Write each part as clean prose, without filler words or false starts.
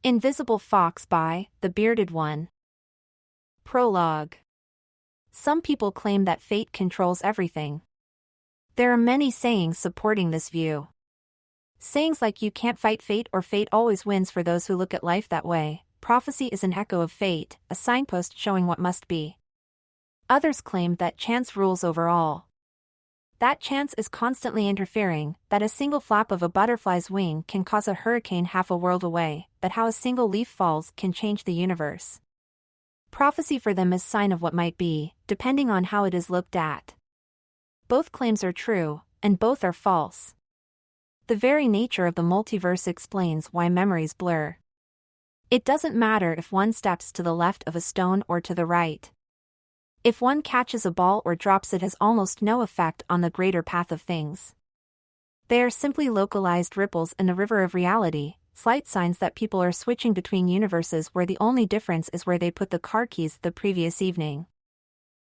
Invisible Fox by TheBeardedOne. Prologue. Some people claim that fate controls everything. There are many sayings supporting this view. Sayings like "you can't fight fate" or "fate always wins" for those who look at life that way. Prophecy is an echo of fate, a signpost showing what must be. Others claim that chance rules over all. That chance is constantly interfering, that a single flap of a butterfly's wing can cause a hurricane half a world away, that how a single leaf falls can change the universe. Prophecy for them is sign of what might be, depending on how it is looked at. Both claims are true, and both are false. The very nature of the multiverse explains why memories blur. It doesn't matter if one steps to the left of a stone or to the right. If one catches a ball or drops it has almost no effect on the greater path of things. They are simply localized ripples in the river of reality, slight signs that people are switching between universes where the only difference is where they put the car keys the previous evening.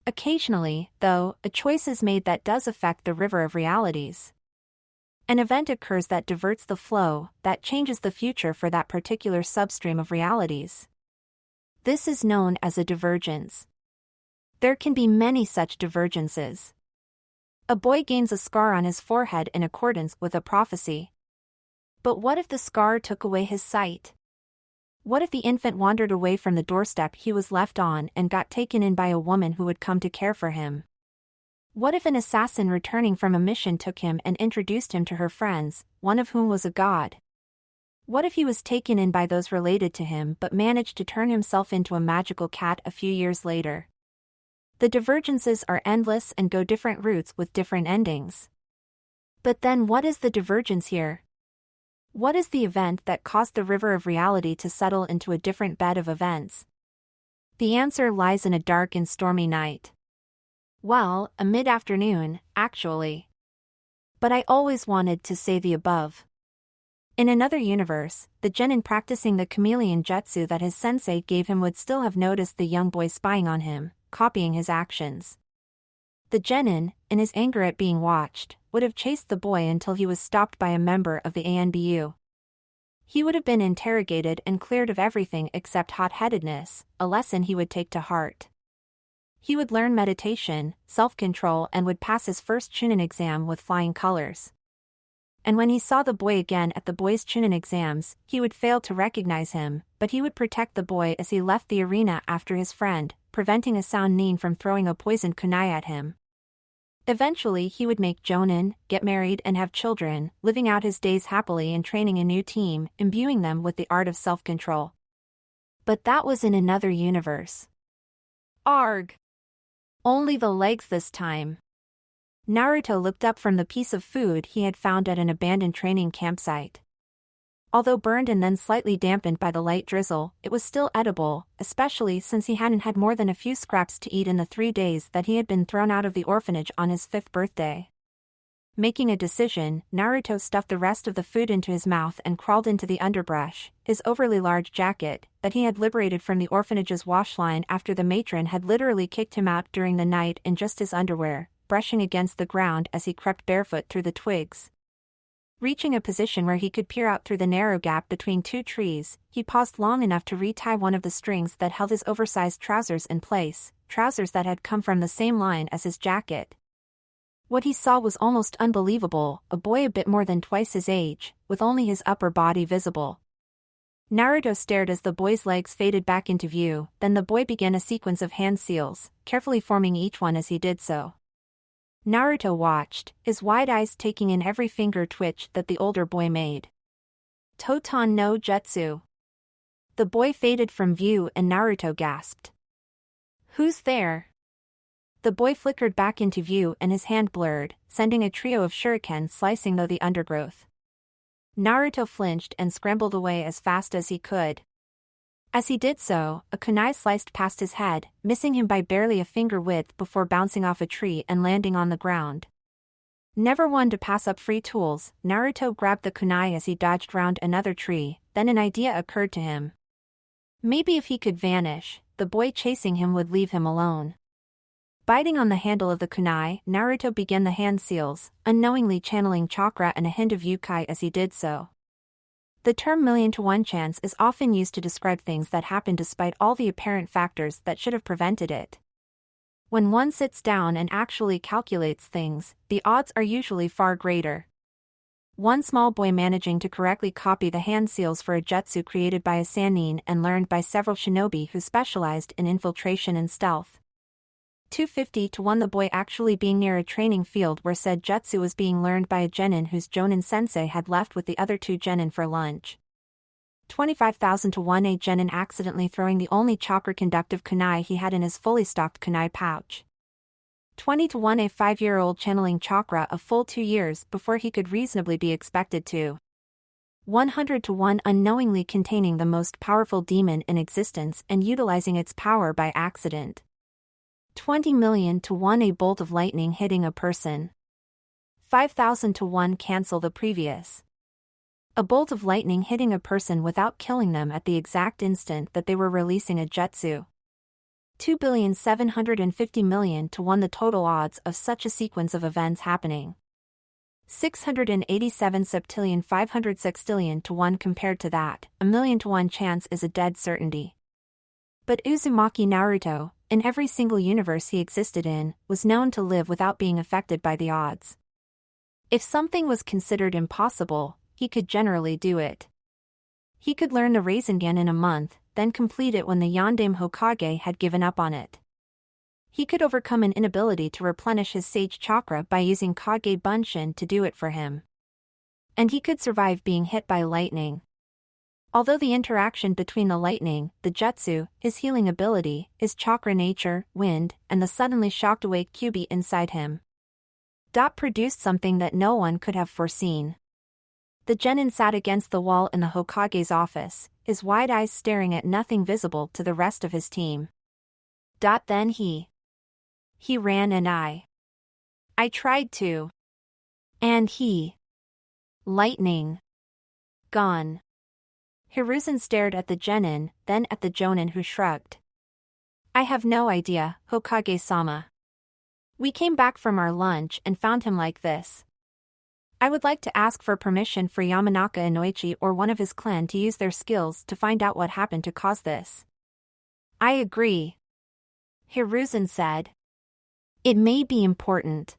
Occasionally, though, a choice is made that does affect the river of realities. An event occurs that diverts the flow, that changes the future for that particular substream of realities. This is known as a divergence. There can be many such divergences. A boy gains a scar on his forehead in accordance with a prophecy. But what if the scar took away his sight? What if the infant wandered away from the doorstep he was left on and got taken in by a woman who would come to care for him? What if an assassin returning from a mission took him and introduced him to her friends, one of whom was a god? What if he was taken in by those related to him but managed to turn himself into a magical cat a few years later? The divergences are endless and go different routes with different endings. But then what is the divergence here? What is the event that caused the river of reality to settle into a different bed of events? The answer lies in a dark and stormy night. Well, a mid-afternoon, actually. But I always wanted to say the above. In another universe, the genin practicing the chameleon jutsu that his sensei gave him would still have noticed the young boy spying on him, copying his actions. The genin, in his anger at being watched, would have chased the boy until he was stopped by a member of the ANBU. He would have been interrogated and cleared of everything except hot-headedness, a lesson he would take to heart. He would learn meditation, self-control, and would pass his first Chunin exam with flying colors. And when he saw the boy again at the boy's Chunin exams, he would fail to recognize him, but he would protect the boy as he left the arena after his friend, preventing a sound nin from throwing a poisoned kunai at him. Eventually he would make jonin, get married and have children, living out his days happily and training a new team, imbuing them with the art of self-control. But that was in another universe. Arg! Only the legs this time. Naruto looked up from the piece of food he had found at an abandoned training campsite. Although burned and then slightly dampened by the light drizzle, it was still edible, especially since he hadn't had more than a few scraps to eat in the 3 days that he had been thrown out of the orphanage on his 5th birthday. Making a decision, Naruto stuffed the rest of the food into his mouth and crawled into the underbrush, his overly large jacket, that he had liberated from the orphanage's wash line after the matron had literally kicked him out during the night in just his underwear, brushing against the ground as he crept barefoot through the twigs. Reaching a position where he could peer out through the narrow gap between 2 trees, he paused long enough to retie one of the strings that held his oversized trousers in place, trousers that had come from the same line as his jacket. What he saw was almost unbelievable, a boy a bit more than twice his age, with only his upper body visible. Naruto stared as the boy's legs faded back into view, then the boy began a sequence of hand seals, carefully forming each one as he did so. Naruto watched, his wide eyes taking in every finger twitch that the older boy made. Totan no Jutsu. The boy faded from view and Naruto gasped. Who's there? The boy flickered back into view and his hand blurred, sending a trio of shurikens slicing through the undergrowth. Naruto flinched and scrambled away as fast as he could. As he did so, a kunai sliced past his head, missing him by barely a finger width before bouncing off a tree and landing on the ground. Never one to pass up free tools, Naruto grabbed the kunai as he dodged round another tree, then an idea occurred to him. Maybe if he could vanish, the boy chasing him would leave him alone. Biting on the handle of the kunai, Naruto began the hand seals, unknowingly channeling chakra and a hint of yukai as he did so. The term million-to-one chance is often used to describe things that happen despite all the apparent factors that should have prevented it. When one sits down and actually calculates things, the odds are usually far greater. One small boy managing to correctly copy the hand seals for a jutsu created by a sannin and learned by several shinobi who specialized in infiltration and stealth. 250 to 1 the boy actually being near a training field where said jutsu was being learned by a genin whose jonin sensei had left with the other 2 genin for lunch. 25,000 to 1 a genin accidentally throwing the only chakra conductive kunai he had in his fully stocked kunai pouch. 20 to 1 a 5-year-old channeling chakra a full 2 years before he could reasonably be expected to. 100 to 1 unknowingly containing the most powerful demon in existence and utilizing its power by accident. 20 million to 1 a bolt of lightning hitting a person. 5,000 to 1 cancel the previous. A bolt of lightning hitting a person without killing them at the exact instant that they were releasing a jutsu. 2,750,000,000 to 1 the total odds of such a sequence of events happening. 687 septillion 500 sextillion to 1 compared to that, a million to 1 chance is a dead certainty. But Uzumaki Naruto, in every single universe he existed in, was known to live without being affected by the odds. If something was considered impossible, he could generally do it. He could learn the Rasengan in a month, then complete it when the Yondaime Hokage had given up on it. He could overcome an inability to replenish his sage chakra by using Kage Bunshin to do it for him. And he could survive being hit by lightning. Although the interaction between the lightning, the jutsu, his healing ability, his chakra nature, wind, and the suddenly shocked awake Kyuubi inside him produced something that no one could have foreseen. The genin sat against the wall in the Hokage's office, his wide eyes staring at nothing visible to the rest of his team. Then he ran and I tried to. And lightning. Gone. Hiruzen stared at the genin, then at the jonin who shrugged. I have no idea, Hokage-sama. We came back from our lunch and found him like this. I would like to ask for permission for Yamanaka Inoichi or one of his clan to use their skills to find out what happened to cause this. I agree. Hiruzen said. It may be important.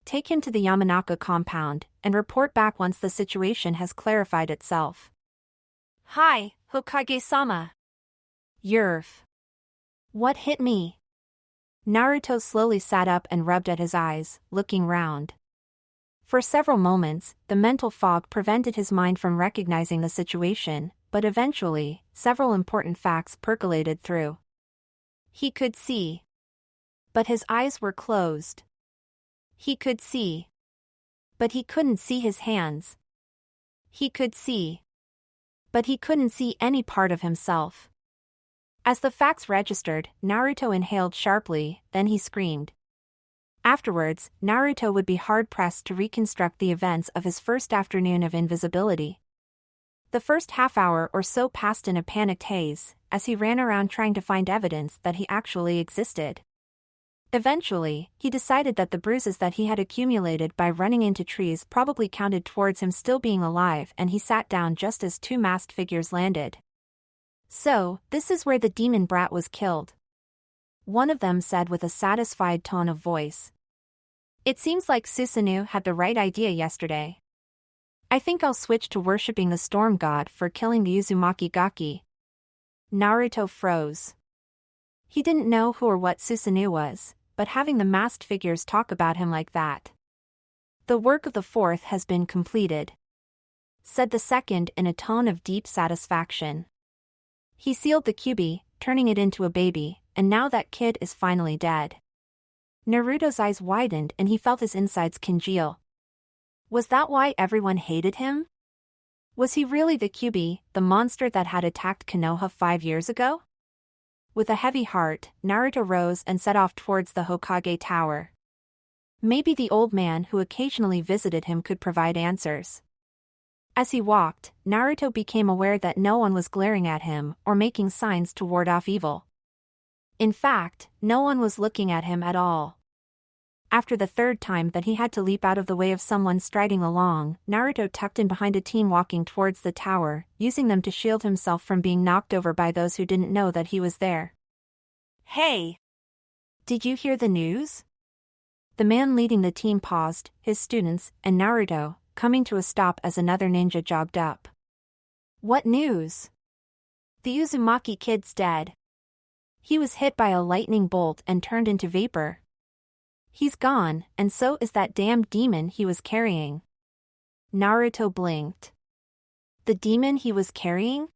Take him to the Yamanaka compound, and report back once the situation has clarified itself. Hi, Hokage-sama. Yerf. What hit me? Naruto slowly sat up and rubbed at his eyes, looking round. For several moments, the mental fog prevented his mind from recognizing the situation, but eventually, several important facts percolated through. He could see. But his eyes were closed. He could see. But he couldn't see his hands. He could see. But he couldn't see any part of himself. As the facts registered, Naruto inhaled sharply, then he screamed. Afterwards, Naruto would be hard-pressed to reconstruct the events of his first afternoon of invisibility. The first half hour or so passed in a panicked haze, as he ran around trying to find evidence that he actually existed. Eventually, he decided that the bruises that he had accumulated by running into trees probably counted towards him still being alive, and he sat down just as 2 masked figures landed. So, this is where the demon brat was killed. One of them said with a satisfied tone of voice. It seems like Susanoo had the right idea yesterday. I think I'll switch to worshipping the storm god for killing the Uzumaki Gaki. Naruto froze. He didn't know who or what Susanoo was, but having the masked figures talk about him like that. The work of the fourth has been completed, said the second in a tone of deep satisfaction. He sealed the Kyuubi, turning it into a baby, and now that kid is finally dead. Naruto's eyes widened and he felt his insides congeal. Was that why everyone hated him? Was he really the Kyuubi, the monster that had attacked Konoha 5 years ago? With a heavy heart, Naruto rose and set off towards the Hokage Tower. Maybe the old man who occasionally visited him could provide answers. As he walked, Naruto became aware that no one was glaring at him or making signs to ward off evil. In fact, no one was looking at him at all. After the third time that he had to leap out of the way of someone striding along, Naruto tucked in behind a team walking towards the tower, using them to shield himself from being knocked over by those who didn't know that he was there. Hey! Did you hear the news? The man leading the team paused, his students, and Naruto, coming to a stop as another ninja jogged up. What news? The Uzumaki kid's dead. He was hit by a lightning bolt and turned into vapor. He's gone, and so is that damned demon he was carrying. Naruto blinked. The demon he was carrying?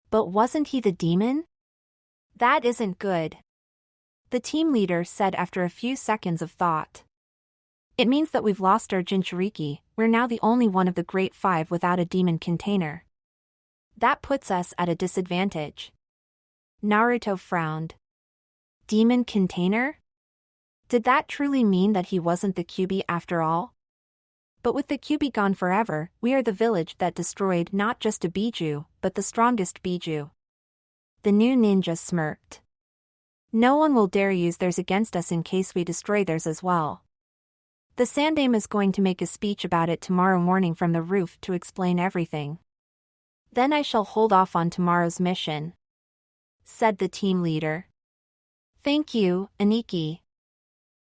But wasn't he the demon? That isn't good. The team leader said after a few seconds of thought. It means that we've lost our Jinchuriki. We're now the only one of the Great Five without a demon container. That puts us at a disadvantage. Naruto frowned. Demon container? Did that truly mean that he wasn't the Kyuubi after all? But with the Kyuubi gone forever, we are the village that destroyed not just a Biju, but the strongest Biju. The new ninja smirked. No one will dare use theirs against us in case we destroy theirs as well. The Sandaime is going to make a speech about it tomorrow morning from the roof to explain everything. Then I shall hold off on tomorrow's mission, said the team leader. Thank you, Aniki.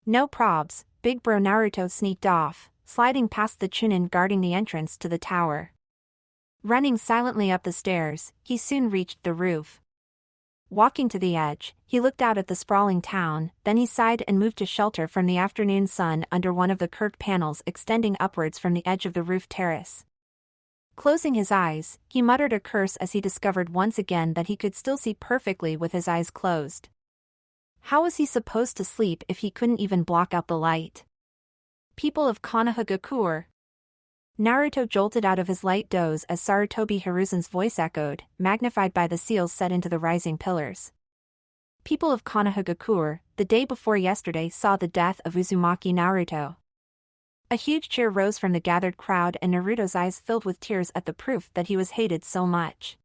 No probs, big bro. Naruto sneaked off, sliding past the Chunin guarding the entrance to the tower. Running silently up the stairs, he soon reached the roof. Walking to the edge, he looked out at the sprawling town, then he sighed and moved to shelter from the afternoon sun under one of the curved panels extending upwards from the edge of the roof terrace. Closing his eyes, he muttered a curse as he discovered once again that he could still see perfectly with his eyes closed. How was he supposed to sleep if he couldn't even block out the light? People of Konohagakure. Naruto jolted out of his light doze as Sarutobi Hiruzen's voice echoed, magnified by the seals set into the rising pillars. People of Konohagakure, the day before yesterday saw the death of Uzumaki Naruto. A huge cheer rose from the gathered crowd and Naruto's eyes filled with tears at the proof that he was hated so much.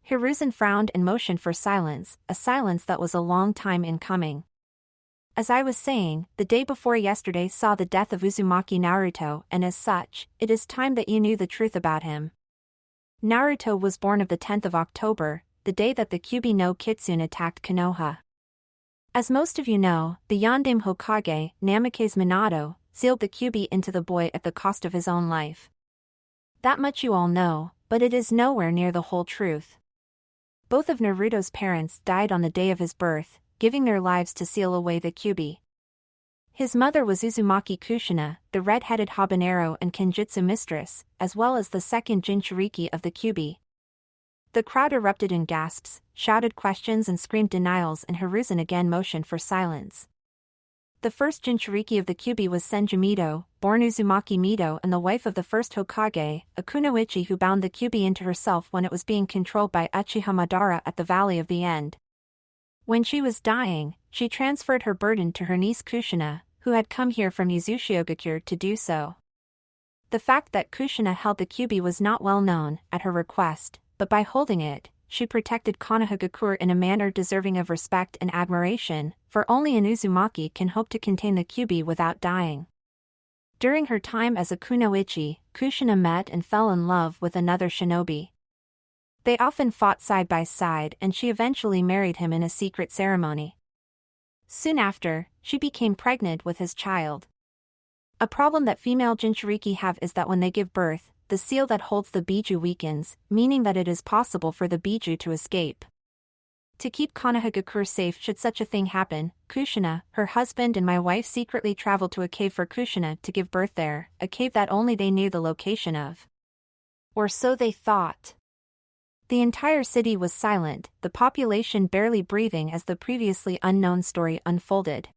Hiruzen frowned and motioned for silence, a silence that was a long time in coming. As I was saying, the day before yesterday saw the death of Uzumaki Naruto, and as such, it is time that you knew the truth about him. Naruto was born of the 10th of October, the day that the Kyuubi no Kitsune attacked Konoha. As most of you know, the Yondaime Hokage, Namikaze Minato, sealed the Kyuubi into the boy at the cost of his own life. That much you all know, but it is nowhere near the whole truth. Both of Naruto's parents died on the day of his birth, giving their lives to seal away the Kyuubi. His mother was Uzumaki Kushina, the red-headed habanero and Kenjutsu mistress, as well as the second Jinchuriki of the Kyuubi. The crowd erupted in gasps, shouted questions and screamed denials, and Hiruzen again motioned for silence. The first Jinchuriki of the Kyuubi was Senju Mido, born Uzumaki Mido and the wife of the first Hokage, a kunoichi who bound the Kyuubi into herself when it was being controlled by Uchiha Madara at the Valley of the End. When she was dying, she transferred her burden to her niece Kushina, who had come here from Uzushigakure to do so. The fact that Kushina held the Kyuubi was not well known, at her request, but by holding it, she protected Konohagakure in a manner deserving of respect and admiration, for only an Uzumaki can hope to contain the Kyuubi without dying. During her time as a kunoichi, Kushina met and fell in love with another shinobi. They often fought side by side and she eventually married him in a secret ceremony. Soon after, she became pregnant with his child. A problem that female Jinchuriki have is that when they give birth, the seal that holds the Biju weakens, meaning that it is possible for the Biju to escape. To keep Konohagakure safe should such a thing happen, Kushina, her husband and my wife secretly traveled to a cave for Kushina to give birth there, a cave that only they knew the location of. Or so they thought. The entire city was silent, the population barely breathing as the previously unknown story unfolded.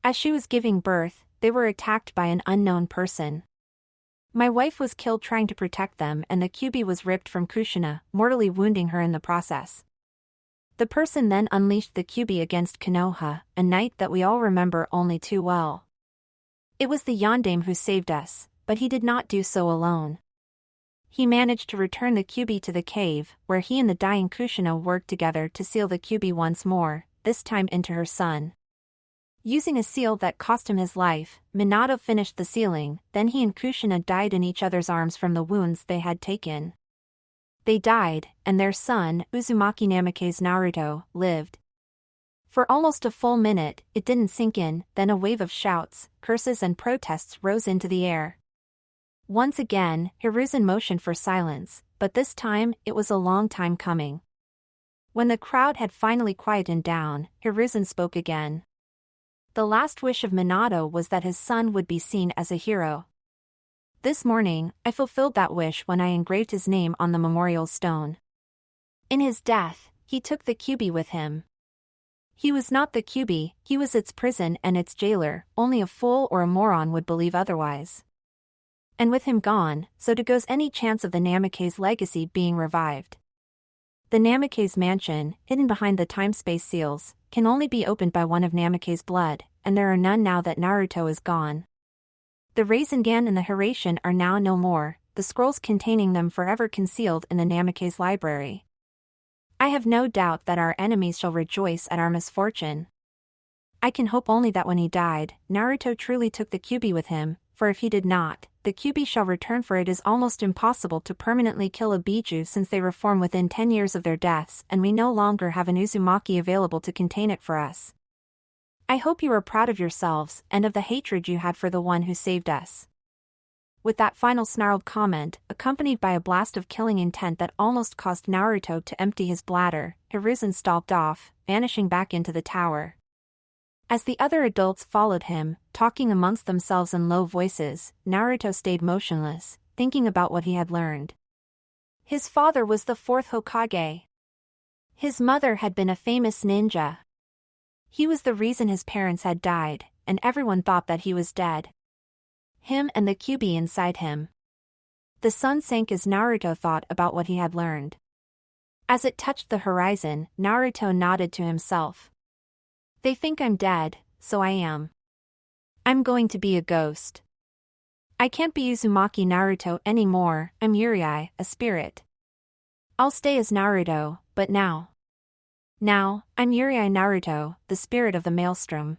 As she was giving birth, they were attacked by an unknown person. My wife was killed trying to protect them and the Kyuubi was ripped from Kushina, mortally wounding her in the process. The person then unleashed the Kyuubi against Konoha, a night that we all remember only too well. It was the Yondaime who saved us, but he did not do so alone. He managed to return the Kyuubi to the cave, where he and the dying Kushina worked together to seal the Kyuubi once more, this time into her son. Using a seal that cost him his life, Minato finished the sealing, then he and Kushina died in each other's arms from the wounds they had taken. They died, and their son, Uzumaki Namikaze Naruto, lived. For almost a full minute, it didn't sink in, then a wave of shouts, curses and protests rose into the air. Once again, Hiruzen motioned for silence, but this time, it was a long time coming. When the crowd had finally quietened down, Hiruzen spoke again. The last wish of Minato was that his son would be seen as a hero. This morning, I fulfilled that wish when I engraved his name on the memorial stone. In his death, he took the Kyuubi with him. He was not the Kyuubi, he was its prison and its jailer, only a fool or a moron would believe otherwise. And with him gone, so goes any chance of the Namikaze legacy being revived. The Namikaze mansion, hidden behind the time-space seals, can only be opened by one of Namikaze blood, and there are none now that Naruto is gone. The Rasengan and the Hiraishin are now no more, the scrolls containing them forever concealed in the Namikaze library. I have no doubt that our enemies shall rejoice at our misfortune. I can hope only that when he died, Naruto truly took the Kyuubi with him, for if he did not, the Kyuubi shall return, for it is almost impossible to permanently kill a Biju since they reform within 10 years of their deaths and we no longer have an Uzumaki available to contain it for us. I hope you are proud of yourselves and of the hatred you had for the one who saved us. With that final snarled comment, accompanied by a blast of killing intent that almost caused Naruto to empty his bladder, Hiruzen stalked off, vanishing back into the tower. As the other adults followed him, talking amongst themselves in low voices, Naruto stayed motionless, thinking about what he had learned. His father was the fourth Hokage. His mother had been a famous ninja. He was the reason his parents had died, and everyone thought that he was dead. Him and the Kyuubi inside him. The sun sank as Naruto thought about what he had learned. As it touched the horizon, Naruto nodded to himself. They think I'm dead, so I am. I'm going to be a ghost. I can't be Uzumaki Naruto anymore, I'm Yurei, a spirit. I'll stay as Naruto, but now, I'm Yurei Naruto, the spirit of the maelstrom.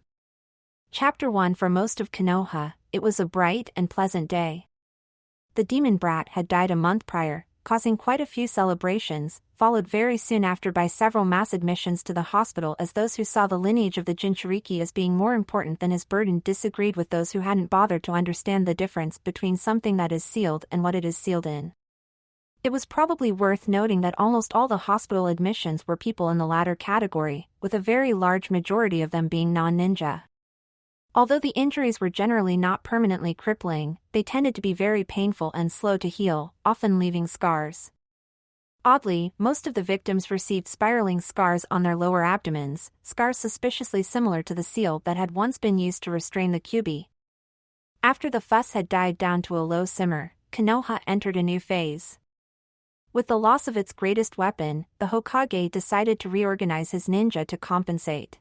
Chapter 1. For most of Konoha, it was a bright and pleasant day. The demon brat had died a month prior, causing quite a few celebrations, followed very soon after by several mass admissions to the hospital as those who saw the lineage of the Jinchuriki as being more important than his burden disagreed with those who hadn't bothered to understand the difference between something that is sealed and what it is sealed in. It was probably worth noting that almost all the hospital admissions were people in the latter category, with a very large majority of them being non-ninja. Although the injuries were generally not permanently crippling, they tended to be very painful and slow to heal, often leaving scars. Oddly, most of the victims received spiraling scars on their lower abdomens, scars suspiciously similar to the seal that had once been used to restrain the Kyuubi. After the fuss had died down to a low simmer, Konoha entered a new phase. With the loss of its greatest weapon, the Hokage decided to reorganize his ninja to compensate.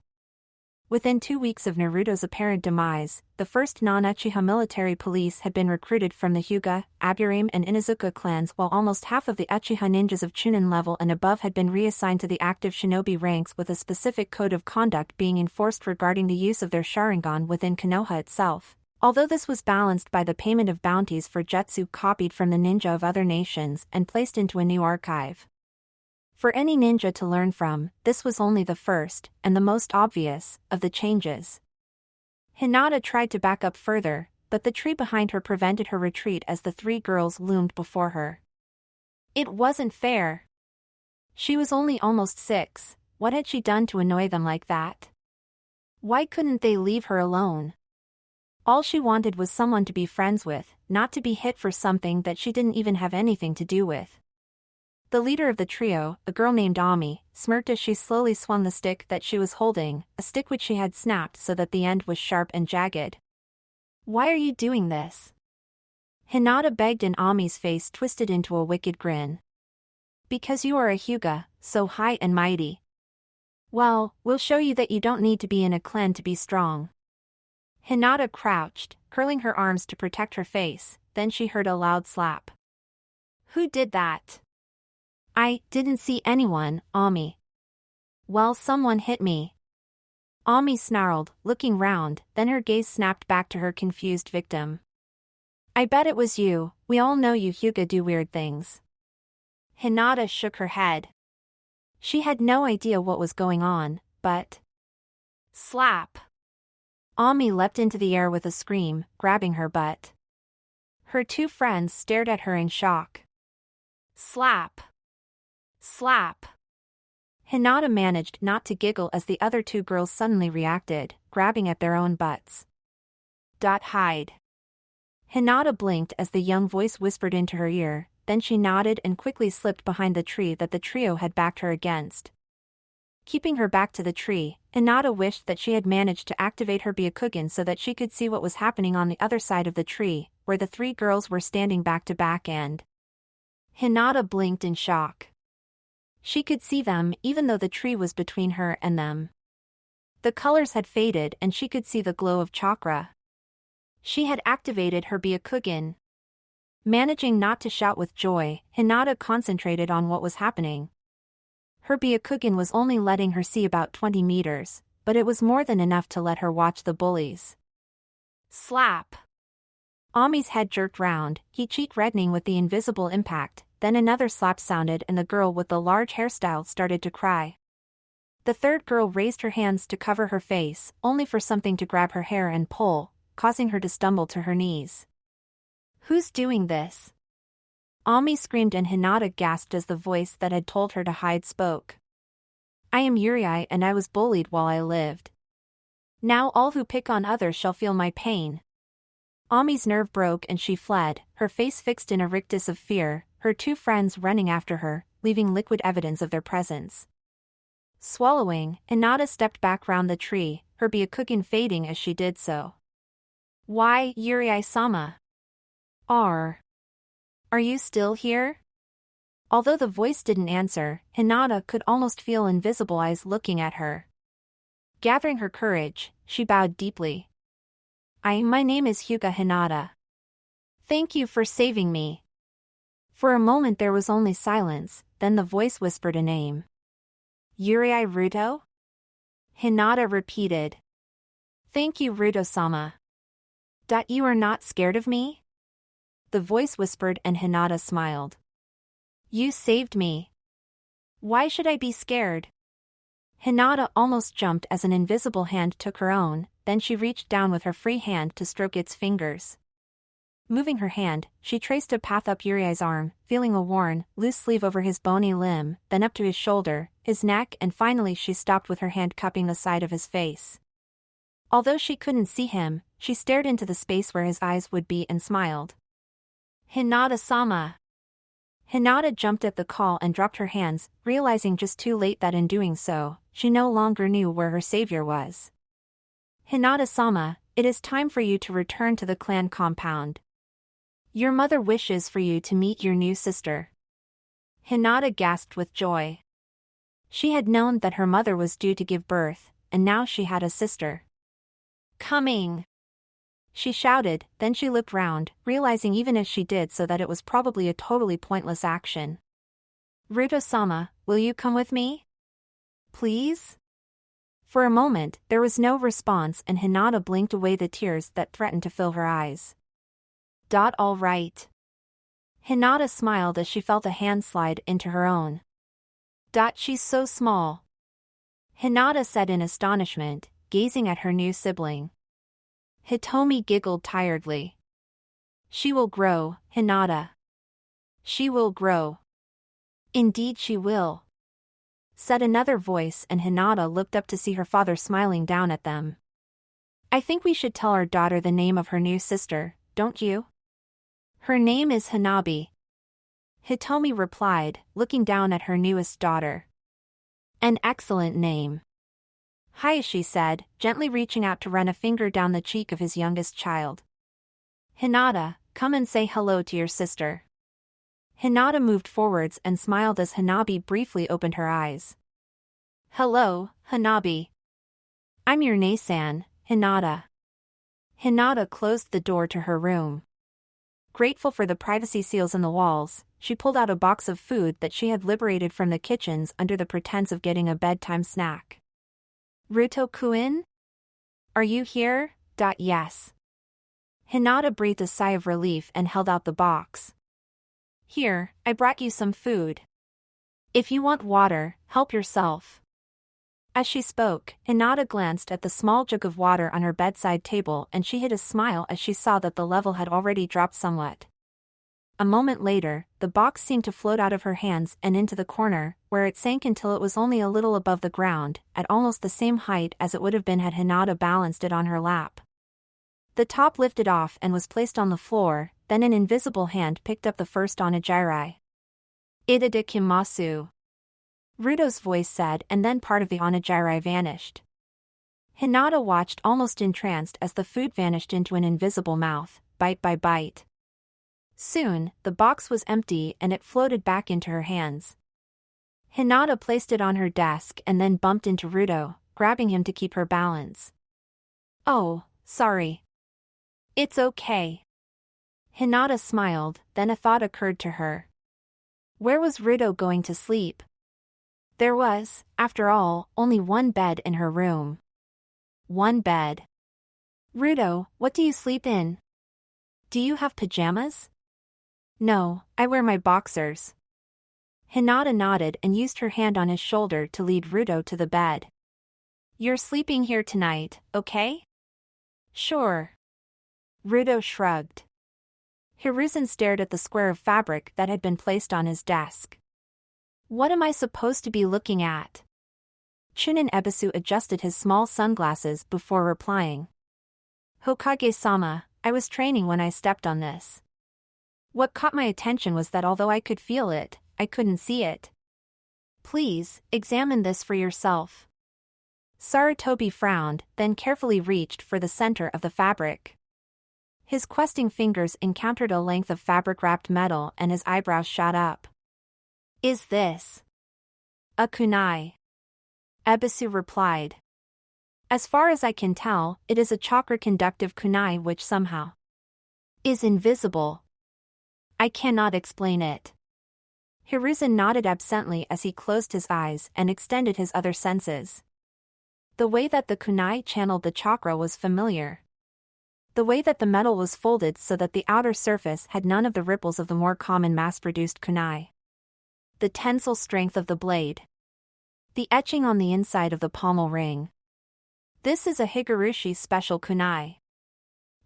Within 2 weeks of Naruto's apparent demise, the first non-Uchiha military police had been recruited from the Hyuga, Aburame and Inazuka clans, while almost half of the Uchiha ninjas of Chunin level and above had been reassigned to the active shinobi ranks, with a specific code of conduct being enforced regarding the use of their Sharingan within Konoha itself. Although this was balanced by the payment of bounties for jutsu copied from the ninja of other nations and placed into a new archive. For any ninja to learn from, this was only the first, and the most obvious, of the changes. Hinata tried to back up further, but the tree behind her prevented her retreat as the 3 girls loomed before her. It wasn't fair. She was only almost 6, what had she done to annoy them like that? Why couldn't they leave her alone? All she wanted was someone to be friends with, not to be hit for something that she didn't even have anything to do with. The leader of the trio, a girl named Ami, smirked as she slowly swung the stick that she was holding, a stick which she had snapped so that the end was sharp and jagged. "Why are you doing this?" Hinata begged, and Ami's face twisted into a wicked grin. "Because you are a Hyuga, so high and mighty. Well, we'll show you that you don't need to be in a clan to be strong." Hinata crouched, curling her arms to protect her face, then she heard a loud slap. "Who did that?" "I didn't see anyone, Ami." "Well, someone hit me." Ami snarled, looking round, then her gaze snapped back to her confused victim. I bet it was you, we all know you Hyuga do weird things. Hinata shook her head. She had no idea what was going on, but... Slap! Ami leapt into the air with a scream, grabbing her butt. Her two friends stared at her in shock. Slap! Slap! Hinata managed not to giggle as the other two girls suddenly reacted, grabbing at their own butts. Hide. Hinata blinked as the young voice whispered into her ear, then she nodded and quickly slipped behind the tree that the trio had backed her against. Keeping her back to the tree, Hinata wished that she had managed to activate her Byakugan so that she could see what was happening on the other side of the tree, where the three girls were standing back to back and... Hinata blinked in shock. She could see them even though the tree was between her and them. The colors had faded and she could see the glow of chakra. She had activated her Byakugan. Managing not to shout with joy, Hinata concentrated on what was happening. Her Byakugan was only letting her see about 20 meters, but it was more than enough to let her watch the bullies. Slap! Ami's head jerked round, her cheek reddening with the invisible impact, then another slap sounded and the girl with the large hairstyle started to cry. The third girl raised her hands to cover her face, only for something to grab her hair and pull, causing her to stumble to her knees. Who's doing this? Ami screamed and Hinata gasped as the voice that had told her to hide spoke. I am Yuri and I was bullied while I lived. Now all who pick on others shall feel my pain. Ami's nerve broke and she fled, her face fixed in a rictus of fear, her two friends running after her, leaving liquid evidence of their presence. Swallowing, Hinata stepped back round the tree, her Byakugan fading as she did so. Why, Yuri-sama? Are you still here? Although the voice didn't answer, Hinata could almost feel invisible eyes looking at her. Gathering her courage, she bowed deeply. My name is Hyuga Hinata. Thank you for saving me. For a moment there was only silence, then the voice whispered a name. Yuri Ruto? Hinata repeated. Thank you Ruto-sama. You are not scared of me? The voice whispered and Hinata smiled. You saved me. Why should I be scared? Hinata almost jumped as an invisible hand took her own, then she reached down with her free hand to stroke its fingers. Moving her hand, she traced a path up Yuri's arm, feeling a worn, loose sleeve over his bony limb, then up to his shoulder, his neck and finally she stopped with her hand cupping the side of his face. Although she couldn't see him, she stared into the space where his eyes would be and smiled. Hinata-sama. Hinata jumped at the call and dropped her hands, realizing just too late that in doing so, she no longer knew where her savior was. Hinata-sama, it is time for you to return to the clan compound. Your mother wishes for you to meet your new sister. Hinata gasped with joy. She had known that her mother was due to give birth, and now she had a sister. Coming! She shouted, then she looked round, realizing even as she did so that it was probably a totally pointless action. Ruto-sama, will you come with me? Please? For a moment, there was no response and Hinata blinked away the tears that threatened to fill her eyes. All right. Hinata smiled as she felt a hand slide into her own. She's so small. Hinata said in astonishment, gazing at her new sibling. Hitomi giggled tiredly. She will grow, Hinata. She will grow. Indeed she will. Said another voice and Hinata looked up to see her father smiling down at them. I think we should tell our daughter the name of her new sister, don't you? Her name is Hanabi. Hitomi replied, looking down at her newest daughter. An excellent name. Hayashi said, gently reaching out to run a finger down the cheek of his youngest child. Hinata, come and say hello to your sister. Hinata moved forwards and smiled as Hanabi briefly opened her eyes. Hello, Hanabi. I'm your Nae-san, Hinata. Hinata closed the door to her room. Grateful for the privacy seals in the walls, she pulled out a box of food that she had liberated from the kitchens under the pretense of getting a bedtime snack. Ruto-kun? Are you here? Yes. Hinata breathed a sigh of relief and held out the box. Here, I brought you some food. If you want water, help yourself. As she spoke, Hinata glanced at the small jug of water on her bedside table and she hid a smile as she saw that the level had already dropped somewhat. A moment later, the box seemed to float out of her hands and into the corner, where it sank until it was only a little above the ground, at almost the same height as it would have been had Hinata balanced it on her lap. The top lifted off and was placed on the floor, then an invisible hand picked up the first onigiri. Itadakimasu. Ruto's voice said, and then part of the onigiri vanished. Hinata watched almost entranced as the food vanished into an invisible mouth, bite by bite. Soon, the box was empty and it floated back into her hands. Hinata placed it on her desk and then bumped into Ruto, grabbing him to keep her balance. Oh, sorry. It's okay. Hinata smiled, then a thought occurred to her. Where was Ruto going to sleep? There was, after all, only one bed in her room. One bed. Ruto, what do you sleep in? Do you have pajamas? No, I wear my boxers. Hinata nodded and used her hand on his shoulder to lead Ruto to the bed. You're sleeping here tonight, okay? Sure. Ruto shrugged. Hiruzen stared at the square of fabric that had been placed on his desk. What am I supposed to be looking at? Chunin Ebisu adjusted his small sunglasses before replying. Hokage-sama, I was training when I stepped on this. What caught my attention was that although I could feel it, I couldn't see it. Please, examine this for yourself. Sarutobi frowned, then carefully reached for the center of the fabric. His questing fingers encountered a length of fabric-wrapped metal and his eyebrows shot up. Is this a kunai? Ebisu replied. As far as I can tell, it is a chakra-conductive kunai which somehow is invisible. I cannot explain it. Hiruzen nodded absently as he closed his eyes and extended his other senses. The way that the kunai channeled the chakra was familiar. The way that the metal was folded so that the outer surface had none of the ripples of the more common mass-produced kunai. The tensile strength of the blade. The etching on the inside of the pommel ring. This is a Higurushi special kunai.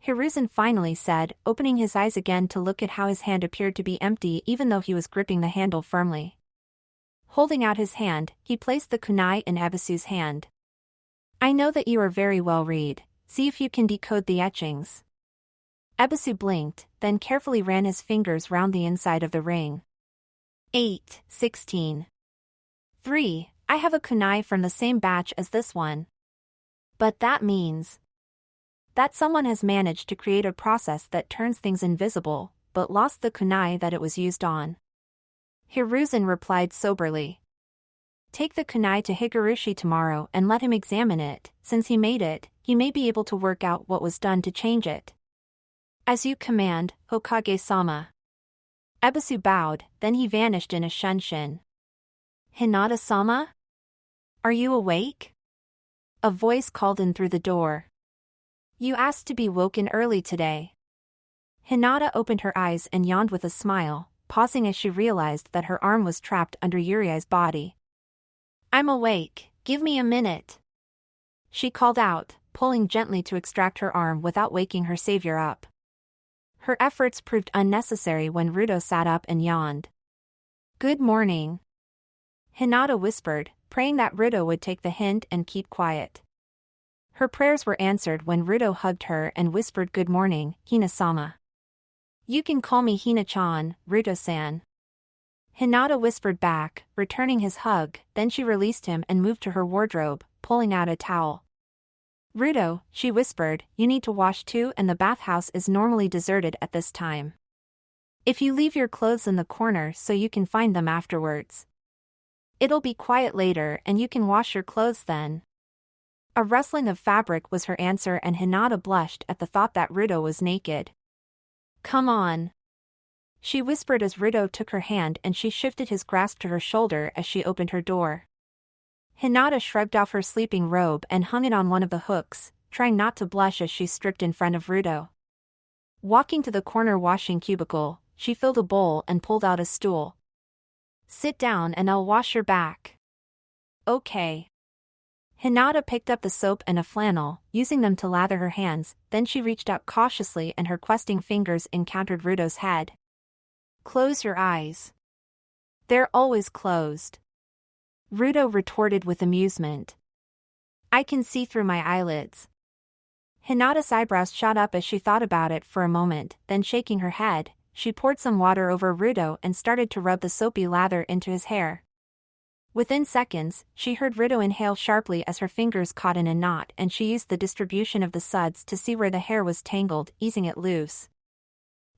Hiruzen finally said, opening his eyes again to look at how his hand appeared to be empty even though he was gripping the handle firmly. Holding out his hand, he placed the kunai in Ebisu's hand. I know that you are very well read, see if you can decode the etchings. Ebisu blinked, then carefully ran his fingers round the inside of the ring. 8:16. 3. I have a kunai from the same batch as this one. But that means that someone has managed to create a process that turns things invisible, but lost the kunai that it was used on. Hiruzen replied soberly. Take the kunai to Higurushi tomorrow and let him examine it. Since he made it, he may be able to work out what was done to change it. As you command, Hokage-sama. Ebisu bowed, then he vanished in a shunshin. Hinata-sama? Are you awake? A voice called in through the door. You asked to be woken early today. Hinata opened her eyes and yawned with a smile, pausing as she realized that her arm was trapped under Uriai's body. I'm awake, give me a minute. She called out, pulling gently to extract her arm without waking her savior up. Her efforts proved unnecessary when Ruto sat up and yawned. Good morning. Hinata whispered, praying that Ruto would take the hint and keep quiet. Her prayers were answered when Ruto hugged her and whispered good morning, Hina-sama. You can call me Hina-chan, Ruto-san. Hinata whispered back, returning his hug, then she released him and moved to her wardrobe, pulling out a towel. Ruto, she whispered, you need to wash too and the bathhouse is normally deserted at this time. If you leave your clothes in the corner so you can find them afterwards. It'll be quiet later and you can wash your clothes then. A rustling of fabric was her answer and Hinata blushed at the thought that Ruto was naked. Come on. She whispered as Ruto took her hand and she shifted his grasp to her shoulder as she opened her door. Hinata shrugged off her sleeping robe and hung it on one of the hooks, trying not to blush as she stripped in front of Ruto. Walking to the corner washing cubicle, she filled a bowl and pulled out a stool. "Sit down and I'll wash your back." "Okay." Hinata picked up the soap and a flannel, using them to lather her hands, then she reached out cautiously and her questing fingers encountered Ruto's head. "Close your eyes." "They're always closed." Ruto retorted with amusement. "I can see through my eyelids." Hinata's eyebrows shot up as she thought about it for a moment, then shaking her head, she poured some water over Ruto and started to rub the soapy lather into his hair. Within seconds, she heard Ruto inhale sharply as her fingers caught in a knot and she used the distribution of the suds to see where the hair was tangled, easing it loose.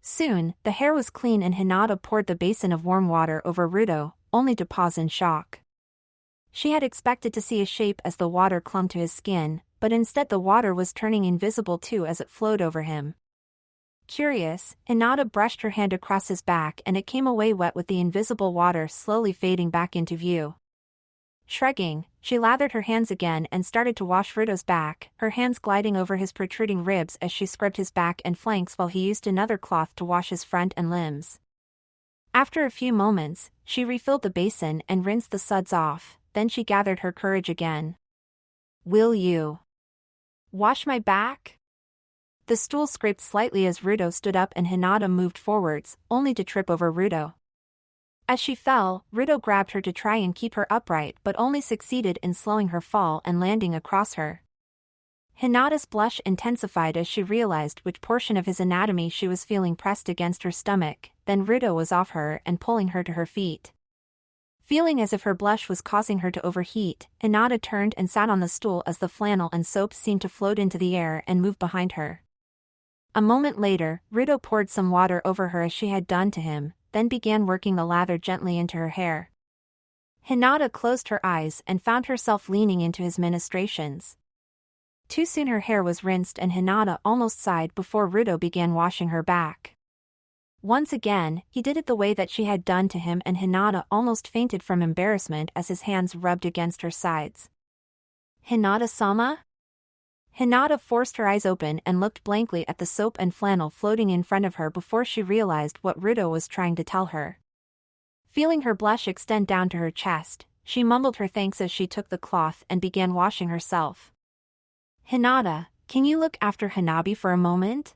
Soon, the hair was clean and Hinata poured the basin of warm water over Ruto, only to pause in shock. She had expected to see a shape as the water clung to his skin, but instead the water was turning invisible too as it flowed over him. Curious, Hinata brushed her hand across his back and it came away wet with the invisible water slowly fading back into view. Shrugging, she lathered her hands again and started to wash Ruto's back, her hands gliding over his protruding ribs as she scrubbed his back and flanks while he used another cloth to wash his front and limbs. After a few moments, she refilled the basin and rinsed the suds off, then she gathered her courage again. "Will you wash my back?" The stool scraped slightly as Ruto stood up and Hinata moved forwards, only to trip over Ruto. As she fell, Ruto grabbed her to try and keep her upright but only succeeded in slowing her fall and landing across her. Hinata's blush intensified as she realized which portion of his anatomy she was feeling pressed against her stomach, then Ruto was off her and pulling her to her feet. Feeling as if her blush was causing her to overheat, Hinata turned and sat on the stool as the flannel and soap seemed to float into the air and move behind her. A moment later, Ruto poured some water over her as she had done to him, then began working the lather gently into her hair. Hinata closed her eyes and found herself leaning into his ministrations. Too soon her hair was rinsed and Hinata almost sighed before Ruto began washing her back. Once again, he did it the way that she had done to him and Hinata almost fainted from embarrassment as his hands rubbed against her sides. "Hinata-sama?" Hinata forced her eyes open and looked blankly at the soap and flannel floating in front of her before she realized what Ruto was trying to tell her. Feeling her blush extend down to her chest, she mumbled her thanks as she took the cloth and began washing herself. "Hinata, can you look after Hanabi for a moment?"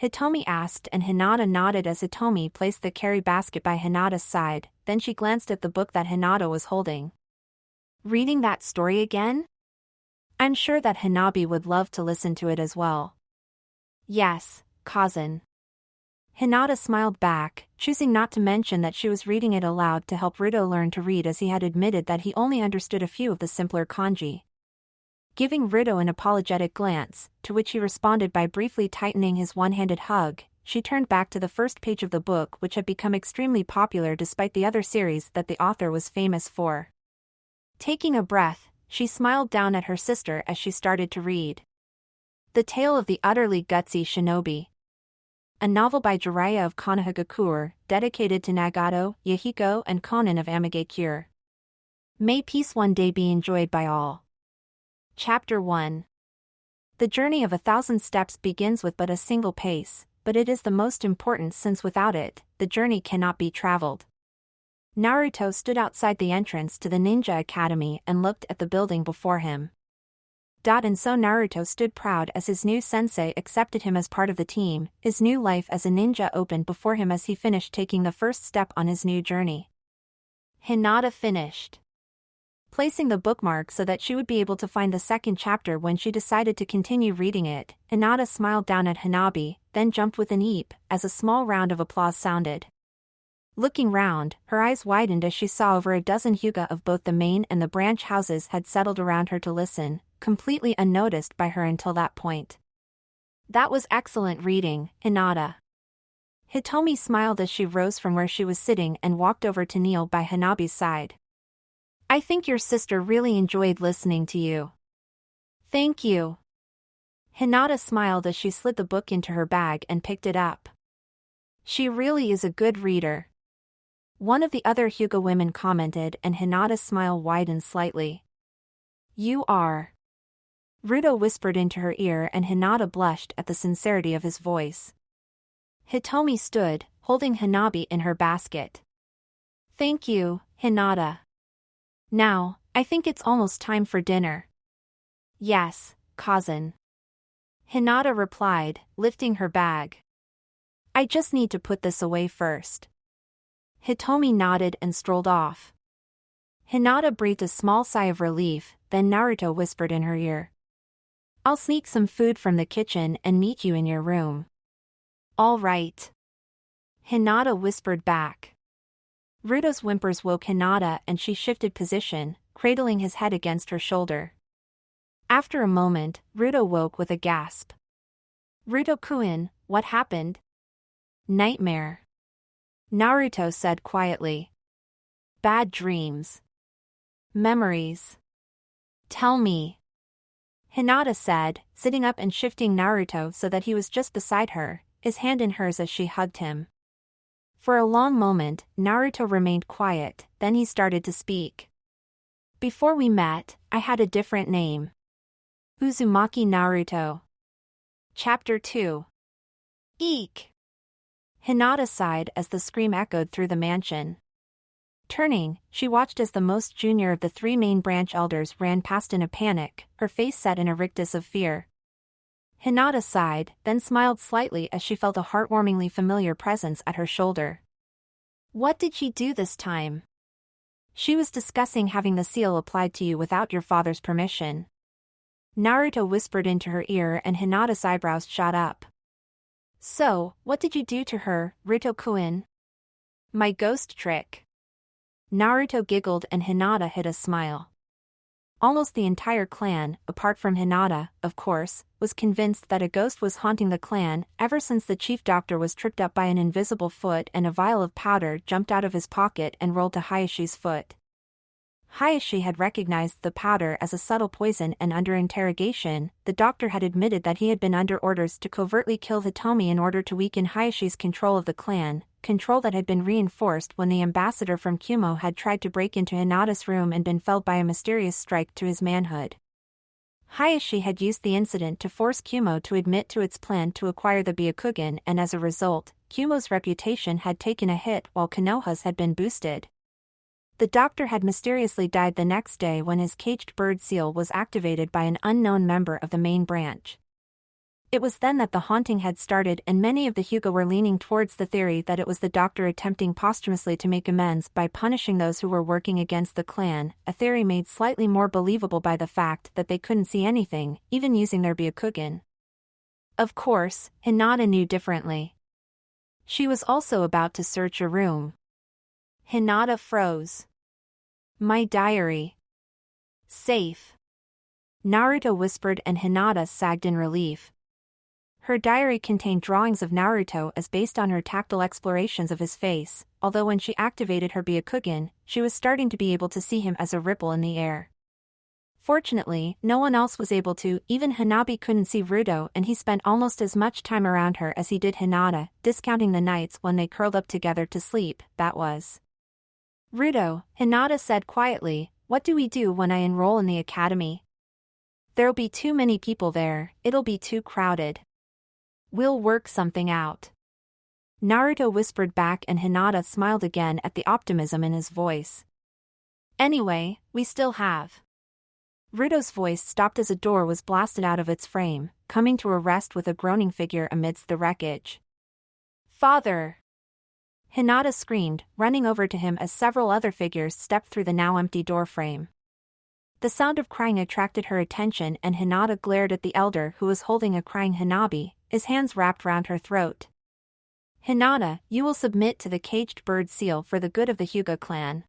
Hitomi asked and Hinata nodded as Hitomi placed the carry basket by Hinata's side, then she glanced at the book that Hinata was holding. "Reading that story again? I'm sure that Hanabi would love to listen to it as well." "Yes, cousin." Hinata smiled back, choosing not to mention that she was reading it aloud to help Ruto learn to read as he had admitted that he only understood a few of the simpler kanji. Giving Ruto an apologetic glance, to which he responded by briefly tightening his one-handed hug, she turned back to the first page of the book which had become extremely popular despite the other series that the author was famous for. Taking a breath, she smiled down at her sister as she started to read. The Tale of the Utterly Gutsy Shinobi. A novel by Jiraiya of Konohagakure, dedicated to Nagato, Yahiko and Konan of Amigakure. May peace one day be enjoyed by all. Chapter 1. The journey of 1,000 steps begins with but a single pace, but it is the most important since without it, the journey cannot be traveled. Naruto stood outside the entrance to the Ninja Academy and looked at the building before him. And so Naruto stood proud as his new sensei accepted him as part of the team. His new life as a ninja opened before him as he finished taking the first step on his new journey. Hinata finished placing the bookmark so that she would be able to find the second chapter when she decided to continue reading it. Hinata smiled down at Hanabi, then jumped with an eep, as a small round of applause sounded. Looking round, her eyes widened as she saw over a dozen hyuga of both the main and the branch houses had settled around her to listen, completely unnoticed by her until that point. That was excellent reading, Hinata. Hitomi smiled as she rose from where she was sitting and walked over to kneel by Hanabi's side. I think your sister really enjoyed listening to you. Thank you. Hinata smiled as she slid the book into her bag and picked it up. She really is a good reader. One of the other Hyuga women commented and Hinata's smile widened slightly. You are. Ruto whispered into her ear and Hinata blushed at the sincerity of his voice. Hitomi stood, holding Hanabi in her basket. Thank you, Hinata. Now, I think it's almost time for dinner. Yes, cousin. Hinata replied, lifting her bag. I just need to put this away first. Hitomi nodded and strolled off. Hinata breathed a small sigh of relief, then Naruto whispered in her ear. I'll sneak some food from the kitchen and meet you in your room. All right. Hinata whispered back. Ruto's whimpers woke Hinata and she shifted position, cradling his head against her shoulder. After a moment, Ruto woke with a gasp. Ruto-kun, what happened? Nightmare. Naruto said quietly. Bad dreams. Memories. Tell me. Hinata said, sitting up and shifting Naruto so that he was just beside her, his hand in hers as she hugged him. For a long moment, Naruto remained quiet, then he started to speak. Before we met, I had a different name. Uzumaki Naruto. Chapter 2. Eek! Hinata sighed as the scream echoed through the mansion. Turning, she watched as the most junior of the three main branch elders ran past in a panic, her face set in a rictus of fear. Hinata sighed, then smiled slightly as she felt a heartwarmingly familiar presence at her shoulder. What did she do this time? She was discussing having the seal applied to you without your father's permission. Naruto whispered into her ear and Hinata's eyebrows shot up. So, what did you do to her, Ruto-kun? My ghost trick. Naruto giggled and Hinata hid a smile. Almost the entire clan, apart from Hinata, of course, was convinced that a ghost was haunting the clan ever since the chief doctor was tripped up by an invisible foot and a vial of powder jumped out of his pocket and rolled to Hayashi's foot. Hayashi had recognized the powder as a subtle poison and under interrogation, the doctor had admitted that he had been under orders to covertly kill Hitomi in order to weaken Hayashi's control of the clan, control that had been reinforced when the ambassador from Kumo had tried to break into Hinata's room and been felled by a mysterious strike to his manhood. Hayashi had used the incident to force Kumo to admit to its plan to acquire the Byakugan and as a result, Kumo's reputation had taken a hit while Konoha's had been boosted. The doctor had mysteriously died the next day when his caged bird seal was activated by an unknown member of the main branch. It was then that the haunting had started and many of the Hyuga were leaning towards the theory that it was the doctor attempting posthumously to make amends by punishing those who were working against the clan, a theory made slightly more believable by the fact that they couldn't see anything, even using their Byakugan. Of course, Hinata knew differently. She was also about to search a room. Hinata froze. My diary. Safe. Naruto whispered and Hinata sagged in relief. Her diary contained drawings of Naruto as based on her tactile explorations of his face, although when she activated her Byakugan, she was starting to be able to see him as a ripple in the air. Fortunately, no one else was able to, even Hanabi couldn't see Ruto and he spent almost as much time around her as he did Hinata, discounting the nights when they curled up together to sleep, that was. Ruto, Hinata said quietly, what do we do when I enroll in the academy? There'll be too many people there, it'll be too crowded. We'll work something out. Naruto whispered back and Hinata smiled again at the optimism in his voice. Anyway, we still have. Ruto's voice stopped as a door was blasted out of its frame, coming to a rest with a groaning figure amidst the wreckage. Father! Hinata screamed, running over to him as several other figures stepped through the now empty doorframe. The sound of crying attracted her attention and Hinata glared at the elder who was holding a crying Hanabi, his hands wrapped round her throat. Hinata, you will submit to the caged bird seal for the good of the Hyuga clan.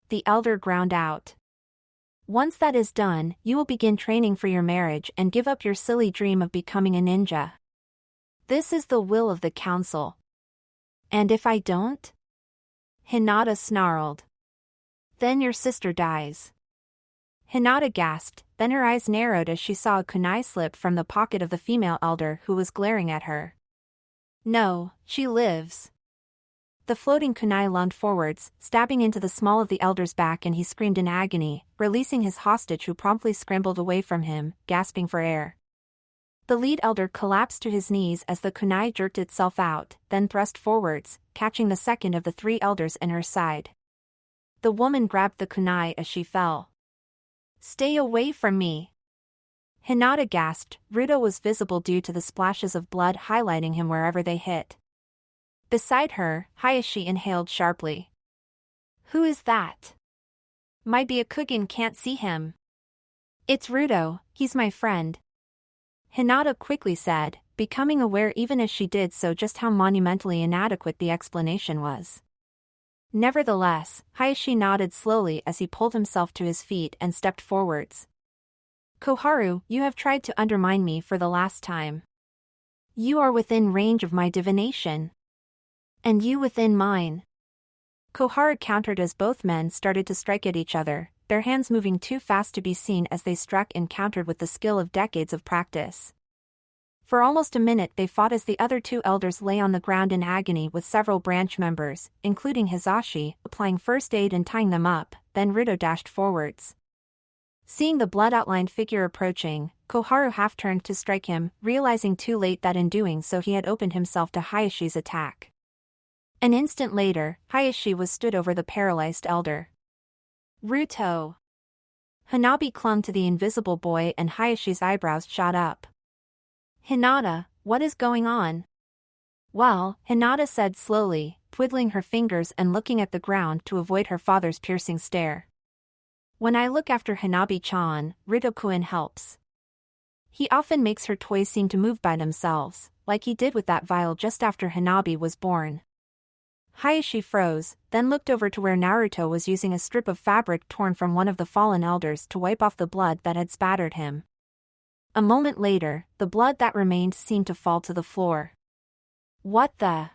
The elder ground out. Once that is done, you will begin training for your marriage and give up your silly dream of becoming a ninja. This is the will of the council. And if I don't? Hinata snarled. Then your sister dies. Hinata gasped, then her eyes narrowed as she saw a kunai slip from the pocket of the female elder who was glaring at her. No, she lives. The floating kunai lunged forwards, stabbing into the small of the elder's back, and he screamed in agony, releasing his hostage, who promptly scrambled away from him, gasping for air. The lead elder collapsed to his knees as the kunai jerked itself out, then thrust forwards, catching the second of the three elders in her side. The woman grabbed the kunai as she fell. "Stay away from me!" Hinata gasped. Ruto was visible due to the splashes of blood highlighting him wherever they hit. Beside her, Hayashi inhaled sharply. "Who is that? Might be a Kugin, can't see him." "It's Ruto, he's my friend," Hinata quickly said, becoming aware even as she did so just how monumentally inadequate the explanation was. Nevertheless, Hayashi nodded slowly as he pulled himself to his feet and stepped forwards. "Koharu, you have tried to undermine me for the last time. You are within range of my divination. And you within mine." Koharu countered as both men started to strike at each other, their hands moving too fast to be seen as they struck and countered with the skill of decades of practice. For almost a minute they fought as the other two elders lay on the ground in agony, with several branch members, including Hizashi, applying first aid and tying them up. Then Ruto dashed forwards. Seeing the blood-outlined figure approaching, Koharu half-turned to strike him, realizing too late that in doing so he had opened himself to Hayashi's attack. An instant later, Hayashi was stood over the paralyzed elder. "Ruto!" Hanabi clung to the invisible boy and Hayashi's eyebrows shot up. "Hinata, what is going on?" "Well," Hinata said slowly, twiddling her fingers and looking at the ground to avoid her father's piercing stare. "When I look after Hanabi-chan, Ruto-kun helps. He often makes her toys seem to move by themselves, like he did with that vial just after Hanabi was born." Hayashi froze, then looked over to where Naruto was using a strip of fabric torn from one of the fallen elders to wipe off the blood that had spattered him. A moment later, the blood that remained seemed to fall to the floor. "What the?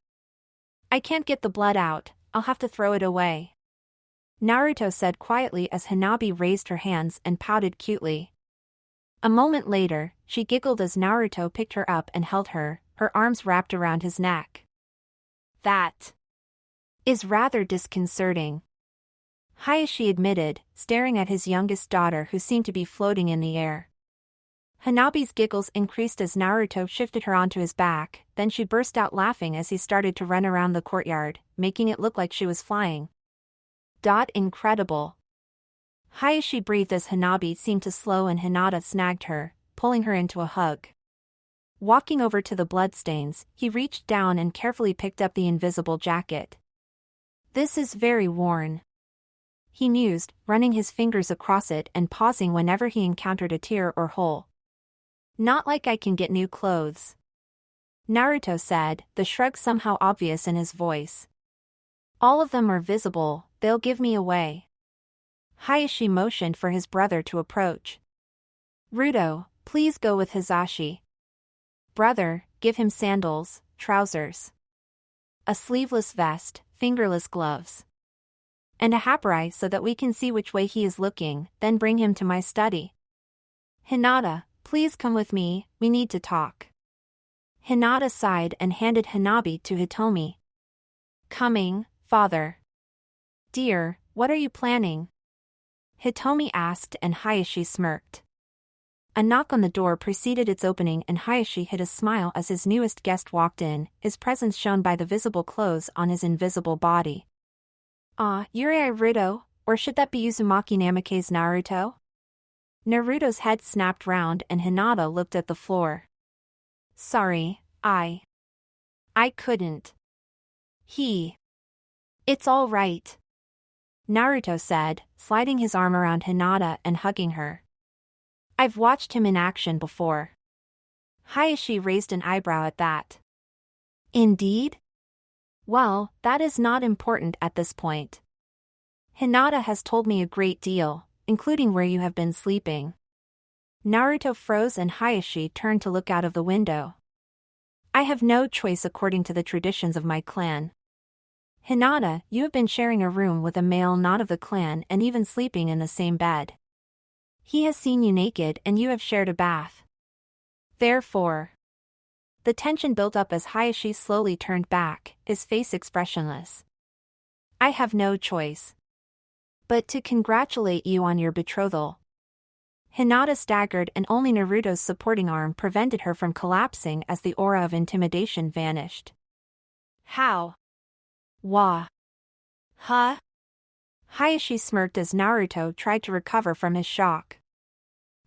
I can't get the blood out, I'll have to throw it away," Naruto said quietly as Hanabi raised her hands and pouted cutely. A moment later, she giggled as Naruto picked her up and held her, her arms wrapped around his neck. "That is rather disconcerting," Hayashi admitted, staring at his youngest daughter who seemed to be floating in the air. Hanabi's giggles increased as Naruto shifted her onto his back, then she burst out laughing as he started to run around the courtyard, making it look like she was flying. Incredible. Hayashi breathed as Hanabi seemed to slow and Hinata snagged her, pulling her into a hug. Walking over to the bloodstains, he reached down and carefully picked up the invisible jacket. "This is very worn," he mused, running his fingers across it and pausing whenever he encountered a tear or hole. "Not like I can get new clothes," Naruto said, the shrug somehow obvious in his voice. "All of them are visible, they'll give me away." Hayashi motioned for his brother to approach. "Ruto, please go with Hizashi. Brother, give him sandals, trousers, a sleeveless vest, fingerless gloves, and a haprai so that we can see which way he is looking, then bring him to my study. Hinata, please come with me, we need to talk." Hinata sighed and handed Hanabi to Hitomi. "Coming, father." "Dear, what are you planning?" Hitomi asked and Hayashi smirked. A knock on the door preceded its opening and Hayashi hid a smile as his newest guest walked in, his presence shown by the visible clothes on his invisible body. Yurei Ruto, or should that be Uzumaki Namake's Naruto?" Naruto's head snapped round and Hinata looked at the floor. "Sorry, I couldn't. It's all right," Naruto said, sliding his arm around Hinata and hugging her. "I've watched him in action before." Hayashi raised an eyebrow at that. "Indeed? Well, that is not important at this point. Hinata has told me a great deal, including where you have been sleeping." Naruto froze and Hayashi turned to look out of the window. "I have no choice according to the traditions of my clan. Hinata, you have been sharing a room with a male not of the clan and even sleeping in the same bed. He has seen you naked and you have shared a bath. Therefore, The tension built up as Hayashi slowly turned back, his face expressionless. I have no choice but to congratulate you on your betrothal. Hinata staggered and only Naruto's supporting arm prevented her from collapsing as the aura of intimidation vanished. How? Wah. Huh? Hayashi smirked as Naruto tried to recover from his shock.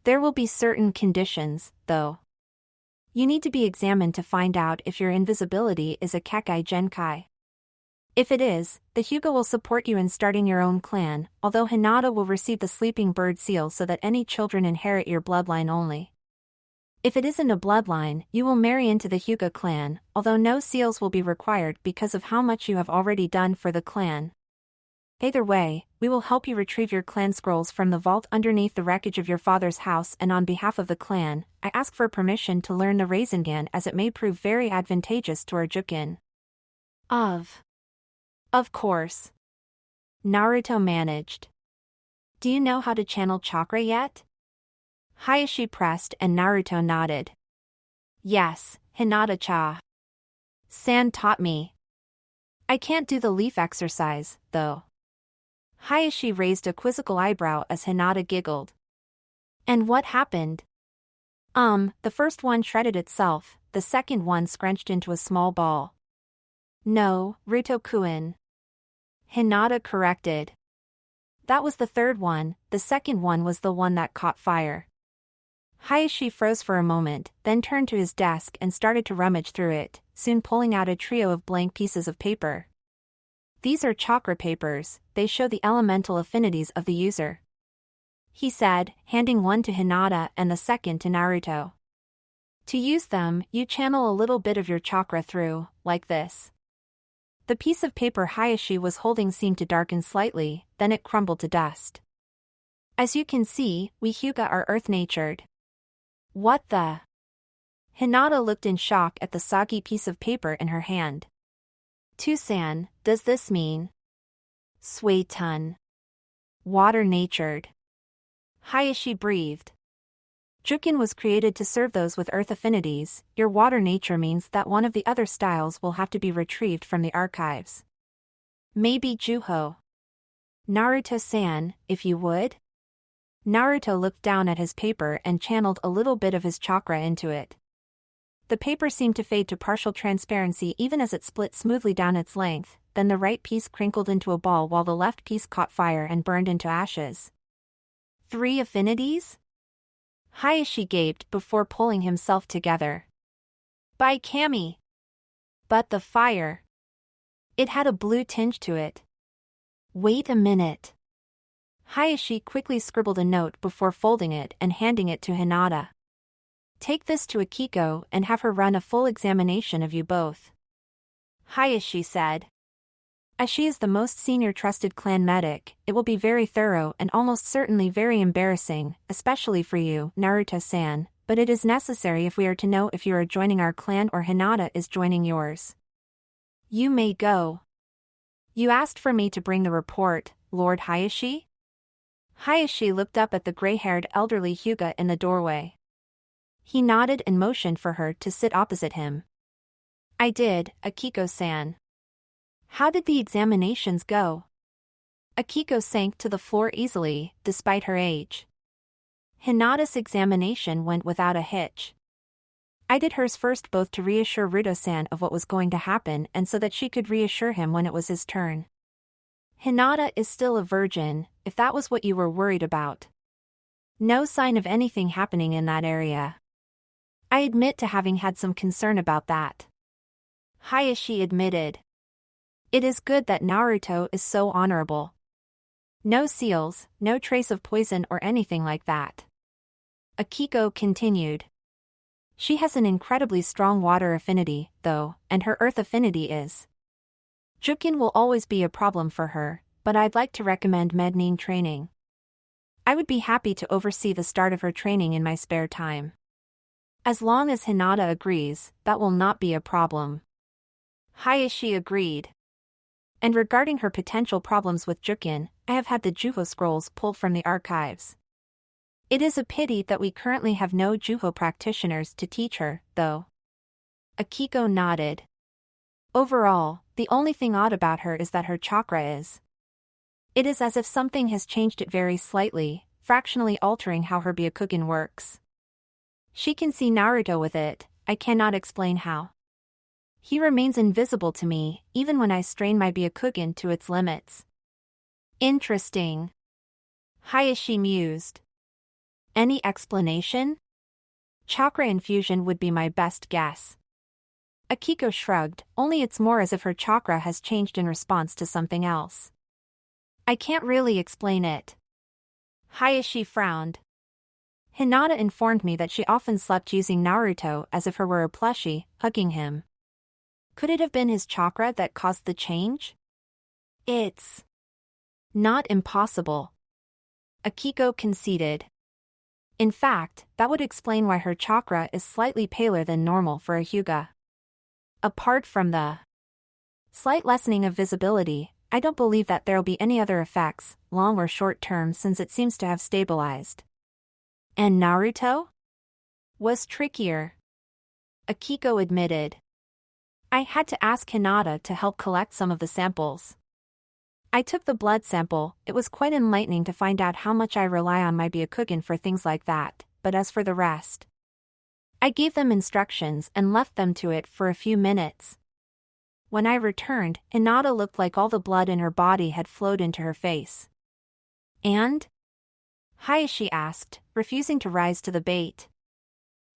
There will be certain conditions, though. You need to be examined to find out if your invisibility is a Kekkai Genkai. If it is, the Hyuga will support you in starting your own clan, although Hinata will receive the sleeping bird seal so that any children inherit your bloodline only. If it isn't a bloodline, you will marry into the Hyuga clan, although no seals will be required because of how much you have already done for the clan. Either way, we will help you retrieve your clan scrolls from the vault underneath the wreckage of your father's house, and on behalf of the clan, I ask for permission to learn the Rasengan as it may prove very advantageous to our Jukin. Of course. Naruto managed. Do you know how to channel chakra yet? Hayashi pressed and Naruto nodded. Yes, Hinata-cha San taught me. I can't do the leaf exercise, though. Hayashi raised a quizzical eyebrow as Hinata giggled. And what happened? The first one shredded itself, the second one scrunched into a small ball. No, Ruto-kun. Hinata corrected. That was the third one, the second one was the one that caught fire. Hayashi froze for a moment, then turned to his desk and started to rummage through it, soon pulling out a trio of blank pieces of paper. These are chakra papers, they show the elemental affinities of the user, he said, handing one to Hinata and the second to Naruto. To use them, you channel a little bit of your chakra through, like this. The piece of paper Hayashi was holding seemed to darken slightly, then it crumbled to dust. As you can see, we Hyuga are earth-natured. What the? Hinata looked in shock at the soggy piece of paper in her hand. Tusan, does this mean? Sway-tun. Water-natured. Hayashi breathed. Jukin was created to serve those with earth affinities. Your water nature means that one of the other styles will have to be retrieved from the archives. Maybe Juho. Naruto-san, if you would? Naruto looked down at his paper and channeled a little bit of his chakra into it. The paper seemed to fade to partial transparency even as it split smoothly down its length, then the right piece crinkled into a ball while the left piece caught fire and burned into ashes. 3 affinities? Hayashi gaped before pulling himself together. By Kami! But the fire. It had a blue tinge to it. Wait a minute. Hayashi quickly scribbled a note before folding it and handing it to Hinata. Take this to Akiko and have her run a full examination of you both. Hayashi said. As she is the most senior trusted clan medic, it will be very thorough and almost certainly very embarrassing, especially for you, Naruto-san, but it is necessary if we are to know if you are joining our clan or Hinata is joining yours. You may go. You asked for me to bring the report, Lord Hayashi? Hayashi looked up at the gray-haired elderly Hyuga in the doorway. He nodded and motioned for her to sit opposite him. I did, Akiko-san. How did the examinations go? Akiko sank to the floor easily, despite her age. Hinata's examination went without a hitch. I did hers first both to reassure Ruto-san of what was going to happen and so that she could reassure him when it was his turn. Hinata is still a virgin, if that was what you were worried about. No sign of anything happening in that area. I admit to having had some concern about that. Hayashi admitted. It is good that Naruto is so honorable. No seals, no trace of poison or anything like that. Akiko continued. She has an incredibly strong water affinity, though, and her earth affinity is. Jukin will always be a problem for her, but I'd like to recommend Mednin training. I would be happy to oversee the start of her training in my spare time. As long as Hinata agrees, that will not be a problem. Hayashi agreed. And regarding her potential problems with Jukin, I have had the Juho scrolls pulled from the archives. It is a pity that we currently have no Juho practitioners to teach her, though. Akiko nodded. Overall, the only thing odd about her is that her chakra is. It is as if something has changed it very slightly, fractionally altering how her Byakugan works. She can see Naruto with it, I cannot explain how. He remains invisible to me, even when I strain my Byakugan to its limits. Interesting. Hayashi mused. Any explanation? Chakra infusion would be my best guess. Akiko shrugged, only it's more as if her chakra has changed in response to something else. I can't really explain it. Hayashi frowned. Hinata informed me that she often slept using Naruto as if he were a plushie, hugging him. Could it have been his chakra that caused the change? It's not impossible. Akiko conceded. In fact, that would explain why her chakra is slightly paler than normal for a Hyuga. Apart from the slight lessening of visibility, I don't believe that there'll be any other effects, long or short term, since it seems to have stabilized. And Naruto? Was trickier. Akiko admitted. I had to ask Hinata to help collect some of the samples. I took the blood sample. It was quite enlightening to find out how much I rely on my Byakugan for things like that, but as for the rest, I gave them instructions and left them to it for a few minutes. When I returned, Hinata looked like all the blood in her body had flowed into her face. And? Hayashi asked, refusing to rise to the bait.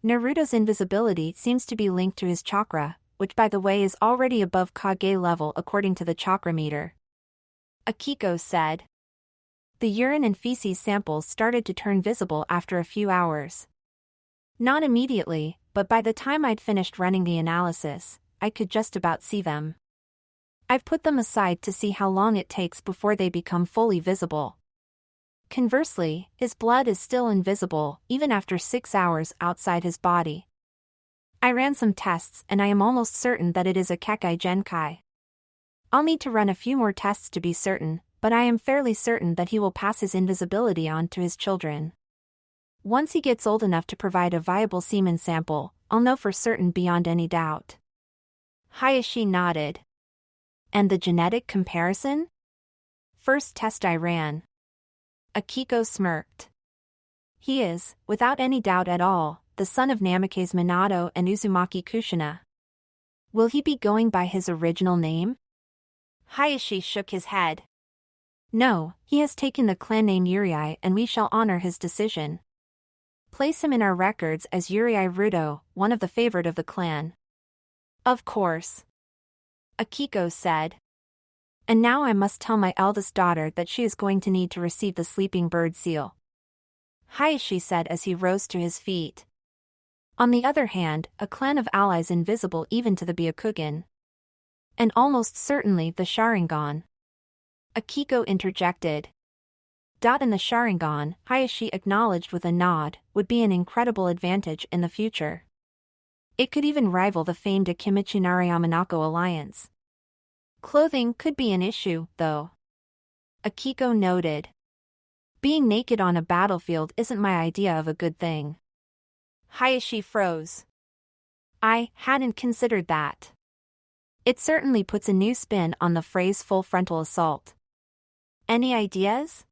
Naruto's invisibility seems to be linked to his chakra, which by the way is already above Kage level according to the chakra meter. Akiko said. The urine and feces samples started to turn visible after a few hours. Not immediately, but by the time I'd finished running the analysis, I could just about see them. I've put them aside to see how long it takes before they become fully visible. Conversely, his blood is still invisible, even after 6 hours outside his body. I ran some tests and I am almost certain that it is a Kekkai Genkai. I'll need to run a few more tests to be certain, but I am fairly certain that he will pass his invisibility on to his children. Once he gets old enough to provide a viable semen sample, I'll know for certain beyond any doubt. Hayashi nodded. And the genetic comparison? First test I ran. Akiko smirked. He is, without any doubt at all, the son of Namikaze Minato and Uzumaki Kushina. Will he be going by his original name? Hayashi shook his head. No, he has taken the clan name Yurei and we shall honor his decision. Place him in our records as Yurei Rudo, one of the favored of the clan. Of course. Akiko said. And now I must tell my eldest daughter that she is going to need to receive the sleeping bird seal. Hayashi said as he rose to his feet. On the other hand, a clan of allies invisible even to the Byakugan. And almost certainly the Sharingan. Akiko interjected. And the Sharingan, Hayashi acknowledged with a nod, would be an incredible advantage in the future. It could even rival the famed Akimichinari Yamanako alliance. Clothing could be an issue, though. Akiko noted. Being naked on a battlefield isn't my idea of a good thing. Hayashi froze. I hadn't considered that. It certainly puts a new spin on the phrase full frontal assault. Any ideas?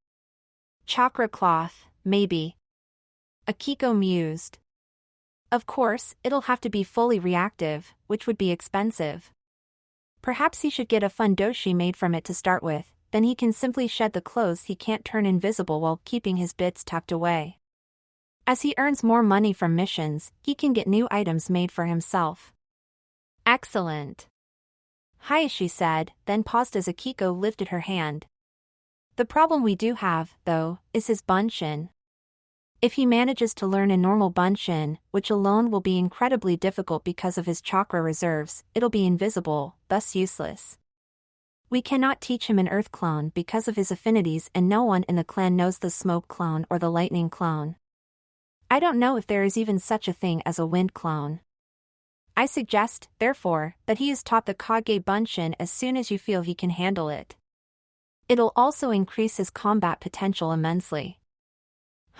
Chakra cloth, maybe. Akiko mused. Of course, it'll have to be fully reactive, which would be expensive. Perhaps he should get a fundoshi made from it to start with, then he can simply shed the clothes he can't turn invisible while keeping his bits tucked away. As he earns more money from missions, he can get new items made for himself. Excellent. Hayashi said, then paused as Akiko lifted her hand. The problem we do have, though, is his bunshin. If he manages to learn a normal bunshin, which alone will be incredibly difficult because of his chakra reserves, it'll be invisible, thus useless. We cannot teach him an earth clone because of his affinities and no one in the clan knows the smoke clone or the lightning clone. I don't know if there is even such a thing as a wind clone. I suggest, therefore, that he is taught the Kage bunshin as soon as you feel he can handle it. It'll also increase his combat potential immensely.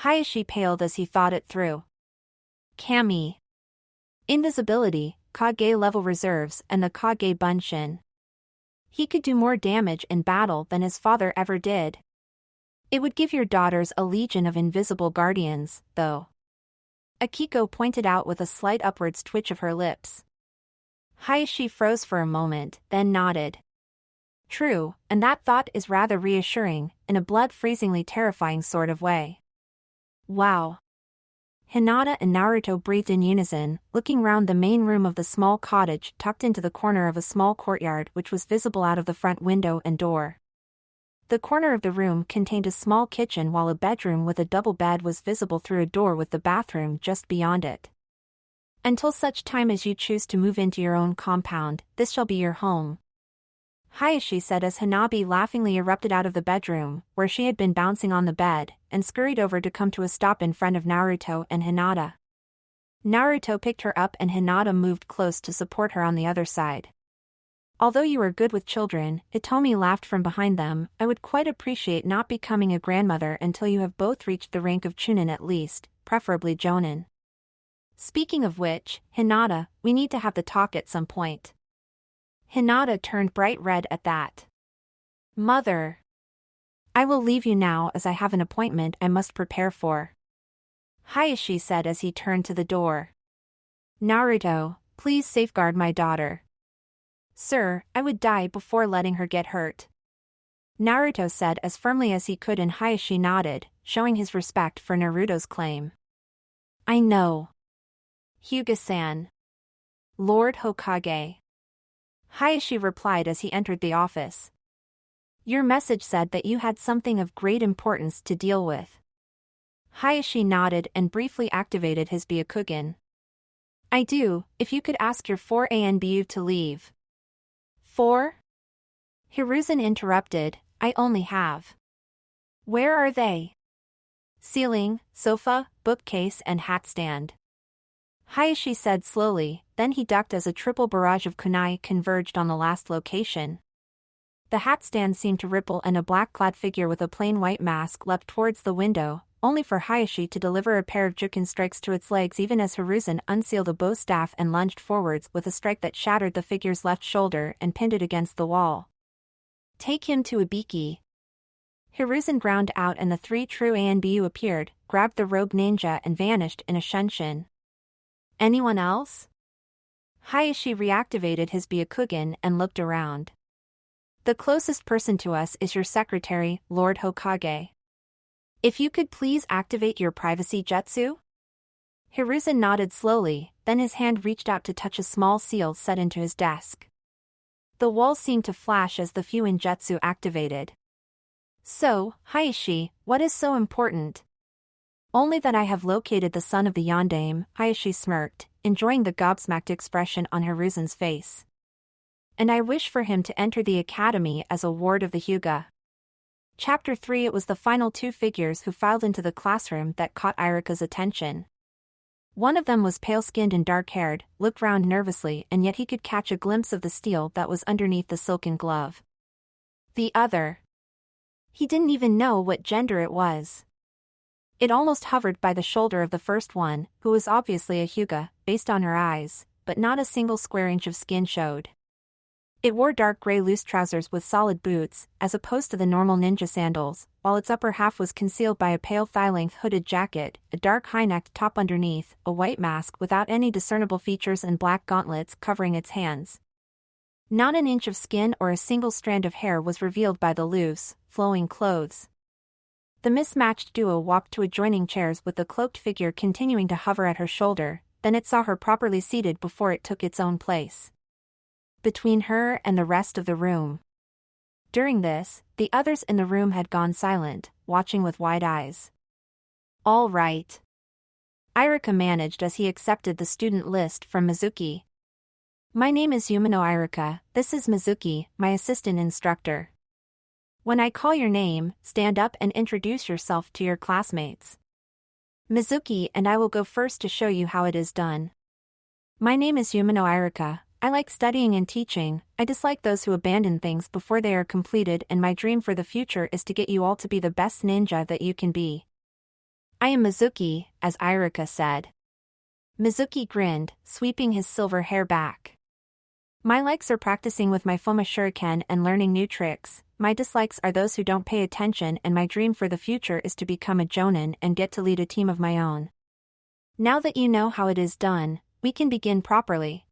Hayashi paled as he thought it through. Kami. Invisibility, Kage-level reserves and the Kage Bunshin. He could do more damage in battle than his father ever did. It would give your daughters a legion of invisible guardians, though. Akiko pointed out with a slight upwards twitch of her lips. Hayashi froze for a moment, then nodded. True, and that thought is rather reassuring, in a blood-freezingly terrifying sort of way. Wow. Hinata and Naruto breathed in unison, looking round the main room of the small cottage tucked into the corner of a small courtyard which was visible out of the front window and door. The corner of the room contained a small kitchen while a bedroom with a double bed was visible through a door with the bathroom just beyond it. Until such time as you choose to move into your own compound, this shall be your home, Hayashi said as Hanabi laughingly erupted out of the bedroom, where she had been bouncing on the bed, and scurried over to come to a stop in front of Naruto and Hinata. Naruto picked her up and Hinata moved close to support her on the other side. Although you are good with children, Hitomi laughed from behind them, I would quite appreciate not becoming a grandmother until you have both reached the rank of Chunin at least, preferably Jonin. Speaking of which, Hinata, we need to have the talk at some point. Hinata turned bright red at that. Mother. I will leave you now as I have an appointment I must prepare for, Hayashi said as he turned to the door. Naruto, please safeguard my daughter. Sir, I would die before letting her get hurt, Naruto said as firmly as he could, and Hayashi nodded, showing his respect for Naruto's claim. I know. Hyuga-san. Lord Hokage, Hayashi replied as he entered the office. Your message said that you had something of great importance to deal with. Hayashi nodded and briefly activated his Byakugan. I do, if you could ask your 4 ANBU to leave. 4? Hiruzen interrupted, I only have. Where are they? Ceiling, sofa, bookcase and hat stand, Hayashi said slowly, then he ducked as a triple barrage of kunai converged on the last location. The hat stand seemed to ripple and a black-clad figure with a plain white mask leapt towards the window, only for Hayashi to deliver a pair of jukin strikes to its legs even as Hiruzen unsealed a bow staff and lunged forwards with a strike that shattered the figure's left shoulder and pinned it against the wall. Take him to Ibiki. Hiruzen ground out and the 3 true ANBU appeared, grabbed the rogue ninja and vanished in a shunshin. Anyone else? Hayashi reactivated his Byakugan and looked around. The closest person to us is your secretary, Lord Hokage. If you could please activate your privacy jutsu? Hiruzen nodded slowly, then his hand reached out to touch a small seal set into his desk. The wall seemed to flash as the Fuin jutsu activated. So, Hayashi, what is so important? Only that I have located the son of the Yondaime, Hayashi smirked, enjoying the gobsmacked expression on Hiruzen's face. And I wish for him to enter the academy as a ward of the Hyuga. Chapter 3. It was the final 2 figures who filed into the classroom that caught Irika's attention. One of them was pale-skinned and dark-haired, looked round nervously, and yet he could catch a glimpse of the steel that was underneath the silken glove. The other. He didn't even know what gender it was. It almost hovered by the shoulder of the first one, who was obviously a Hyuga, based on her eyes, but not a single square inch of skin showed. It wore dark gray loose trousers with solid boots, as opposed to the normal ninja sandals, while its upper half was concealed by a pale thigh-length hooded jacket, a dark high-necked top underneath, a white mask without any discernible features and black gauntlets covering its hands. Not an inch of skin or a single strand of hair was revealed by the loose, flowing clothes. The mismatched duo walked to adjoining chairs with the cloaked figure continuing to hover at her shoulder, then it saw her properly seated before it took its own place between her and the rest of the room. During this, the others in the room had gone silent, watching with wide eyes. All right, Irika managed as he accepted the student list from Mizuki. My name is Yumino Irika, this is Mizuki, my assistant instructor. When I call your name, stand up and introduce yourself to your classmates. Mizuki and I will go first to show you how it is done. My name is Yumino Irika, I like studying and teaching, I dislike those who abandon things before they are completed, and my dream for the future is to get you all to be the best ninja that you can be. I am Mizuki, as Irika said. Mizuki grinned, sweeping his silver hair back. My likes are practicing with my Foma shuriken and learning new tricks. My dislikes are those who don't pay attention, and my dream for the future is to become a jonin and get to lead a team of my own. Now that you know how it is done, we can begin properly.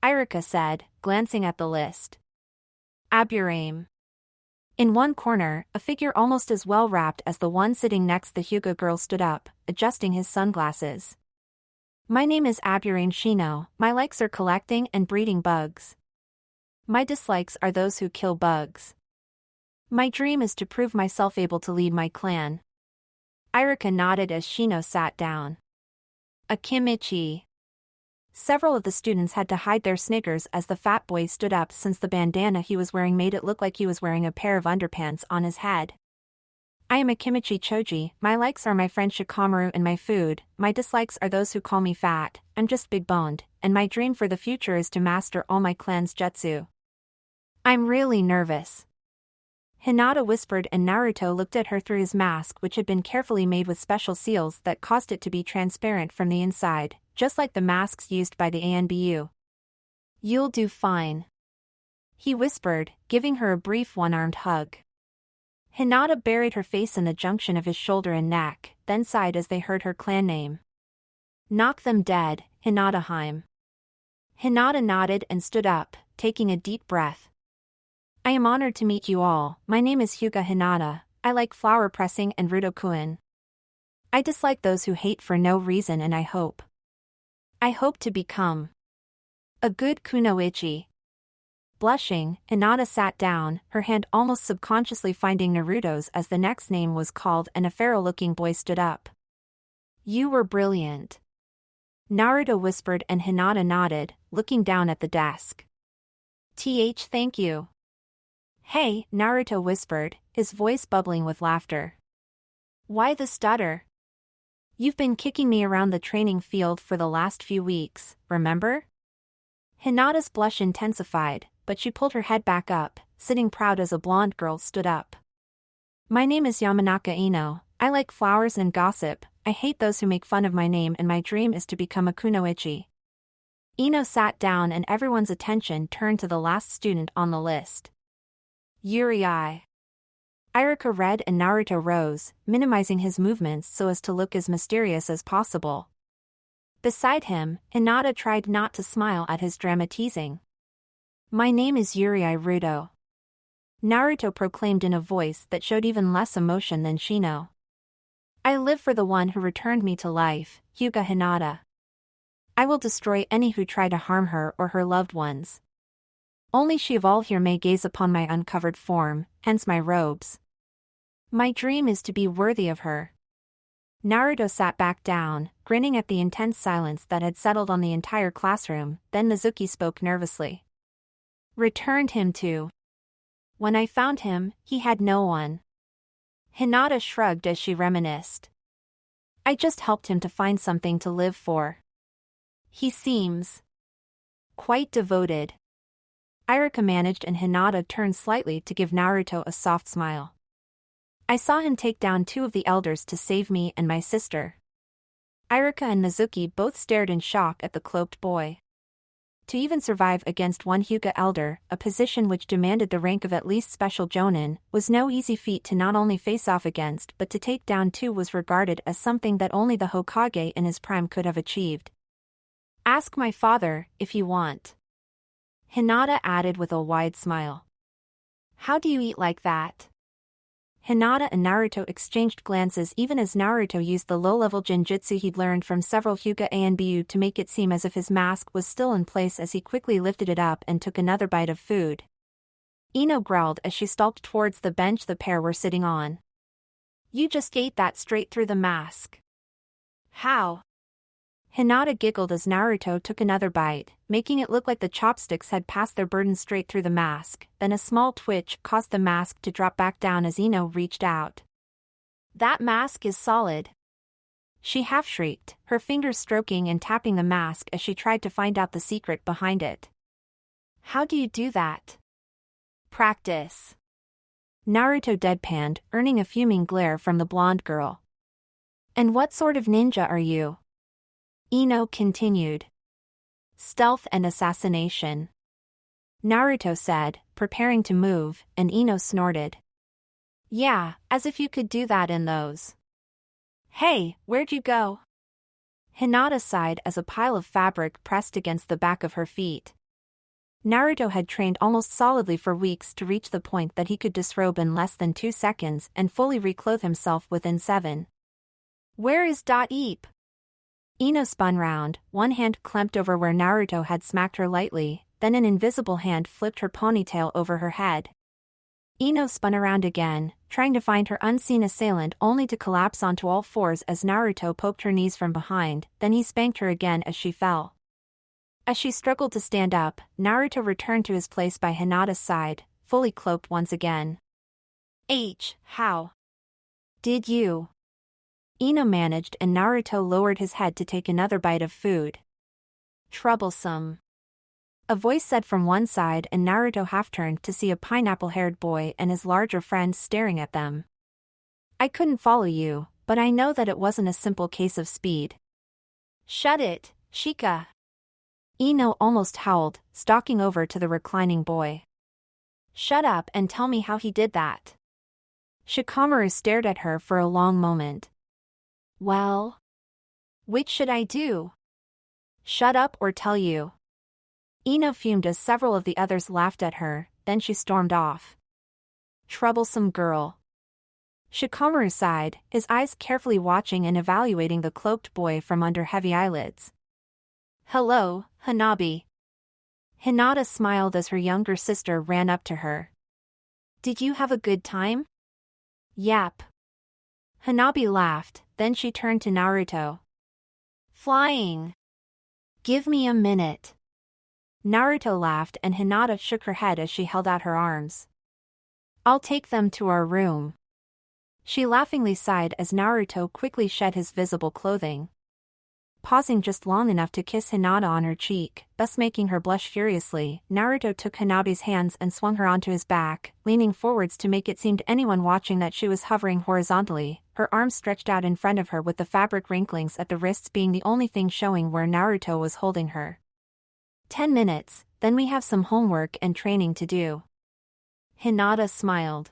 Iruka said, glancing at the list. Aburame. In one corner, a figure almost as well wrapped as the one sitting next the Hyuga girl stood up, adjusting his sunglasses. My name is Aburame Shino. My likes are collecting and breeding bugs. My dislikes are those who kill bugs. My dream is to prove myself able to lead my clan. Iruka nodded as Shino sat down. Akimichi. Several of the students had to hide their sniggers as the fat boy stood up, since the bandana he was wearing made it look like he was wearing a pair of underpants on his head. I am Akimichi Choji. My likes are my friend Shikamaru and my food. My dislikes are those who call me fat. I'm just big-boned, and my dream for the future is to master all my clan's jutsu. I'm really nervous. Hinata whispered, and Naruto looked at her through his mask, which had been carefully made with special seals that caused it to be transparent from the inside, just like the masks used by the ANBU. You'll do fine. He whispered, giving her a brief one-armed hug. Hinata buried her face in the junction of his shoulder and neck, then sighed as they heard her clan name. Knock them dead, Hinataheim. Hinata nodded and stood up, taking a deep breath. I am honored to meet you all. My name is Hyuga Hinata. I like flower pressing and Rudokuin. I dislike those who hate for no reason, and I hope to become a good kunoichi. Blushing, Hinata sat down, her hand almost subconsciously finding Naruto's as the next name was called, and a pharaoh-looking boy stood up. You were brilliant. Naruto whispered, and Hinata nodded, looking down at the desk. Thank you. Hey, Naruto whispered, his voice bubbling with laughter. Why the stutter? You've been kicking me around the training field for the last few weeks, remember? Hinata's blush intensified, but she pulled her head back up, sitting proud as a blonde girl stood up. My name is Yamanaka Ino. I like flowers and gossip. I hate those who make fun of my name, and my dream is to become a kunoichi. Ino sat down, and everyone's attention turned to the last student on the list. Yuri. Iruka read, and Naruto rose, minimizing his movements so as to look as mysterious as possible. Beside him, Hinata tried not to smile at his dramatizing. My name is Yuri Rudo. Naruto proclaimed in a voice that showed even less emotion than Shino. I live for the one who returned me to life, Hyuga Hinata. I will destroy any who try to harm her or her loved ones. Only she of all here may gaze upon my uncovered form, hence my robes. My dream is to be worthy of her. Naruto sat back down, grinning at the intense silence that had settled on the entire classroom. Then Mizuki spoke nervously. Returned him to. When I found him, he had no one. Hinata shrugged as she reminisced. I just helped him to find something to live for. He seems quite devoted. Iruka managed, and Hinata turned slightly to give Naruto a soft smile. I saw him take down 2 of the elders to save me and my sister. Iruka and Mizuki both stared in shock at the cloaked boy. To even survive against one Hyuga elder, a position which demanded the rank of at least special jonin, was no easy feat to not only face off against, but to take down 2 was regarded as something that only the Hokage in his prime could have achieved. Ask my father, if you want. Hinata added with a wide smile. How do you eat like that? Hinata and Naruto exchanged glances even as Naruto used the low-level genjutsu he'd learned from several Hyuga ANBU to make it seem as if his mask was still in place as he quickly lifted it up and took another bite of food. Ino growled as she stalked towards the bench the pair were sitting on. You just ate that straight through the mask. How? Hinata giggled as Naruto took another bite, making it look like the chopsticks had passed their burden straight through the mask. Then a small twitch caused the mask to drop back down as Ino reached out. That mask is solid. She half-shrieked, her fingers stroking and tapping the mask as she tried to find out the secret behind it. How do you do that? Practice. Naruto deadpanned, earning a fuming glare from the blonde girl. And what sort of ninja are you? Ino continued. Stealth and assassination. Naruto said, preparing to move, and Ino snorted. Yeah, as if you could do that in those. Hey, where'd you go? Hinata sighed as a pile of fabric pressed against the back of her feet. Naruto had trained almost solidly for weeks to reach the point that he could disrobe in less than 2 seconds and fully reclothe himself within 7. Where is Eep? Ino spun round, one hand clamped over where Naruto had smacked her lightly, then an invisible hand flipped her ponytail over her head. Ino spun around again, trying to find her unseen assailant only to collapse onto all fours as Naruto poked her knees from behind, then he spanked her again as she fell. As she struggled to stand up, Naruto returned to his place by Hinata's side, fully cloaked once again. How? Did you? Ino managed and Naruto lowered his head to take another bite of food. Troublesome. A voice said from one side and Naruto half-turned to see a pineapple-haired boy and his larger friend staring at them. I couldn't follow you, but I know that it wasn't a simple case of speed. Shut it, Shika. Ino almost howled, stalking over to the reclining boy. Shut up and tell me how he did that. Shikamaru stared at her for a long moment. Well? Which should I do? Shut up or tell you. Ino fumed as several of the others laughed at her, then she stormed off. Troublesome girl. Shikamaru sighed, his eyes carefully watching and evaluating the cloaked boy from under heavy eyelids. Hello, Hanabi. Hinata smiled as her younger sister ran up to her. Did you have a good time? Yap. Hanabi laughed, then she turned to Naruto. Flying. Give me a minute. Naruto laughed and Hinata shook her head as she held out her arms. I'll take them to our room. She laughingly sighed as Naruto quickly shed his visible clothing. Pausing just long enough to kiss Hinata on her cheek, thus making her blush furiously, Naruto took Hanabi's hands and swung her onto his back, leaning forwards to make it seem to anyone watching that she was hovering horizontally, her arms stretched out in front of her with the fabric wrinklings at the wrists being the only thing showing where Naruto was holding her. 10 minutes, then we have some homework and training to do. Hinata smiled.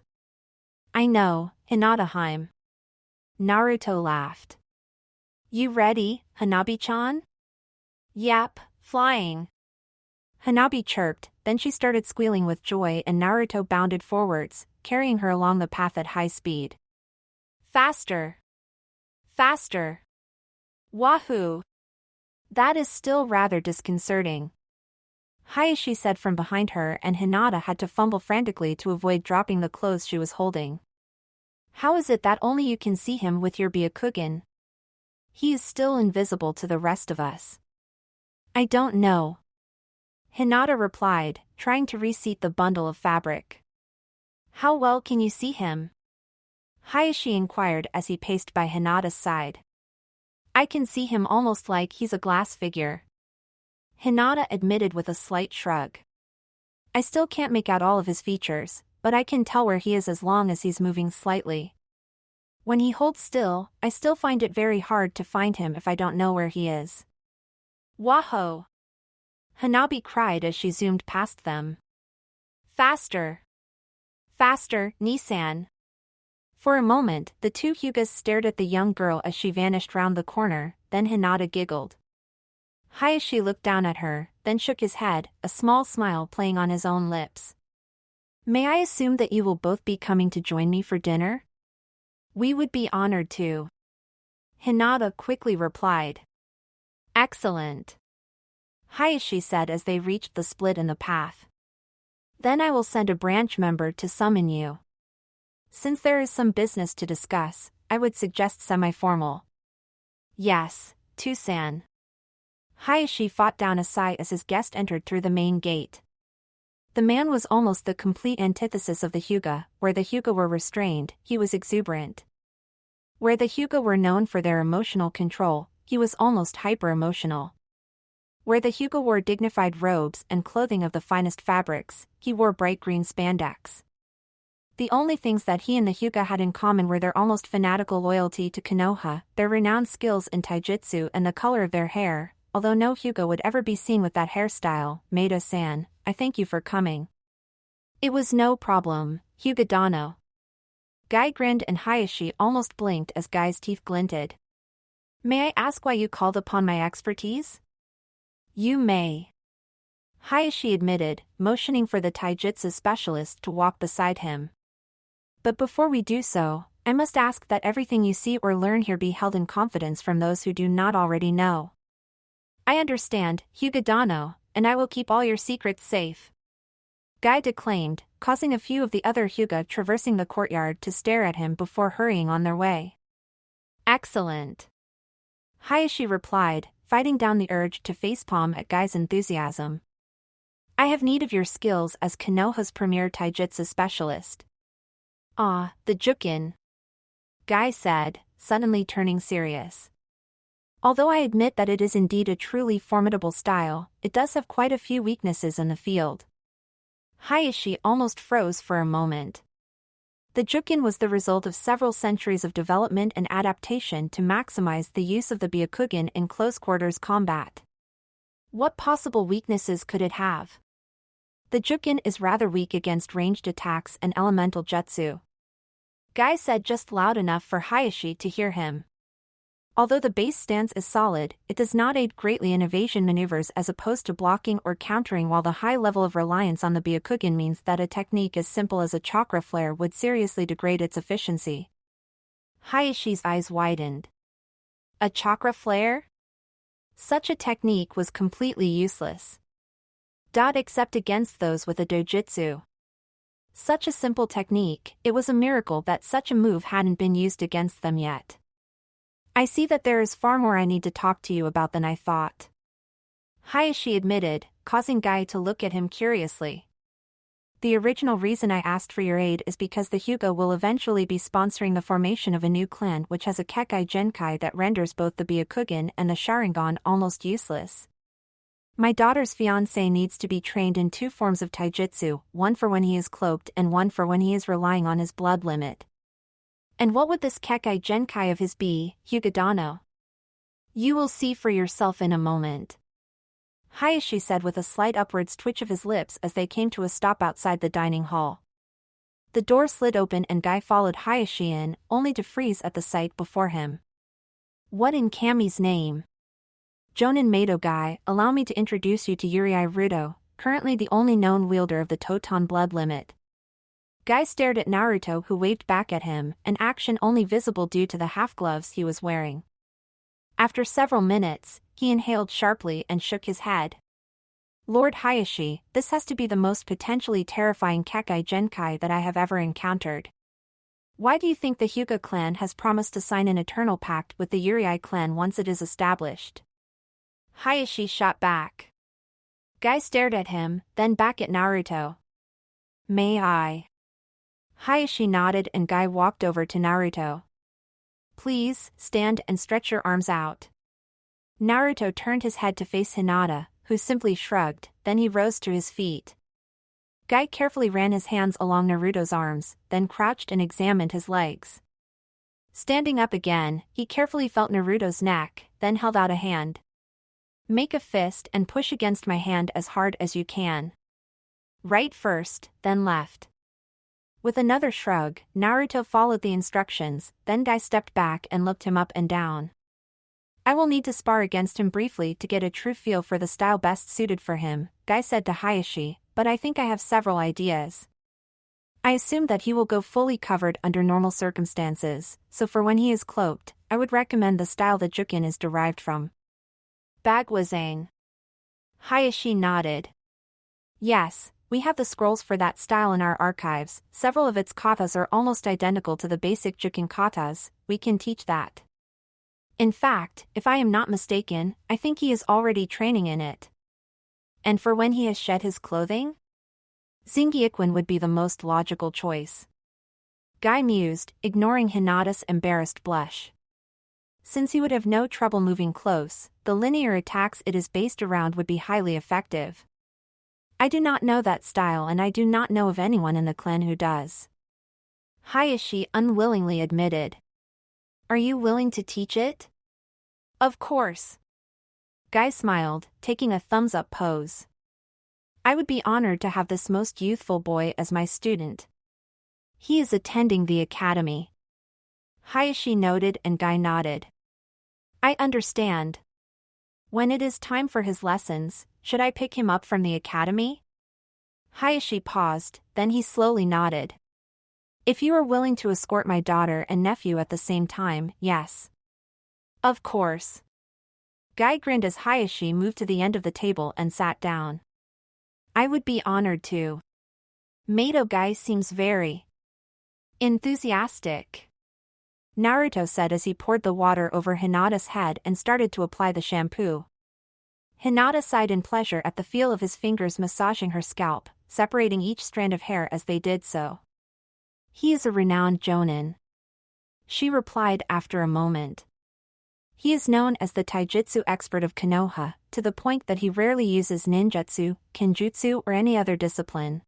I know, Hinata-heim. Naruto laughed. You ready, Hanabi-chan? Yap, flying. Hanabi chirped, then she started squealing with joy and Naruto bounded forwards, carrying her along the path at high speed. Faster! Faster! Wahoo! That is still rather disconcerting. Hayashi said from behind her and Hinata had to fumble frantically to avoid dropping the clothes she was holding. How is it that only you can see him with your Byakugan? He is still invisible to the rest of us. I don't know. Hinata replied, trying to reseat the bundle of fabric. How well can you see him? Hayashi inquired as he paced by Hinata's side. I can see him almost like he's a glass figure. Hinata admitted with a slight shrug. I still can't make out all of his features, but I can tell where he is as long as he's moving slightly. When he holds still, I still find it very hard to find him if I don't know where he is. Wahoo! Hanabi cried as she zoomed past them. Faster! Faster, Nissan! For a moment, the two Hyugas stared at the young girl as she vanished round the corner, then Hinata giggled. Hayashi looked down at her, then shook his head, a small smile playing on his own lips. May I assume that you will both be coming to join me for dinner? We would be honored to. Hinata quickly replied. Excellent. Hayashi said as they reached the split in the path. Then I will send a branch member to summon you. Since there is some business to discuss, I would suggest semi-formal. Yes, Tusan. Hayashi fought down a sigh as his guest entered through the main gate. The man was almost the complete antithesis of the Hyuga. Where the Hyuga were restrained, he was exuberant. Where the Hyuga were known for their emotional control, he was almost hyper-emotional. Where the Hyuga wore dignified robes and clothing of the finest fabrics, he wore bright green spandex. The only things that he and the Hyuga had in common were their almost fanatical loyalty to Konoha, their renowned skills in taijutsu and the color of their hair, although no Hyuga would ever be seen with that hairstyle. Maeda-san, I thank you for coming. It was no problem, Hyuga Dano. Guy grinned and Hayashi almost blinked as Guy's teeth glinted. May I ask why you called upon my expertise? You may. Hayashi admitted, motioning for the taijutsu specialist to walk beside him. But before we do so, I must ask that everything you see or learn here be held in confidence from those who do not already know. I understand, Hyuga Dano, and I will keep all your secrets safe. Guy declaimed, causing a few of the other Hyuga traversing the courtyard to stare at him before hurrying on their way. Excellent. Hayashi replied, fighting down the urge to facepalm at Guy's enthusiasm. I have need of your skills as Konoha's premier taijutsu specialist. Ah, the Jukin. Guy said, suddenly turning serious. Although I admit that it is indeed a truly formidable style, it does have quite a few weaknesses in the field. Hayashi almost froze for a moment. The Jukin was the result of several centuries of development and adaptation to maximize the use of the Byakugan in close-quarters combat. What possible weaknesses could it have? The Jukin is rather weak against ranged attacks and elemental jutsu. Guy said just loud enough for Hayashi to hear him. Although the base stance is solid, it does not aid greatly in evasion maneuvers as opposed to blocking or countering, while the high level of reliance on the Byakugan means that a technique as simple as a chakra flare would seriously degrade its efficiency. Hayashi's eyes widened. A chakra flare? Such a technique was completely useless. Except against those with a dojutsu. Such a simple technique, it was a miracle that such a move hadn't been used against them yet. I see that there is far more I need to talk to you about than I thought. Hayashi admitted, causing Guy to look at him curiously. The original reason I asked for your aid is because the Hyuga will eventually be sponsoring the formation of a new clan which has a Kekkai Genkai that renders both the Byakugan and the Sharingan almost useless. My daughter's fiancé needs to be trained in two forms of taijutsu, one for when he is cloaked and one for when he is relying on his blood limit. And what would this Kekkai Genkai of his be, Hyuga Dano? You will see for yourself in a moment. Hayashi said with a slight upwards twitch of his lips as they came to a stop outside the dining hall. The door slid open and Guy followed Hayashi in, only to freeze at the sight before him. What in Kami's name? Jonin Mado Guy, allow me to introduce you to Uriai Ruto, currently the only known wielder of the Toton blood limit. Guy stared at Naruto, who waved back at him, an action only visible due to the half-gloves he was wearing. After several minutes, he inhaled sharply and shook his head. Lord Hayashi, this has to be the most potentially terrifying Kekkai Genkai that I have ever encountered. Why do you think the Hyuga clan has promised to sign an eternal pact with the Uriai clan once it is established? Hayashi shot back. Guy stared at him, then back at Naruto. May I? Hayashi nodded and Guy walked over to Naruto. Please, stand and stretch your arms out. Naruto turned his head to face Hinata, who simply shrugged, then he rose to his feet. Guy carefully ran his hands along Naruto's arms, then crouched and examined his legs. Standing up again, he carefully felt Naruto's neck, then held out a hand. Make a fist and push against my hand as hard as you can. Right first, then left. With another shrug, Naruto followed the instructions, then Guy stepped back and looked him up and down. I will need to spar against him briefly to get a true feel for the style best suited for him, Guy said to Hayashi, but I think I have several ideas. I assume that he will go fully covered under normal circumstances, so for when he is cloaked, I would recommend the style the Jukin is derived from. Bagwazane. Hayashi nodded. Yes, we have the scrolls for that style in our archives. Several of its katas are almost identical to the basic Jukin katas. We can teach that. In fact, if I am not mistaken, I think he is already training in it. And for when he has shed his clothing? Zingyikwen would be the most logical choice. Guy mused, ignoring Hinata's embarrassed blush. Since he would have no trouble moving close, the linear attacks it is based around would be highly effective. I do not know that style and I do not know of anyone in the clan who does. Hayashi unwillingly admitted. Are you willing to teach it? Of course. Guy smiled, taking a thumbs-up pose. I would be honored to have this most youthful boy as my student. He is attending the academy. Hayashi noted and Guy nodded. I understand. When it is time for his lessons, should I pick him up from the academy? Hayashi paused, then he slowly nodded. If you are willing to escort my daughter and nephew at the same time, yes. Of course. Guy grinned as Hayashi moved to the end of the table and sat down. I would be honored to. Mato Guy seems very enthusiastic, Naruto said as he poured the water over Hinata's head and started to apply the shampoo. Hinata sighed in pleasure at the feel of his fingers massaging her scalp, separating each strand of hair as they did so. He is a renowned jonin, she replied after a moment. He is known as the taijutsu expert of Konoha, to the point that he rarely uses ninjutsu, kenjutsu or any other discipline.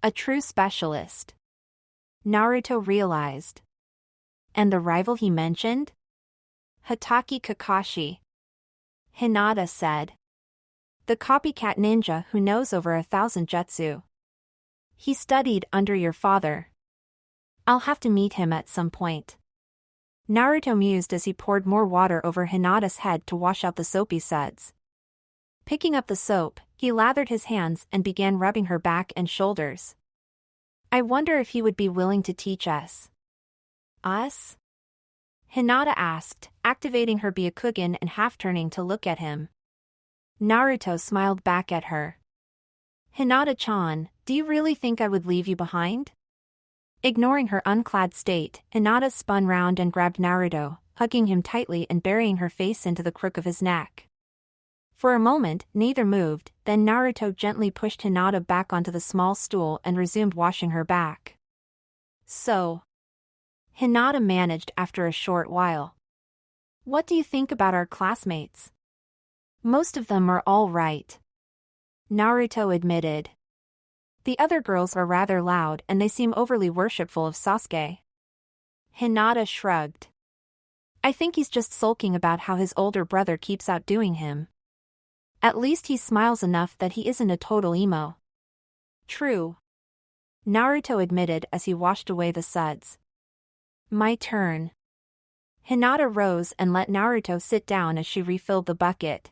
A true specialist, Naruto realized. And the rival he mentioned? Hatake Kakashi, Hinata said. The copycat ninja who knows over 1,000 jutsu. He studied under your father. I'll have to meet him at some point. Naruto mused as he poured more water over Hinata's head to wash out the soapy suds. Picking up the soap, he lathered his hands and began rubbing her back and shoulders. I wonder if he would be willing to teach us. Us? Hinata asked, activating her Byakugan and half-turning to look at him. Naruto smiled back at her. Hinata-chan, do you really think I would leave you behind? Ignoring her unclad state, Hinata spun round and grabbed Naruto, hugging him tightly and burying her face into the crook of his neck. For a moment, neither moved, then Naruto gently pushed Hinata back onto the small stool and resumed washing her back. So, Hinata managed after a short while. What do you think about our classmates? Most of them are all right, Naruto admitted. The other girls are rather loud and they seem overly worshipful of Sasuke. Hinata shrugged. I think he's just sulking about how his older brother keeps outdoing him. At least he smiles enough that he isn't a total emo. True, Naruto admitted as he washed away the suds. My turn. Hinata rose and let Naruto sit down as she refilled the bucket.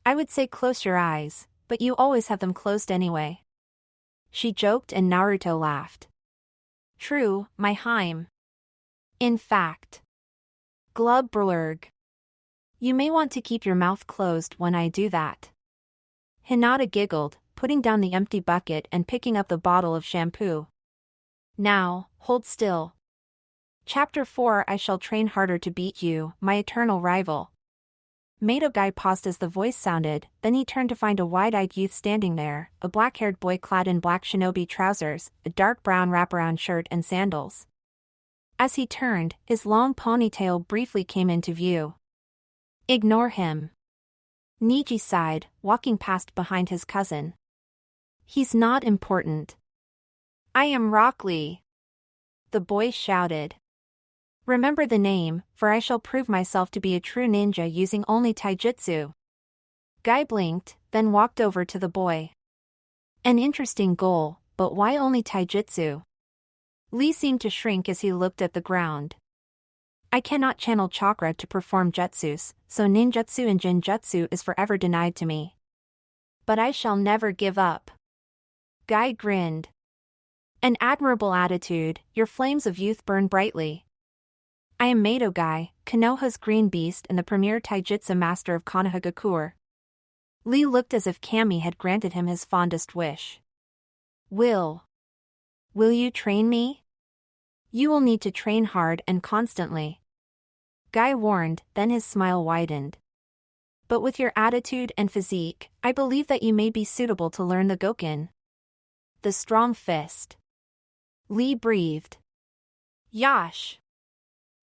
I would say close your eyes, but you always have them closed anyway. She joked and Naruto laughed. True, my Heim. In fact. Glubberlurg. You may want to keep your mouth closed when I do that. Hinata giggled, putting down the empty bucket and picking up the bottle of shampoo. Now, hold still. Chapter 4 I shall train harder to beat you, my eternal rival. Mato Guy paused as the voice sounded, then he turned to find a wide-eyed youth standing there, a black-haired boy clad in black shinobi trousers, a dark brown wraparound shirt and sandals. As he turned, his long ponytail briefly came into view. Ignore him, Niji sighed, walking past behind his cousin. He's not important. I am Rock Lee, the boy shouted. Remember the name, for I shall prove myself to be a true ninja using only taijutsu. Guy blinked, then walked over to the boy. An interesting goal, but why only taijutsu? Lee seemed to shrink as he looked at the ground. I cannot channel chakra to perform jutsus, so ninjutsu and genjutsu is forever denied to me. But I shall never give up. Guy grinned. An admirable attitude, your flames of youth burn brightly. I am Mato Guy, Konoha's green beast and the premier taijutsu master of Konohagakure. Lee looked as if Kami had granted him his fondest wish. Will you train me? You will need to train hard and constantly. Guy warned, then his smile widened. But with your attitude and physique, I believe that you may be suitable to learn the Gokin. The strong fist. Lee breathed. Yash.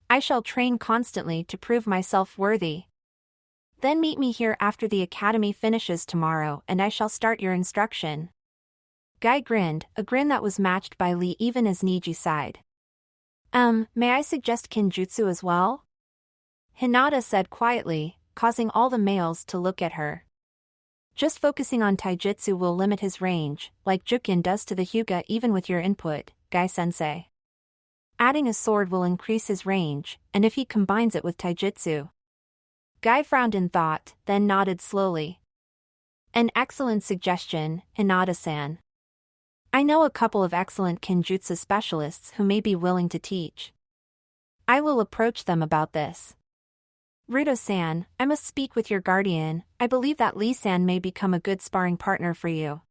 I shall train constantly to prove myself worthy. Then meet me here after the academy finishes tomorrow and I shall start your instruction. Guy grinned, a grin that was matched by Lee even as Niji sighed. May I suggest Kinjutsu as well? Hinata said quietly, causing all the males to look at her. Just focusing on taijutsu will limit his range, like Jukin does to the Hyuga even with your input, Guy-sensei. Adding a sword will increase his range, and if he combines it with taijutsu. Guy frowned in thought, then nodded slowly. An excellent suggestion, Hinata-san. I know a couple of excellent Kinjutsu specialists who may be willing to teach. I will approach them about this. Ruto-san, I must speak with your guardian. I believe that Lee-san may become a good sparring partner for you.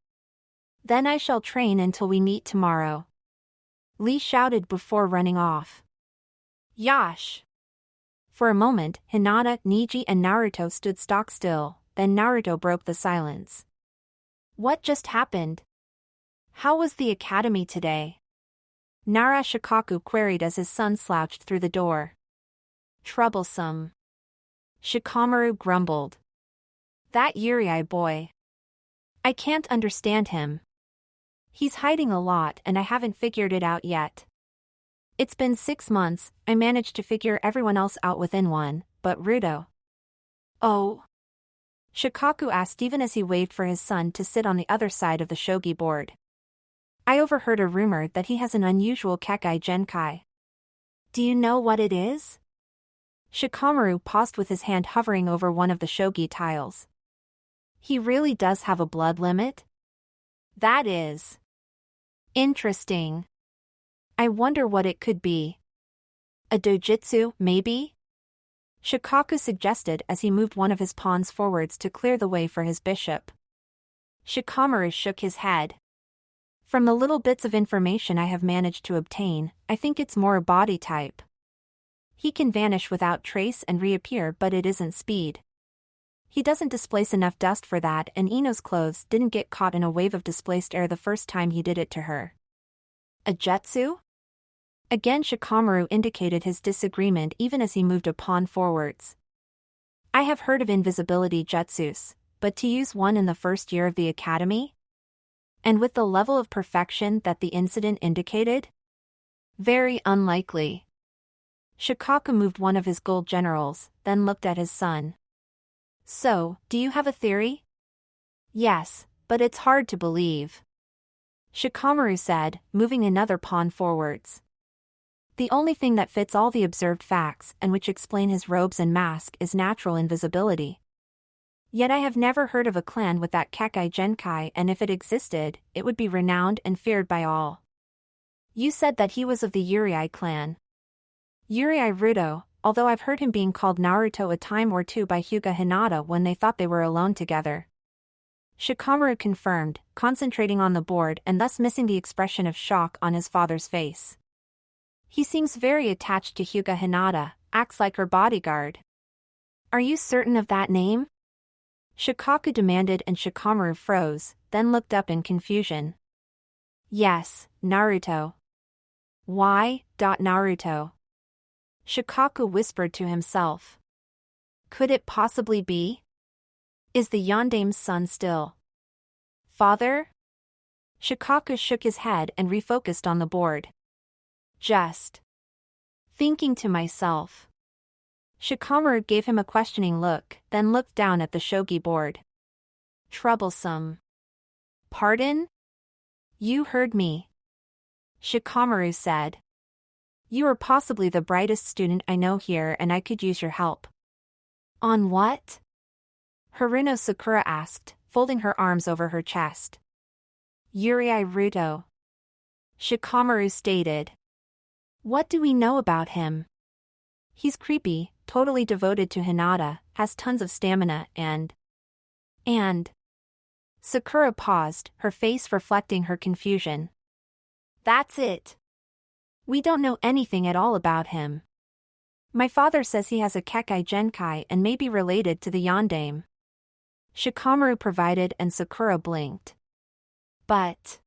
Then I shall train until we meet tomorrow. Lee shouted before running off. Yash! For a moment, Hinata, Niji and Naruto stood stock still, then Naruto broke the silence. What just happened? How was the academy today? Nara Shikaku queried as his son slouched through the door. Troublesome. Shikamaru grumbled. That Yurei boy. I can't understand him. He's hiding a lot and I haven't figured it out yet. It's been 6 months, I managed to figure everyone else out within one, but Ruto. Oh? Shikaku asked even as he waved for his son to sit on the other side of the shogi board. I overheard a rumor that he has an unusual Kekkai Genkai. Do you know what it is? Shikamaru paused with his hand hovering over one of the shogi tiles. He really does have a blood limit? That is interesting. I wonder what it could be. A dojutsu, maybe? Shikaku suggested as he moved one of his pawns forwards to clear the way for his bishop. Shikamaru shook his head. From the little bits of information I have managed to obtain, I think it's more a body type. He can vanish without trace and reappear, but it isn't speed. He doesn't displace enough dust for that, and Ino's clothes didn't get caught in a wave of displaced air the first time he did it to her. A jutsu? Again Shikamaru indicated his disagreement even as he moved a pawn forwards. I have heard of invisibility jutsus, but to use one in the first year of the academy? And with the level of perfection that the incident indicated? Very unlikely. Shikaku moved one of his gold generals, then looked at his son. So, do you have a theory? Yes, but it's hard to believe. Shikamaru said, moving another pawn forwards. The only thing that fits all the observed facts and which explain his robes and mask is natural invisibility. Yet I have never heard of a clan with that Kekkai Genkai, and if it existed, it would be renowned and feared by all. You said that he was of the Yurei clan. Yurei Ruto, although I've heard him being called Naruto a time or two by Hyuga Hinata when they thought they were alone together. Shikamaru confirmed, concentrating on the board and thus missing the expression of shock on his father's face. He seems very attached to Hyuga Hinata, acts like her bodyguard. Are you certain of that name? Shikaku demanded and Shikamaru froze, then looked up in confusion. Yes, Naruto. Why, Naruto? Shikaku whispered to himself. Could it possibly be? Is the Yandame's son still? Father? Shikaku shook his head and refocused on the board. Just thinking to myself. Shikamaru gave him a questioning look, then looked down at the shogi board. Troublesome. Pardon? You heard me. Shikamaru said. You are possibly the brightest student I know here and I could use your help. On what? Haruno Sakura asked, folding her arms over her chest. Yurei Ruto. Shikamaru stated. What do we know about him? He's creepy, totally devoted to Hinata, has tons of stamina and... Sakura paused, her face reflecting her confusion. That's it. We don't know anything at all about him. My father says he has a Kekkai Genkai and may be related to the Yandame. Shikamaru provided and Sakura blinked. But...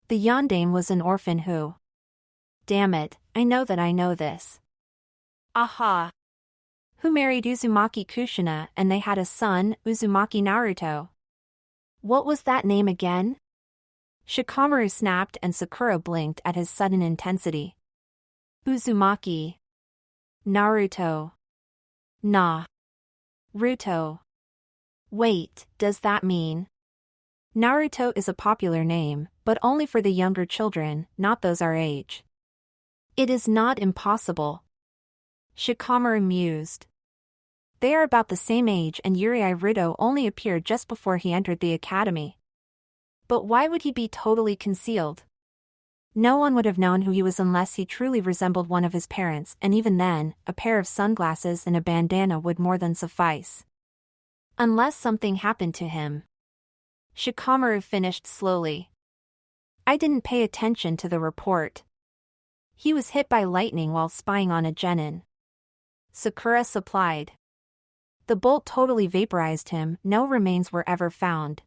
the Yandame was an orphan who... Damn it, I know that I know this. Aha! Who married Uzumaki Kushina and they had a son, Uzumaki Naruto. What was that name again? Shikamaru snapped and Sakura blinked at his sudden intensity. Uzumaki. Naruto. Ruto. Wait, does that mean? Naruto is a popular name, but only for the younger children, not those our age. It is not impossible. Shikamaru mused. They are about the same age and Yurei Ruto only appeared just before he entered the academy. But why would he be totally concealed? No one would have known who he was unless he truly resembled one of his parents, and even then, a pair of sunglasses and a bandana would more than suffice. Unless something happened to him. Shikamaru finished slowly. I didn't pay attention to the report. He was hit by lightning while spying on a genin. Sakura supplied. The bolt totally vaporized him, no remains were ever found.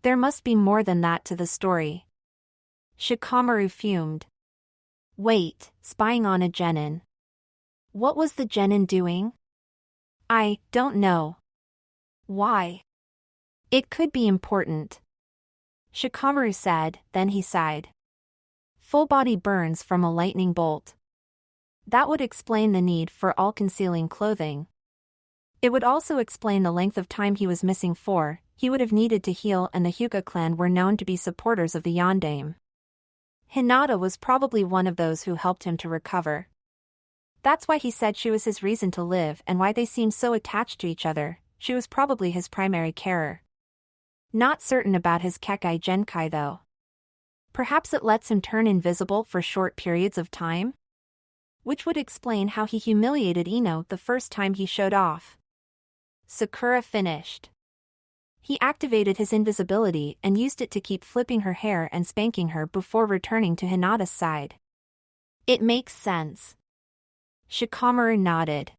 There must be more than that to the story. Shikamaru fumed. Wait, spying on a genin. What was the genin doing? I don't know. Why? It could be important. Shikamaru said, then he sighed. Full body burns from a lightning bolt. That would explain the need for all-concealing clothing. It would also explain the length of time he was missing for. He would have needed to heal, and the Hyuga clan were known to be supporters of the yondaime. Hinata was probably one of those who helped him to recover. That's why he said she was his reason to live and why they seemed so attached to each other. She was probably his primary carer. Not certain about his Kekkai Genkai though. Perhaps it lets him turn invisible for short periods of time? Which would explain how he humiliated Ino the first time he showed off. Sakura finished. He activated his invisibility and used it to keep flipping her hair and spanking her before returning to Hinata's side. It makes sense. Shikamaru nodded.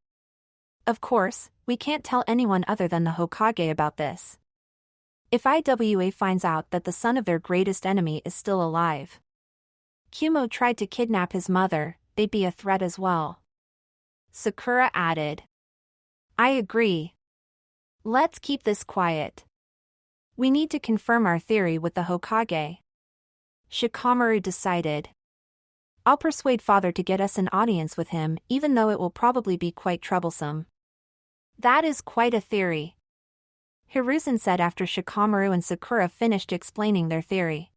Of course, we can't tell anyone other than the Hokage about this. If IWA finds out that the son of their greatest enemy is still alive. Kumo tried to kidnap his mother, they'd be a threat as well. Sakura added. I agree. Let's keep this quiet. We need to confirm our theory with the Hokage. Shikamaru decided. I'll persuade father to get us an audience with him, even though it will probably be quite troublesome. That is quite a theory. Hiruzen said after Shikamaru and Sakura finished explaining their theory.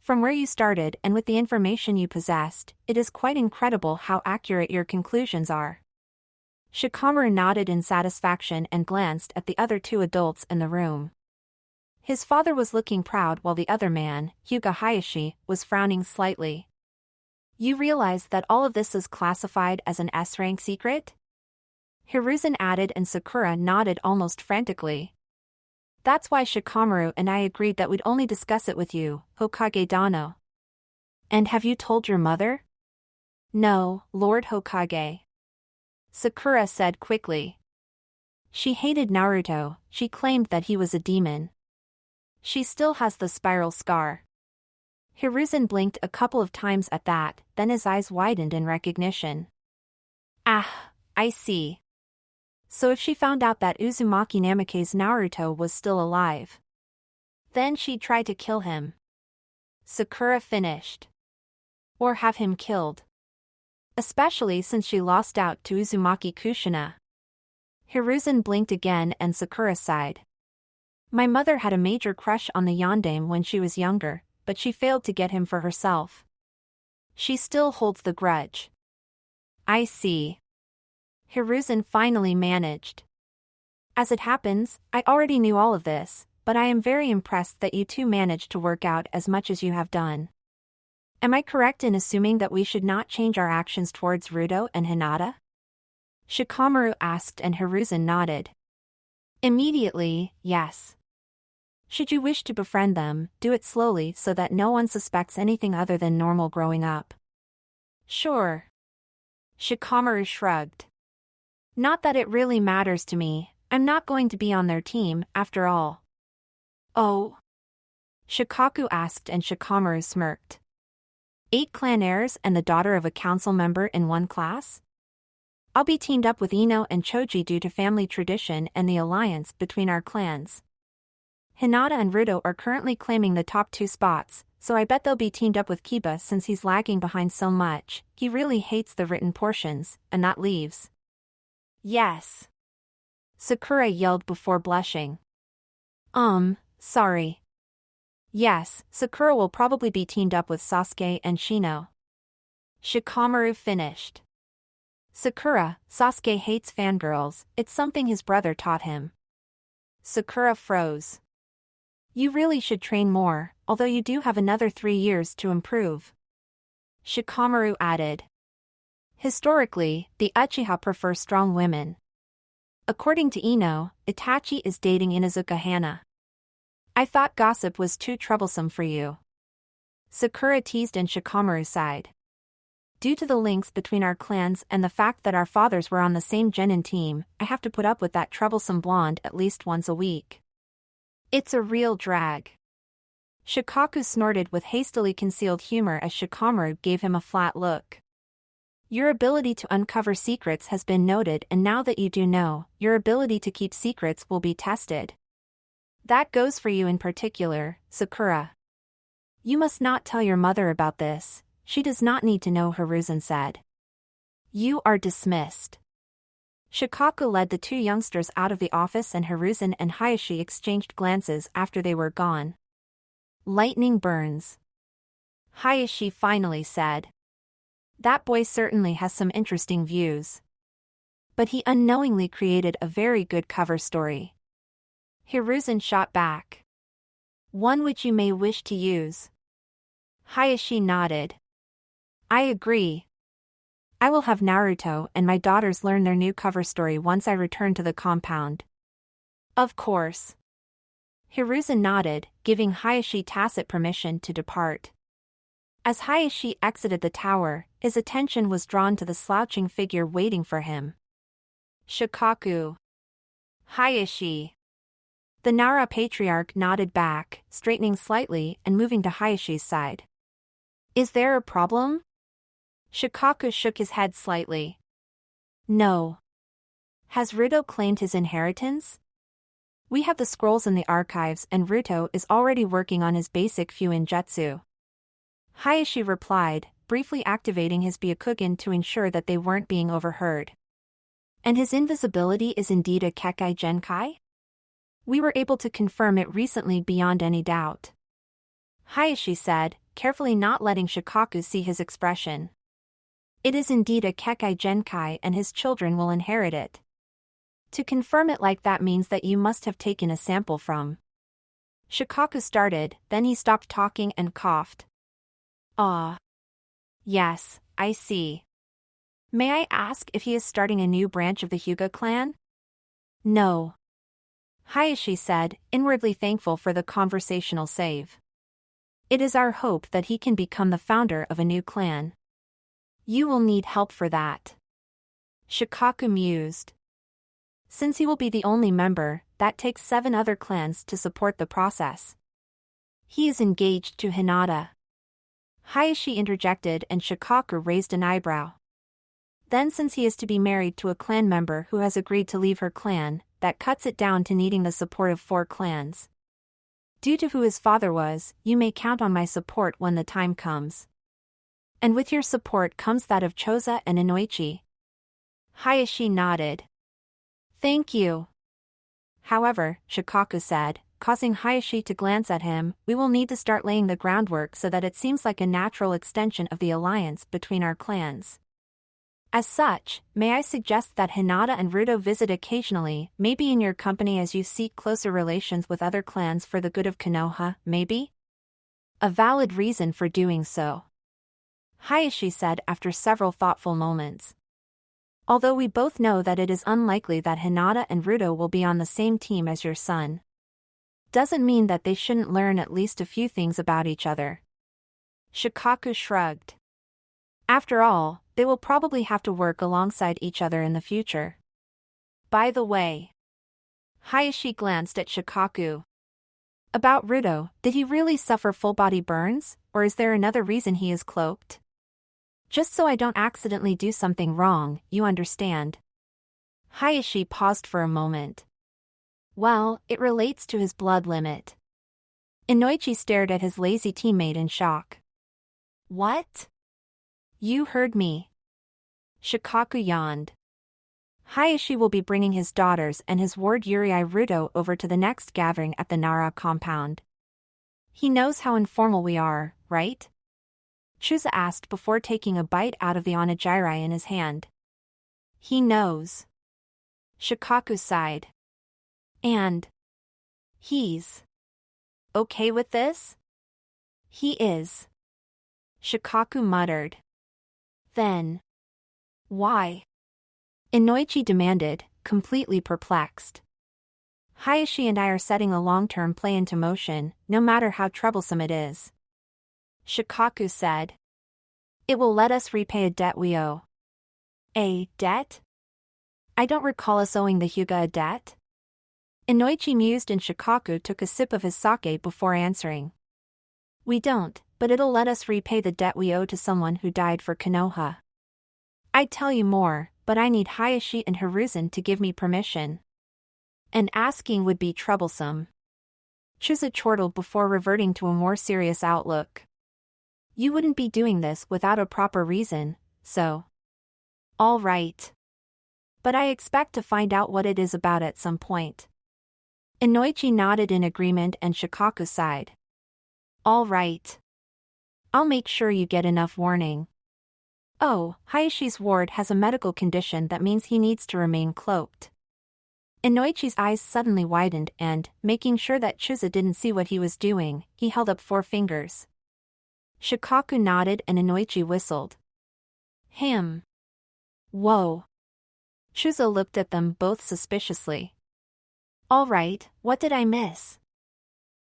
From where you started and with the information you possessed, it is quite incredible how accurate your conclusions are. Shikamaru nodded in satisfaction and glanced at the other two adults in the room. His father was looking proud while the other man, Hyuga Hayashi, was frowning slightly. You realize that all of this is classified as an S-rank secret? Hiruzen added and Sakura nodded almost frantically. That's why Shikamaru and I agreed that we'd only discuss it with you, Hokage Dano. And have you told your mother? No, Lord Hokage. Sakura said quickly. She hated Naruto, she claimed that he was a demon. She still has the spiral scar. Hiruzen blinked a couple of times at that, then his eyes widened in recognition. Ah, I see. So if she found out that Uzumaki Namikaze's Naruto was still alive, then she'd try to kill him. Sakura finished. Or have him killed. Especially since she lost out to Uzumaki Kushina. Hiruzen blinked again and Sakura sighed. My mother had a major crush on the yondaime when she was younger, but she failed to get him for herself. She still holds the grudge. I see. Hiruzen finally managed. As it happens, I already knew all of this, but I am very impressed that you two managed to work out as much as you have done. Am I correct in assuming that we should not change our actions towards Ruto and Hinata? Shikamaru asked and Hiruzen nodded. Immediately, yes. Should you wish to befriend them, do it slowly so that no one suspects anything other than normal growing up. Sure. Shikamaru shrugged. Not that it really matters to me, I'm not going to be on their team, after all. Oh? Shikaku asked and Shikamaru smirked. 8 clan heirs and the daughter of a council member in one class? I'll be teamed up with Ino and Choji due to family tradition and the alliance between our clans. Hinata and Ruto are currently claiming the top 2 spots, so I bet they'll be teamed up with Kiba since he's lagging behind so much. He really hates the written portions, and not leaves. Yes. Sakura yelled before blushing. Sorry. Yes, Sakura will probably be teamed up with Sasuke and Shino. Shikamaru finished. Sakura, Sasuke hates fangirls, it's something his brother taught him. Sakura froze. You really should train more, although you do have another 3 years to improve. Shikamaru added. Historically, the Uchiha prefer strong women. According to Ino, Itachi is dating Inuzuka Hana. I thought gossip was too troublesome for you. Sakura teased and Shikamaru sighed. Due to the links between our clans and the fact that our fathers were on the same genin team, I have to put up with that troublesome blonde at least once a week. It's a real drag. Shikaku snorted with hastily concealed humor as Shikamaru gave him a flat look. Your ability to uncover secrets has been noted, and now that you do know, your ability to keep secrets will be tested. That goes for you in particular, Sakura. You must not tell your mother about this, she does not need to know, Hiruzen said. You are dismissed. Shikaku led the 2 youngsters out of the office and Hiruzen and Hayashi exchanged glances after they were gone. Lightning burns. Hayashi finally said. That boy certainly has some interesting views. But he unknowingly created a very good cover story. Hiruzen shot back. One which you may wish to use. Hayashi nodded. I agree. I will have Naruto and my daughters learn their new cover story once I return to the compound. Of course. Hiruzen nodded, giving Hayashi tacit permission to depart. As Hayashi exited the tower, his attention was drawn to the slouching figure waiting for him. Shikaku. Hayashi. The Nara patriarch nodded back, straightening slightly and moving to Hayashi's side. Is there a problem? Shikaku shook his head slightly. No. Has Ruto claimed his inheritance? We have the scrolls in the archives and Ruto is already working on his basic Fuin Jutsu. Hayashi replied, briefly activating his Byakugan to ensure that they weren't being overheard. And his invisibility is indeed a Kekkai Genkai? We were able to confirm it recently beyond any doubt. Hayashi said, carefully not letting Shikaku see his expression. It is indeed a Kekkai Genkai and his children will inherit it. To confirm it like that means that you must have taken a sample from. Shikaku started, then he stopped talking and coughed. Ah. Yes, I see. May I ask if he is starting a new branch of the Hyuga clan? No. Hayashi said, inwardly thankful for the conversational save. It is our hope that he can become the founder of a new clan. You will need help for that. Shikaku mused. Since he will be the only member, that takes 7 other clans to support the process. He is engaged to Hinata. Hayashi interjected and Shikaku raised an eyebrow. Then since he is to be married to a clan member who has agreed to leave her clan, that cuts it down to needing the support of 4 clans. Due to who his father was, you may count on my support when the time comes. And with your support comes that of Choza and Inoichi. Hayashi nodded. Thank you. However, Shikaku said, causing Hayashi to glance at him, we will need to start laying the groundwork so that it seems like a natural extension of the alliance between our clans. As such, may I suggest that Hinata and Ruto visit occasionally, maybe in your company as you seek closer relations with other clans for the good of Konoha, maybe? A valid reason for doing so. Hayashi said after several thoughtful moments. Although we both know that it is unlikely that Hinata and Ruto will be on the same team as your son. Doesn't mean that they shouldn't learn at least a few things about each other. Shikaku shrugged. After all, they will probably have to work alongside each other in the future. By the way. Hayashi glanced at Shikaku. About Ruto, did he really suffer full-body burns, or is there another reason he is cloaked? Just so I don't accidentally do something wrong, you understand. Hayashi paused for a moment. Well, it relates to his blood limit. Inoichi stared at his lazy teammate in shock. What? You heard me. Shikaku yawned. Hayashi will be bringing his daughters and his ward Yurei Ruto over to the next gathering at the Nara compound. He knows how informal we are, right? Chusa asked before taking a bite out of the onigiri in his hand. He knows. Shikaku sighed. And he's okay with this? He is. Shikaku muttered. Then why? Inoichi demanded, completely perplexed. Hayashi and I are setting a long-term play into motion, no matter how troublesome it is. Shikaku said. It will let us repay a debt we owe. A debt? I don't recall us owing the Hyuga a debt. Inoichi mused and Shikaku took a sip of his sake before answering. We don't, but it'll let us repay the debt we owe to someone who died for Konoha. I'd tell you more, but I need Hayashi and Hiruzen to give me permission. And asking would be troublesome. Chusa chortled before reverting to a more serious outlook. You wouldn't be doing this without a proper reason, so. All right. But I expect to find out what it is about at some point. Inoichi nodded in agreement and Shikaku sighed. All right. I'll make sure you get enough warning. Oh, Hayashi's ward has a medical condition that means he needs to remain cloaked. Inoichi's eyes suddenly widened and, making sure that Chusa didn't see what he was doing, he held up 4 fingers. Shikaku nodded and Inoichi whistled. Him. Whoa. Chusa looked at them both suspiciously. All right, what did I miss?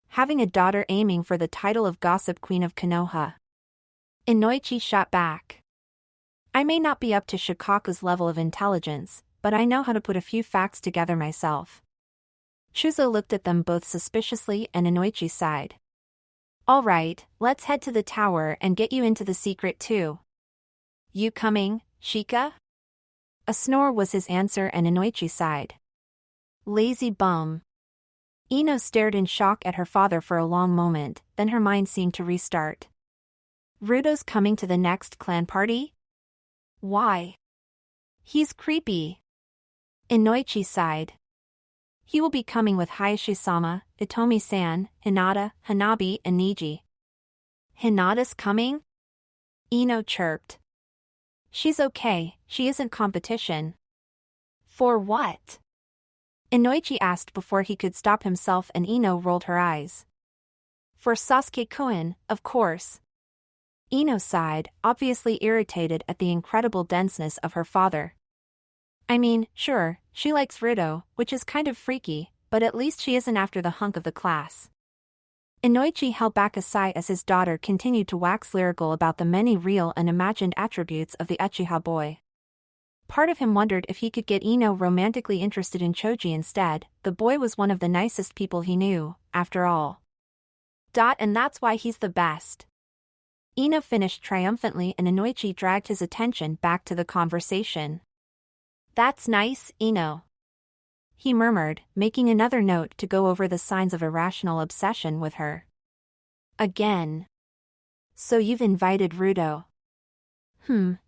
Having a daughter aiming for the title of Gossip Queen of Konoha. Inoichi shot back. I may not be up to Shikaku's level of intelligence, but I know how to put a few facts together myself. Chusa looked at them both suspiciously and Inoichi sighed. All right, let's head to the tower and get you into the secret too. You coming, Shika? A snore was his answer and Inoichi sighed. Lazy bum. Ino stared in shock at her father for a long moment, then her mind seemed to restart. Ruto's coming to the next clan party? Why? He's creepy. Inoichi sighed. He will be coming with Hayashi-sama, Itomi-san, Hinata, Hanabi and Niji. Hinata's coming? Ino chirped. She's okay, she isn't competition. For what? Inoichi asked before he could stop himself and Ino rolled her eyes. For Sasuke-kun, of course. Ino sighed, obviously irritated at the incredible denseness of her father. I mean, sure, she likes Ruto, which is kind of freaky, but at least she isn't after the hunk of the class. Inoichi held back a sigh as his daughter continued to wax lyrical about the many real and imagined attributes of the Uchiha boy. Part of him wondered if he could get Ino romantically interested in Choji instead. The boy was one of the nicest people he knew, after all. And that's why he's the best. Ino finished triumphantly and Inoichi dragged his attention back to the conversation. That's nice, Ino. He murmured, making another note to go over the signs of irrational obsession with her. Again. So you've invited Ruto.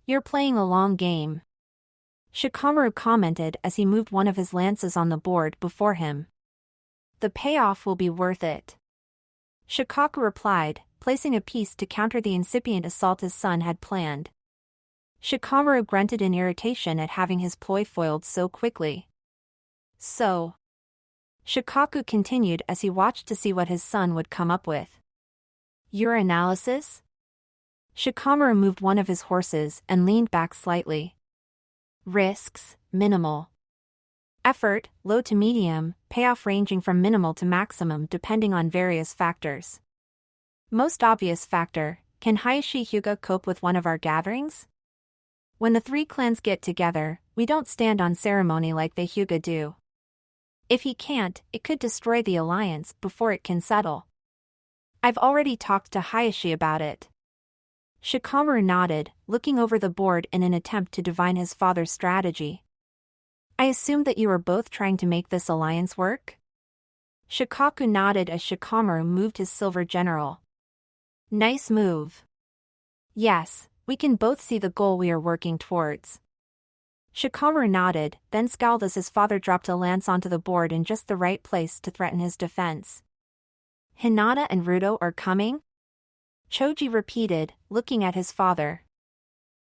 You're playing a long game. Shikamaru commented as he moved one of his lances on the board before him. The payoff will be worth it. Shikaku replied, placing a piece to counter the incipient assault his son had planned. Shikamaru grunted in irritation at having his ploy foiled so quickly. So. Shikaku continued as he watched to see what his son would come up with. Your analysis? Shikamaru moved one of his horses and leaned back slightly. Risks, minimal. Effort, low to medium, payoff ranging from minimal to maximum depending on various factors. Most obvious factor, can Hayashi Hyuga cope with one of our gatherings? When the 3 clans get together, we don't stand on ceremony like the Hyuga do. If he can't, it could destroy the alliance before it can settle. I've already talked to Hayashi about it. Shikamaru nodded, looking over the board in an attempt to divine his father's strategy. I assumed that you were both trying to make this alliance work? Shikaku nodded as Shikamaru moved his silver general. Nice move. Yes, we can both see the goal we are working towards. Shikamaru nodded, then scowled as his father dropped a lance onto the board in just the right place to threaten his defense. Hinata and Ruto are coming? Choji repeated, looking at his father.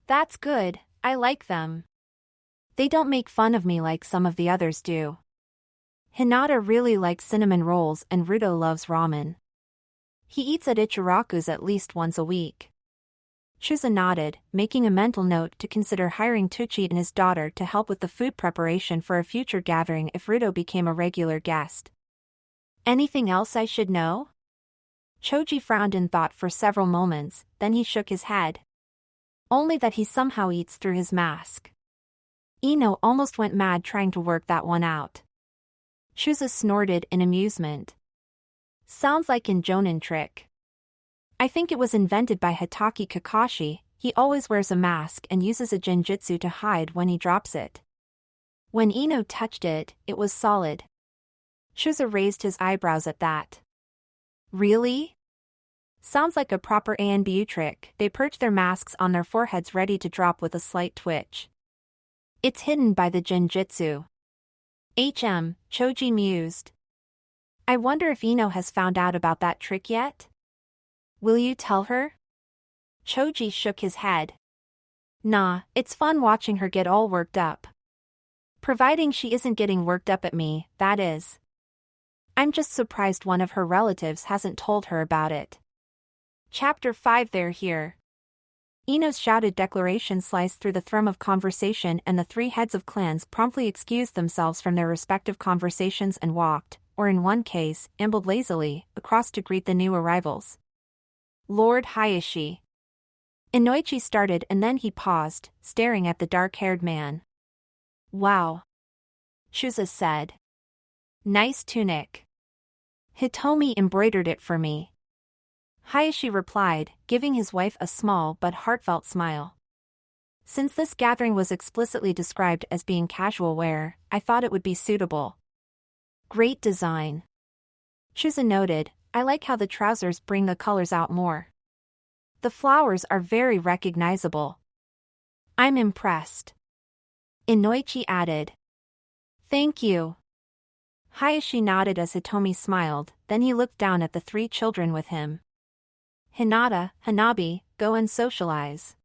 That's good, I like them. They don't make fun of me like some of the others do. Hinata really likes cinnamon rolls and Ruto loves ramen. He eats at Ichiraku's at least once a week. Shuza nodded, making a mental note to consider hiring Tucci and his daughter to help with the food preparation for a future gathering if Ruto became a regular guest. Anything else I should know? Choji frowned in thought for several moments, then he shook his head. Only that he somehow eats through his mask. Ino almost went mad trying to work that one out. Shuza snorted in amusement. Sounds like a Jonin trick. I think it was invented by Hitaki Kakashi. He always wears a mask and uses a genjutsu to hide when he drops it. When Ino touched it, it was solid. Shuza raised his eyebrows at that. Really? Sounds like a proper ANBU trick. They perch their masks on their foreheads ready to drop with a slight twitch. It's hidden by the genjutsu. Choji mused. I wonder if Ino has found out about that trick yet? Will you tell her? Choji shook his head. Nah, it's fun watching her get all worked up. Providing she isn't getting worked up at me, that is. I'm just surprised one of her relatives hasn't told her about it. Chapter 5. They're here. Ino's shouted declaration sliced through the thrum of conversation, and the three heads of clans promptly excused themselves from their respective conversations and walked, or in one case, ambled lazily, across to greet the new arrivals. Lord Hayashi. Inoichi started and then he paused, staring at the dark-haired man. Wow. Shuza said. Nice tunic. Hitomi embroidered it for me. Hayashi replied, giving his wife a small but heartfelt smile. Since this gathering was explicitly described as being casual wear, I thought it would be suitable. Great design. Shuza noted, I like how the trousers bring the colors out more. The flowers are very recognizable. I'm impressed. Inoichi added. Thank you. Hayashi nodded as Hitomi smiled, then he looked down at the three children with him. Hinata, Hanabi, go and socialize.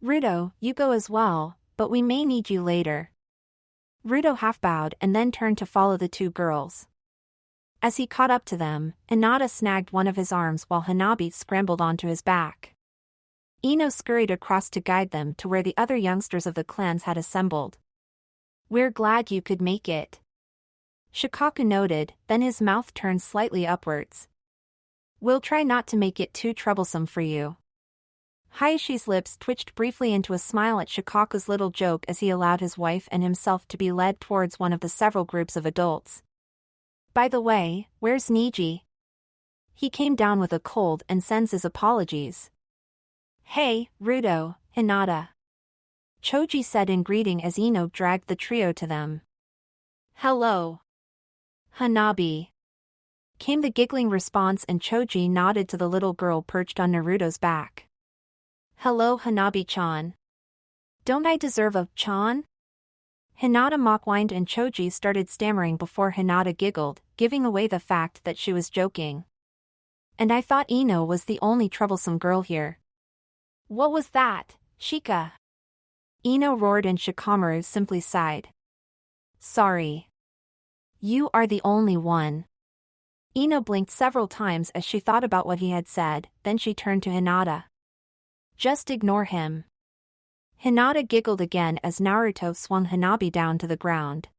Ruto, you go as well, but we may need you later. Ruto half-bowed and then turned to follow the two girls. As he caught up to them, Hinata snagged one of his arms while Hanabi scrambled onto his back. Ino scurried across to guide them to where the other youngsters of the clans had assembled. We're glad you could make it. Shikaku noted, then his mouth turned slightly upwards. We'll try not to make it too troublesome for you. Hayashi's lips twitched briefly into a smile at Shikaku's little joke as he allowed his wife and himself to be led towards one of the several groups of adults. By the way, where's Niji? He came down with a cold and sends his apologies. Hey, Ruto, Hinata. Choji said in greeting as Ino dragged the trio to them. Hello. Hanabi. Came the giggling response and Choji nodded to the little girl perched on Naruto's back. Hello Hanabi-chan. Don't I deserve a chan? Hinata mock-whined and Choji started stammering before Hinata giggled, giving away the fact that she was joking. And I thought Ino was the only troublesome girl here. What was that, Shika? Ino roared and Shikamaru simply sighed. Sorry. You are the only one. Ino blinked several times as she thought about what he had said, then she turned to Hinata. Just ignore him. Hinata giggled again as Naruto swung Hanabi down to the ground.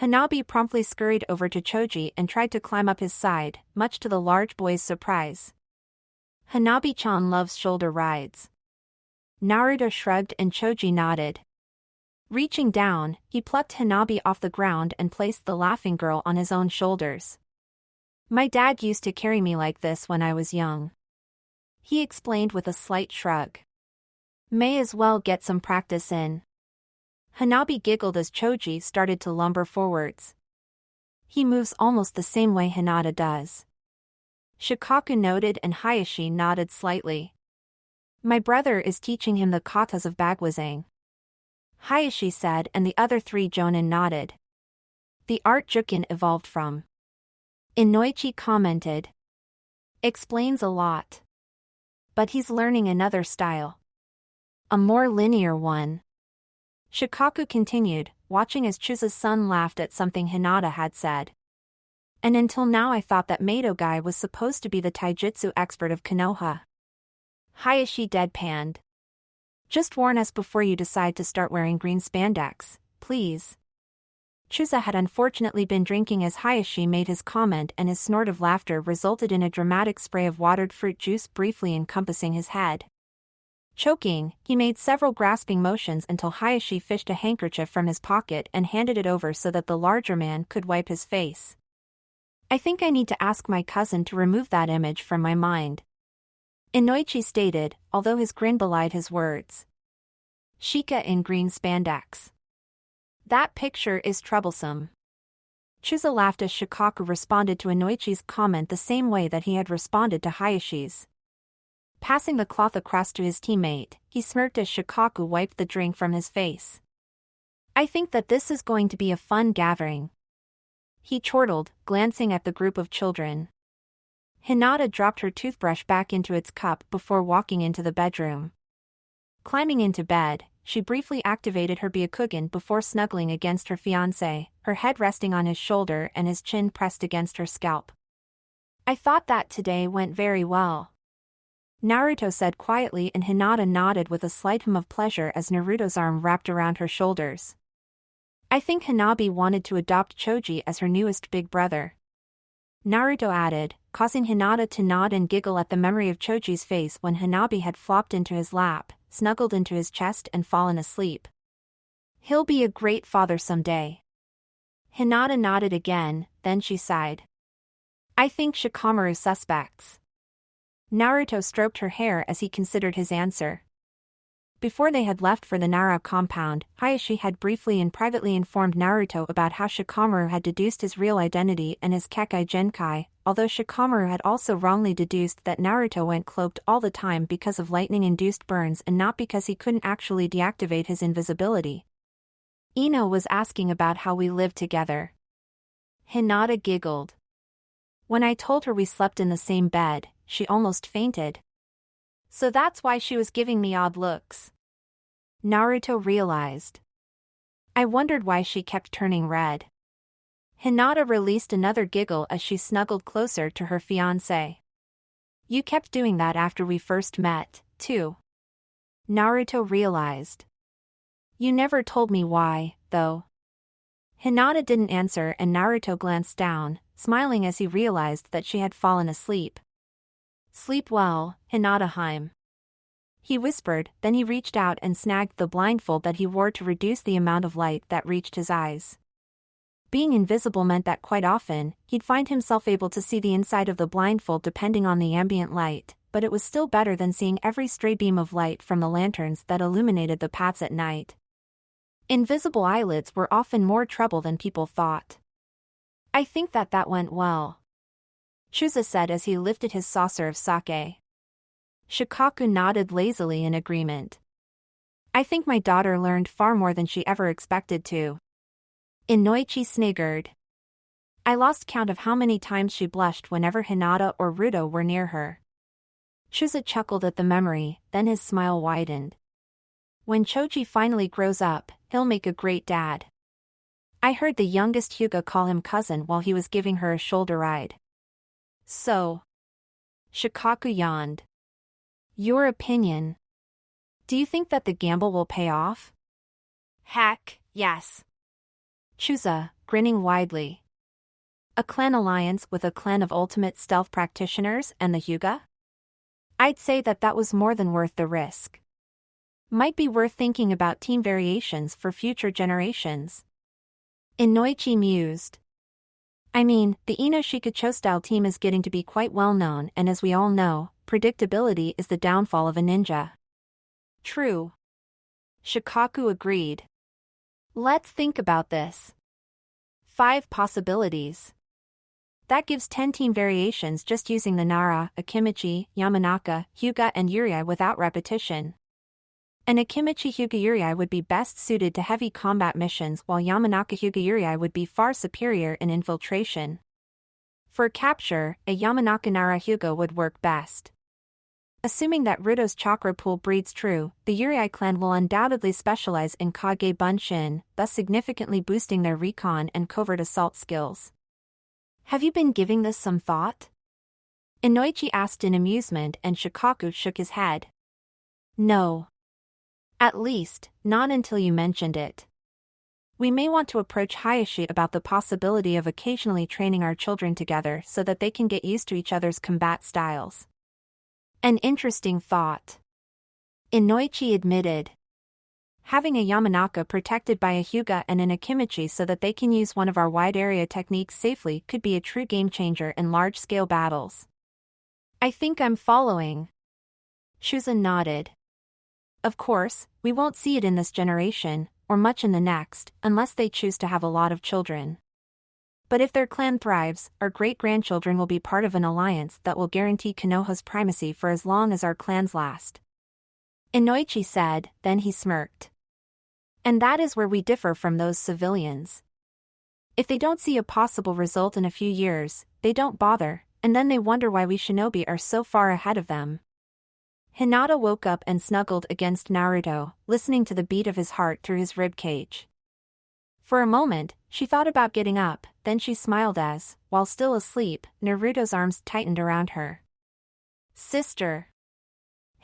Hanabi promptly scurried over to Choji and tried to climb up his side, much to the large boy's surprise. Hanabi-chan loves shoulder rides. Naruto shrugged and Choji nodded. Reaching down, he plucked Hanabi off the ground and placed the laughing girl on his own shoulders. My dad used to carry me like this when I was young. He explained with a slight shrug. May as well get some practice in. Hanabi giggled as Choji started to lumber forwards. He moves almost the same way Hinata does. Shikaku noted and Hayashi nodded slightly. My brother is teaching him the katas of Bagwazang, Hayashi said, and the other 3 jonin nodded. The art Jukin evolved from. Inoichi commented. Explains a lot. But he's learning another style. A more linear one. Shikaku continued, watching as Chusa's son laughed at something Hinata had said. And until now I thought that Madogai was supposed to be the taijutsu expert of Konoha. Hayashi deadpanned. Just warn us before you decide to start wearing green spandex, please. Chusa had unfortunately been drinking as Hayashi made his comment, and his snort of laughter resulted in a dramatic spray of watered fruit juice briefly encompassing his head. Choking, he made several grasping motions until Hayashi fished a handkerchief from his pocket and handed it over so that the larger man could wipe his face. I think I need to ask my cousin to remove that image from my mind, Inoichi stated, although his grin belied his words. Shika in green spandex. That picture is troublesome. Chusa laughed as Shikaku responded to Inoichi's comment the same way that he had responded to Hayashi's. Passing the cloth across to his teammate, he smirked as Shikaku wiped the drink from his face. I think that this is going to be a fun gathering, he chortled, glancing at the group of children. Hinata dropped her toothbrush back into its cup before walking into the bedroom. Climbing into bed, she briefly activated her Byakugan before snuggling against her fiancé, her head resting on his shoulder and his chin pressed against her scalp. I thought that today went very well, Naruto said quietly, and Hinata nodded with a slight hum of pleasure as Naruto's arm wrapped around her shoulders. I think Hanabi wanted to adopt Choji as her newest big brother, Naruto added, causing Hinata to nod and giggle at the memory of Choji's face when Hanabi had flopped into his lap, snuggled into his chest and fallen asleep. He'll be a great father someday. Hinata nodded again, then she sighed. I think Shikamaru suspects. Naruto stroked her hair as he considered his answer. Before they had left for the Nara compound, Hayashi had briefly and privately informed Naruto about how Shikamaru had deduced his real identity and his Kekkai Genkai, although Shikamaru had also wrongly deduced that Naruto went cloaked all the time because of lightning-induced burns and not because he couldn't actually deactivate his invisibility. Ino was asking about how we lived together. Hinata giggled. When I told her we slept in the same bed, she almost fainted. So that's why she was giving me odd looks, Naruto realized. I wondered why she kept turning red. Hinata released another giggle as she snuggled closer to her fiancé. You kept doing that after we first met, too, Naruto realized. You never told me why, though. Hinata didn't answer and Naruto glanced down, smiling as he realized that she had fallen asleep. Sleep well, Hinata-heim, he whispered, then he reached out and snagged the blindfold that he wore to reduce the amount of light that reached his eyes. Being invisible meant that quite often, he'd find himself able to see the inside of the blindfold depending on the ambient light, but it was still better than seeing every stray beam of light from the lanterns that illuminated the paths at night. Invisible eyelids were often more trouble than people thought. I think that went well, Chusa said as he lifted his saucer of sake. Shikaku nodded lazily in agreement. I think my daughter learned far more than she ever expected to, Inoichi sniggered. I lost count of how many times she blushed whenever Hinata or Ruto were near her. Chusa chuckled at the memory, then his smile widened. When Choji finally grows up, he'll make a great dad. I heard the youngest Hyuga call him cousin while he was giving her a shoulder ride. So, Shikaku yawned. Your opinion. Do you think that the gamble will pay off? Heck, yes, Chusa, grinning widely. A clan alliance with a clan of ultimate stealth practitioners and the Hyuga? I'd say that was more than worth the risk. Might be worth thinking about team variations for future generations, Inoichi mused. I mean, the Ino Shikacho style team is getting to be quite well known, and as we all know, predictability is the downfall of a ninja. True, Shikaku agreed. Let's think about this. 5 possibilities. That gives 10 team variations just using the Nara, Akimichi, Yamanaka, Hyuga and Yurei without repetition. An Akimichi Hyuga Yurei would be best suited to heavy combat missions while Yamanaka Hyuga Yurei would be far superior in infiltration. For capture, a Yamanaka Nara Hyuga would work best. Assuming that Ruto's chakra pool breeds true, the Yurei clan will undoubtedly specialize in Kage Bunshin, thus significantly boosting their recon and covert assault skills. Have you been giving this some thought? Inoichi asked in amusement and Shikaku shook his head. No. At least, not until you mentioned it. We may want to approach Hayashi about the possibility of occasionally training our children together so that they can get used to each other's combat styles. An interesting thought. Inoichi admitted. Having a Yamanaka protected by a Hyuga and an Akimichi so that they can use one of our wide area techniques safely could be a true game changer in large-scale battles. I think I'm following. Shuzan nodded. Of course, we won't see it in this generation, or much in the next, unless they choose to have a lot of children. But if their clan thrives, our great-grandchildren will be part of an alliance that will guarantee Konoha's primacy for as long as our clans last. Inoichi said, then he smirked. And that is where we differ from those civilians. If they don't see a possible result in a few years, they don't bother, and then they wonder why we shinobi are so far ahead of them. Hinata woke up and snuggled against Naruto, listening to the beat of his heart through his rib cage. For a moment, she thought about getting up, then she smiled as, while still asleep, Naruto's arms tightened around her. Sister.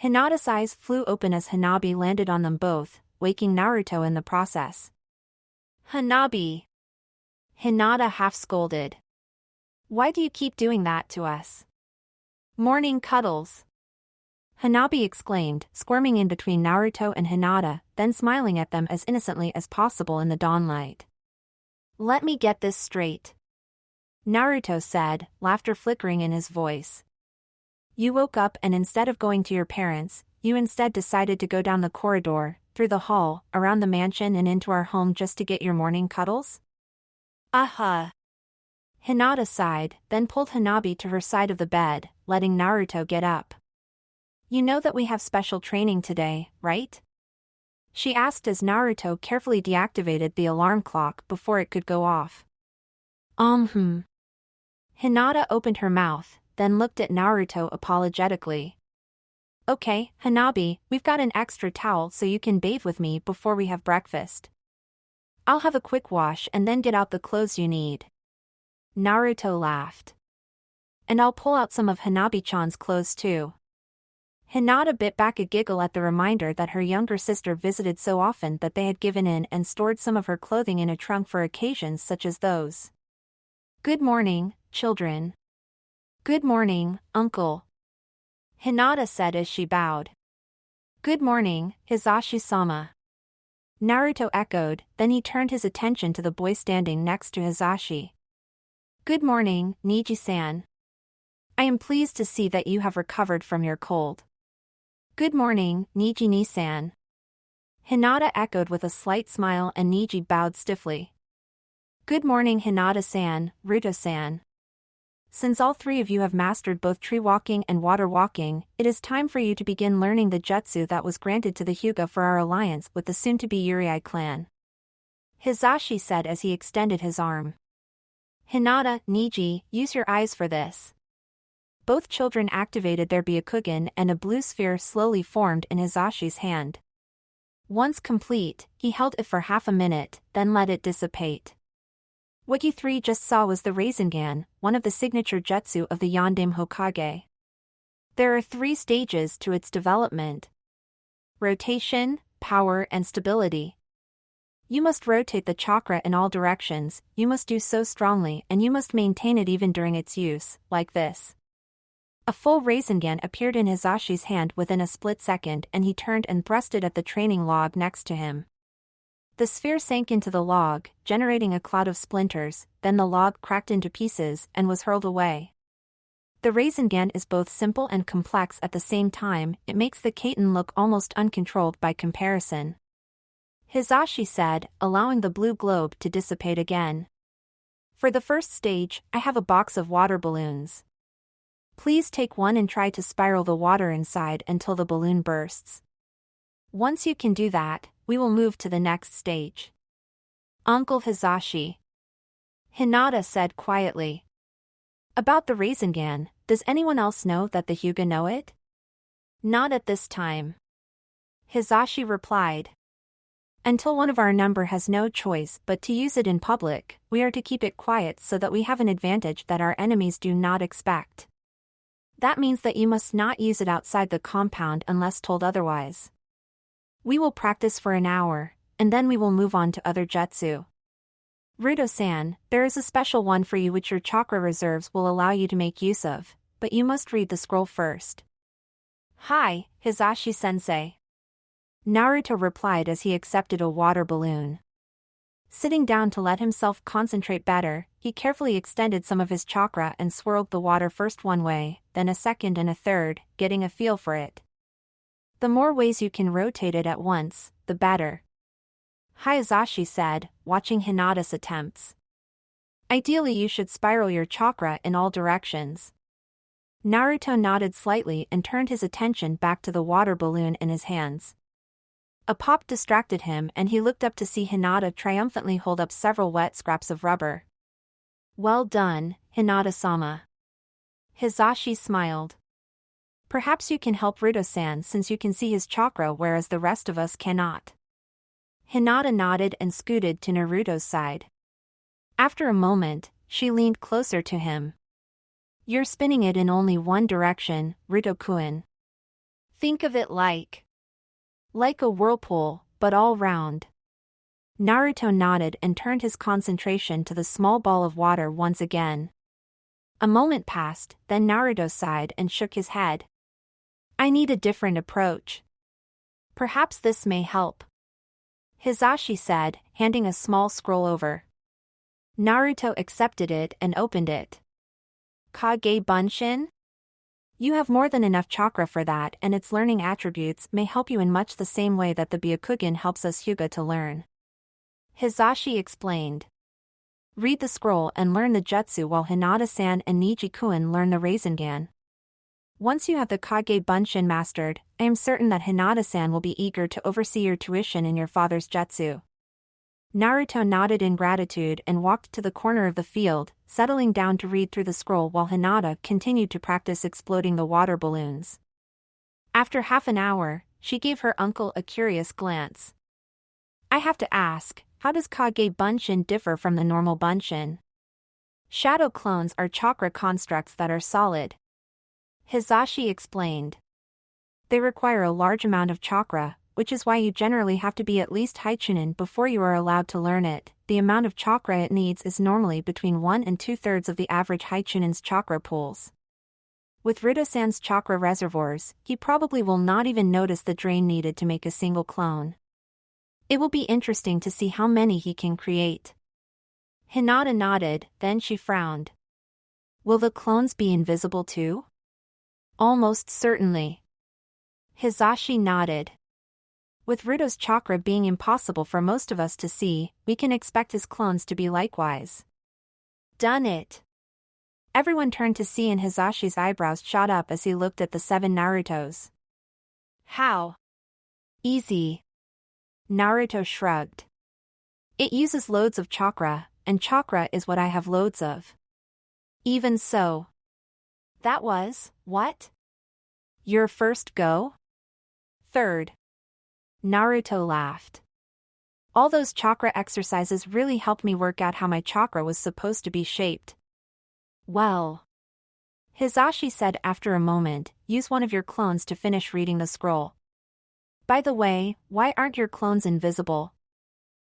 Hinata's eyes flew open as Hanabi landed on them both, waking Naruto in the process. Hanabi. Hinata half scolded. Why do you keep doing that to us? Morning cuddles. Hanabi exclaimed, squirming in between Naruto and Hinata, then smiling at them as innocently as possible in the dawnlight. Let me get this straight. Naruto said, laughter flickering in his voice. You woke up and instead of going to your parents, you instead decided to go down the corridor, through the hall, around the mansion and into our home just to get your morning cuddles? Aha. Hinata sighed, then pulled Hanabi to her side of the bed, letting Naruto get up. You know that we have special training today, right? She asked as Naruto carefully deactivated the alarm clock before it could go off. Hinata opened her mouth, then looked at Naruto apologetically. Okay, Hanabi, we've got an extra towel so you can bathe with me before we have breakfast. I'll have a quick wash and then get out the clothes you need. Naruto laughed. And I'll pull out some of Hanabi-chan's clothes too. Hinata bit back a giggle at the reminder that her younger sister visited so often that they had given in and stored some of her clothing in a trunk for occasions such as those. Good morning, children. Good morning, uncle. Hinata said as she bowed. Good morning, Hisashi-sama. Naruto echoed, then he turned his attention to the boy standing next to Hisashi. Good morning, Niji-san. I am pleased to see that you have recovered from your cold. Good morning, Niji-ni-san. Hinata echoed with a slight smile and Niji bowed stiffly. Good morning, Hinata-san, Ruto-san. Since all three of you have mastered both tree walking and water walking, it is time for you to begin learning the jutsu that was granted to the Hyuga for our alliance with the soon-to-be Yurei clan. Hisashi said as he extended his arm. Hinata, Niji, use your eyes for this. Both children activated their Byakugan and a blue sphere slowly formed in Hisashi's hand. Once complete, he held it for half a minute, then let it dissipate. What you three just saw was the Rasengan, one of the signature jutsu of the Yondaime Hokage. There are 3 stages to its development. Rotation, power and stability. You must rotate the chakra in all directions, you must do so strongly and you must maintain it even during its use, like this. A full Rasengan appeared in Hisashi's hand within a split second and he turned and thrust it at the training log next to him. The sphere sank into the log, generating a cloud of splinters, then the log cracked into pieces and was hurled away. The Rasengan is both simple and complex at the same time, it makes the Kaiten look almost uncontrolled by comparison. Hisashi said, allowing the blue globe to dissipate again. For the first stage, I have a box of water balloons. Please take one and try to spiral the water inside until the balloon bursts. Once you can do that, we will move to the next stage. Uncle Hizashi. Hinata said quietly. About the Rasengan, does anyone else know that the Hyuga know it? Not at this time. Hizashi replied. Until one of our number has no choice but to use it in public, we are to keep it quiet so that we have an advantage that our enemies do not expect. That means that you must not use it outside the compound unless told otherwise. We will practice for an hour, and then we will move on to other jutsu. Ruto-san, there is a special one for you which your chakra reserves will allow you to make use of, but you must read the scroll first. Hi, Hizashi-sensei. Naruto replied as he accepted a water balloon. Sitting down to let himself concentrate better, he carefully extended some of his chakra and swirled the water first one way, then a second and a third, getting a feel for it. The more ways you can rotate it at once, the better. Hizashi said, watching Hinata's attempts. Ideally you should spiral your chakra in all directions. Naruto nodded slightly and turned his attention back to the water balloon in his hands. A pop distracted him and he looked up to see Hinata triumphantly hold up several wet scraps of rubber. Well done, Hinata-sama. Hizashi smiled. Perhaps you can help Ruto-san since you can see his chakra whereas the rest of us cannot. Hinata nodded and scooted to Naruto's side. After a moment, she leaned closer to him. You're spinning it in only one direction, Ruto-kun. Think of it like a whirlpool, but all round. Naruto nodded and turned his concentration to the small ball of water once again. A moment passed, then Naruto sighed and shook his head. I need a different approach. Perhaps this may help. Hizashi said, handing a small scroll over. Naruto accepted it and opened it. Kage Bunshin? You have more than enough chakra for that and its learning attributes may help you in much the same way that the Byakugan helps us Hyuga to learn. Hizashi explained. Read the scroll and learn the jutsu while Hinata-san and Niji-kun learn the Rasengan. Once you have the Kage Bunshin mastered, I am certain that Hinata-san will be eager to oversee your tuition in your father's jutsu. Naruto nodded in gratitude and walked to the corner of the field, settling down to read through the scroll while Hinata continued to practice exploding the water balloons. After half an hour, she gave her uncle a curious glance. I have to ask, how does Kage Bunshin differ from the normal Bunshin? Shadow clones are chakra constructs that are solid. Hizashi explained. They require a large amount of chakra, which is why you generally have to be at least high Chunin before you are allowed to learn it. The amount of chakra it needs is normally between 1 and 2/3 of the average high Chunin's chakra pools. With Ruto-san's chakra reservoirs, he probably will not even notice the drain needed to make a single clone. It will be interesting to see how many he can create. Hinata nodded, then she frowned. Will the clones be invisible too? Almost certainly. Hizashi nodded. With Ruto's chakra being impossible for most of us to see, we can expect his clones to be likewise. Done it. Everyone turned to see and Hizashi's eyebrows shot up as he looked at the 7 Narutos. How? Easy. Naruto shrugged. It uses loads of chakra, and chakra is what I have loads of. Even so. That was, what? Your first go? Third. Naruto laughed. All those chakra exercises really helped me work out how my chakra was supposed to be shaped. Well. Hizashi said after a moment, use one of your clones to finish reading the scroll. By the way, why aren't your clones invisible?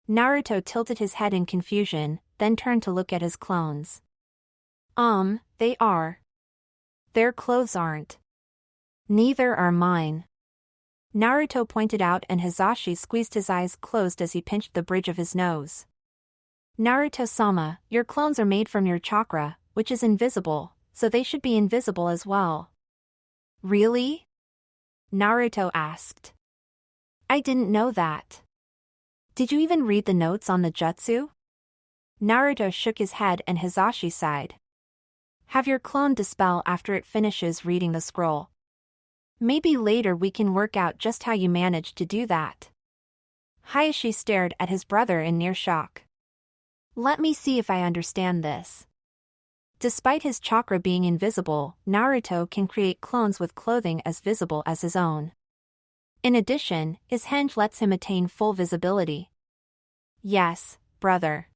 Naruto tilted his head in confusion, then turned to look at his clones. They are. Their clothes aren't. Neither are mine. Naruto pointed out and Hizashi squeezed his eyes closed as he pinched the bridge of his nose. Naruto-sama, your clones are made from your chakra, which is invisible, so they should be invisible as well. Really? Naruto asked. I didn't know that. Did you even read the notes on the jutsu? Naruto shook his head and Hisashi sighed. Have your clone dispel after it finishes reading the scroll. Maybe later we can work out just how you managed to do that. Hayashi stared at his brother in near shock. Let me see if I understand this. Despite his chakra being invisible, Naruto can create clones with clothing as visible as his own. In addition, his henge lets him attain full visibility. Yes, brother.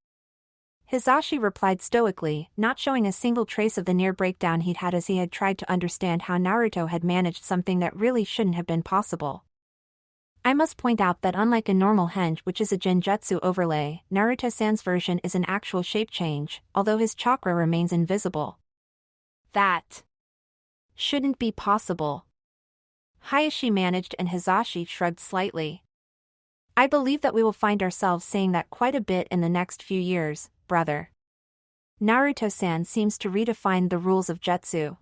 Hisashi replied stoically, not showing a single trace of the near breakdown he'd had as he had tried to understand how Naruto had managed something that really shouldn't have been possible. I must point out that unlike a normal henge, which is a genjutsu overlay, Naruto-san's version is an actual shape change, although his chakra remains invisible. That shouldn't be possible. Hayashi managed and Hisashi shrugged slightly. I believe that we will find ourselves saying that quite a bit in the next few years, brother. Naruto-san seems to redefine the rules of jutsu.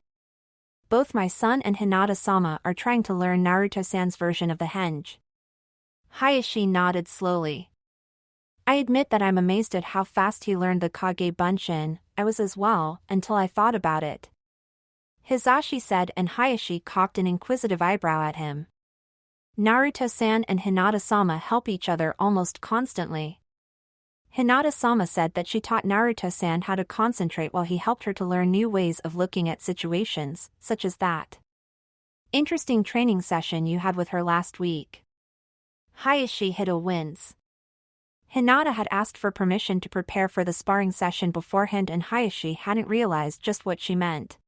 Both my son and Hinata-sama are trying to learn Naruto-san's version of the henge. Hayashi nodded slowly. I admit that I'm amazed at how fast he learned the Kage Bunshin. I was as well, until I thought about it. Hisashi said, and Hayashi cocked an inquisitive eyebrow at him. Naruto-san and Hinata-sama help each other almost constantly. Hinata-sama said that she taught Naruto-san how to concentrate while he helped her to learn new ways of looking at situations, such as that interesting training session you had with her last week. Hayashi hid a wince. Hinata had asked for permission to prepare for the sparring session beforehand and Hayashi hadn't realized just what she meant.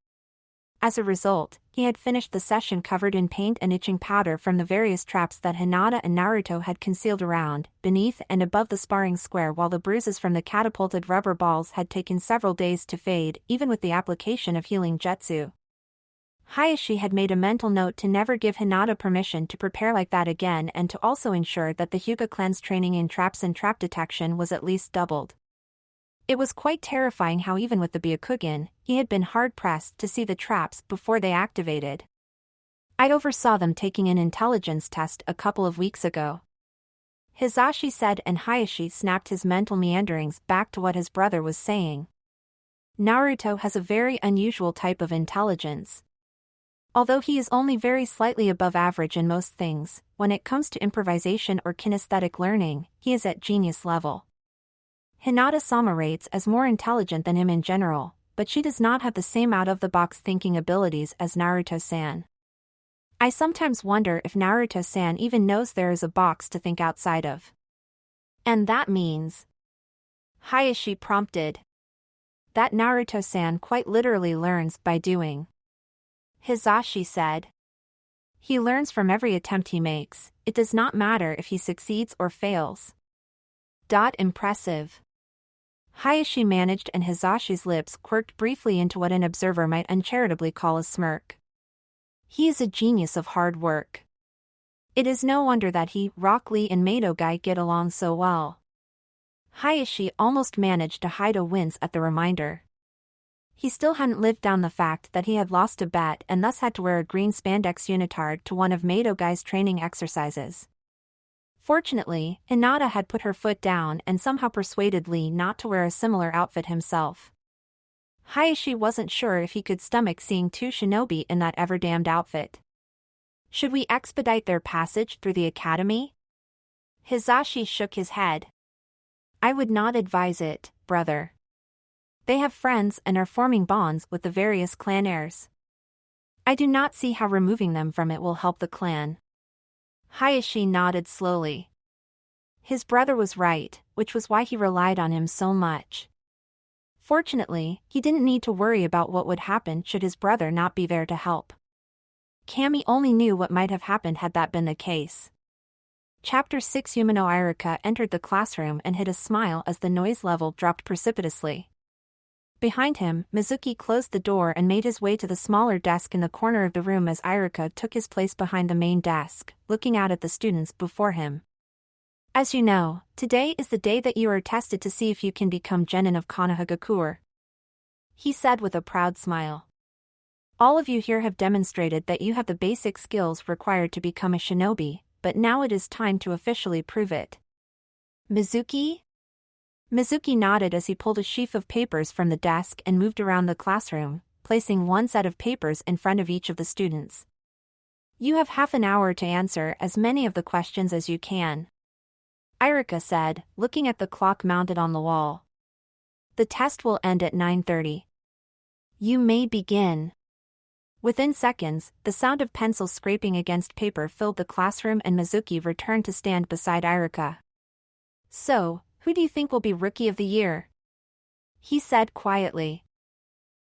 As a result, he had finished the session covered in paint and itching powder from the various traps that Hinata and Naruto had concealed around, beneath and above the sparring square, while the bruises from the catapulted rubber balls had taken several days to fade, even with the application of healing jutsu. Hayashi had made a mental note to never give Hinata permission to prepare like that again and to also ensure that the Hyuga clan's training in traps and trap detection was at least doubled. It was quite terrifying how even with the Byakugan, he had been hard-pressed to see the traps before they activated. I oversaw them taking an intelligence test a couple of weeks ago. Hisashi said, and Hayashi snapped his mental meanderings back to what his brother was saying. Naruto has a very unusual type of intelligence. Although he is only very slightly above average in most things, when it comes to improvisation or kinesthetic learning, he is at genius level. Hinata-sama rates as more intelligent than him in general, but she does not have the same out-of-the-box thinking abilities as Naruto-san. I sometimes wonder if Naruto-san even knows there is a box to think outside of. And that means... Hayashi prompted. That Naruto-san quite literally learns by doing. Hisashi said. He learns from every attempt he makes, it does not matter if he succeeds or fails. Impressive. Hayashi managed and Hisashi's lips quirked briefly into what an observer might uncharitably call a smirk. He is a genius of hard work. It is no wonder that he, Rock Lee and Madogai get along so well. Hayashi almost managed to hide a wince at the reminder. He still hadn't lived down the fact that he had lost a bet and thus had to wear a green spandex unitard to one of Madogai's training exercises. Fortunately, Hinata had put her foot down and somehow persuaded Lee not to wear a similar outfit himself. Hayashi wasn't sure if he could stomach seeing two shinobi in that ever-damned outfit. Should we expedite their passage through the academy? Hisashi shook his head. I would not advise it, brother. They have friends and are forming bonds with the various clan heirs. I do not see how removing them from it will help the clan. Hayashi nodded slowly. His brother was right, which was why he relied on him so much. Fortunately, he didn't need to worry about what would happen should his brother not be there to help. Kami only knew what might have happened had that been the case. Chapter 6 Yumino Iruka entered the classroom and hid a smile as the noise level dropped precipitously. Behind him, Mizuki closed the door and made his way to the smaller desk in the corner of the room as Iruka took his place behind the main desk, looking out at the students before him. As you know, today is the day that you are tested to see if you can become Genin of Konohagakure. He said with a proud smile. All of you here have demonstrated that you have the basic skills required to become a shinobi, but now it is time to officially prove it. Mizuki? Mizuki nodded as he pulled a sheaf of papers from the desk and moved around the classroom, placing one set of papers in front of each of the students. You have half an hour to answer as many of the questions as you can, Irika said, looking at the clock mounted on the wall. The test will end at 9:30. You may begin. Within seconds, the sound of pencils scraping against paper filled the classroom and Mizuki returned to stand beside Irika. So, who do you think will be Rookie of the Year? He said quietly.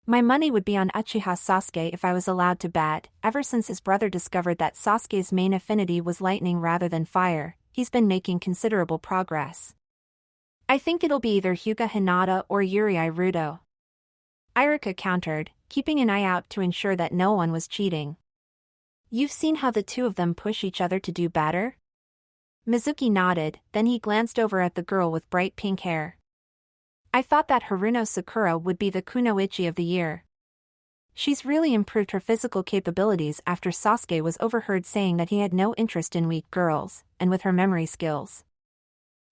My money would be on Uchiha Sasuke if I was allowed to bet. Ever since his brother discovered that Sasuke's main affinity was lightning rather than fire, he's been making considerable progress. I think it'll be either Hyuga Hinata or Yuri Rudo. Irika countered, keeping an eye out to ensure that no one was cheating. You've seen how the two of them push each other to do better? Mizuki nodded, then he glanced over at the girl with bright pink hair. I thought that Haruno Sakura would be the Kunoichi of the year. She's really improved her physical capabilities after Sasuke was overheard saying that he had no interest in weak girls, and with her memory skills.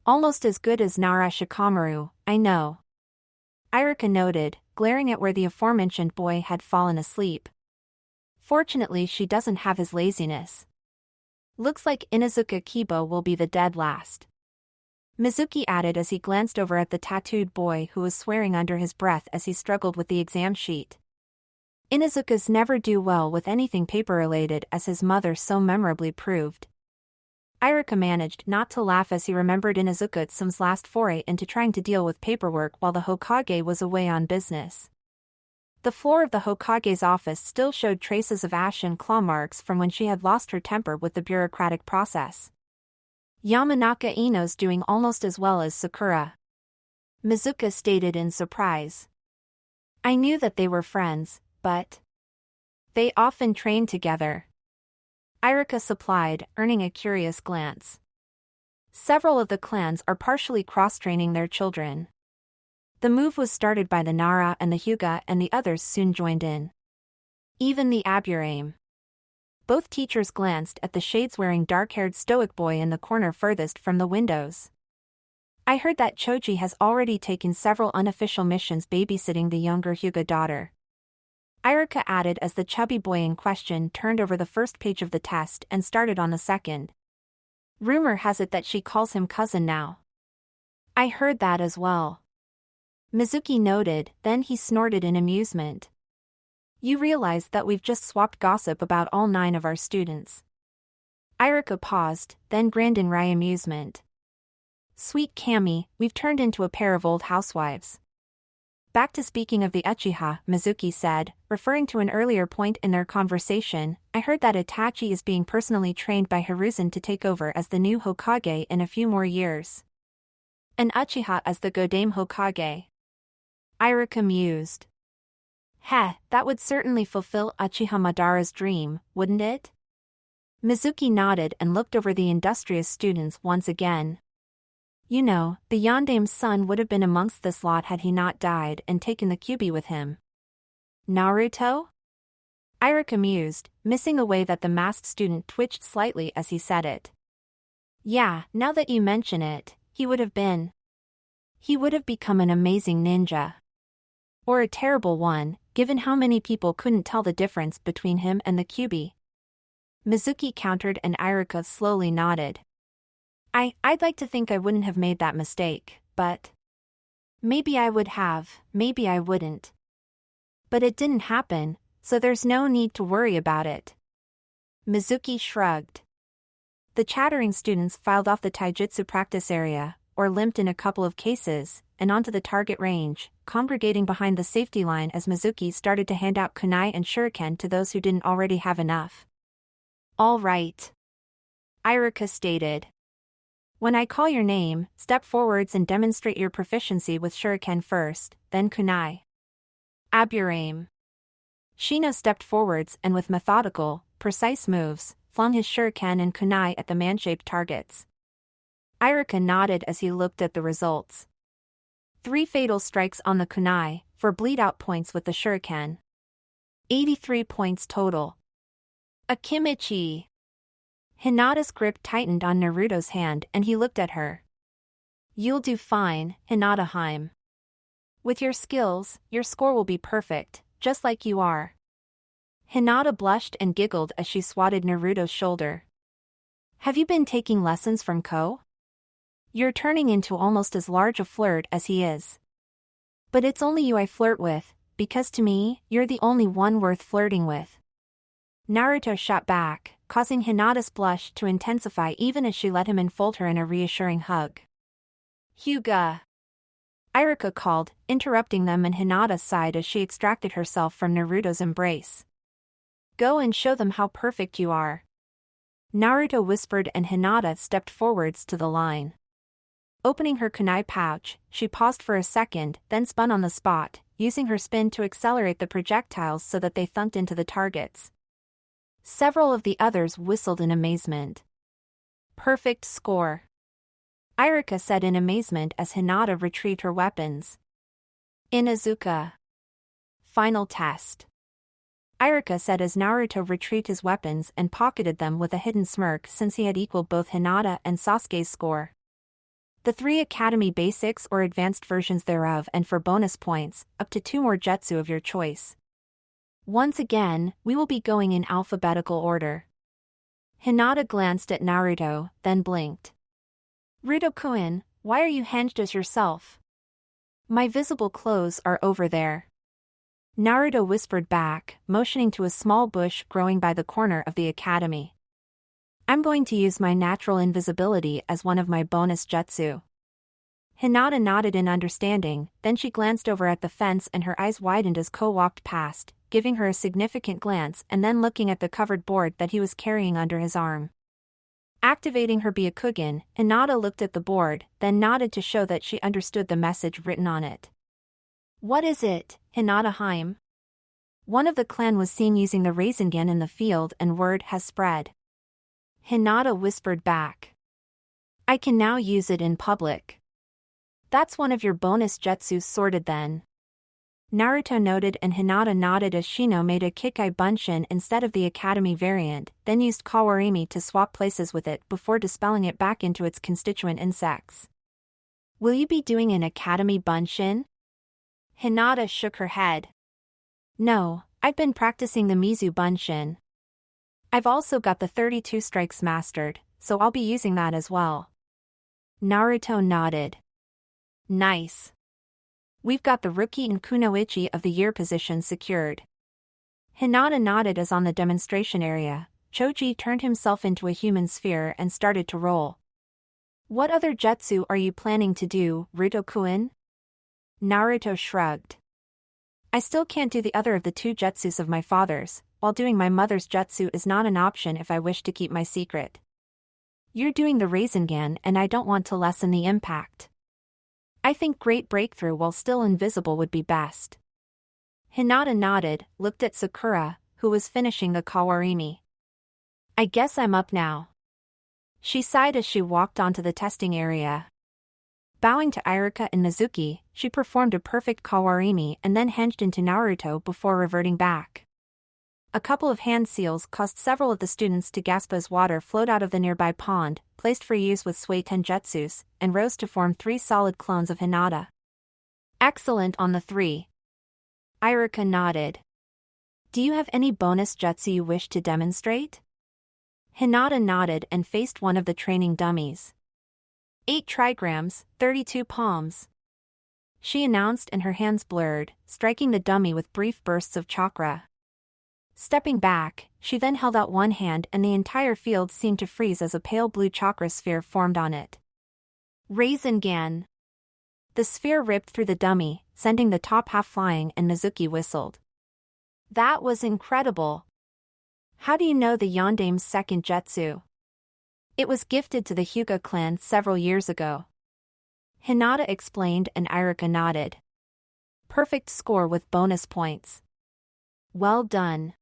Almost as good as Nara Shikamaru, I know. Irika noted, glaring at where the aforementioned boy had fallen asleep. Fortunately she doesn't have his laziness. Looks like Inuzuka Kiba will be the dead last. Mizuki added as he glanced over at the tattooed boy who was swearing under his breath as he struggled with the exam sheet. Inuzuka's never do well with anything paper-related, as his mother so memorably proved. Irika managed not to laugh as he remembered Inuzuka-san's last foray into trying to deal with paperwork while the Hokage was away on business. The floor of the Hokage's office still showed traces of ash and claw marks from when she had lost her temper with the bureaucratic process. Yamanaka Ino's doing almost as well as Sakura, Mizuka stated in surprise. I knew that they were friends, but they often trained together, Irika supplied, earning a curious glance. Several of the clans are partially cross-training their children. The move was started by the Nara and the Hyuga, and the others soon joined in. Even the Aburame. Both teachers glanced at the shades-wearing dark-haired stoic boy in the corner furthest from the windows. I heard that Choji has already taken several unofficial missions babysitting the younger Hyuga daughter, Irika added as the chubby boy in question turned over the first page of the test and started on the second. Rumor has it that she calls him cousin now. I heard that as well, Mizuki noted, then he snorted in amusement. You realize that we've just swapped gossip about all 9 of our students. Irika paused, then grinned in wry amusement. Sweet Kami, we've turned into a pair of old housewives. Back to speaking of the Uchiha, Mizuki said, referring to an earlier point in their conversation, I heard that Itachi is being personally trained by Hiruzen to take over as the new Hokage in a few more years. And Uchiha as the Godame Hokage. Irika mused. Heh, that would certainly fulfill Uchiha Madara's dream, wouldn't it? Mizuki nodded and looked over the industrious students once again. You know, the Yandame's son would have been amongst this lot had he not died and taken the Kyuubi with him. Naruto? Irika mused, missing a way that the masked student twitched slightly as he said it. Yeah, now that you mention it, he would have become an amazing ninja. Or a terrible one, given how many people couldn't tell the difference between him and the Kyuubi. Mizuki countered and Irika slowly nodded. I'd like to think I wouldn't have made that mistake, but maybe I would have, maybe I wouldn't. But it didn't happen, so there's no need to worry about it. Mizuki shrugged. The chattering students filed off the taijutsu practice area, or limped in a couple of cases, and onto the target range, congregating behind the safety line as Mizuki started to hand out kunai and shuriken to those who didn't already have enough. All right, Irika stated. When I call your name, step forwards and demonstrate your proficiency with shuriken first, then kunai. Aburame. Shino stepped forwards and with methodical, precise moves, flung his shuriken and kunai at the man-shaped targets. Irika nodded as he looked at the results. 3 fatal strikes on the kunai, 4 bleed-out points with the shuriken. 83 points total. Akimichi. Hinata's grip tightened on Naruto's hand and he looked at her. You'll do fine, Hinata. With your skills, your score will be perfect, just like you are. Hinata blushed and giggled as she swatted Naruto's shoulder. Have you been taking lessons from Ko? You're turning into almost as large a flirt as he is. But it's only you I flirt with, because to me, you're the only one worth flirting with. Naruto shot back, causing Hinata's blush to intensify even as she let him enfold her in a reassuring hug. Hyuga! Iruka called, interrupting them, and Hinata sighed as she extracted herself from Naruto's embrace. Go and show them how perfect you are. Naruto whispered, and Hinata stepped forwards to the line. Opening her kunai pouch, she paused for a second, then spun on the spot, using her spin to accelerate the projectiles so that they thunked into the targets. Several of the others whistled in amazement. Perfect score. Iruka said in amazement as Hinata retrieved her weapons. Inuzuka. Final test. Iruka said as Naruto retrieved his weapons and pocketed them with a hidden smirk since he had equaled both Hinata and Sasuke's score. The 3 Academy basics or advanced versions thereof, and for bonus points, up to 2 more jutsu of your choice. Once again, we will be going in alphabetical order. Hinata glanced at Naruto, then blinked. Ruto-kun, why are you hinged as yourself? My visible clothes are over there. Naruto whispered back, motioning to a small bush growing by the corner of the academy. I'm going to use my natural invisibility as one of my bonus jutsu. Hinata nodded in understanding, then she glanced over at the fence and her eyes widened as Ko walked past, giving her a significant glance and then looking at the covered board that he was carrying under his arm. Activating her Byakugan, Hinata looked at the board, then nodded to show that she understood the message written on it. What is it, Hinata? One of the clan was seen using the Rasengan in the field and word has spread. Hinata whispered back. I can now use it in public. That's one of your bonus jutsus sorted then. Naruto noted and Hinata nodded as Shino made a Kekkai Bunshin instead of the Academy variant, then used Kawarimi to swap places with it before dispelling it back into its constituent insects. Will you be doing an Academy Bunshin? Hinata shook her head. No, I've been practicing the Mizu Bunshin. I've also got the 32 strikes mastered, so I'll be using that as well. Naruto nodded. Nice. We've got the Rookie and Kunoichi of the Year position secured. Hinata nodded as on the demonstration area, Choji turned himself into a human sphere and started to roll. What other jutsu are you planning to do, Ruto-kun? Naruto shrugged. I still can't do the other of the 2 jutsus of my father's, while doing my mother's jutsu is not an option if I wish to keep my secret. You're doing the Rasengan and I don't want to lessen the impact. I think great breakthrough while still invisible would be best. Hinata nodded, looked at Sakura, who was finishing the Kawarimi. I guess I'm up now. She sighed as she walked onto the testing area. Bowing to Iruka and Mizuki, she performed a perfect Kawarimi and then hinged into Naruto before reverting back. A couple of hand seals caused several of the students to gasp as water flowed out of the nearby pond, placed for use with Suiten jutsus, and rose to form 3 solid clones of Hinata. Excellent on the 3. Iruka nodded. Do you have any bonus jutsu you wish to demonstrate? Hinata nodded and faced one of the training dummies. 8 trigrams, 32 palms. She announced and her hands blurred, striking the dummy with brief bursts of chakra. Stepping back, she then held out one hand and the entire field seemed to freeze as a pale blue chakra sphere formed on it. Rasengan. The sphere ripped through the dummy, sending the top half flying, and Mizuki whistled. That was incredible. How do you know the Yondame's second jutsu? It was gifted to the Hyuga clan several years ago. Hinata explained and Iruka nodded. Perfect score with bonus points. Well done.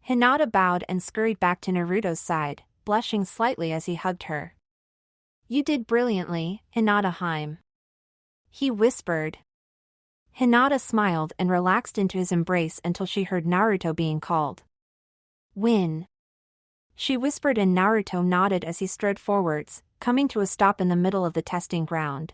Hinata bowed and scurried back to Naruto's side, blushing slightly as he hugged her. You did brilliantly, Hinata. He whispered. Hinata smiled and relaxed into his embrace until she heard Naruto being called. Win. she whispered, and Naruto nodded as he strode forwards, coming to a stop in the middle of the testing ground.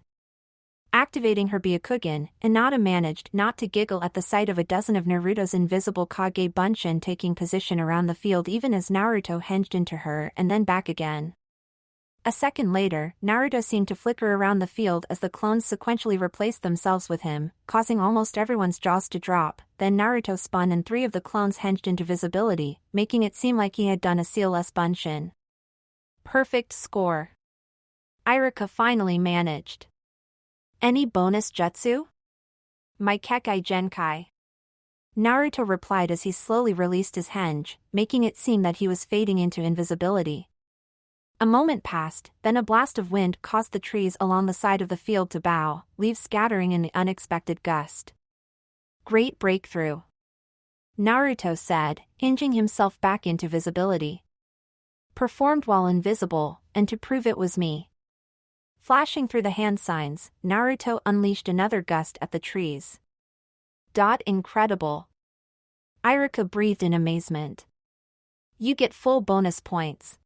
Activating her Byakugan, Hinata managed not to giggle at the sight of a dozen of Naruto's invisible Kage Bunshin taking position around the field even as Naruto hinged into her and then back again. A second later, Naruto seemed to flicker around the field as the clones sequentially replaced themselves with him, causing almost everyone's jaws to drop. Then Naruto spun and 3 of the clones hinged into visibility, making it seem like he had done a CLS Bunshin. Perfect score. Iruka finally managed. Any bonus jutsu? My Kekkai Genkai. Naruto replied as he slowly released his henge, making it seem that he was fading into invisibility. A moment passed, then a blast of wind caused the trees along the side of the field to bow, leaves scattering in the unexpected gust. Great breakthrough, Naruto said, hinging himself back into visibility. Performed while invisible, and to prove it was me. Flashing through the hand signs, Naruto unleashed another gust at the trees. Incredible. Iruka breathed in amazement. You get full bonus points.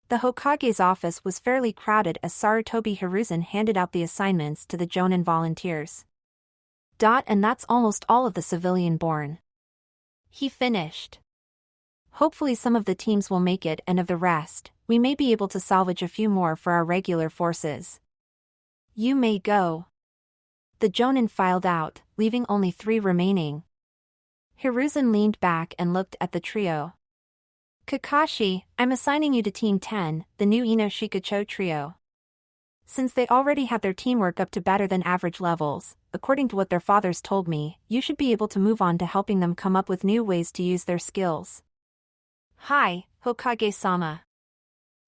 The Hokage's office was fairly crowded as Sarutobi Hiruzen handed out the assignments to the Jonin volunteers. And that's almost all of the civilian-born. He finished. Hopefully some of the teams will make it, and of the rest, we may be able to salvage a few more for our regular forces. You may go. The Jonin filed out, leaving only 3 remaining. Hiruzen leaned back and looked at the trio. Kakashi, I'm assigning you to Team 10, the new Ino Shikacho trio. Since they already have their teamwork up to better than average levels, according to what their fathers told me, you should be able to move on to helping them come up with new ways to use their skills. Hi, Hokage-sama.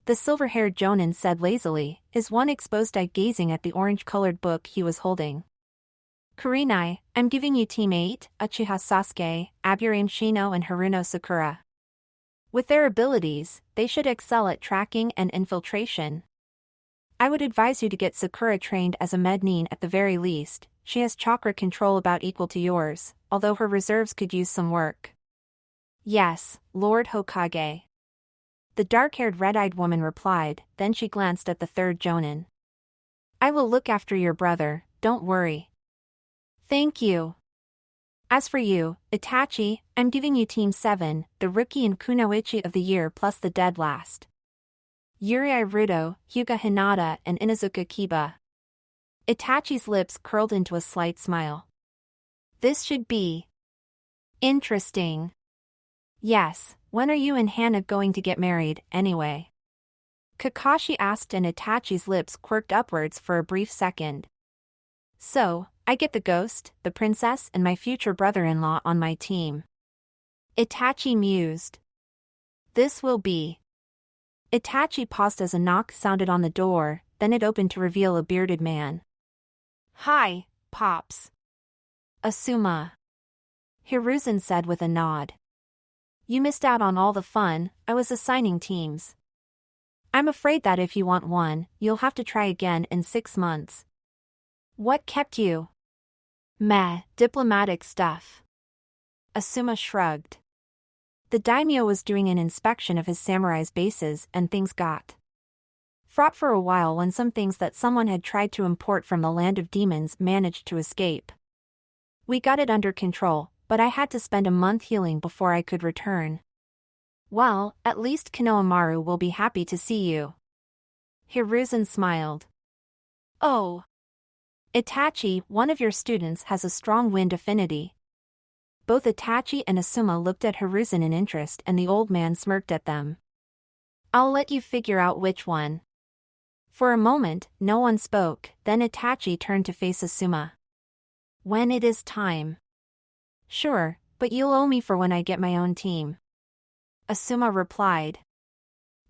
The silver-haired Jonin said lazily, his one exposed eye gazing at the orange-colored book he was holding. Kurenai, I'm giving you Team 8, Uchiha Sasuke, Aburame Shino and Haruno Sakura. With their abilities, they should excel at tracking and infiltration. I would advise you to get Sakura trained as a mednin at the very least. She has chakra control about equal to yours, although her reserves could use some work. Yes, Lord Hokage. The dark-haired red-eyed woman replied, then she glanced at the third Jonin. I will look after your brother, don't worry. Thank you. As for you, Itachi, I'm giving you Team 7, the rookie and kunoichi of the year plus the dead last. Yuri Iruto, Hyuga Hinata and Inazuka Kiba. Itachi's lips curled into a slight smile. This should be interesting. Yes, when are you and Hana going to get married, anyway? Kakashi asked and Itachi's lips quirked upwards for a brief second. So, I get the ghost, the princess and my future brother-in-law on my team. Itachi mused. This will be. Itachi paused as a knock sounded on the door, then it opened to reveal a bearded man. Hi, Pops. Asuma. Hiruzen said with a nod. You missed out on all the fun, I was assigning teams. I'm afraid that if you want one, you'll have to try again in 6 months. What kept you? Meh, diplomatic stuff. Asuma shrugged. The daimyo was doing an inspection of his samurai's bases and things got fraught for a while when some things that someone had tried to import from the land of demons managed to escape. We got it under control, but I had to spend a month healing before I could return. Well, at least Konohamaru will be happy to see you. Hiruzen smiled. Oh. Itachi, one of your students has a strong wind affinity. Both Itachi and Asuma looked at Hiruzen in interest and the old man smirked at them. I'll let you figure out which one. For a moment, no one spoke, then Itachi turned to face Asuma. When it is time. Sure, but you'll owe me for when I get my own team. Asuma replied.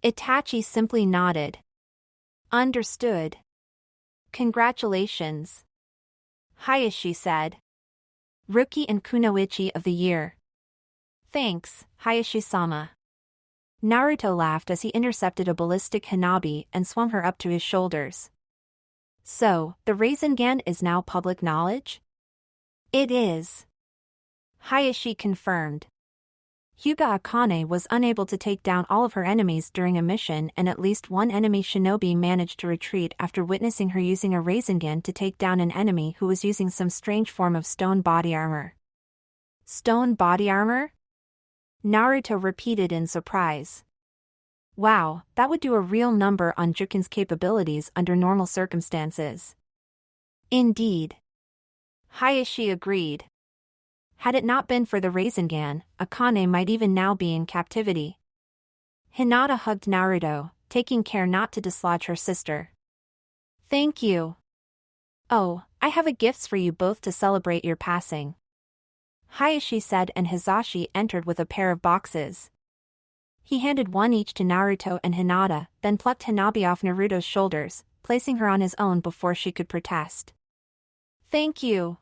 Itachi simply nodded. Understood. Congratulations. Hayashi said. Rookie and kunoichi of the year. Thanks, Hayashi-sama. Naruto laughed as he intercepted a ballistic hanabi and swung her up to his shoulders. So, the Rasengan is now public knowledge? It is. Hayashi confirmed. Hyuga Akane was unable to take down all of her enemies during a mission, and at least one enemy shinobi managed to retreat after witnessing her using a Rasengan to take down an enemy who was using some strange form of stone body armor. Stone body armor? Naruto repeated in surprise. Wow, that would do a real number on Jukin's capabilities under normal circumstances. Indeed. Hayashi agreed. Had it not been for the Rasengan, Akane might even now be in captivity. Hinata hugged Naruto, taking care not to dislodge her sister. Thank you. Oh, I have a gift for you both to celebrate your passing. Hayashi said, and Hizashi entered with a pair of boxes. He handed one each to Naruto and Hinata, then plucked Hanabi off Naruto's shoulders, placing her on his own before she could protest. Thank you.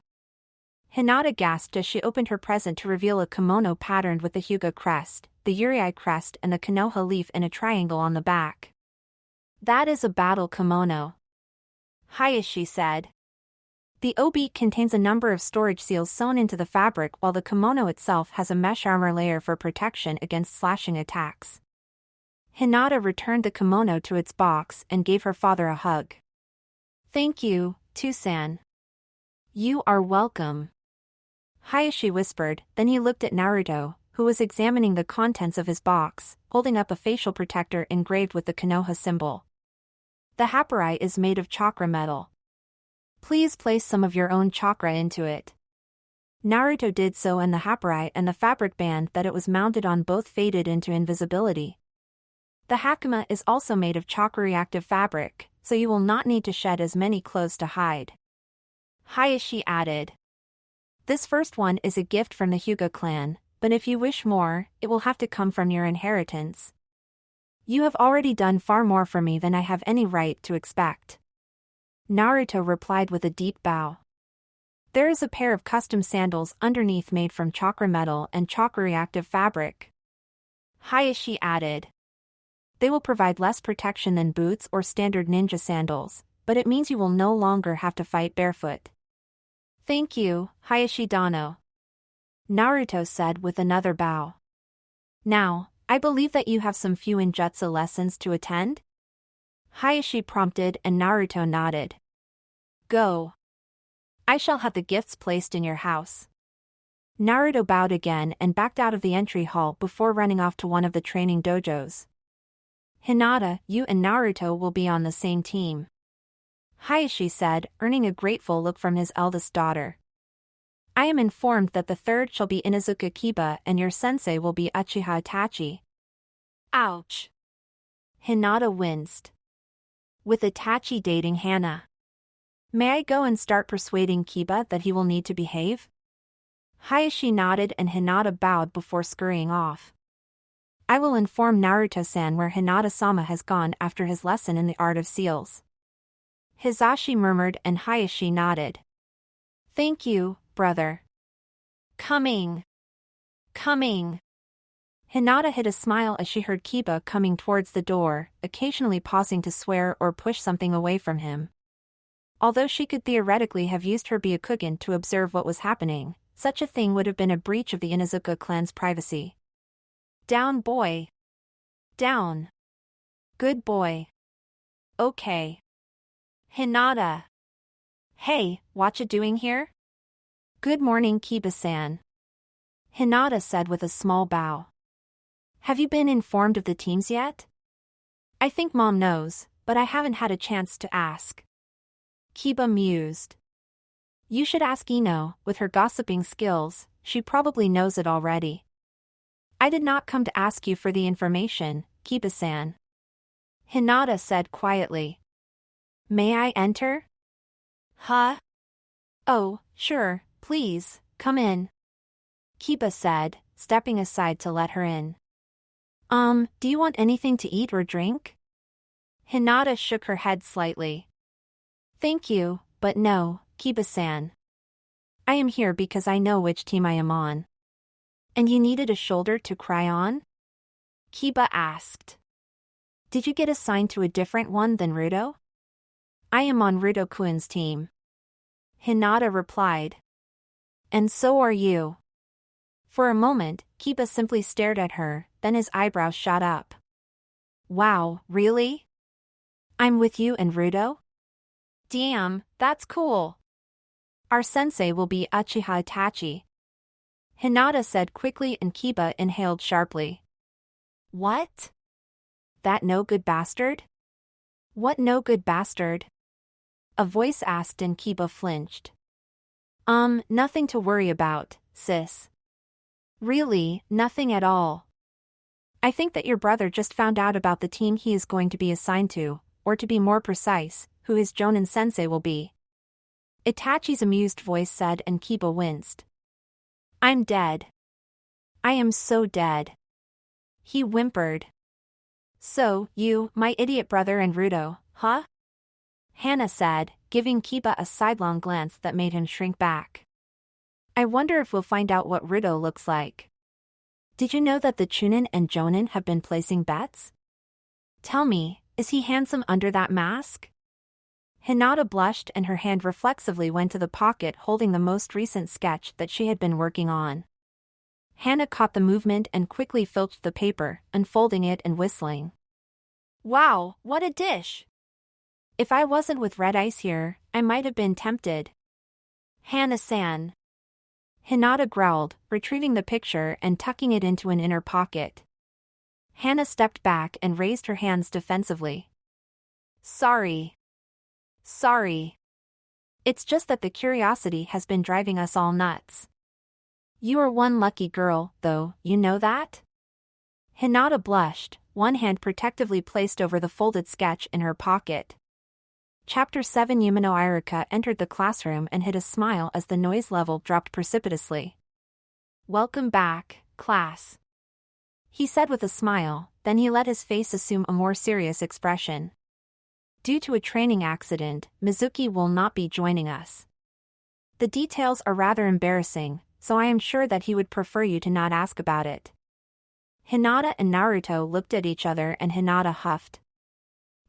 Hinata gasped as she opened her present to reveal a kimono patterned with the Hyuga crest, the Urei crest, and the Konoha leaf in a triangle on the back. That is a battle kimono, Hayashi said. The obi contains a number of storage seals sewn into the fabric, while the kimono itself has a mesh armor layer for protection against slashing attacks. Hinata returned the kimono to its box and gave her father a hug. Thank you, Tusan. You are welcome, Hayashi whispered, then he looked at Naruto, who was examining the contents of his box, holding up a facial protector engraved with the Konoha symbol. The hapurai is made of chakra metal. Please place some of your own chakra into it. Naruto did so, and the hapurai and the fabric band that it was mounted on both faded into invisibility. The hakama is also made of chakra-reactive fabric, so you will not need to shed as many clothes to hide. Hayashi added. This first one is a gift from the Hyuga clan, but if you wish more, it will have to come from your inheritance. You have already done far more for me than I have any right to expect. Naruto replied with a deep bow. There is a pair of custom sandals underneath made from chakra metal and chakra-reactive fabric, Hayashi added. They will provide less protection than boots or standard ninja sandals, but it means you will no longer have to fight barefoot. Thank you, Hayashi Dano, Naruto said with another bow. Now, I believe that you have some few ninjutsu lessons to attend? Hayashi prompted, and Naruto nodded. Go. I shall have the gifts placed in your house. Naruto bowed again and backed out of the entry hall before running off to one of the training dojos. Hinata, you and Naruto will be on the same team, Hayashi said, earning a grateful look from his eldest daughter. I am informed that the third shall be Inuzuka Kiba and your sensei will be Uchiha Itachi. Ouch. Hinata winced. With Itachi dating Hana. May I go and start persuading Kiba that he will need to behave? Hayashi nodded and Hinata bowed before scurrying off. I will inform Naruto-san where Hinata-sama has gone after his lesson in the art of seals. Hizashi murmured and Hayashi nodded. Thank you, brother. Coming. Coming. Hinata hid a smile as she heard Kiba coming towards the door, occasionally pausing to swear or push something away from him. Although she could theoretically have used her Byakugan to observe what was happening, such a thing would have been a breach of the Inuzuka clan's privacy. Down, boy. Down. Good boy. Okay. Hinata. Hey, whatcha doing here? Good morning, Kiba-san, Hinata said with a small bow. Have you been informed of the teams yet? I think Mom knows, but I haven't had a chance to ask. Kiba mused. You should ask Ino, with her gossiping skills, she probably knows it already. I did not come to ask you for the information, Kiba-san, Hinata said quietly. May I enter? Huh? Oh, sure, please, come in, Kiba said, stepping aside to let her in. Do you want anything to eat or drink? Hinata shook her head slightly. Thank you, but no, Kiba-san. I am here because I know which team I am on. And you needed a shoulder to cry on? Kiba asked. Did you get assigned to a different one than Ruto? I am on Ruto-kun's team, Hinata replied. And so are you. For a moment, Kiba simply stared at her, then his eyebrows shot up. Wow, really? I'm with you and Ruto? Damn, that's cool. Our sensei will be Uchiha Itachi. Hinata said quickly and Kiba inhaled sharply. What? That no-good bastard? What no-good bastard? A voice asked and Kiba flinched. Nothing to worry about, sis. Really, nothing at all. I think that your brother just found out about the team he is going to be assigned to, or to be more precise, who his Jonin sensei will be. Itachi's amused voice said and Kiba winced. I'm dead. I am so dead. He whimpered. So, you, my idiot brother and Ruto, huh? Hana said, giving Kiba a sidelong glance that made him shrink back. I wonder if we'll find out what Ruto looks like. Did you know that the Chunin and Jonin have been placing bets? Tell me, is he handsome under that mask? Hinata blushed and her hand reflexively went to the pocket holding the most recent sketch that she had been working on. Hana caught the movement and quickly filched the paper, unfolding it and whistling. Wow, what a dish! If I wasn't with Red Ice here, I might have been tempted. Hana-san. Hinata growled, retrieving the picture and tucking it into an inner pocket. Hana stepped back and raised her hands defensively. Sorry. It's just that the curiosity has been driving us all nuts. You are one lucky girl, though, you know that? Hinata blushed, one hand protectively placed over the folded sketch in her pocket. Chapter 7 Yumino Iruka entered the classroom and hid a smile as the noise level dropped precipitously. Welcome back, class. He said with a smile, then he let his face assume a more serious expression. Due to a training accident, Mizuki will not be joining us. The details are rather embarrassing, so I am sure that he would prefer you to not ask about it. Hinata and Naruto looked at each other and Hinata huffed.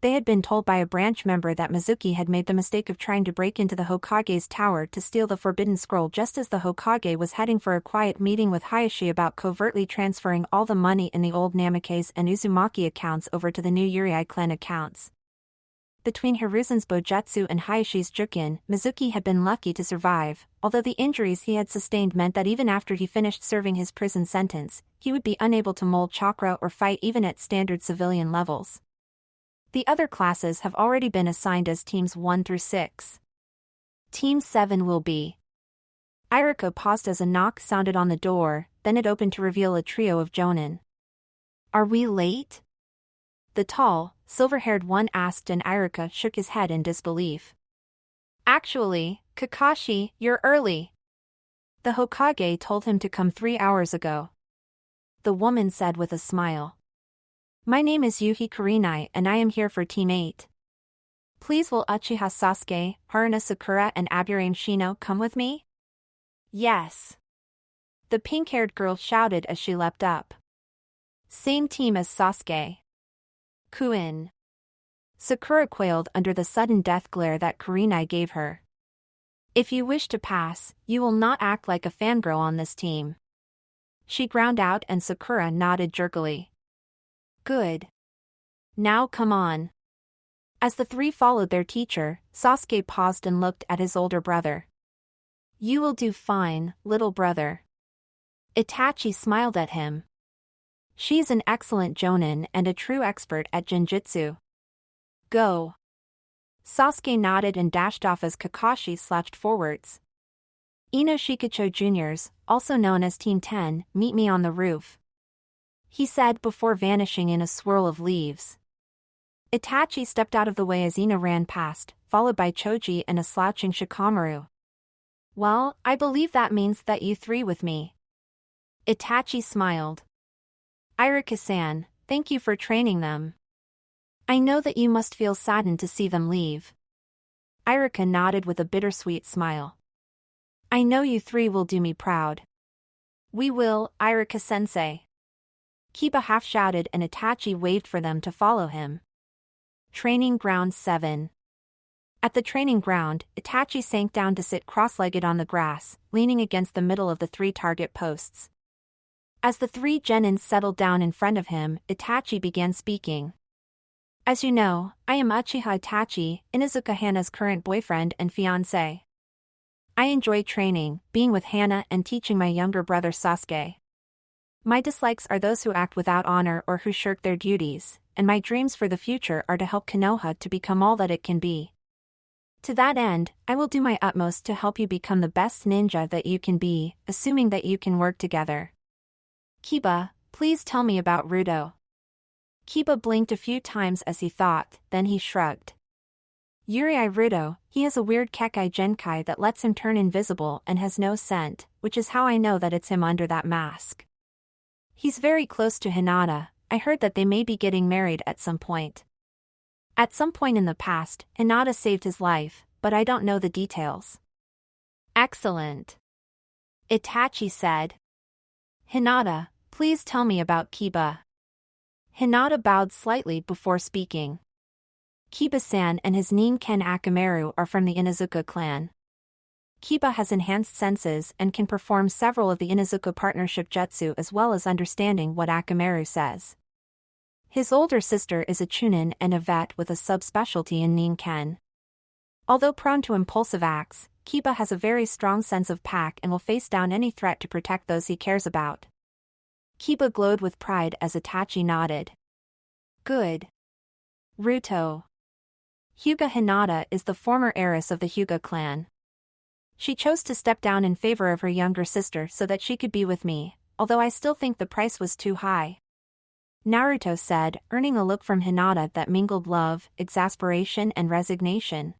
They had been told by a branch member that Mizuki had made the mistake of trying to break into the Hokage's tower to steal the Forbidden Scroll just as the Hokage was heading for a quiet meeting with Hayashi about covertly transferring all the money in the old Namikaze and Uzumaki accounts over to the new Yurei clan accounts. Between Hiruzen's Bojutsu and Hayashi's Jukin, Mizuki had been lucky to survive, although the injuries he had sustained meant that even after he finished serving his prison sentence, he would be unable to mold chakra or fight even at standard civilian levels. The other classes have already been assigned as teams 1 through 6. Team 7 will be. Iruka paused as a knock sounded on the door, then it opened to reveal a trio of Jonin. Are we late? The tall, silver-haired one asked and Iruka shook his head in disbelief. Actually, Kakashi, you're early. The Hokage told him to come 3 hours ago. The woman said with a smile. My name is Yuhi Kurenai and I am here for Team 8. Please will Uchiha Sasuke, Haruna Sakura and Aburame Shino come with me? Yes. The pink-haired girl shouted as she leapt up. Same team as Sasuke. Kuin. Sakura quailed under the sudden death glare that Kurenai gave her. If you wish to pass, you will not act like a fangirl on this team. She ground out and Sakura nodded jerkily. Good. Now come on. As the three followed their teacher, Sasuke paused and looked at his older brother. You will do fine, little brother. Itachi smiled at him. She's an excellent Jonin and a true expert at Genjutsu. Go. Sasuke nodded and dashed off as Kakashi slouched forwards. Ino Shikacho Jr.'s, also known as Team 10, meet me on the roof. He said before vanishing in a swirl of leaves. Itachi stepped out of the way as Ino ran past, followed by Choji and a slouching Shikamaru. Well, I believe that means that you three with me. Itachi smiled. Iruka-san, thank you for training them. I know that you must feel saddened to see them leave. Iruka nodded with a bittersweet smile. I know you three will do me proud. We will, Iruka-sensei. Kiba half-shouted and Itachi waved for them to follow him. Training Ground 7. At the training ground, Itachi sank down to sit cross-legged on the grass, leaning against the middle of the 3 target posts. As the three genins settled down in front of him, Itachi began speaking. As you know, I am Uchiha Itachi, Inuzuka Hana's current boyfriend and fiancé. I enjoy training, being with Hana and teaching my younger brother Sasuke. My dislikes are those who act without honor or who shirk their duties, and my dreams for the future are to help Konoha to become all that it can be. To that end, I will do my utmost to help you become the best ninja that you can be, assuming that you can work together. Kiba, please tell me about Ruto. Kiba blinked a few times as he thought, then he shrugged. Yurei Ruto, he has a weird Kekkai Genkai that lets him turn invisible and has no scent, which is how I know that it's him under that mask. He's very close to Hinata. I heard that they may be getting married at some point. At some point in the past, Hinata saved his life, but I don't know the details. Excellent. Itachi said. Hinata, please tell me about Kiba. Hinata bowed slightly before speaking. Kiba-san and his Nin-ken Akamaru are from the Inuzuka clan. Kiba has enhanced senses and can perform several of the Inuzuka partnership jutsu as well as understanding what Akamaru says. His older sister is a Chunin and a vet with a subspecialty in Nin-ken. Although prone to impulsive acts, Kiba has a very strong sense of pack and will face down any threat to protect those he cares about. Kiba glowed with pride as Itachi nodded. Good. Ruto. Hyuga Hinata is the former heiress of the Hyuga clan. She chose to step down in favor of her younger sister so that she could be with me, although I still think the price was too high. Naruto said, earning a look from Hinata that mingled love, exasperation and resignation.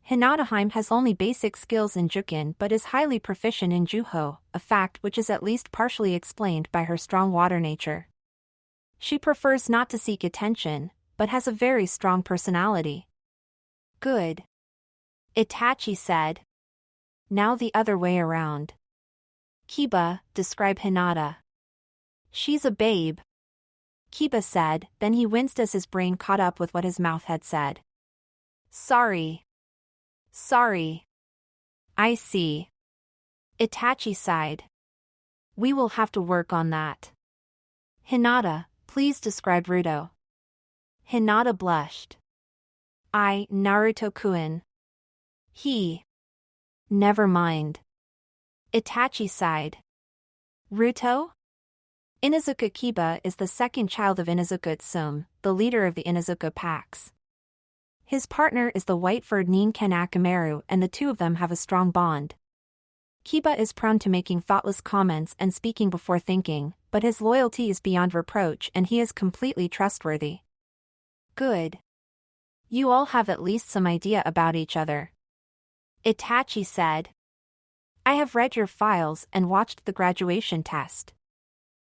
Hinata has only basic skills in Jukin but is highly proficient in Juho, a fact which is at least partially explained by her strong water nature. She prefers not to seek attention, but has a very strong personality. Good. Itachi said. Now the other way around. Kiba, describe Hinata. She's a babe. Kiba said, then he winced as his brain caught up with what his mouth had said. Sorry. I see. Itachi sighed. We will have to work on that. Hinata, please describe Ruto. Hinata blushed. Naruto-kun. He. Never mind. Itachi sighed. Ruto? Inuzuka Kiba is the second child of Inuzuka Tsume, the leader of the Inuzuka packs. His partner is the white-furred Nin-ken Akamaru and the two of them have a strong bond. Kiba is prone to making thoughtless comments and speaking before thinking, but his loyalty is beyond reproach and he is completely trustworthy. Good. You all have at least some idea about each other. Itachi said. I have read your files and watched the graduation test.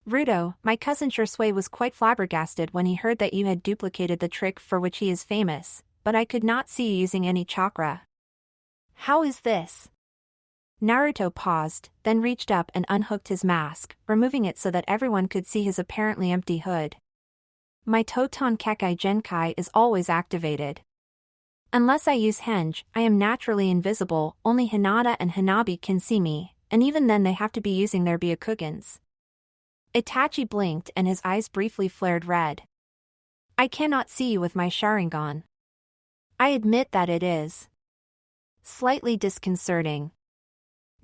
Ruto, my cousin Shursui was quite flabbergasted when he heard that you had duplicated the trick for which he is famous, but I could not see you using any chakra. How is this? Naruto paused, then reached up and unhooked his mask, removing it so that everyone could see his apparently empty hood. My Toton Kekkai Genkai is always activated. Unless I use Henge, I am naturally invisible, only Hinata and Hanabi can see me, and even then they have to be using their Byakugans. Itachi blinked and his eyes briefly flared red. I cannot see you with my Sharingan. I admit that it is slightly disconcerting.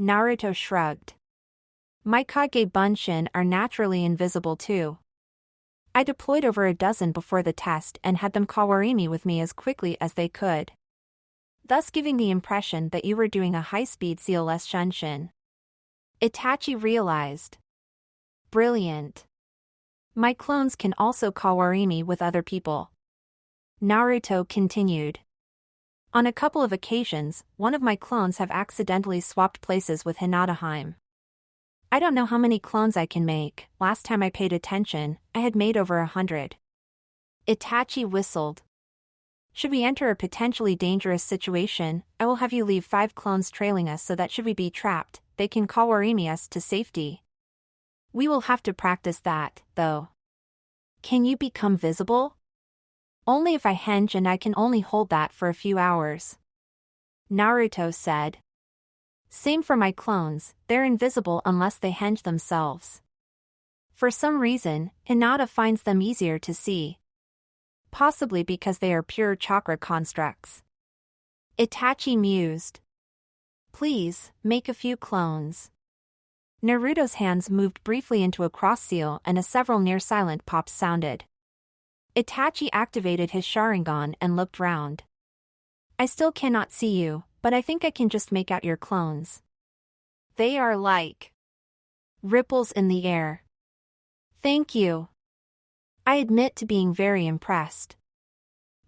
Naruto shrugged. My Kage Bunshin are naturally invisible too. I deployed over a dozen before the test and had them Kawarimi with me as quickly as they could, thus giving the impression that you were doing a high-speed CLS Shunshin. Itachi realized. Brilliant. My clones can also Kawarimi with other people. Naruto continued. On a couple of occasions, one of my clones have accidentally swapped places with Hinata. I don't know how many clones I can make. Last time I paid attention, I had made over 100. Itachi whistled. Should we enter a potentially dangerous situation, I will have you leave 5 clones trailing us so that should we be trapped, they can Kawarimi us to safety. We will have to practice that, though. Can you become visible? Only if I henge and I can only hold that for a few hours. Naruto said. Same for my clones, they're invisible unless they henge themselves. For some reason, Hinata finds them easier to see. Possibly because they are pure chakra constructs. Itachi mused. Please, make a few clones. Naruto's hands moved briefly into a cross seal and several near-silent pops sounded. Itachi activated his Sharingan and looked round. I still cannot see you, but I think I can just make out your clones. They are like ripples in the air. Thank you. I admit to being very impressed.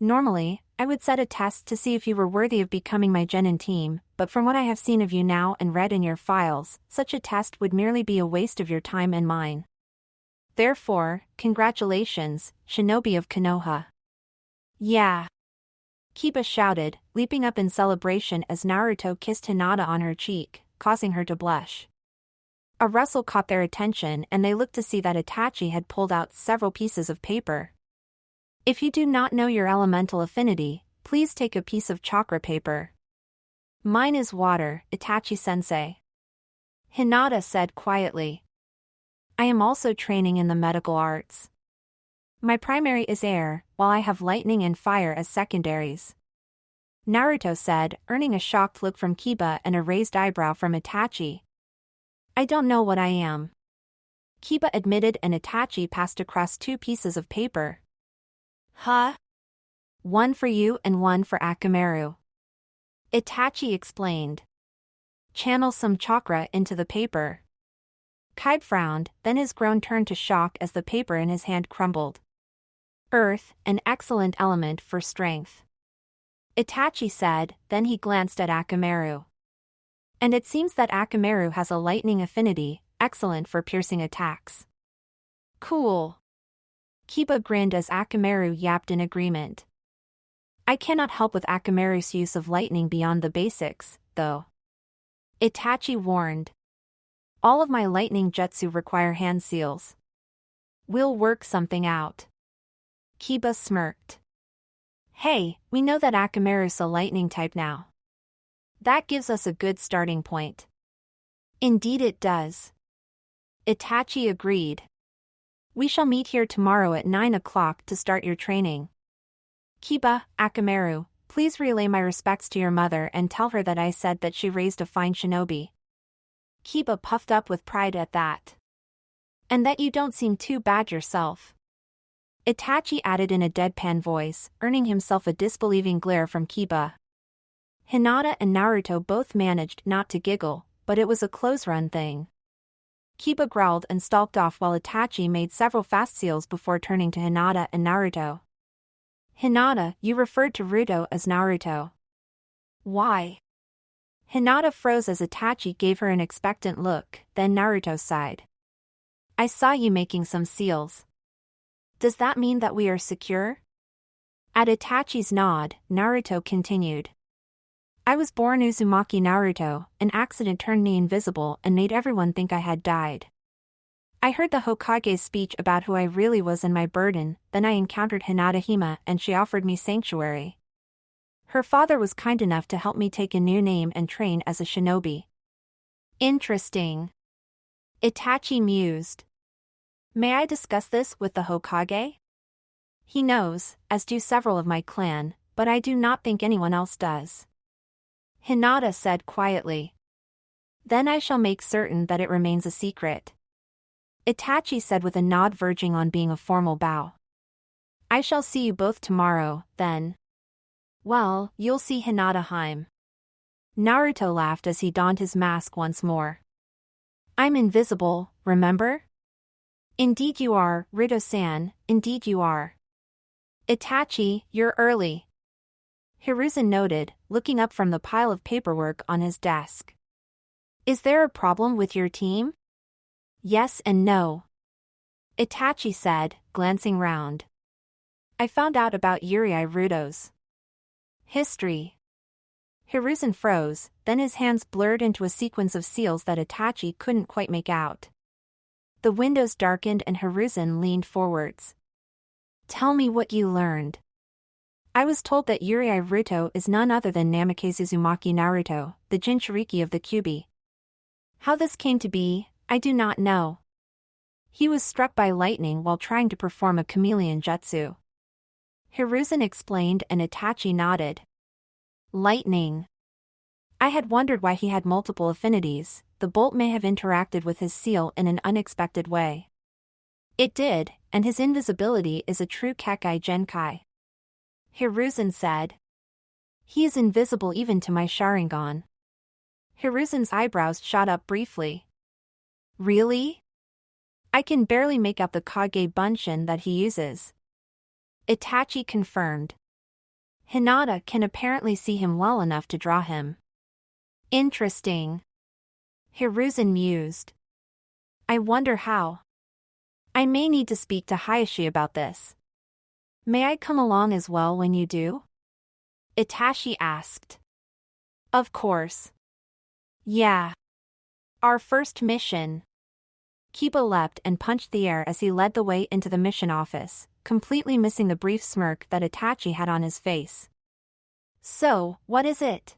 Normally, I would set a test to see if you were worthy of becoming my genin team, but from what I have seen of you now and read in your files, such a test would merely be a waste of your time and mine. Therefore, congratulations, Shinobi of Konoha. Yeah. Kiba shouted, leaping up in celebration as Naruto kissed Hinata on her cheek, causing her to blush. A rustle caught their attention and they looked to see that Itachi had pulled out several pieces of paper. If you do not know your elemental affinity, please take a piece of chakra paper. Mine is water, Itachi-sensei. Hinata said quietly. I am also training in the medical arts. My primary is air, while I have lightning and fire as secondaries. Naruto said, earning a shocked look from Kiba and a raised eyebrow from Itachi. I don't know what I am. Kiba admitted and Itachi passed across two pieces of paper. Huh? One for you and one for Akamaru. Itachi explained. Channel some chakra into the paper. Kaiba frowned, then his groan turned to shock as the paper in his hand crumbled. Earth, an excellent element for strength. Itachi said, then he glanced at Akamaru. And it seems that Akamaru has a lightning affinity, excellent for piercing attacks. Cool. Kiba grinned as Akamaru yapped in agreement. I cannot help with Akamaru's use of lightning beyond the basics, though. Itachi warned. All of my lightning jutsu require hand seals. We'll work something out. Kiba smirked. Hey, we know that Akamaru's a lightning type now. That gives us a good starting point. Indeed it does. Itachi agreed. We shall meet here tomorrow at 9 o'clock to start your training. Kiba, Akamaru, please relay my respects to your mother and tell her that I said that she raised a fine shinobi. Kiba puffed up with pride at that. And that you don't seem too bad yourself. Itachi added in a deadpan voice, earning himself a disbelieving glare from Kiba. Hinata and Naruto both managed not to giggle, but it was a close-run thing. Kiba growled and stalked off while Itachi made several fast seals before turning to Hinata and Naruto. Hinata, you referred to Ruto as Naruto. Why? Hinata froze as Itachi gave her an expectant look, then Naruto sighed. I saw you making some seals. Does that mean that we are secure? At Itachi's nod, Naruto continued. I was born Uzumaki Naruto, an accident turned me invisible and made everyone think I had died. I heard the Hokage's speech about who I really was and my burden, then I encountered Hinata Hime and she offered me sanctuary. Her father was kind enough to help me take a new name and train as a shinobi. Interesting. Itachi mused. May I discuss this with the Hokage? He knows, as do several of my clan, but I do not think anyone else does. Hinata said quietly. Then I shall make certain that it remains a secret. Itachi said with a nod verging on being a formal bow. I shall see you both tomorrow, then. Well, you'll see Hinata Hime. Naruto laughed as he donned his mask once more. I'm invisible, remember? Indeed you are, Ruto-san, indeed you are. Itachi, you're early. Hiruzen noted, looking up from the pile of paperwork on his desk. Is there a problem with your team? Yes and no. Itachi said, glancing round. I found out about Urei Ruto's history. Hiruzen froze, then his hands blurred into a sequence of seals that Itachi couldn't quite make out. The windows darkened and Hiruzen leaned forwards. Tell me what you learned. I was told that Urei Ruto is none other than Namikaze Uzumaki Naruto, the Jinchuriki of the Kyuubi. How this came to be, I do not know. He was struck by lightning while trying to perform a chameleon jutsu. Hiruzen explained and Itachi nodded. Lightning. I had wondered why he had multiple affinities. The bolt may have interacted with his seal in an unexpected way. It did, and his invisibility is a true Kekkai Genkai. Hiruzen said. He is invisible even to my Sharingan. Hiruzen's eyebrows shot up briefly. Really? I can barely make out the Kage Bunshin that he uses. Itachi confirmed. Hinata can apparently see him well enough to draw him. Interesting. Hiruzen mused. I wonder how. I may need to speak to Hayashi about this. May I come along as well when you do? Itachi asked. Of course. Yeah. Our first mission. Kiba leapt and punched the air as he led the way into the mission office, completely missing the brief smirk that Itachi had on his face. So, what is it?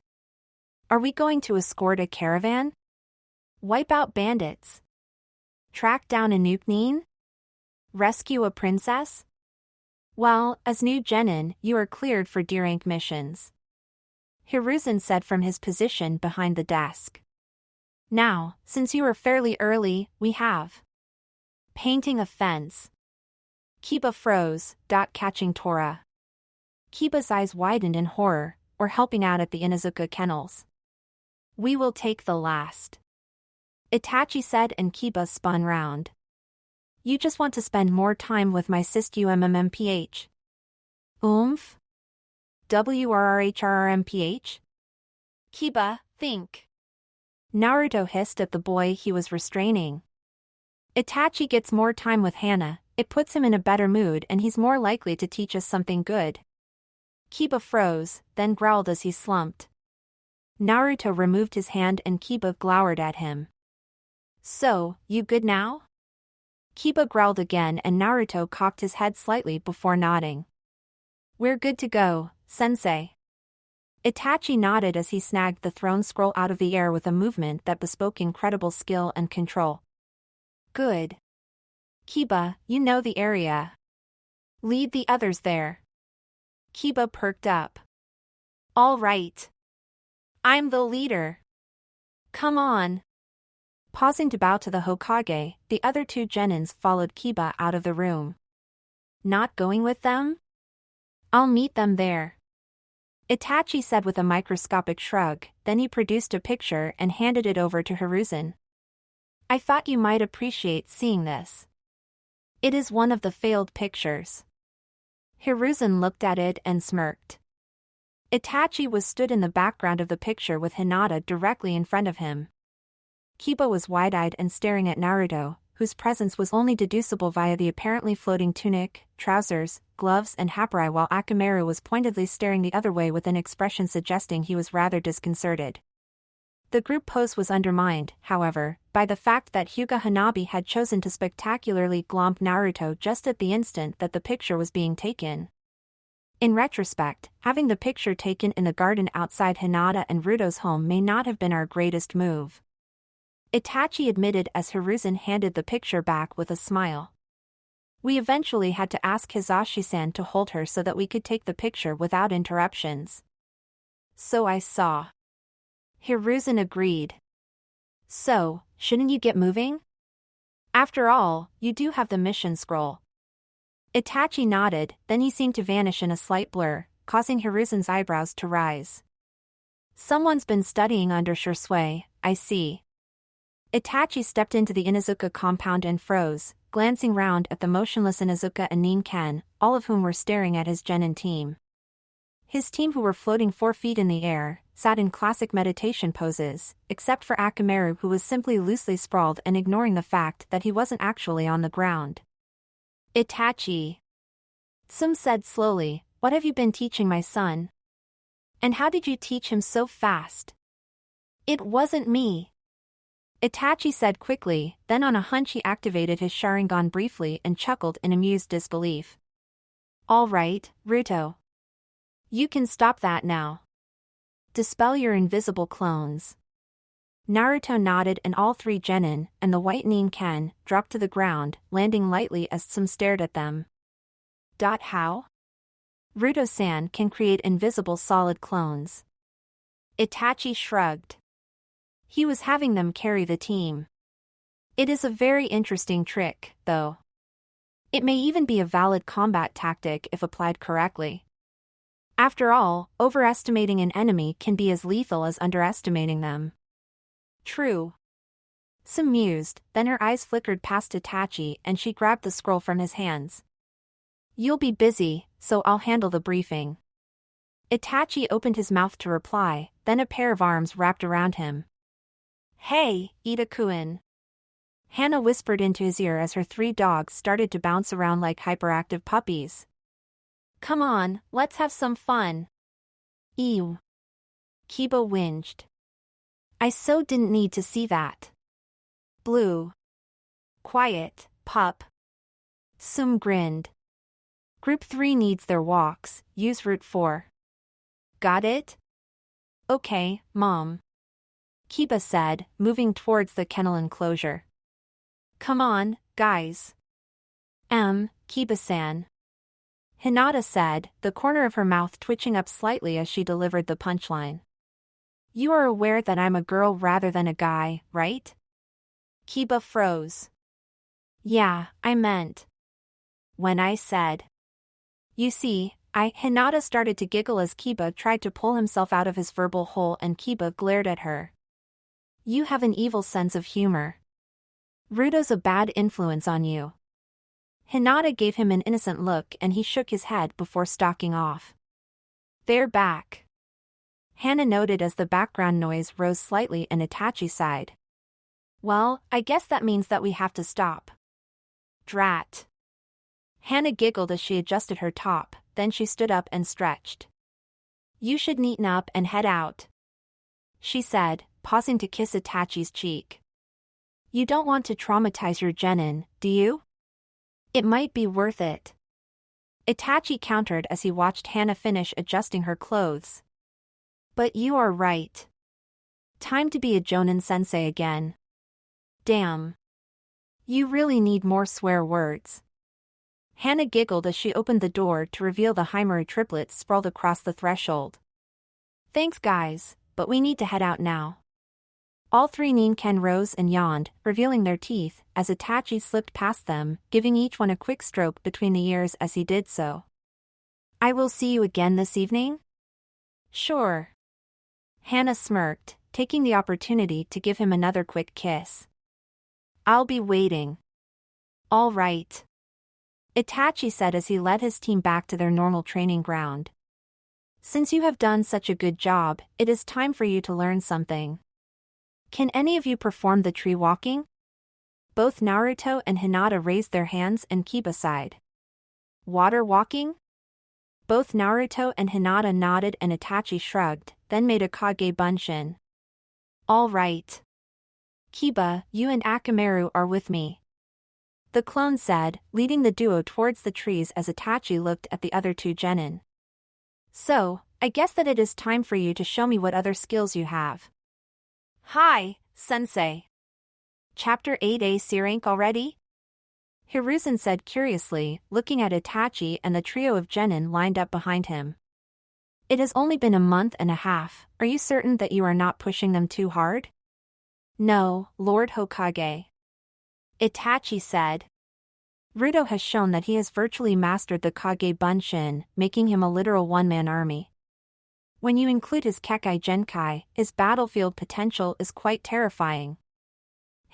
Are we going to escort a caravan? Wipe out bandits? Track down a Nuke? Rescue a princess? Well, as new genin, you are cleared for D-rank missions. Hiruzen said from his position behind the desk. Now, since you are fairly early, we have painting a fence. Kiba froze, catching Tora. Kiba's eyes widened in horror, or helping out at the Inuzuka kennels. We will take the last. Itachi said and Kiba spun round. You just want to spend more time with my sis-UMMPH. Oomph? WRRHRRMPH? Kiba, think. Naruto hissed at the boy he was restraining. Itachi gets more time with Hana, it puts him in a better mood and he's more likely to teach us something good. Kiba froze, then growled as he slumped. Naruto removed his hand and Kiba glowered at him. So, you good now? Kiba growled again and Naruto cocked his head slightly before nodding. We're good to go, sensei. Itachi nodded as he snagged the throne scroll out of the air with a movement that bespoke incredible skill and control. Good. Kiba, you know the area. Lead the others there. Kiba perked up. All right. I'm the leader. Come on. Pausing to bow to the Hokage, the other two genins followed Kiba out of the room. Not going with them? I'll meet them there. Itachi said with a microscopic shrug, then he produced a picture and handed it over to Hiruzen. I thought you might appreciate seeing this. It is one of the failed pictures. Hiruzen looked at it and smirked. Itachi was stood in the background of the picture with Hinata directly in front of him. Kiba was wide-eyed and staring at Naruto, whose presence was only deducible via the apparently floating tunic, trousers, gloves and hapari, while Akamaru was pointedly staring the other way with an expression suggesting he was rather disconcerted. The group pose was undermined, however, by the fact that Hyuga Hanabi had chosen to spectacularly glomp Naruto just at the instant that the picture was being taken. In retrospect, having the picture taken in the garden outside Hinata and Ruto's home may not have been our greatest move. Itachi admitted as Hiruzen handed the picture back with a smile. We eventually had to ask Hizashi-san to hold her so that we could take the picture without interruptions. So I saw. Hiruzen agreed. So, shouldn't you get moving? After all, you do have the mission scroll. Itachi nodded, then he seemed to vanish in a slight blur, causing Hiruzen's eyebrows to rise. Someone's been studying under Shursui, I see. Itachi stepped into the Inuzuka compound and froze, glancing round at the motionless Inuzuka and Nin-ken, all of whom were staring at his genin team. His team, who were floating 4 feet in the air, sat in classic meditation poses, except for Akamaru, who was simply loosely sprawled and ignoring the fact that he wasn't actually on the ground. Itachi. Tsum said slowly, what have you been teaching my son? And how did you teach him so fast? It wasn't me. Itachi said quickly, then on a hunch he activated his Sharingan briefly and chuckled in amused disbelief. All right, Ruto. You can stop that now. Dispel your invisible clones. Naruto nodded and all three genin and the white Nen dropped to the ground, landing lightly as some stared at them. How? Ruto-san can create invisible solid clones. Itachi shrugged. He was having them carry the team. It is a very interesting trick, though. It may even be a valid combat tactic if applied correctly. After all, overestimating an enemy can be as lethal as underestimating them. True. Some mused, then her eyes flickered past Itachi and she grabbed the scroll from his hands. You'll be busy, so I'll handle the briefing. Itachi opened his mouth to reply, then a pair of arms wrapped around him. Hey, Ida-kun. Hana whispered into his ear as her three dogs started to bounce around like hyperactive puppies. Come on, let's have some fun. Ew. Kiba whinged. I so didn't need to see that. Blue. Quiet, pup. Sum grinned. Group 3 needs their walks, use Route 4. Got it? Okay, Mom. Kiba said, moving towards the kennel enclosure. Come on, guys. Kiba-san. Hinata said, the corner of her mouth twitching up slightly as she delivered the punchline. You are aware that I'm a girl rather than a guy, right? Kiba froze. Yeah, I meant. When I said. You see, Hinata started to giggle as Kiba tried to pull himself out of his verbal hole and Kiba glared at her. You have an evil sense of humor. Ruto's a bad influence on you. Hinata gave him an innocent look and he shook his head before stalking off. They're back. Hana noted as the background noise rose slightly and Itachi sighed. Well, I guess that means that we have to stop. Drat. Hana giggled as she adjusted her top, then she stood up and stretched. You should neaten up and head out. She said, pausing to kiss Itachi's cheek. You don't want to traumatize your genin, do you? It might be worth it. Itachi countered as he watched Hana finish adjusting her clothes. But you are right. Time to be a Jonin sensei again. Damn. You really need more swear words. Hana giggled as she opened the door to reveal the Himari triplets sprawled across the threshold. Thanks guys, but we need to head out now. All three Nen rose and yawned, revealing their teeth, as Itachi slipped past them, giving each one a quick stroke between the ears as he did so. I will see you again this evening? Sure. Hana smirked, taking the opportunity to give him another quick kiss. I'll be waiting. All right. Itachi said as he led his team back to their normal training ground. Since you have done such a good job, it is time for you to learn something. Can any of you perform the tree walking? Both Naruto and Hinata raised their hands and Kiba sighed. Water walking? Both Naruto and Hinata nodded and Itachi shrugged, then made a Kage Bunshin. All right. Kiba, you and Akamaru are with me. The clone said, leading the duo towards the trees as Itachi looked at the other two genin. So, I guess that it is time for you to show me what other skills you have. Hi, sensei. Chapter 8A C rank already? Hiruzen said curiously, looking at Itachi and the trio of genin lined up behind him. It has only been a month and a half, are you certain that you are not pushing them too hard? No, Lord Hokage. Itachi said. Ruto has shown that he has virtually mastered the Kage Bunshin, making him a literal one-man army. When you include his Kekkai Genkai, his battlefield potential is quite terrifying.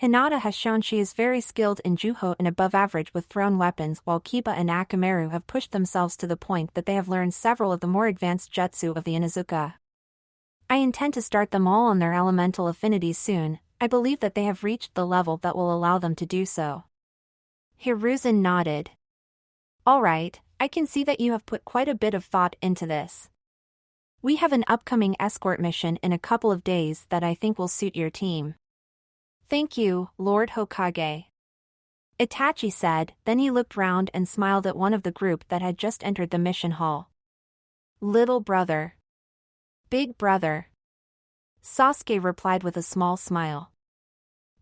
Hinata has shown she is very skilled in Juho and above average with thrown weapons, while Kiba and Akamaru have pushed themselves to the point that they have learned several of the more advanced jutsu of the Inuzuka. I intend to start them all on their elemental affinities soon. I believe that they have reached the level that will allow them to do so. Hiruzen nodded. Alright, I can see that you have put quite a bit of thought into this. We have an upcoming escort mission in a couple of days that I think will suit your team. Thank you, Lord Hokage. Itachi said, then he looked round and smiled at one of the group that had just entered the mission hall. Little brother. Big brother. Sasuke replied with a small smile.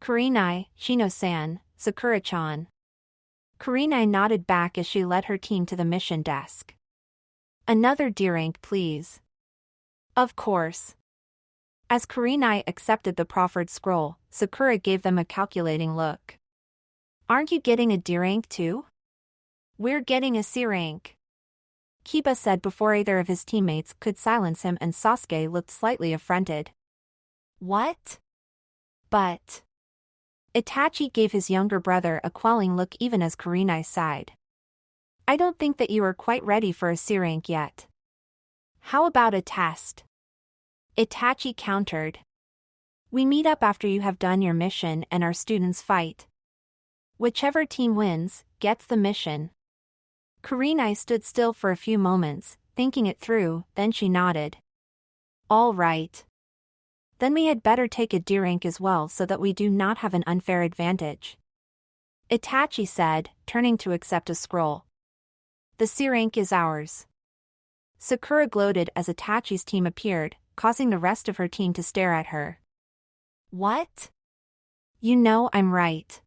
Kurenai, Shino-san, Sakura-chan. Kurenai nodded back as she led her team to the mission desk. Another D rank, please. Of course. As Kurenai accepted the proffered scroll, Sakura gave them a calculating look. Aren't you getting a D rank too? We're getting a C rank. Kiba said before either of his teammates could silence him, and Sasuke looked slightly affronted. What? But Itachi gave his younger brother a quelling look even as Kurenai sighed. I don't think that you are quite ready for a C rank yet. How about a test? Itachi countered. We meet up after you have done your mission and our students fight. Whichever team wins, gets the mission. Kurenai stood still for a few moments, thinking it through, then she nodded. All right. Then we had better take a D rank as well so that we do not have an unfair advantage. Itachi said, turning to accept a scroll. The C rank is ours. Sakura gloated as Itachi's team appeared, causing the rest of her team to stare at her. What? You know I'm right.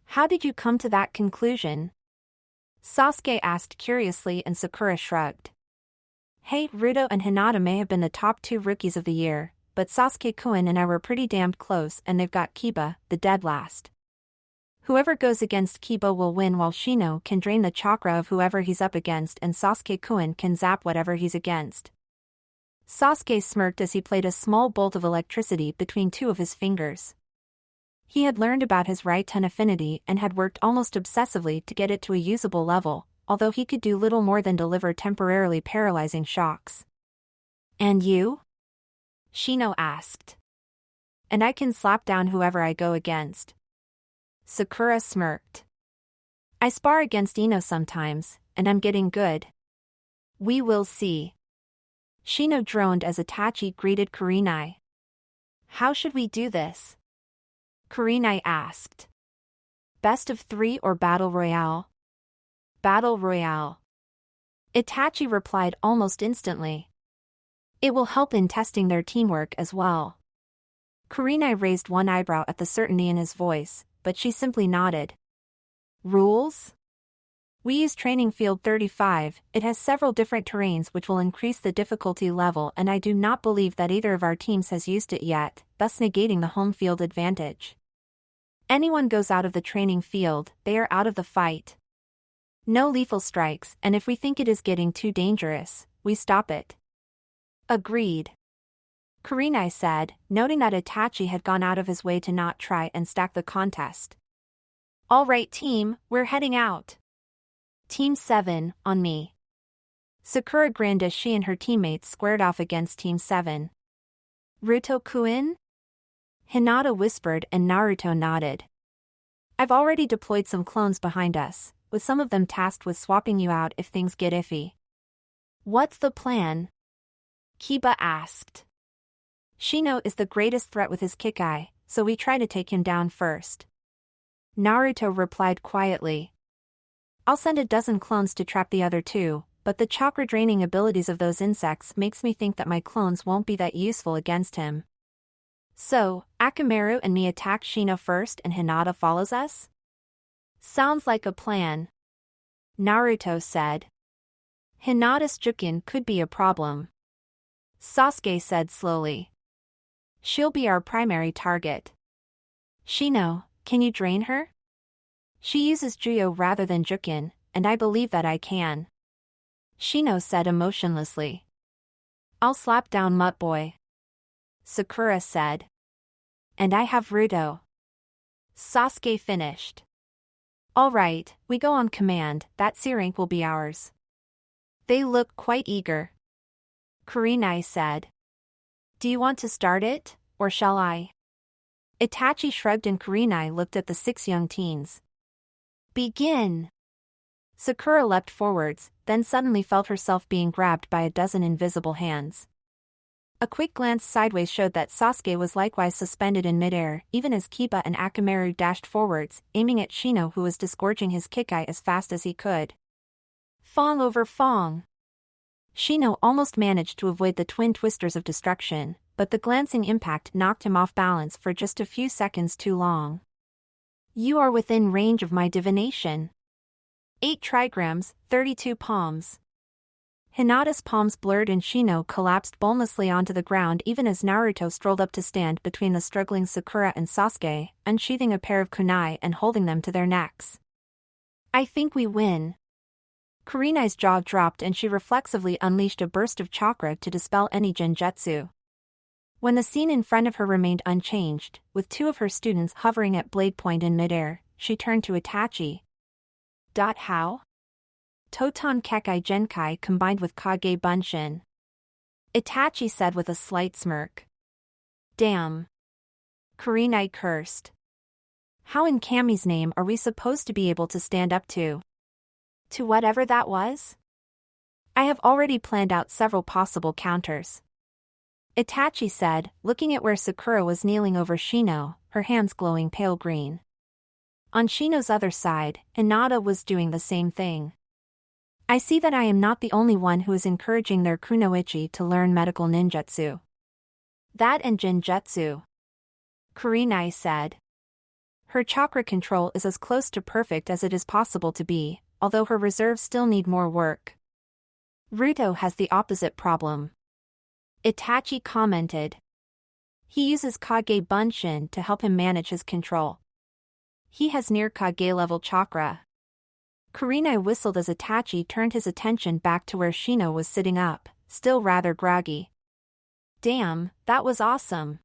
How did you come to that conclusion? Sasuke asked curiously, and Sakura shrugged. Hey, Naruto and Hinata may have been the top 2 rookies of the year, but Sasuke-kun and I were pretty damned close, and they've got Kiba, the dead last. Whoever goes against Kiba will win, while Shino can drain the chakra of whoever he's up against, and Sasuke-kun can zap whatever he's against. Sasuke smirked as he played a small bolt of electricity between 2 of his fingers. He had learned about his Raiton affinity and had worked almost obsessively to get it to a usable level, although he could do little more than deliver temporarily paralyzing shocks. And you? Shino asked. And I can slap down whoever I go against. Sakura smirked. I spar against Ino sometimes, and I'm getting good. We will see. Shino droned as Itachi greeted Kurenai. How should we do this? Kurenai asked. Best of 3 or Battle Royale? Battle Royale. Itachi replied almost instantly. It will help in testing their teamwork as well. Kurenai raised one eyebrow at the certainty in his voice, but she simply nodded. Rules? We use Training Field 35, it has several different terrains which will increase the difficulty level, and I do not believe that either of our teams has used it yet, thus negating the home field advantage. Anyone goes out of the training field, they are out of the fight. No lethal strikes, and if we think it is getting too dangerous, we stop it. Agreed. Kurenai said, noting that Itachi had gone out of his way to not try and stack the contest. All right team, we're heading out. Team 7, on me. Sakura grinned as she and her teammates squared off against Team 7. Naruto-kun? Hinata whispered and Naruto nodded. I've already deployed some clones behind us, with some of them tasked with swapping you out if things get iffy. What's the plan? Kiba asked. Shino is the greatest threat with his Kekkai, so we try to take him down first. Naruto replied quietly. I'll send a dozen clones to trap the other 2, but the chakra-draining abilities of those insects makes me think that my clones won't be that useful against him. So, Akamaru and me attack Shino first and Hinata follows us? Sounds like a plan. Naruto said. Hinata's Jukin could be a problem. Sasuke said slowly. She'll be our primary target. Shino, can you drain her? She uses Juyo rather than Jukin, and I believe that I can. Shino said emotionlessly. I'll slap down Mutt Boy. Sakura said. And I have Naruto. Sasuke finished. All right, we go on command, that C rank will be ours. They look quite eager. Kurenai said. Do you want to start it, or shall I? Itachi shrugged and Kurenai looked at the 6 young teens. Begin! Sakura leapt forwards, then suddenly felt herself being grabbed by a dozen invisible hands. A quick glance sideways showed that Sasuke was likewise suspended in midair, even as Kiba and Akamaru dashed forwards, aiming at Shino, who was disgorging his Kekkai as fast as he could. Fong over Fong! Shino almost managed to avoid the twin twisters of destruction, but the glancing impact knocked him off balance for just a few seconds too long. You are within range of my divination. 8 trigrams, 32 palms. Hinata's palms blurred and Shino collapsed bonelessly onto the ground even as Naruto strolled up to stand between the struggling Sakura and Sasuke, unsheathing a pair of kunai and holding them to their necks. I think we win. Kurenai's jaw dropped and she reflexively unleashed a burst of chakra to dispel any genjutsu. When the scene in front of her remained unchanged, with 2 of her students hovering at blade point in midair, she turned to Itachi. How? Toton Kekkai Genkai combined with Kage Bunshin. Itachi said with a slight smirk. Damn. Kurenai cursed. How in Kami's name are we supposed to be able to stand up to whatever that was? I have already planned out several possible counters. Itachi said, looking at where Sakura was kneeling over Shino, her hands glowing pale green. On Shino's other side, Hinata was doing the same thing. I see that I am not the only one who is encouraging their kunoichi to learn medical ninjutsu. That and genjutsu. Kurenai said. Her chakra control is as close to perfect as it is possible to be, although her reserves still need more work. Ruto has the opposite problem. Itachi commented. He uses Kage Bunshin to help him manage his control. He has near Kage-level chakra. Kurenai whistled as Itachi turned his attention back to where Shino was sitting up, still rather groggy. Damn, that was awesome.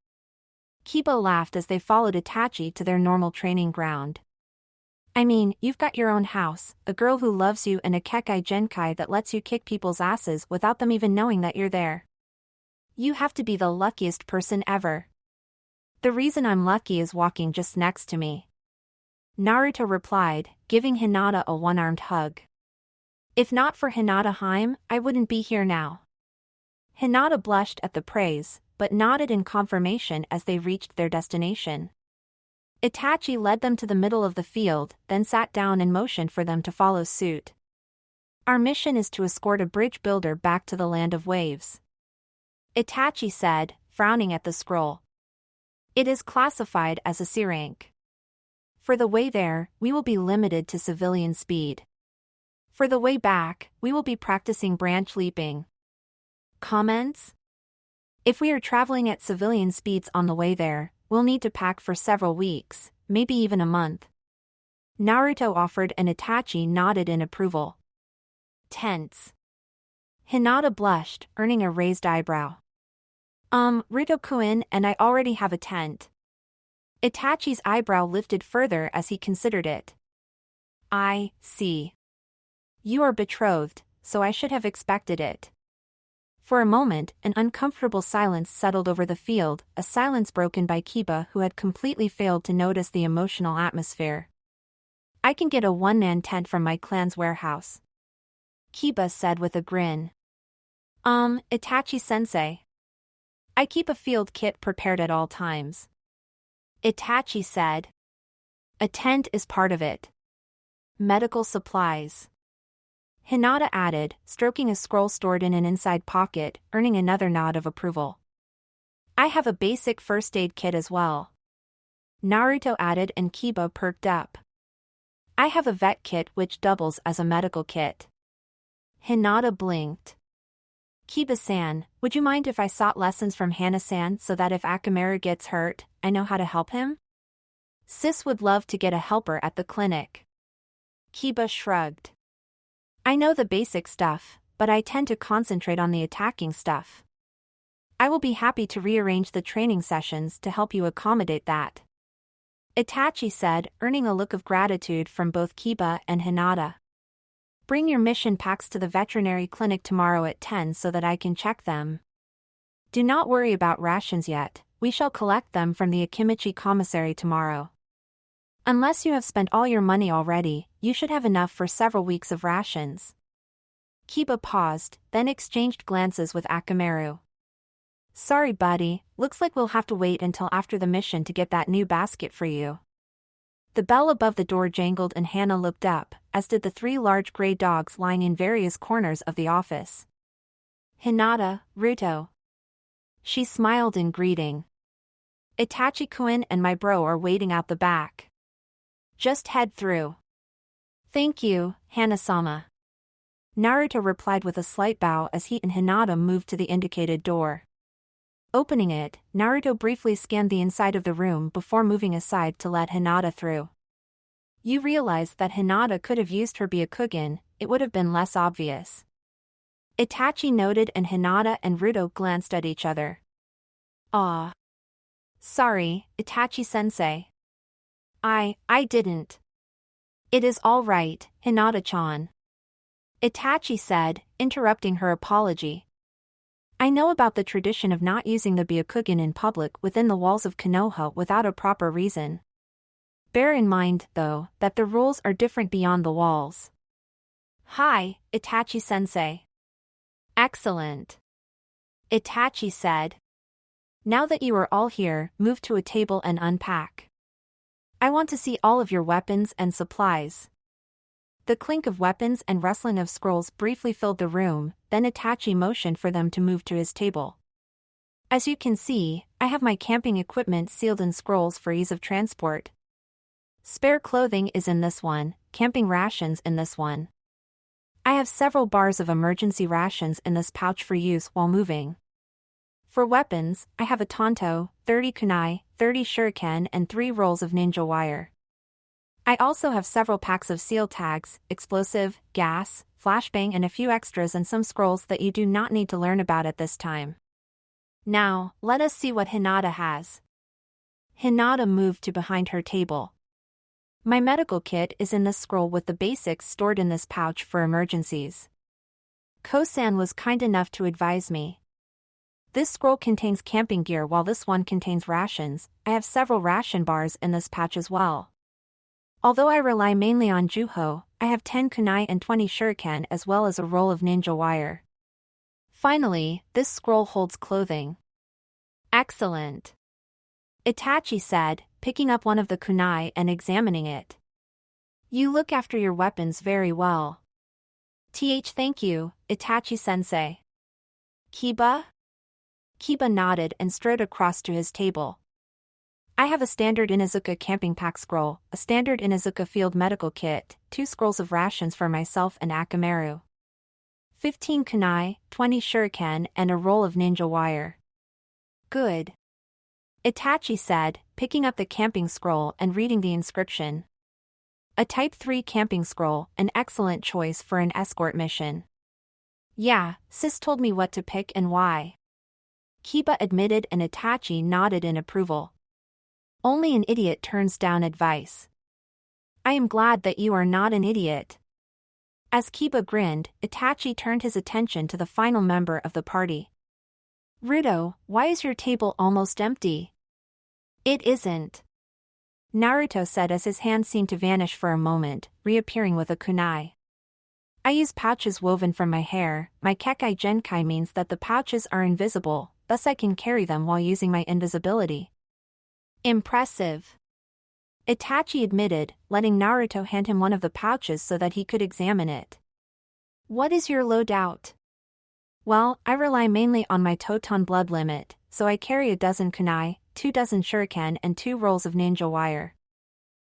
Kiba laughed as they followed Itachi to their normal training ground. I mean, you've got your own house, a girl who loves you and a Kekkai Genkai that lets you kick people's asses without them even knowing that you're there. You have to be the luckiest person ever. The reason I'm lucky is walking just next to me. Naruto replied, giving Hinata a one-armed hug. If not for Hinata Heim, I wouldn't be here now. Hinata blushed at the praise, but nodded in confirmation as they reached their destination. Itachi led them to the middle of the field, then sat down and motioned for them to follow suit. Our mission is to escort a bridge builder back to the land of waves. Itachi said, frowning at the scroll. It is classified as a C rank. For the way there, we will be limited to civilian speed. For the way back, we will be practicing branch leaping. Comments? If we are traveling at civilian speeds on the way there, we'll need to pack for several weeks, maybe even a month. Naruto offered and Itachi nodded in approval. Tense. Hinata blushed, earning a raised eyebrow. Ruto-kun and I already have a tent. Itachi's eyebrow lifted further as he considered it. I see. You are betrothed, so I should have expected it. For a moment, an uncomfortable silence settled over the field, a silence broken by Kiba who had completely failed to notice the emotional atmosphere. I can get a one-man tent from my clan's warehouse. Kiba said with a grin. Itachi-sensei. I keep a field kit prepared at all times. Itachi said. A tent is part of it. Medical supplies. Hinata added, stroking a scroll stored in an inside pocket, earning another nod of approval. I have a basic first aid kit as well. Naruto added and Kiba perked up. I have a vet kit which doubles as a medical kit. Hinata blinked. Kiba-san, would you mind if I sought lessons from Hana-san so that if Akamaru gets hurt, I know how to help him? Sis would love to get a helper at the clinic. Kiba shrugged. I know the basic stuff, but I tend to concentrate on the attacking stuff. I will be happy to rearrange the training sessions to help you accommodate that. Itachi said, earning a look of gratitude from both Kiba and Hinata. Bring your mission packs to the veterinary clinic tomorrow at 10 so that I can check them. Do not worry about rations yet, we shall collect them from the Akimichi commissary tomorrow. Unless you have spent all your money already, you should have enough for several weeks of rations. Kiba paused, then exchanged glances with Akamaru. Sorry buddy, looks like we'll have to wait until after the mission to get that new basket for you. The bell above the door jangled and Hana looked up, as did the 3 large gray dogs lying in various corners of the office. Hinata, Ruto. She smiled in greeting. Itachi-kun and my bro are waiting out the back. Just head through. Thank you, Hana-sama. Naruto replied with a slight bow as he and Hinata moved to the indicated door. Opening it, Naruto briefly scanned the inside of the room before moving aside to let Hinata through. You realize that Hinata could have used her Byakugan, it would have been less obvious. Itachi noted and Hinata and Ruto glanced at each other. Ah. Sorry, Itachi-sensei. I didn't. It is all right, Hinata-chan. Itachi said, interrupting her apology. I know about the tradition of not using the Byakugan in public within the walls of Konoha without a proper reason. Bear in mind, though, that the rules are different beyond the walls. Hi, Itachi-sensei. Excellent. Itachi said. Now that you are all here, move to a table and unpack. I want to see all of your weapons and supplies. The clink of weapons and rustling of scrolls briefly filled the room, then Itachi motioned for them to move to his table. As you can see, I have my camping equipment sealed in scrolls for ease of transport. Spare clothing is in this one, camping rations in this one. I have several bars of emergency rations in this pouch for use while moving. For weapons, I have a tanto, 30 kunai, 30 shuriken and 3 rolls of ninja wire. I also have several packs of seal tags, explosive, gas, flashbang and a few extras and some scrolls that you do not need to learn about at this time. Now, let us see what Hinata has. Hinata moved to behind her table. My medical kit is in this scroll with the basics stored in this pouch for emergencies. Kosan was kind enough to advise me. This scroll contains camping gear while this one contains rations. I have several ration bars in this pouch as well. Although I rely mainly on Juho, I have 10 kunai and 20 shuriken as well as a roll of ninja wire. Finally, this scroll holds clothing. Excellent. Itachi said, picking up one of the kunai and examining it. You look after your weapons very well. Thank you, Itachi-sensei. Kiba? Kiba nodded and strode across to his table. I have a standard Inuzuka camping pack scroll, a standard Inuzuka field medical kit, 2 scrolls of rations for myself and Akamaru. 15 kunai, 20 shuriken and a roll of ninja wire. Good. Itachi said, picking up the camping scroll and reading the inscription. A Type 3 camping scroll, an excellent choice for an escort mission. Yeah, sis told me what to pick and why. Kiba admitted and Itachi nodded in approval. Only an idiot turns down advice. I am glad that you are not an idiot. As Kiba grinned, Itachi turned his attention to the final member of the party. Ruto, why is your table almost empty? It isn't. Naruto said as his hand seemed to vanish for a moment, reappearing with a kunai. I use pouches woven from my hair. My Kekkai Genkai means that the pouches are invisible, thus I can carry them while using my invisibility. Impressive. Itachi admitted, letting Naruto hand him one of the pouches so that he could examine it. What is your loadout? Well, I rely mainly on my Toton blood limit, so I carry a dozen kunai, 2 dozen shuriken and 2 rolls of ninja wire.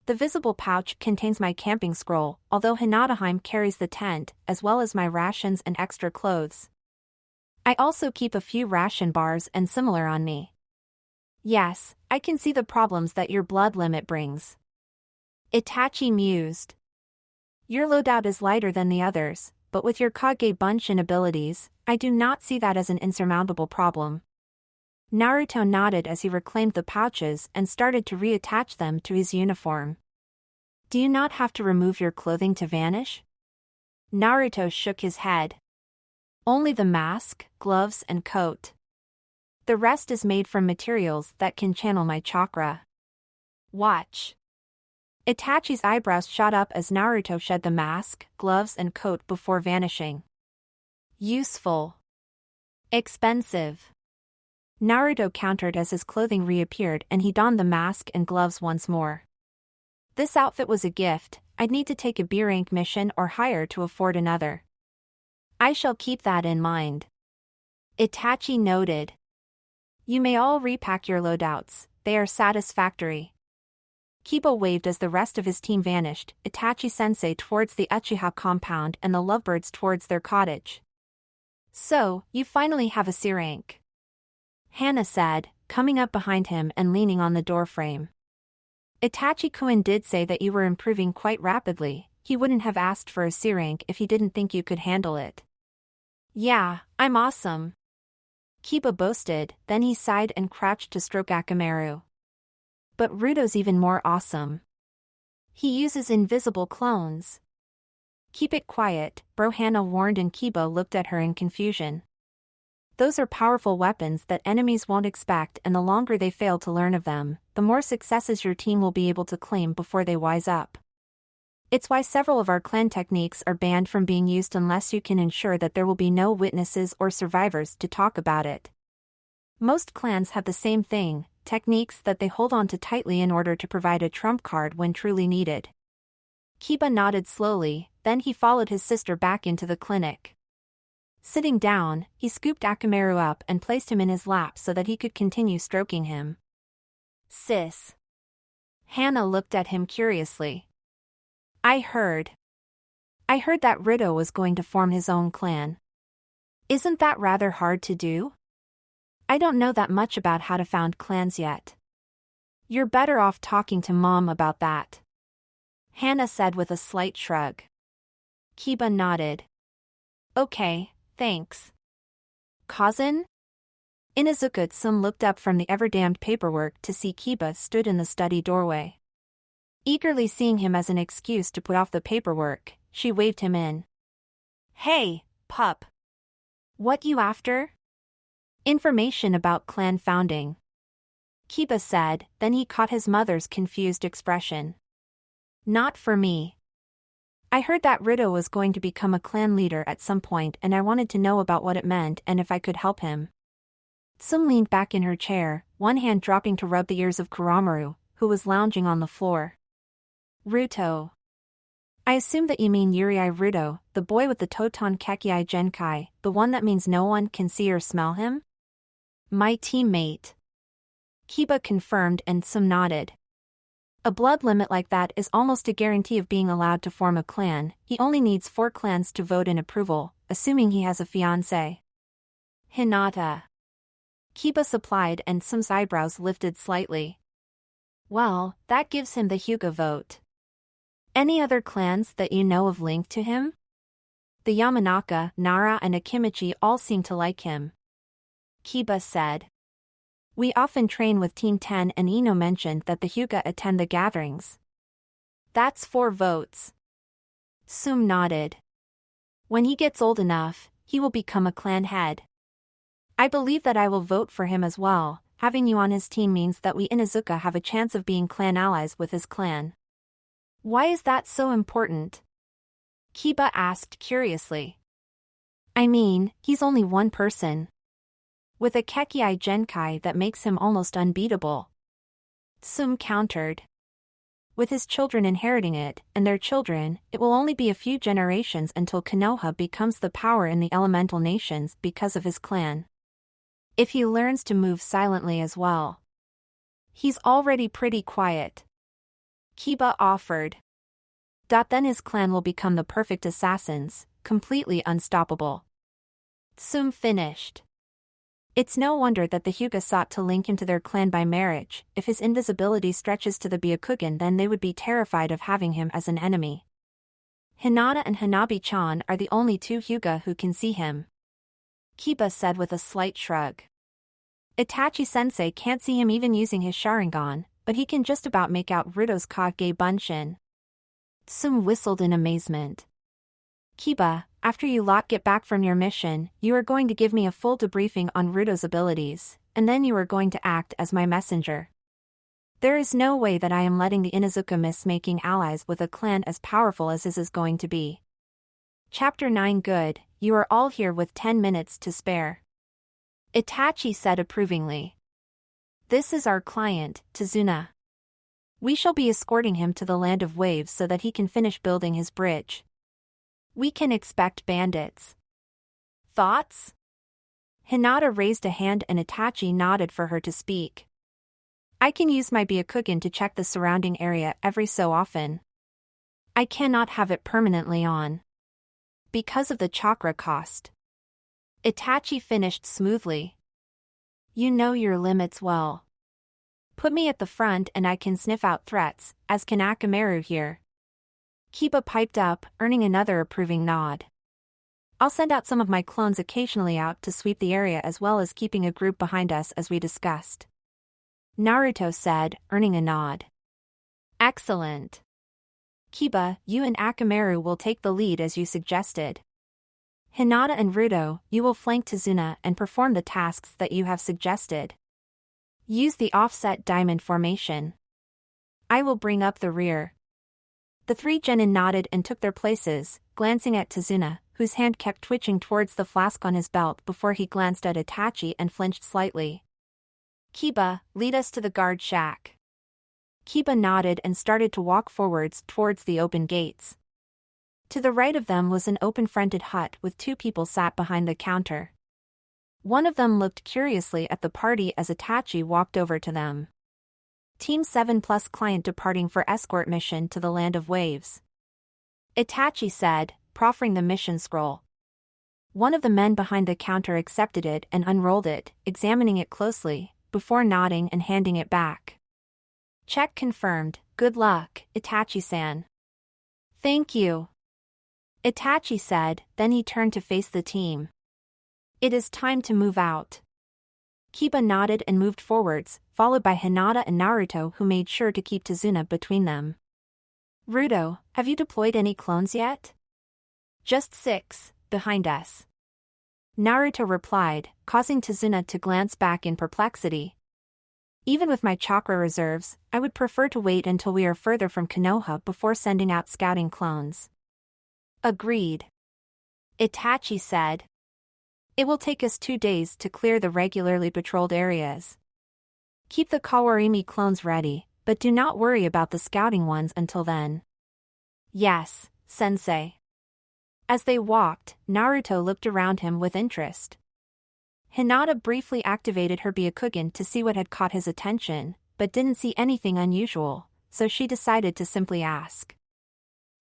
The visible pouch contains my camping scroll, although Hinata carries the tent, as well as my rations and extra clothes. I also keep a few ration bars and similar on me. Yes, I can see the problems that your blood limit brings. Itachi mused. Your loadout is lighter than the others, but with your Kage Bunshin abilities, I do not see that as an insurmountable problem. Naruto nodded as he reclaimed the pouches and started to reattach them to his uniform. Do you not have to remove your clothing to vanish? Naruto shook his head. Only the mask, gloves and coat. The rest is made from materials that can channel my chakra. Watch. Itachi's eyebrows shot up as Naruto shed the mask, gloves and coat before vanishing. Useful. Expensive. Naruto countered as his clothing reappeared and he donned the mask and gloves once more. This outfit was a gift. I'd need to take a B rank mission or higher to afford another. I shall keep that in mind. Itachi noted. You may all repack your loadouts, they are satisfactory. Kiba waved as the rest of his team vanished, Itachi-sensei towards the Uchiha compound and the lovebirds towards their cottage. So, you finally have a C rank. Hana said, coming up behind him and leaning on the doorframe. Itachi-kun did say that you were improving quite rapidly. He wouldn't have asked for a C rank if he didn't think you could handle it. Yeah, I'm awesome. Kiba boasted, then he sighed and crouched to stroke Akamaru. But Ruto's even more awesome. He uses invisible clones. Keep it quiet, bro, Hana warned, and Kiba looked at her in confusion. Those are powerful weapons that enemies won't expect, and the longer they fail to learn of them, the more successes your team will be able to claim before they wise up. It's why several of our clan techniques are banned from being used unless you can ensure that there will be no witnesses or survivors to talk about it. Most clans have the same thing, techniques that they hold on to tightly in order to provide a trump card when truly needed. Kiba nodded slowly, then he followed his sister back into the clinic. Sitting down, he scooped Akamaru up and placed him in his lap so that he could continue stroking him. Sis. Hana looked at him curiously. I heard that Rito was going to form his own clan. Isn't that rather hard to do? I don't know that much about how to found clans yet. You're better off talking to Mom about that. Hana said with a slight shrug. Kiba nodded. Okay, thanks. Cousin? Inuzuka-san looked up from the ever-damned paperwork to see Kiba stood in the study doorway. Eagerly seeing him as an excuse to put off the paperwork, she waved him in. Hey, pup. What you after? Information about clan founding. Kiba said, then he caught his mother's confused expression. Not for me. I heard that Rito was going to become a clan leader at some point, and I wanted to know about what it meant and if I could help him. Tsum leaned back in her chair, one hand dropping to rub the ears of Kuramaru, who was lounging on the floor. Ruto. I assume that you mean Yurei Ruto, the boy with the Toton Kekkai Genkai, the one that means no one can see or smell him? My teammate. Kiba confirmed and Tsum nodded. A blood limit like that is almost a guarantee of being allowed to form a clan. He only needs 4 clans to vote in approval, assuming he has a fiancé. Hinata. Kiba supplied, and Tsum's eyebrows lifted slightly. Well, that gives him the Hyuga vote. Any other clans that you know of linked to him? The Yamanaka, Nara and Akimichi all seem to like him. Kiba said. We often train with Team 10, and Ino mentioned that the Hyuga attend the gatherings. That's 4 votes. Tsum nodded. When he gets old enough, he will become a clan head. I believe that I will vote for him as well. Having you on his team means that we Inuzuka have a chance of being clan allies with his clan. Why is that so important? Kiba asked curiously. I mean, he's only one person. With a Kekkai Genkai that makes him almost unbeatable. Tsum countered. With his children inheriting it, and their children, it will only be a few generations until Konoha becomes the power in the elemental nations because of his clan. If he learns to move silently as well. He's already pretty quiet. Kiba offered. Then his clan will become the perfect assassins, completely unstoppable. Tsum finished. It's no wonder that the Hyuga sought to link him to their clan by marriage. If his invisibility stretches to the Byakugan, then they would be terrified of having him as an enemy. Hinata and Hanabi-chan are the only 2 Hyuga who can see him. Kiba said with a slight shrug. Itachi-sensei can't see him even using his Sharingan, but he can just about make out Ruto's Kage Bunshin. Tsum whistled in amazement. Kiba, after you lot get back from your mission, you are going to give me a full debriefing on Ruto's abilities, and then you are going to act as my messenger. There is no way that I am letting the Inuzuka miss making allies with a clan as powerful as his is going to be. Chapter 9. Good, you are all here with 10 minutes to spare. Itachi said approvingly. This is our client, Tazuna. We shall be escorting him to the land of waves so that he can finish building his bridge. We can expect bandits. Thoughts? Hinata raised a hand and Itachi nodded for her to speak. I can use my Byakugan to check the surrounding area every so often. I cannot have it permanently on. Because of the chakra cost. Itachi finished smoothly. You know your limits well. Put me at the front and I can sniff out threats, as can Akamaru here. Kiba piped up, earning another approving nod. I'll send out some of my clones occasionally out to sweep the area as well as keeping a group behind us as we discussed. Naruto said, earning a nod. Excellent. Kiba, you and Akamaru will take the lead as you suggested. Hinata and Ruto, you will flank Tazuna and perform the tasks that you have suggested. Use the offset diamond formation. I will bring up the rear. The three genin nodded and took their places, glancing at Tazuna, whose hand kept twitching towards the flask on his belt before he glanced at Itachi and flinched slightly. Kiba, lead us to the guard shack. Kiba nodded and started to walk forwards towards the open gates. To the right of them was an open-fronted hut with two people sat behind the counter. One of them looked curiously at the party as Itachi walked over to them. Team 7+ client departing for escort mission to the Land of Waves. Itachi said, proffering the mission scroll. One of the men behind the counter accepted it and unrolled it, examining it closely, before nodding and handing it back. Check confirmed, good luck, Itachi-san. Thank you. Itachi said, then he turned to face the team. It is time to move out. Kiba nodded and moved forwards, followed by Hinata and Naruto who made sure to keep Tazuna between them. Ruto, have you deployed any clones yet? Just 6, behind us. Naruto replied, causing Tazuna to glance back in perplexity. Even with my chakra reserves, I would prefer to wait until we are further from Konoha before sending out scouting clones. Agreed. Itachi said. It will take us 2 days to clear the regularly patrolled areas. Keep the Kawarimi clones ready, but do not worry about the scouting ones until then. Yes, sensei. As they walked, Naruto looked around him with interest. Hinata briefly activated her Byakugan to see what had caught his attention, but didn't see anything unusual, so she decided to simply ask.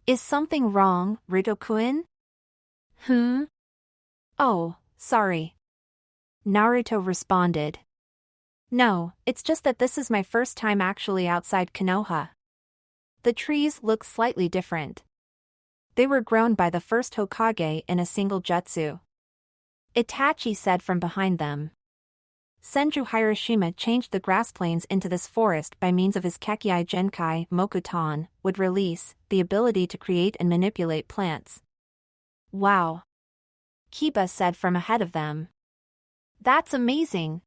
Is something wrong, Ruto-kun? Oh, sorry. Naruto responded. No, it's just that this is my first time actually outside Konoha. The trees look slightly different. They were grown by the first Hokage in a single jutsu. Itachi said from behind them. Senju Hiroshima changed the grass plains into this forest by means of his Kekkai Genkai Mokuton, would release the ability to create and manipulate plants. Wow. Kiba said from ahead of them. That's amazing.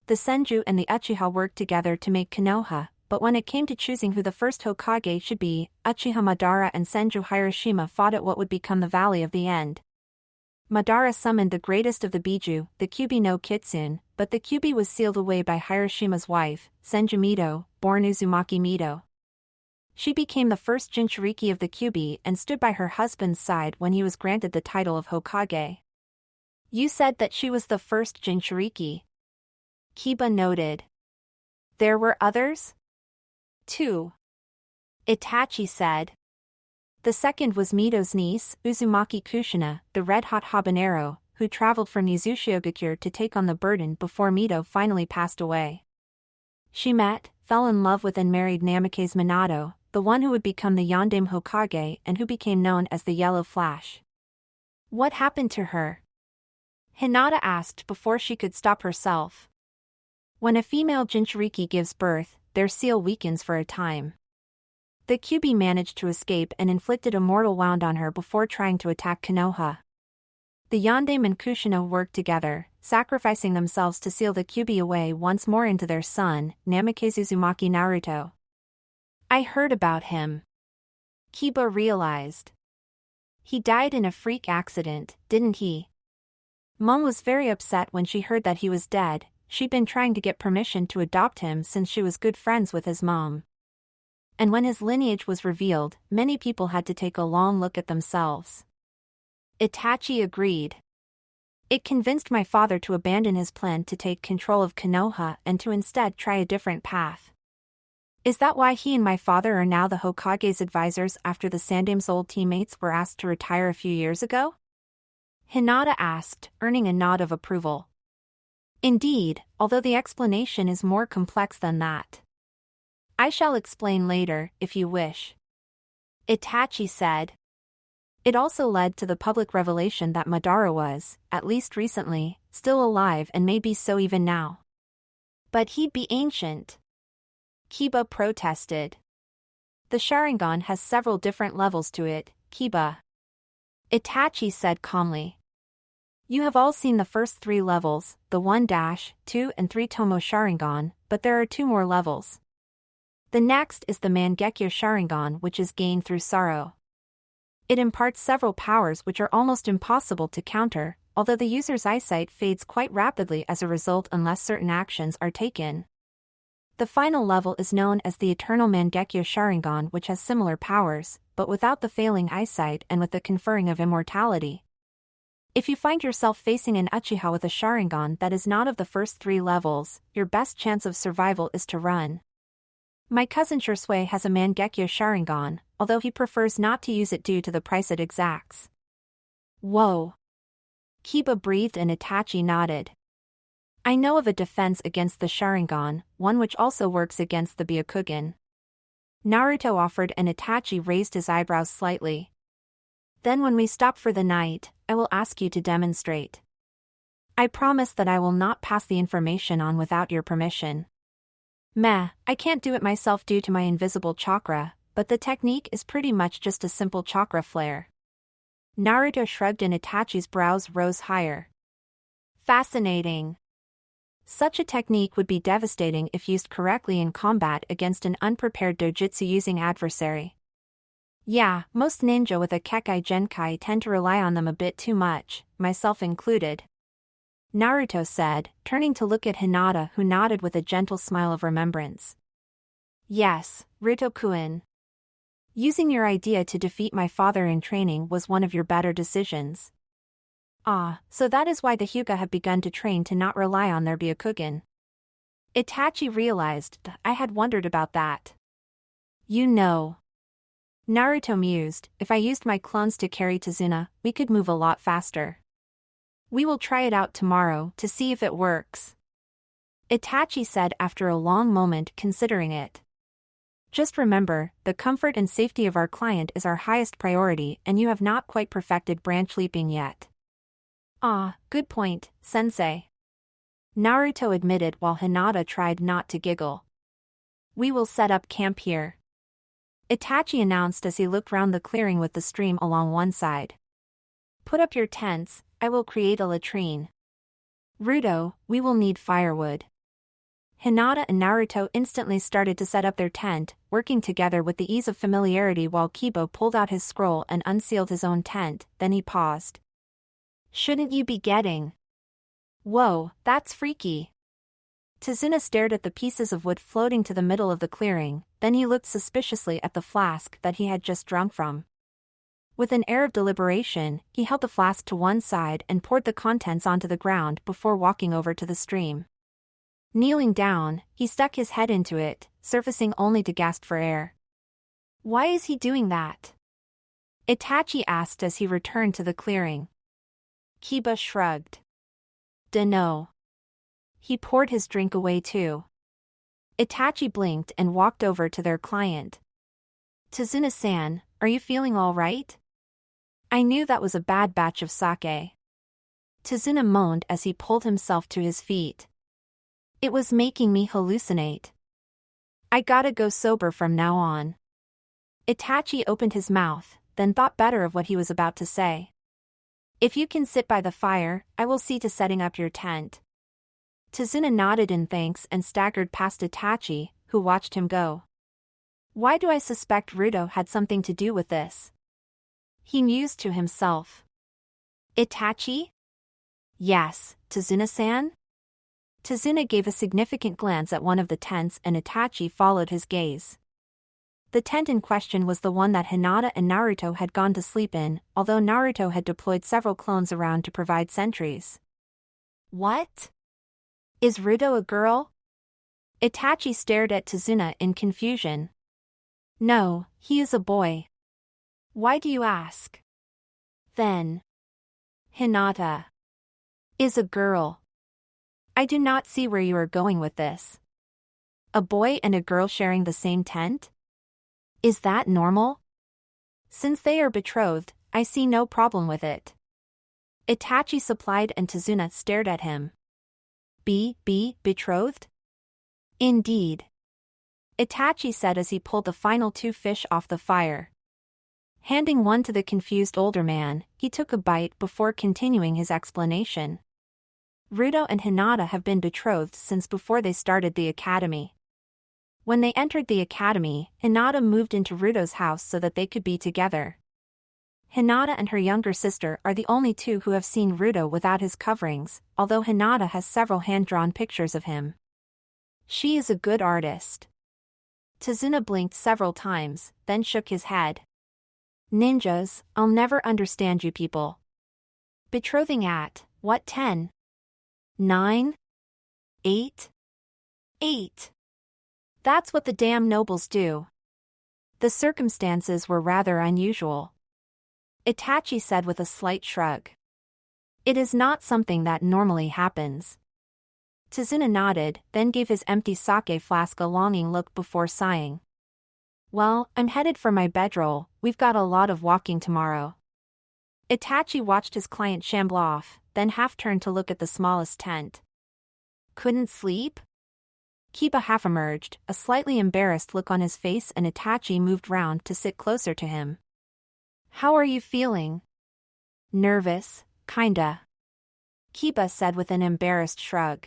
The Senju and the Uchiha worked together to make Konoha, but when it came to choosing who the first Hokage should be, Uchiha Madara and Senju Hiroshima fought at what would become the Valley of the End. Madara summoned the greatest of the Biju, the Kyubi no Kitsune, but the Kyubi was sealed away by Hiroshima's wife, Senju Mito, born Uzumaki Mito. She became the first Jinchuriki of the Kyubi and stood by her husband's side when he was granted the title of Hokage. You said that she was the first Jinchuriki. Kiba noted. There were others? 2. Itachi said. The second was Mito's niece, Uzumaki Kushina, the red-hot habanero, who traveled from Yuzushiogakure to take on the burden before Mito finally passed away. She met, fell in love with and married Namikaze Minato, the one who would become the Yondaime Hokage and who became known as the Yellow Flash. What happened to her? Hinata asked before she could stop herself. When a female Jinchuriki gives birth, their seal weakens for a time. The Kyubi managed to escape and inflicted a mortal wound on her before trying to attack Konoha. The Yondaime and Kushina worked together, sacrificing themselves to seal the Kyubi away once more into their son, Namikaze Uzumaki Naruto. I heard about him. Kiba realized. He died in a freak accident, didn't he? Mom was very upset when she heard that he was dead. She'd been trying to get permission to adopt him since she was good friends with his mom. And when his lineage was revealed, many people had to take a long look at themselves. Itachi agreed. It convinced my father to abandon his plan to take control of Konoha and to instead try a different path. Is that why he and my father are now the Hokage's advisors after the Sandame's old teammates were asked to retire a few years ago? Hinata asked, earning a nod of approval. Indeed, although the explanation is more complex than that. I shall explain later, if you wish. Itachi said. It also led to the public revelation that Madara was, at least recently, still alive and may be so even now. But he'd be ancient. Kiba protested. The Sharingan has several different levels to it, Kiba. Itachi said calmly. You have all seen the first 3 levels, the 1-, 2 and 3 Tomo Sharingan, but there are 2 more levels. The next is the Mangekyo Sharingan, which is gained through sorrow. It imparts several powers which are almost impossible to counter, although the user's eyesight fades quite rapidly as a result unless certain actions are taken. The final level is known as the Eternal Mangekyo Sharingan, which has similar powers, but without the failing eyesight and with the conferring of immortality. If you find yourself facing an Uchiha with a Sharingan that is not of the first 3 levels, your best chance of survival is to run. My cousin Shursui has a Mangekyo Sharingan, although he prefers not to use it due to the price it exacts. Whoa. Kiba breathed and Itachi nodded. I know of a defense against the Sharingan, one which also works against the Byakugan. Naruto offered and Itachi raised his eyebrows slightly. Then when we stop for the night, I will ask you to demonstrate. I promise that I will not pass the information on without your permission. Meh, I can't do it myself due to my invisible chakra, but the technique is pretty much just a simple chakra flare. Naruto shrugged and Itachi's brows rose higher. Fascinating. Such a technique would be devastating if used correctly in combat against an unprepared dojutsu-using adversary. Yeah, most ninja with a Kekkai Genkai tend to rely on them a bit too much, myself included. Naruto said, turning to look at Hinata, who nodded with a gentle smile of remembrance. Yes, Ruto-kun. Using your idea to defeat my father in training was one of your better decisions. Ah, so that is why the Hyuga have begun to train to not rely on their Byakugan. Itachi realized that I had wondered about that. You know. Naruto mused, if I used my clones to carry Tazuna, we could move a lot faster. We will try it out tomorrow to see if it works. Itachi said after a long moment considering it. Just remember, the comfort and safety of our client is our highest priority and you have not quite perfected branch leaping yet. Ah, good point, sensei. Naruto admitted while Hinata tried not to giggle. We will set up camp here. Itachi announced as he looked round the clearing with the stream along one side. Put up your tents, I will create a latrine. Ruto, we will need firewood. Hinata and Naruto instantly started to set up their tent, working together with the ease of familiarity while Kiba pulled out his scroll and unsealed his own tent, then he paused. Shouldn't you be getting? Whoa, that's freaky. Tazuna stared at the pieces of wood floating to the middle of the clearing, then he looked suspiciously at the flask that he had just drunk from. With an air of deliberation, he held the flask to one side and poured the contents onto the ground before walking over to the stream. Kneeling down, he stuck his head into it, surfacing only to gasp for air. Why is he doing that? Itachi asked as he returned to the clearing. Kiba shrugged. Dunno. He poured his drink away too. Itachi blinked and walked over to their client. Tazuna-san, are you feeling all right? I knew that was a bad batch of sake. Tazuna moaned as he pulled himself to his feet. It was making me hallucinate. I gotta go sober from now on. Itachi opened his mouth, then thought better of what he was about to say. If you can sit by the fire, I will see to setting up your tent. Tazuna nodded in thanks and staggered past Itachi, who watched him go. Why do I suspect Ruto had something to do with this? He mused to himself. Itachi? Yes, Tazuna-san? Tazuna gave a significant glance at one of the tents and Itachi followed his gaze. The tent in question was the one that Hinata and Naruto had gone to sleep in, although Naruto had deployed several clones around to provide sentries. What? Is Ruto a girl? Itachi stared at Tazuna in confusion. No, he is a boy. Why do you ask? Then. Hinata is a girl. I do not see where you are going with this. A boy and a girl sharing the same tent? Is that normal? Since they are betrothed, I see no problem with it. Itachi supplied and Tazuna stared at him. Betrothed? Indeed. Itachi said as he pulled the final 2 fish off the fire. Handing one to the confused older man, he took a bite before continuing his explanation. Ruto and Hinata have been betrothed since before they started the academy. When they entered the academy, Hinata moved into Ruto's house so that they could be together. Hinata and her younger sister are the only 2 who have seen Ruto without his coverings, although Hinata has several hand-drawn pictures of him. She is a good artist. Tazuna blinked several times, then shook his head. Ninjas, I'll never understand you people. Betrothing at, what 10? 9? 8? 8. That's what the damn nobles do. The circumstances were rather unusual. Itachi said with a slight shrug. It is not something that normally happens. Tazuna nodded, then gave his empty sake flask a longing look before sighing. Well, I'm headed for my bedroll, we've got a lot of walking tomorrow. Itachi watched his client shamble off, then half-turned to look at the smallest tent. Couldn't sleep? Kiba half-emerged, a slightly embarrassed look on his face, and Itachi moved round to sit closer to him. How are you feeling? Nervous, kinda. Kiba said with an embarrassed shrug.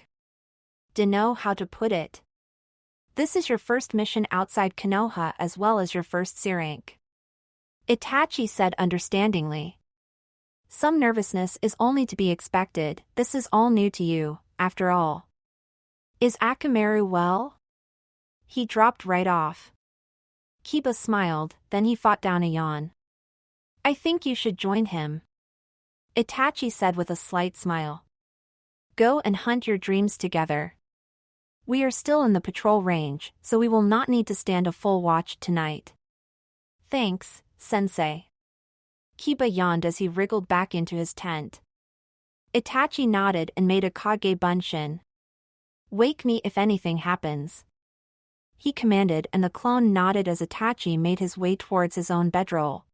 Dunno how to put it. This is your first mission outside Konoha as well as your first C rank. Itachi said understandingly. Some nervousness is only to be expected, this is all new to you, after all. Is Akamaru well? He dropped right off. Kiba smiled, then he fought down a yawn. I think you should join him. Itachi said with a slight smile. Go and hunt your dreams together. We are still in the patrol range, so we will not need to stand a full watch tonight. Thanks, sensei. Kiba yawned as he wriggled back into his tent. Itachi nodded and made a Kage Bunshin. Wake me if anything happens. He commanded, and the clone nodded as Itachi made his way towards his own bedroll.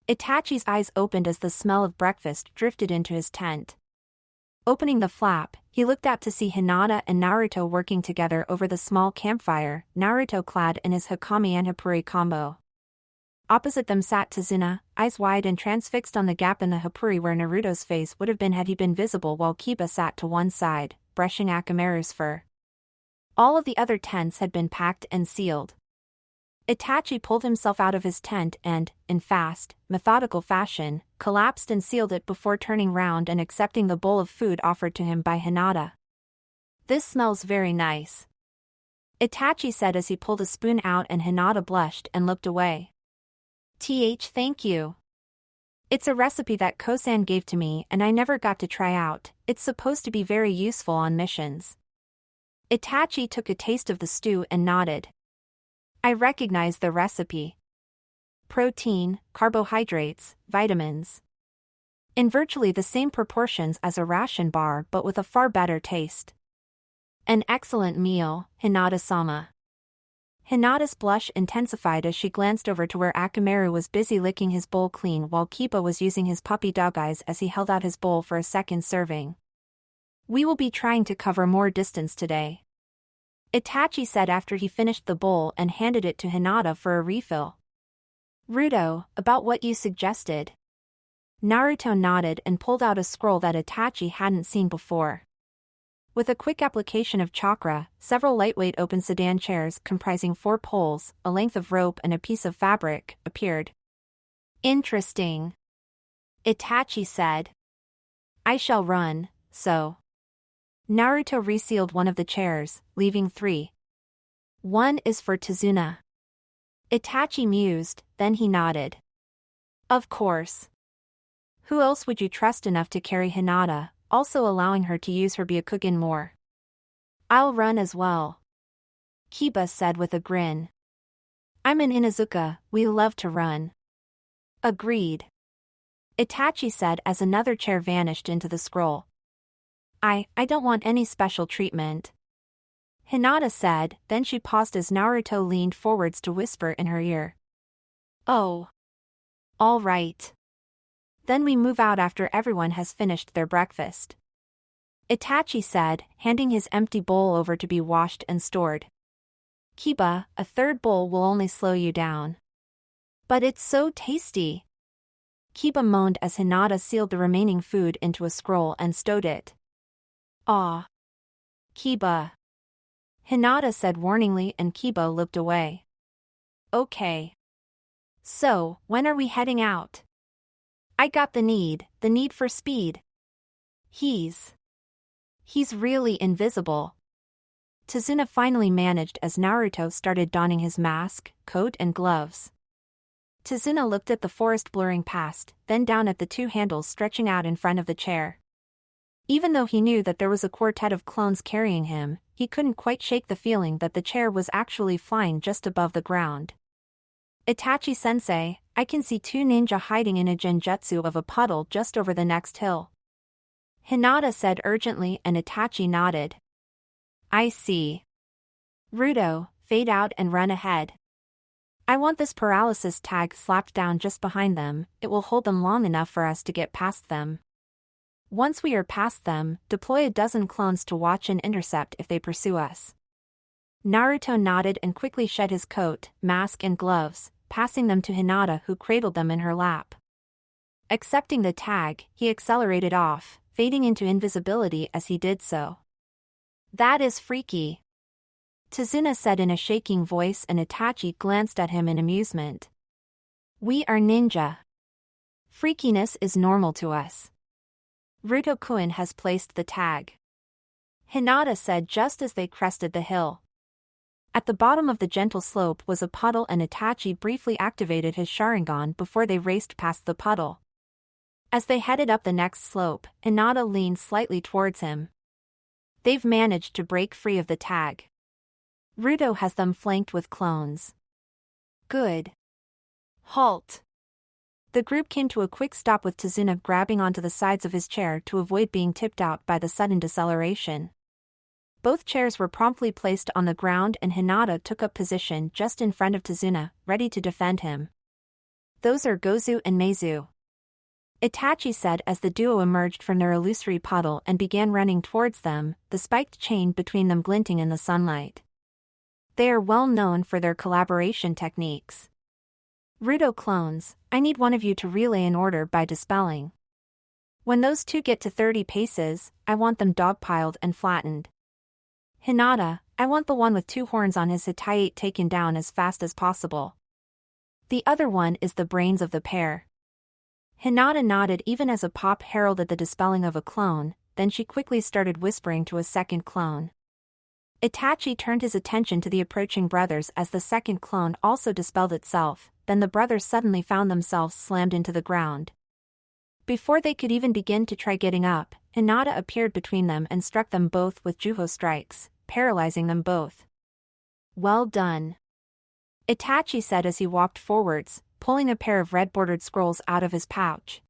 Itachi's eyes opened as the smell of breakfast drifted into his tent. Opening the flap, he looked out to see Hinata and Naruto working together over the small campfire, Naruto clad in his Hakame and Hapuri combo. Opposite them sat Tazuna, eyes wide and transfixed on the gap in the Hapuri where Naruto's face would have been had he been visible, while Kiba sat to one side, brushing Akamaru's fur. All of the other tents had been packed and sealed. Itachi pulled himself out of his tent and, in fast, methodical fashion, collapsed and sealed it before turning round and accepting the bowl of food offered to him by Hinata. This smells very nice. Itachi said as he pulled a spoon out, and Hinata blushed and looked away. Thank you. It's a recipe that Kosan gave to me and I never got to try out, it's supposed to be very useful on missions. Itachi took a taste of the stew and nodded. I recognize the recipe. Protein, carbohydrates, vitamins. In virtually the same proportions as a ration bar but with a far better taste. An excellent meal, Hinata-sama. Hinata's blush intensified as she glanced over to where Akamaru was busy licking his bowl clean while Kiba was using his puppy dog eyes as he held out his bowl for a second serving. We will be trying to cover more distance today. Itachi said after he finished the bowl and handed it to Hinata for a refill. Ruto, about what you suggested. Naruto nodded and pulled out a scroll that Itachi hadn't seen before. With a quick application of chakra, several lightweight open sedan chairs comprising 4 poles, a length of rope and a piece of fabric, appeared. Interesting. Itachi said. I shall run, so. Naruto resealed one of the chairs, leaving 3. One is for Tazuna. Itachi mused, then he nodded. Of course. Who else would you trust enough to carry Hinata, also allowing her to use her Byakugan more? I'll run as well. Kiba said with a grin. I'm an Inuzuka, we love to run. Agreed. Itachi said as another chair vanished into the scroll. I don't want any special treatment. Hinata said, then she paused as Naruto leaned forwards to whisper in her ear. Oh. All right. Then we move out after everyone has finished their breakfast. Itachi said, handing his empty bowl over to be washed and stored. Kiba, a third bowl will only slow you down. But it's so tasty. Kiba moaned as Hinata sealed the remaining food into a scroll and stowed it. Ah. Kiba. Hinata said warningly and Kiba looked away. Okay. So, when are we heading out? I got the need for speed. He's really invisible. Tazuna finally managed as Naruto started donning his mask, coat and gloves. Tazuna looked at the forest blurring past, then down at the two handles stretching out in front of the chair. Even though he knew that there was a quartet of clones carrying him, he couldn't quite shake the feeling that the chair was actually flying just above the ground. Itachi-sensei, I can see two ninja hiding in a genjutsu of a puddle just over the next hill. Hinata said urgently and Itachi nodded. I see. Rudo, fade out and run ahead. I want this paralysis tag slapped down just behind them, it will hold them long enough for us to get past them. Once we are past them, deploy a dozen clones to watch and intercept if they pursue us. Naruto nodded and quickly shed his coat, mask and gloves, passing them to Hinata who cradled them in her lap. Accepting the tag, he accelerated off, fading into invisibility as he did so. That is freaky. Tazuna said in a shaking voice and Itachi glanced at him in amusement. We are ninja. Freakiness is normal to us. Ruto-kun has placed the tag. Hinata said just as they crested the hill. At the bottom of the gentle slope was a puddle and Itachi briefly activated his Sharingan before they raced past the puddle. As they headed up the next slope, Hinata leaned slightly towards him. They've managed to break free of the tag. Ruto has them flanked with clones. Good. Halt. The group came to a quick stop with Tazuna grabbing onto the sides of his chair to avoid being tipped out by the sudden deceleration. Both chairs were promptly placed on the ground and Hinata took up position just in front of Tazuna, ready to defend him. Those are Gozu and Meizu. Itachi said as the duo emerged from their illusory puddle and began running towards them, the spiked chain between them glinting in the sunlight. They are well known for their collaboration techniques. Ruto clones, I need one of you to relay an order by dispelling. When those two get to 30 paces, I want them dogpiled and flattened. Hinata, I want the one with two horns on his Hitayate taken down as fast as possible. The other one is the brains of the pair. Hinata nodded even as a pop heralded the dispelling of a clone, then she quickly started whispering to a second clone. Itachi turned his attention to the approaching brothers as the second clone also dispelled itself, then the brothers suddenly found themselves slammed into the ground. Before they could even begin to try getting up, Hinata appeared between them and struck them both with Juho strikes, paralyzing them both. Well done. Itachi said as he walked forwards, pulling a pair of red-bordered scrolls out of his pouch.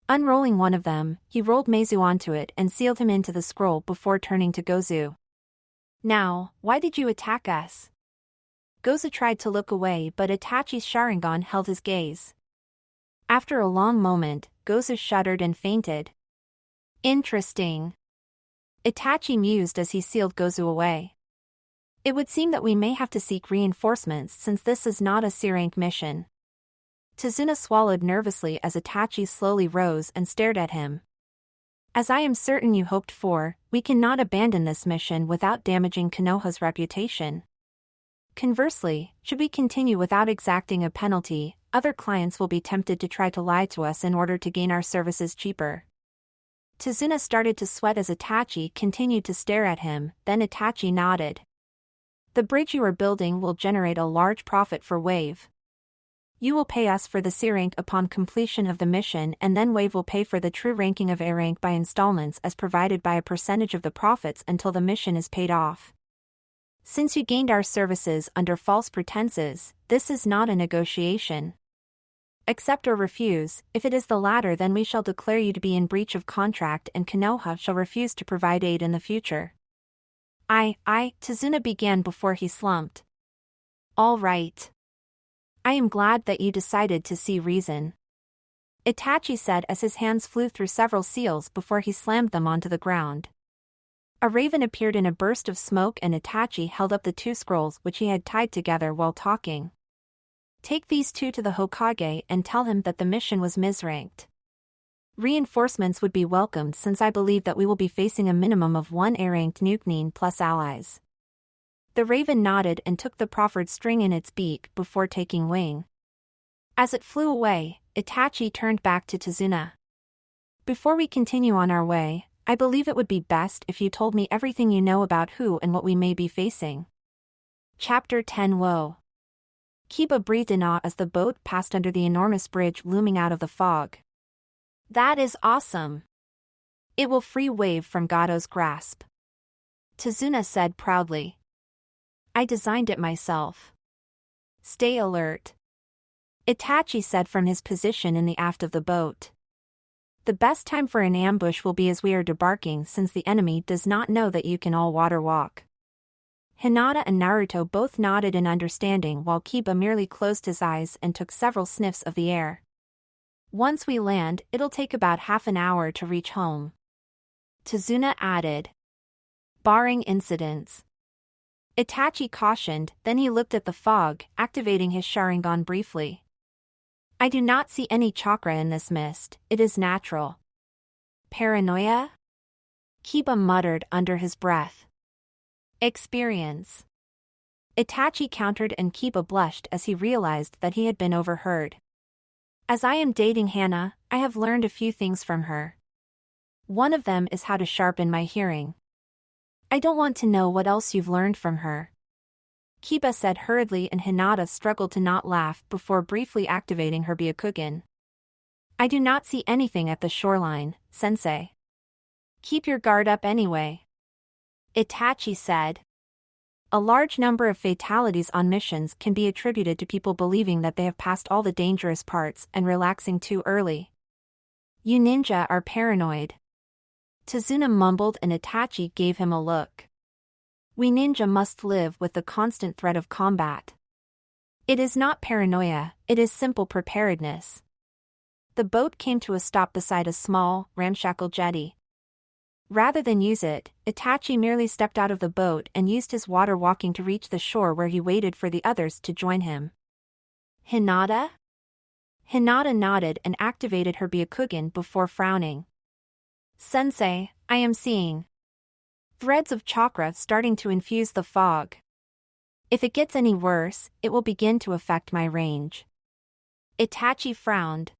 Unrolling one of them, he rolled Meizu onto it and sealed him into the scroll before turning to Gozu. Now, why did you attack us? Gozu tried to look away but Itachi's Sharingan held his gaze. After a long moment, Gozu shuddered and fainted. Interesting. Itachi mused as he sealed Gozu away. It would seem that we may have to seek reinforcements since this is not a C-rank mission. Tazuna swallowed nervously as Itachi slowly rose and stared at him. As I am certain you hoped for, we cannot abandon this mission without damaging Konoha's reputation. Conversely, should we continue without exacting a penalty, other clients will be tempted to try to lie to us in order to gain our services cheaper. Tazuna started to sweat as Itachi continued to stare at him, then Itachi nodded. The bridge you are building will generate a large profit for Wave. You will pay us for the C rank upon completion of the mission, and then Wave will pay for the true ranking of A rank by installments as provided by a percentage of the profits until the mission is paid off. Since you gained our services under false pretenses, this is not a negotiation. Accept or refuse. If it is the latter, then we shall declare you to be in breach of contract and Konoha shall refuse to provide aid in the future. Tazuna began before he slumped. All right. I am glad that you decided to see reason. Itachi said as his hands flew through several seals before he slammed them onto the ground. A raven appeared in a burst of smoke and Itachi held up the 2 scrolls which he had tied together while talking. Take these 2 to the Hokage and tell him that the mission was misranked. Reinforcements would be welcomed since I believe that we will be facing a minimum of 1 A-ranked Chunin plus allies. The raven nodded and took the proffered string in its beak before taking wing. As it flew away, Itachi turned back to Tazuna. Before we continue on our way, I believe it would be best if you told me everything you know about who and what we may be facing. Chapter 10 Woe. Kiba breathed in awe as the boat passed under the enormous bridge looming out of the fog. That is awesome. It will free Wave from Gado's grasp. Tazuna said proudly. I designed it myself. Stay alert. Itachi said from his position in the aft of the boat. The best time for an ambush will be as we are debarking since the enemy does not know that you can all water walk. Hinata and Naruto both nodded in understanding while Kiba merely closed his eyes and took several sniffs of the air. Once we land, it'll take about half an hour to reach home. Tazuna added. Barring incidents. Itachi cautioned, then he looked at the fog, activating his Sharingan briefly. I do not see any chakra in this mist, it is natural. Paranoia? Kiba muttered under his breath. Experience. Itachi countered and Kiba blushed as he realized that he had been overheard. As I am dating Hana, I have learned a few things from her. One of them is how to sharpen my hearing. I don't want to know what else you've learned from her. Kiba said hurriedly and Hinata struggled to not laugh before briefly activating her Byakugan. I do not see anything at the shoreline, sensei. Keep your guard up anyway. Itachi said. A large number of fatalities on missions can be attributed to people believing that they have passed all the dangerous parts and relaxing too early. You ninja are paranoid. Tazuna mumbled and Itachi gave him a look. We ninja must live with the constant threat of combat. It is not paranoia, it is simple preparedness. The boat came to a stop beside a small, ramshackle jetty. Rather than use it, Itachi merely stepped out of the boat and used his water walking to reach the shore where he waited for the others to join him. Hinata? Hinata nodded and activated her Byakugan before frowning. Sensei, I am seeing threads of chakra starting to infuse the fog. If it gets any worse, it will begin to affect my range. Itachi frowned.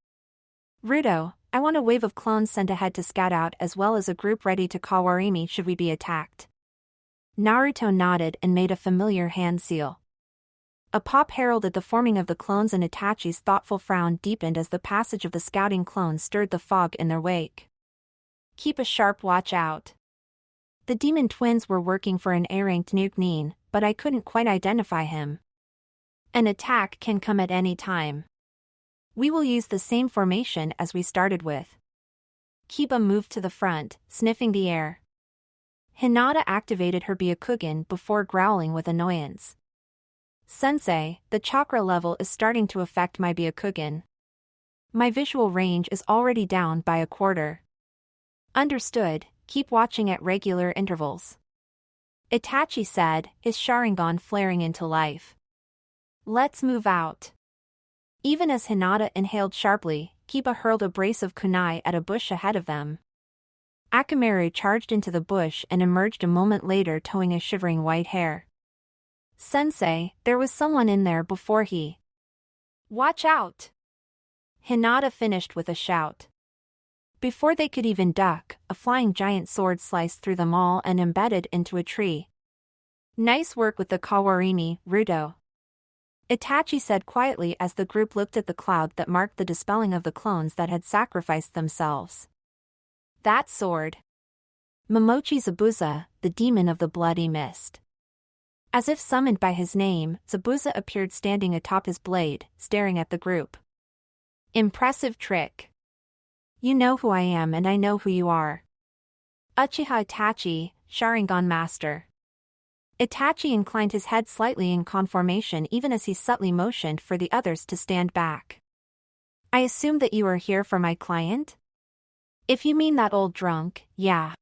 Ruto, I want a wave of clones sent ahead to scout out as well as a group ready to call Warimi should we be attacked. Naruto nodded and made a familiar hand seal. A pop heralded the forming of the clones and Itachi's thoughtful frown deepened as the passage of the scouting clones stirred the fog in their wake. Keep a sharp watch out. The demon twins were working for an A-ranked Chunin, but I couldn't quite identify him. An attack can come at any time. We will use the same formation as we started with. Kiba moved to the front, sniffing the air. Hinata activated her Byakugan before growling with annoyance. Sensei, the chakra level is starting to affect my Byakugan. My visual range is already down by a quarter. Understood, keep watching at regular intervals. Itachi said, his Sharingan flaring into life. Let's move out. Even as Hinata inhaled sharply, Kiba hurled a brace of kunai at a bush ahead of them. Akamaru charged into the bush and emerged a moment later towing a shivering white hair. Sensei, there was someone in there before he. Watch out! Hinata finished with a shout. Before they could even duck, a flying giant sword sliced through them all and embedded into a tree. Nice work with the Kawarini, Ruto. Itachi said quietly as the group looked at the cloud that marked the dispelling of the clones that had sacrificed themselves. That sword. Momochi Zabuza, the demon of the bloody mist. As if summoned by his name, Zabuza appeared standing atop his blade, staring at the group. Impressive trick. You know who I am and I know who you are. Uchiha Itachi, Sharingan Master. Itachi inclined his head slightly in conformation even as he subtly motioned for the others to stand back. I assume that you are here for my client? If you mean that old drunk, yeah.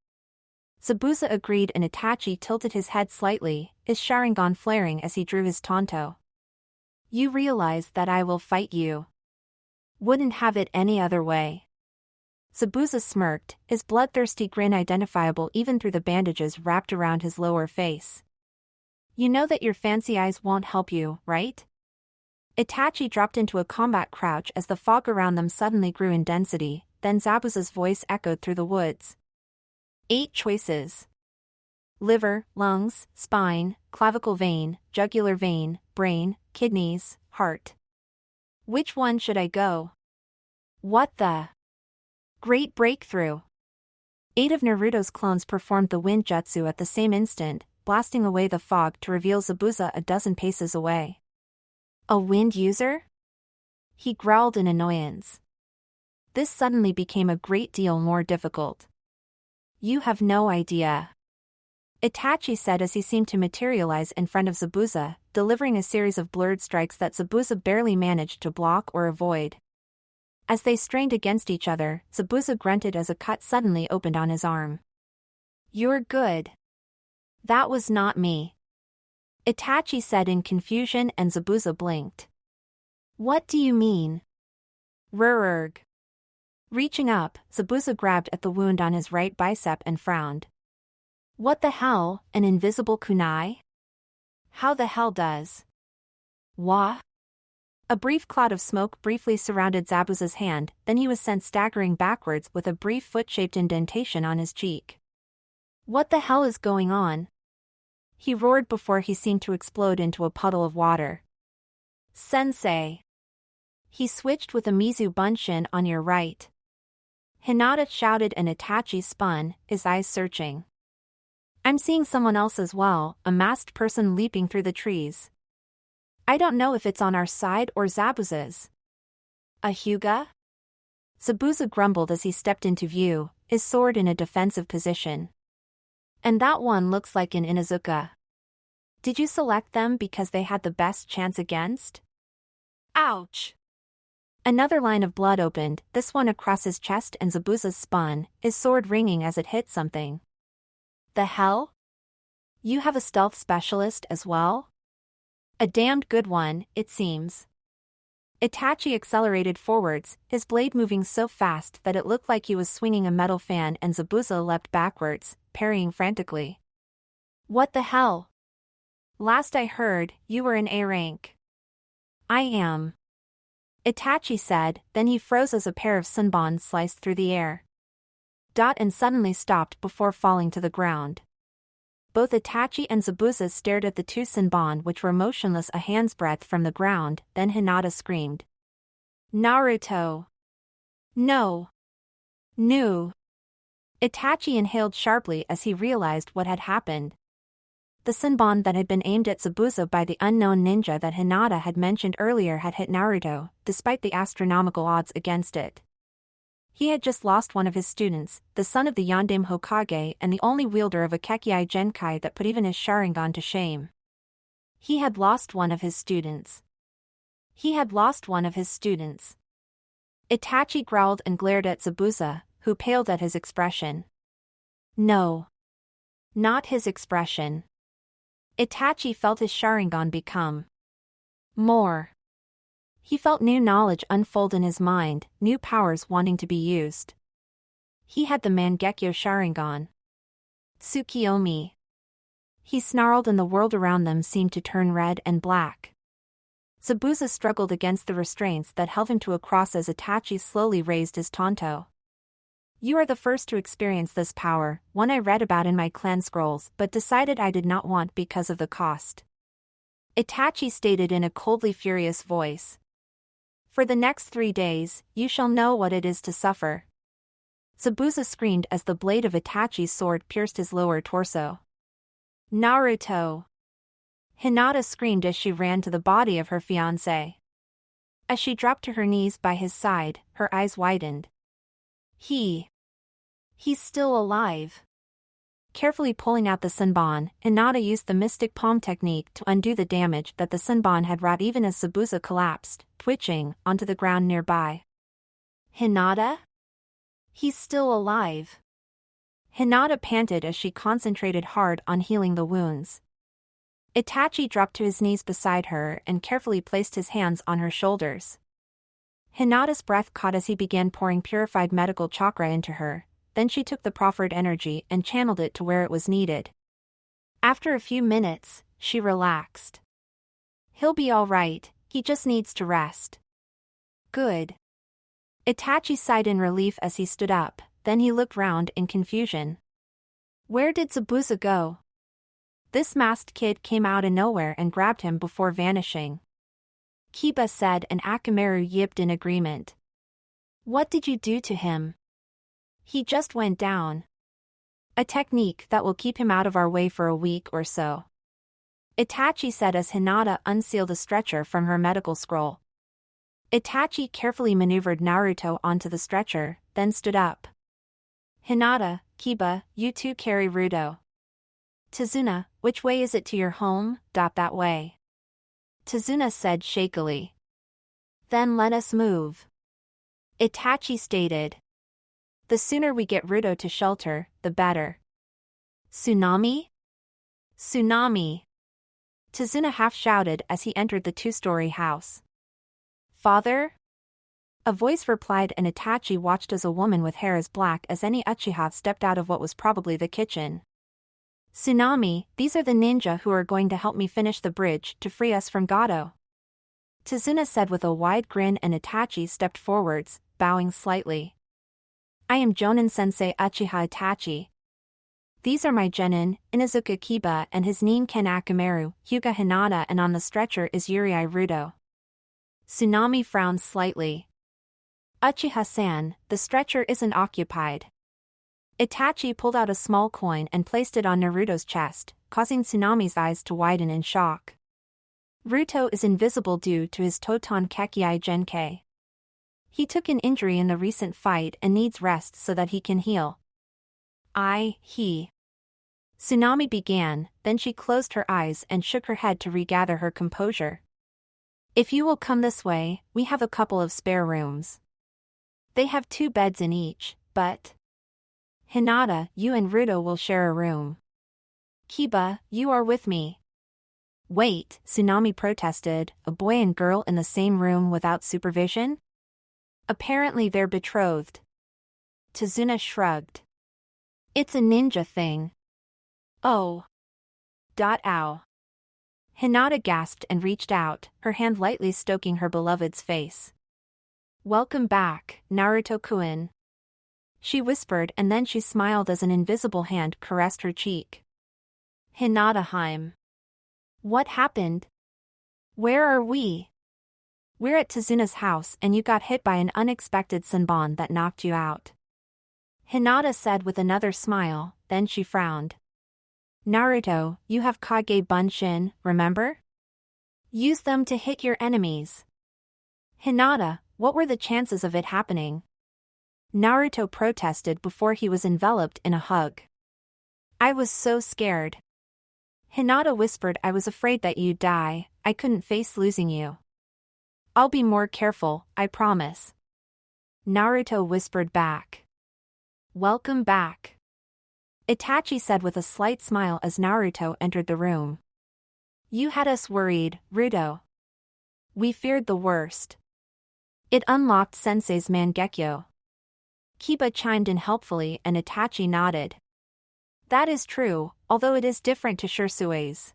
Zabuza agreed and Itachi tilted his head slightly, his Sharingan flaring as he drew his tanto. You realize that I will fight you. Wouldn't have it any other way. Zabuza smirked, his bloodthirsty grin identifiable even through the bandages wrapped around his lower face. You know that your fancy eyes won't help you, right? Itachi dropped into a combat crouch as the fog around them suddenly grew in density, then Zabuza's voice echoed through the woods. 8 choices. Liver, lungs, spine, clavicle vein, jugular vein, brain, kidneys, heart. Which one should I go? What the? Great breakthrough. 8 of Naruto's clones performed the wind jutsu at the same instant, blasting away the fog to reveal Zabuza a dozen paces away. A wind user? He growled in annoyance. This suddenly became a great deal more difficult. You have no idea. Itachi said as he seemed to materialize in front of Zabuza, delivering a series of blurred strikes that Zabuza barely managed to block or avoid. As they strained against each other, Zabuza grunted as a cut suddenly opened on his arm. You're good. That was not me. Itachi said in confusion and Zabuza blinked. What do you mean? Rururg. Reaching up, Zabuza grabbed at the wound on his right bicep and frowned. What the hell, an invisible kunai? How the hell does? Wah? A brief cloud of smoke briefly surrounded Zabuza's hand, then he was sent staggering backwards with a brief foot-shaped indentation on his cheek. What the hell is going on? He roared before he seemed to explode into a puddle of water. Sensei. He switched with a Mizu Bunshin on your right. Hinata shouted and Itachi spun, his eyes searching. I'm seeing someone else as well, a masked person leaping through the trees. I don't know if it's on our side or Zabuza's. A Hyuga? Zabuza grumbled as he stepped into view, his sword in a defensive position. And that one looks like an Inuzuka. Did you select them because they had the best chance against? Ouch! Another line of blood opened, this one across his chest and Zabuza spun, his sword ringing as it hit something. The hell? You have a stealth specialist as well? A damned good one, it seems. Itachi accelerated forwards, his blade moving so fast that it looked like he was swinging a metal fan and Zabuza leapt backwards, parrying frantically. What the hell? Last I heard, you were in A rank. I am. Itachi said, then he froze as a pair of sunbons sliced through the air. And suddenly stopped before falling to the ground. Both Itachi and Zabuza stared at the two sunbon which were motionless a hand's breadth from the ground, then Hinata screamed. Naruto! No! Nu! Itachi inhaled sharply as he realized what had happened. The sunbon that had been aimed at Zabuza by the unknown ninja that Hinata had mentioned earlier had hit Naruto, despite the astronomical odds against it. He had just lost one of his students, the son of the Yondaime Hokage and the only wielder of a Kekkai Genkai that put even his Sharingan to shame. He had lost one of his students. He had lost one of his students. Itachi growled and glared at Zabuza, who paled at his expression. No. Not his expression. Itachi felt his Sharingan become more. He felt new knowledge unfold in his mind, new powers wanting to be used. He had the Mangekyo Sharingan. Tsukiyomi. He snarled and the world around them seemed to turn red and black. Zabuza struggled against the restraints that held him to a cross as Itachi slowly raised his tanto. You are the first to experience this power, one I read about in my clan scrolls but decided I did not want because of the cost. Itachi stated in a coldly furious voice. For the next 3 days, you shall know what it is to suffer. Zabuza screamed as the blade of Itachi's sword pierced his lower torso. Naruto! Hinata screamed as she ran to the body of her fiancé. As she dropped to her knees by his side, her eyes widened. He's still alive. Carefully pulling out the senbon, Hinata used the mystic palm technique to undo the damage that the senbon had wrought even as Zabuza collapsed, twitching, onto the ground nearby. Hinata? He's still alive. Hinata panted as she concentrated hard on healing the wounds. Itachi dropped to his knees beside her and carefully placed his hands on her shoulders. Hinata's breath caught as he began pouring purified medical chakra into her. Then she took the proffered energy and channeled it to where it was needed. After a few minutes, she relaxed. He'll be all right, he just needs to rest. Good. Itachi sighed in relief as he stood up, then he looked round in confusion. Where did Zabuza go? This masked kid came out of nowhere and grabbed him before vanishing. Kiba said and Akamaru yipped in agreement. What did you do to him? He just went down. A technique that will keep him out of our way for a week or so. Itachi said as Hinata unsealed a stretcher from her medical scroll. Itachi carefully maneuvered Naruto onto the stretcher, then stood up. Hinata, Kiba, you two carry Rudo. Tazuna, which way is it to your home? That way. Tazuna said shakily. Then let us move. Itachi stated. The sooner we get Rudo to shelter, the better. Tsunami? Tsunami! Tazuna half-shouted as he entered the 2-story house. Father? A voice replied and Itachi watched as a woman with hair as black as any Uchiha stepped out of what was probably the kitchen. Tsunami, these are the ninja who are going to help me finish the bridge to free us from Gato. Tazuna said with a wide grin and Itachi stepped forwards, bowing slightly. I am Jonin-sensei Uchiha Itachi. These are my genin, Inazuka Kiba and his nin Ken Akamaru, Hyuga Hinata and on the stretcher is Yurei Rudo. Tsunami frowned slightly. Uchiha-san, the stretcher isn't occupied. Itachi pulled out a small coin and placed it on Naruto's chest, causing Tsunami's eyes to widen in shock. Ruto is invisible due to his Toton Kekkai Genkai. He took an injury in the recent fight and needs rest so that he can heal. Tsunami began, then she closed her eyes and shook her head to regather her composure. If you will come this way, we have a couple of spare rooms. They have 2 beds in each, but... Hinata, you and Ruto will share a room. Kiba, you are with me. Wait, Tsunami protested, a boy and girl in the same room without supervision? Apparently they're betrothed. Tazuna shrugged. It's a ninja thing. Oh. Ow. Hinata gasped and reached out, her hand lightly stroking her beloved's face. Welcome back, Naruto-kun. She whispered and then she smiled as an invisible hand caressed her cheek. Hinata-heim. What happened? Where are we? We're at Tazuna's house and you got hit by an unexpected senbon that knocked you out. Hinata said with another smile, then she frowned. Naruto, you have Kage Bunshin, remember? Use them to hit your enemies. Hinata, what were the chances of it happening? Naruto protested before he was enveloped in a hug. I was so scared. Hinata whispered, I was afraid that you'd die, I couldn't face losing you. I'll be more careful, I promise. Naruto whispered back. Welcome back. Itachi said with a slight smile as Naruto entered the room. You had us worried, Rudo. We feared the worst. It unlocked Sensei's Mangekyo. Kiba chimed in helpfully and Itachi nodded. That is true, although it is different to Shursui's.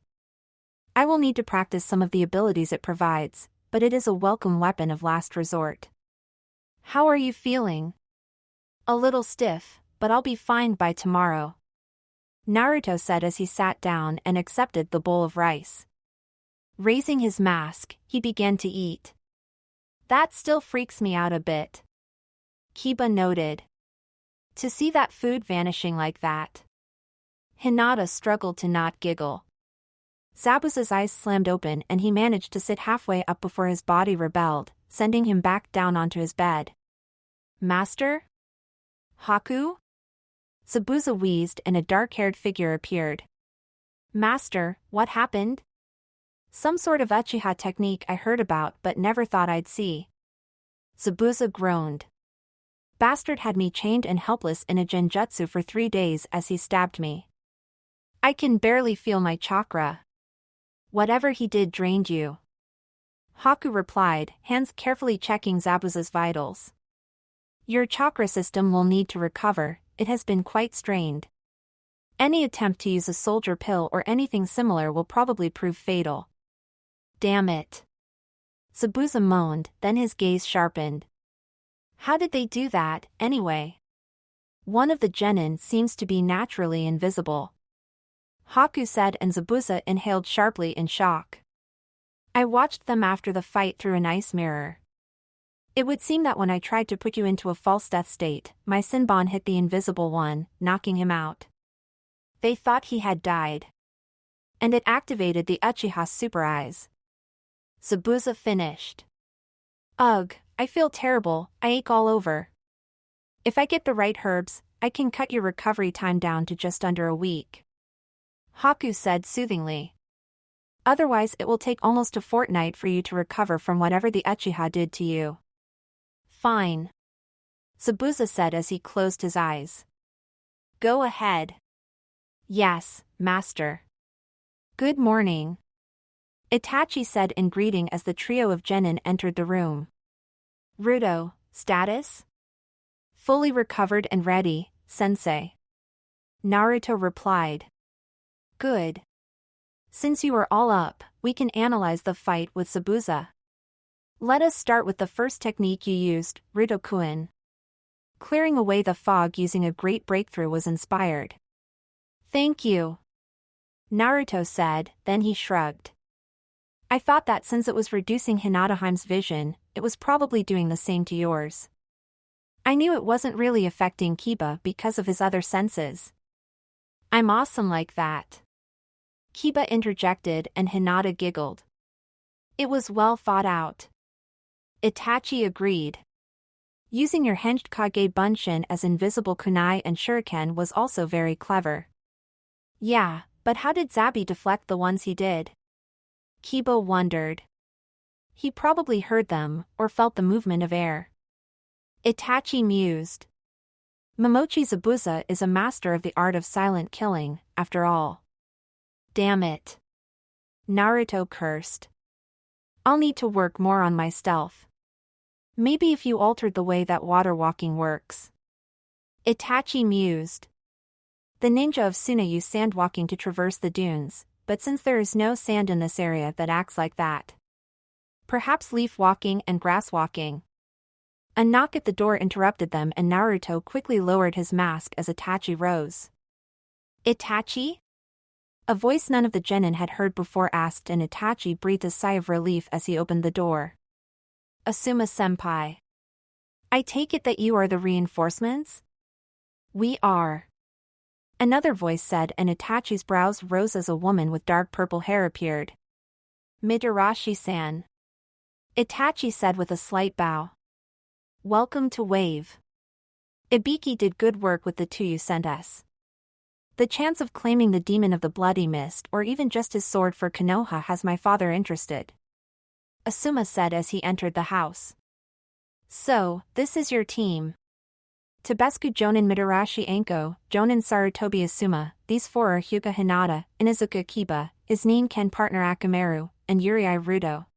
I will need to practice some of the abilities it provides, but it is a welcome weapon of last resort. How are you feeling? A little stiff, but I'll be fine by tomorrow, Naruto said as he sat down and accepted the bowl of rice. Raising his mask, he began to eat. That still freaks me out a bit, Kiba noted. To see that food vanishing like that. Hinata struggled to not giggle. Zabuza's eyes slammed open and he managed to sit halfway up before his body rebelled, sending him back down onto his bed. Master? Haku? Zabuza wheezed and a dark-haired figure appeared. Master, what happened? Some sort of Uchiha technique I heard about but never thought I'd see. Zabuza groaned. Bastard had me chained and helpless in a genjutsu for 3 days as he stabbed me. I can barely feel my chakra. Whatever he did drained you, Haku replied, hands carefully checking Zabuza's vitals. Your chakra system will need to recover, it has been quite strained. Any attempt to use a soldier pill or anything similar will probably prove fatal. Damn it. Zabuza moaned, then his gaze sharpened. How did they do that, anyway? One of the genin seems to be naturally invisible, Haku said, and Zabuza inhaled sharply in shock. I watched them after the fight through an ice mirror. It would seem that when I tried to put you into a false death state, my Sinbon hit the invisible one, knocking him out. They thought he had died. And it activated the Uchiha Super Eyes. Zabuza finished. Ugh, I feel terrible, I ache all over. If I get the right herbs, I can cut your recovery time down to just under a week, Haku said soothingly. Otherwise it will take almost a fortnight for you to recover from whatever the Uchiha did to you. Fine, Zabuza said as he closed his eyes. Go ahead. Yes, master. Good morning, Itachi said in greeting as the trio of genin entered the room. Ruto, status? Fully recovered and ready, sensei, Naruto replied. Good. Since you are all up, we can analyze the fight with Zabuza. Let us start with the first technique you used, Ruto-kun. Clearing away the fog using a great breakthrough was inspired. Thank you, Naruto said, then he shrugged. I thought that since it was reducing Hinata's vision, it was probably doing the same to yours. I knew it wasn't really affecting Kiba because of his other senses. I'm awesome like that, Kiba interjected, and Hinata giggled. It was well thought out, Itachi agreed. Using your henged Kage Bunshin as invisible kunai and shuriken was also very clever. Yeah, but how did Zabi deflect the ones he did? Kiba wondered. He probably heard them, or felt the movement of air. Itachi mused. Momochi Zabuza is a master of the art of silent killing, after all. Damn it, Naruto cursed. I'll need to work more on my stealth. Maybe if you altered the way that water walking works, Itachi mused. The ninja of Suna use sand walking to traverse the dunes, but since there is no sand in this area that acts like that. Perhaps leaf walking and grass walking. A knock at the door interrupted them and Naruto quickly lowered his mask as Itachi rose. Itachi? A voice none of the genin had heard before asked, and Itachi breathed a sigh of relief as he opened the door. Asuma-senpai. I take it that you are the reinforcements? We are, another voice said, and Itachi's brows rose as a woman with dark purple hair appeared. Midarashi-san, Itachi said with a slight bow. Welcome to Wave. Ibiki did good work with the two you sent us. The chance of claiming the demon of the bloody mist or even just his sword for Konoha has my father interested, Asuma said as he entered the house. So, this is your team. Tebesku Jonin Midarashi Anko, Jonin Sarutobi Asuma, these four are Hyuga Hinata, Inuzuka Kiba, his Nin-Ken partner Akamaru, and Yurei Ruto.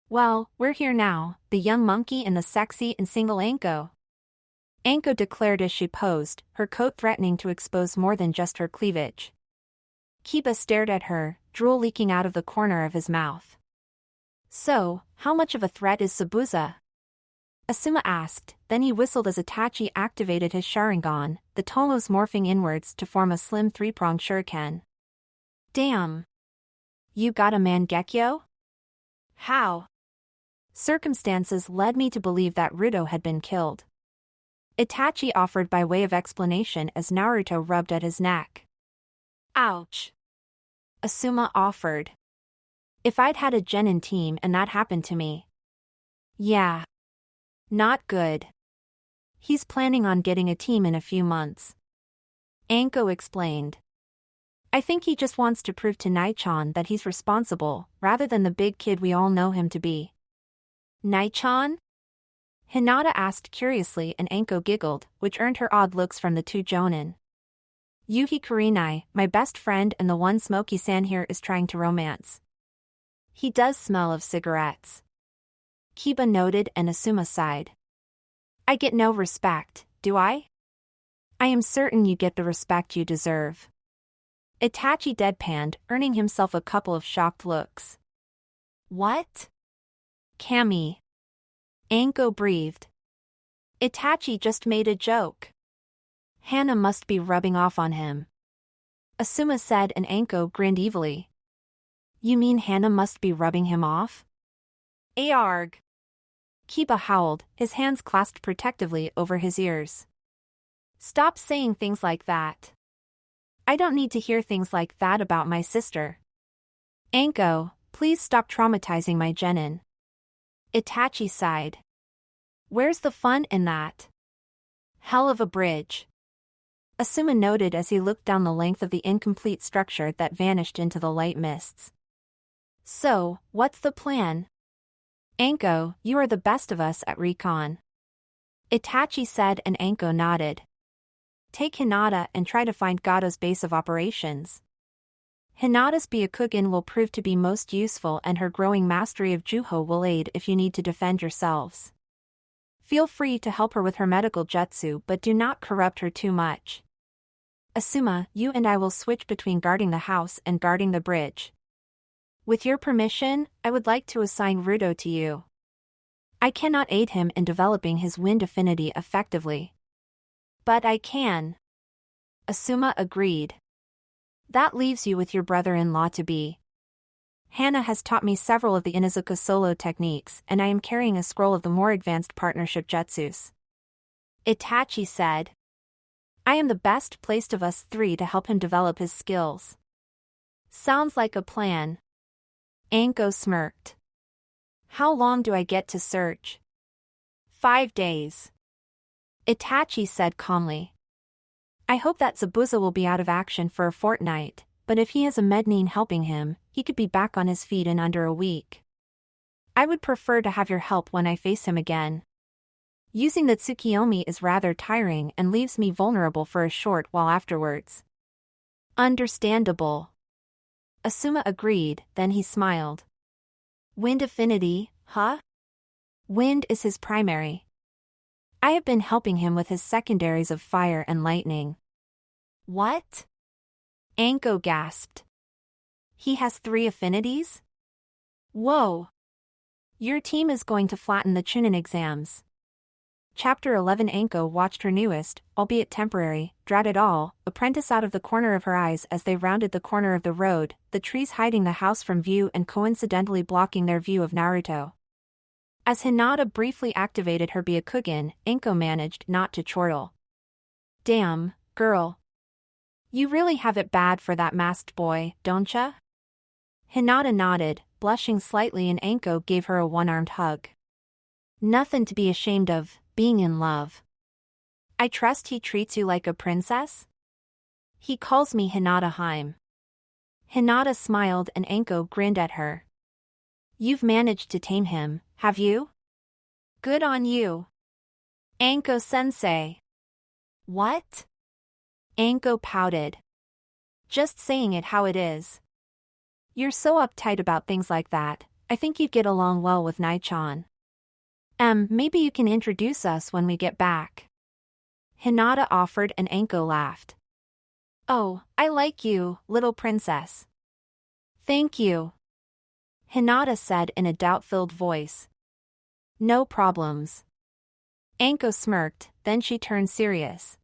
Well, we're here now, the young monkey and the sexy and single Anko, Anko declared as she posed, her coat threatening to expose more than just her cleavage. Kiba stared at her, drool leaking out of the corner of his mouth. So, how much of a threat is Zabuza? Asuma asked, then he whistled as Itachi activated his Sharingan, the tomos morphing inwards to form a slim three-pronged shuriken. Damn! You got a Mangekyo? How? Circumstances led me to believe that Ruto had been killed. Itachi offered by way of explanation as Naruto rubbed at his neck. Ouch! Asuma offered. If I'd had a genin team and that happened to me. Yeah. Not good. He's planning on getting a team in a few months. Anko explained. I think he just wants to prove to Nai-chan that he's responsible, rather than the big kid we all know him to be. Nai-chan? Hinata asked curiously and Anko giggled, which earned her odd looks from the two jonin. Yuhi Kurenai, my best friend and the one Smokey-san here is trying to romance. He does smell of cigarettes. Kiba noted and Asuma sighed. I get no respect, do I? I am certain you get the respect you deserve. Itachi deadpanned, earning himself a couple of shocked looks. What? Kami. Anko breathed. Itachi just made a joke. Hana must be rubbing off on him. Asuma said and Anko grinned evilly. You mean Hana must be rubbing him off? Arg! Kiba howled, his hands clasped protectively over his ears. Stop saying things like that. I don't need to hear things like that about my sister. Anko, please stop traumatizing my genin. Itachi sighed. Where's the fun in that? Hell of a bridge. Asuma noted as he looked down the length of the incomplete structure that vanished into the light mists. So, what's the plan? Anko, you are the best of us at recon. Itachi said and Anko nodded. Take Hinata and try to find Gato's base of operations. Hinata's Byakugan will prove to be most useful and her growing mastery of Juho will aid if you need to defend yourselves. Feel free to help her with her medical jutsu but do not corrupt her too much. Asuma, you and I will switch between guarding the house and guarding the bridge. With your permission, I would like to assign Ruto to you. I cannot aid him in developing his wind affinity effectively. But I can. Asuma agreed. That leaves you with your brother-in-law to be. Hana has taught me several of the Inuzuka solo techniques and I am carrying a scroll of the more advanced partnership jutsus. Itachi said. I am the best placed of us three to help him develop his skills. Sounds like a plan. Anko smirked. How long do I get to search? 5 days. Itachi said calmly. I hope that Zabuza will be out of action for a fortnight, but if he has a Mednin helping him, he could be back on his feet in under a week. I would prefer to have your help when I face him again. Using the Tsukiyomi is rather tiring and leaves me vulnerable for a short while afterwards. Understandable. Asuma agreed, then he smiled. Wind affinity, huh? Wind is his primary. I have been helping him with his secondaries of fire and lightning. What? Anko gasped. He has 3 affinities? Whoa! Your team is going to flatten the Chunin exams. Chapter 11. Anko watched her newest, albeit temporary, dreaded all, apprentice out of the corner of her eyes as they rounded the corner of the road, the trees hiding the house from view and coincidentally blocking their view of Naruto. As Hinata briefly activated her Byakugan, Anko managed not to chortle. Damn, girl. You really have it bad for that masked boy, don't ya? Hinata nodded, blushing slightly and Anko gave her a one-armed hug. Nothing to be ashamed of, being in love. I trust he treats you like a princess? He calls me Hinata Heim. Hinata smiled and Anko grinned at her. You've managed to tame him, have you? Good on you. Anko-sensei. What? Anko pouted. Just saying it how it is. You're so uptight about things like that, I think you'd get along well with Nai-chan. Maybe you can introduce us when we get back. Hinata offered and Anko laughed. Oh, I like you, little princess. Thank you. Hinata said in a doubt-filled voice. No problems. Anko smirked, then she turned serious.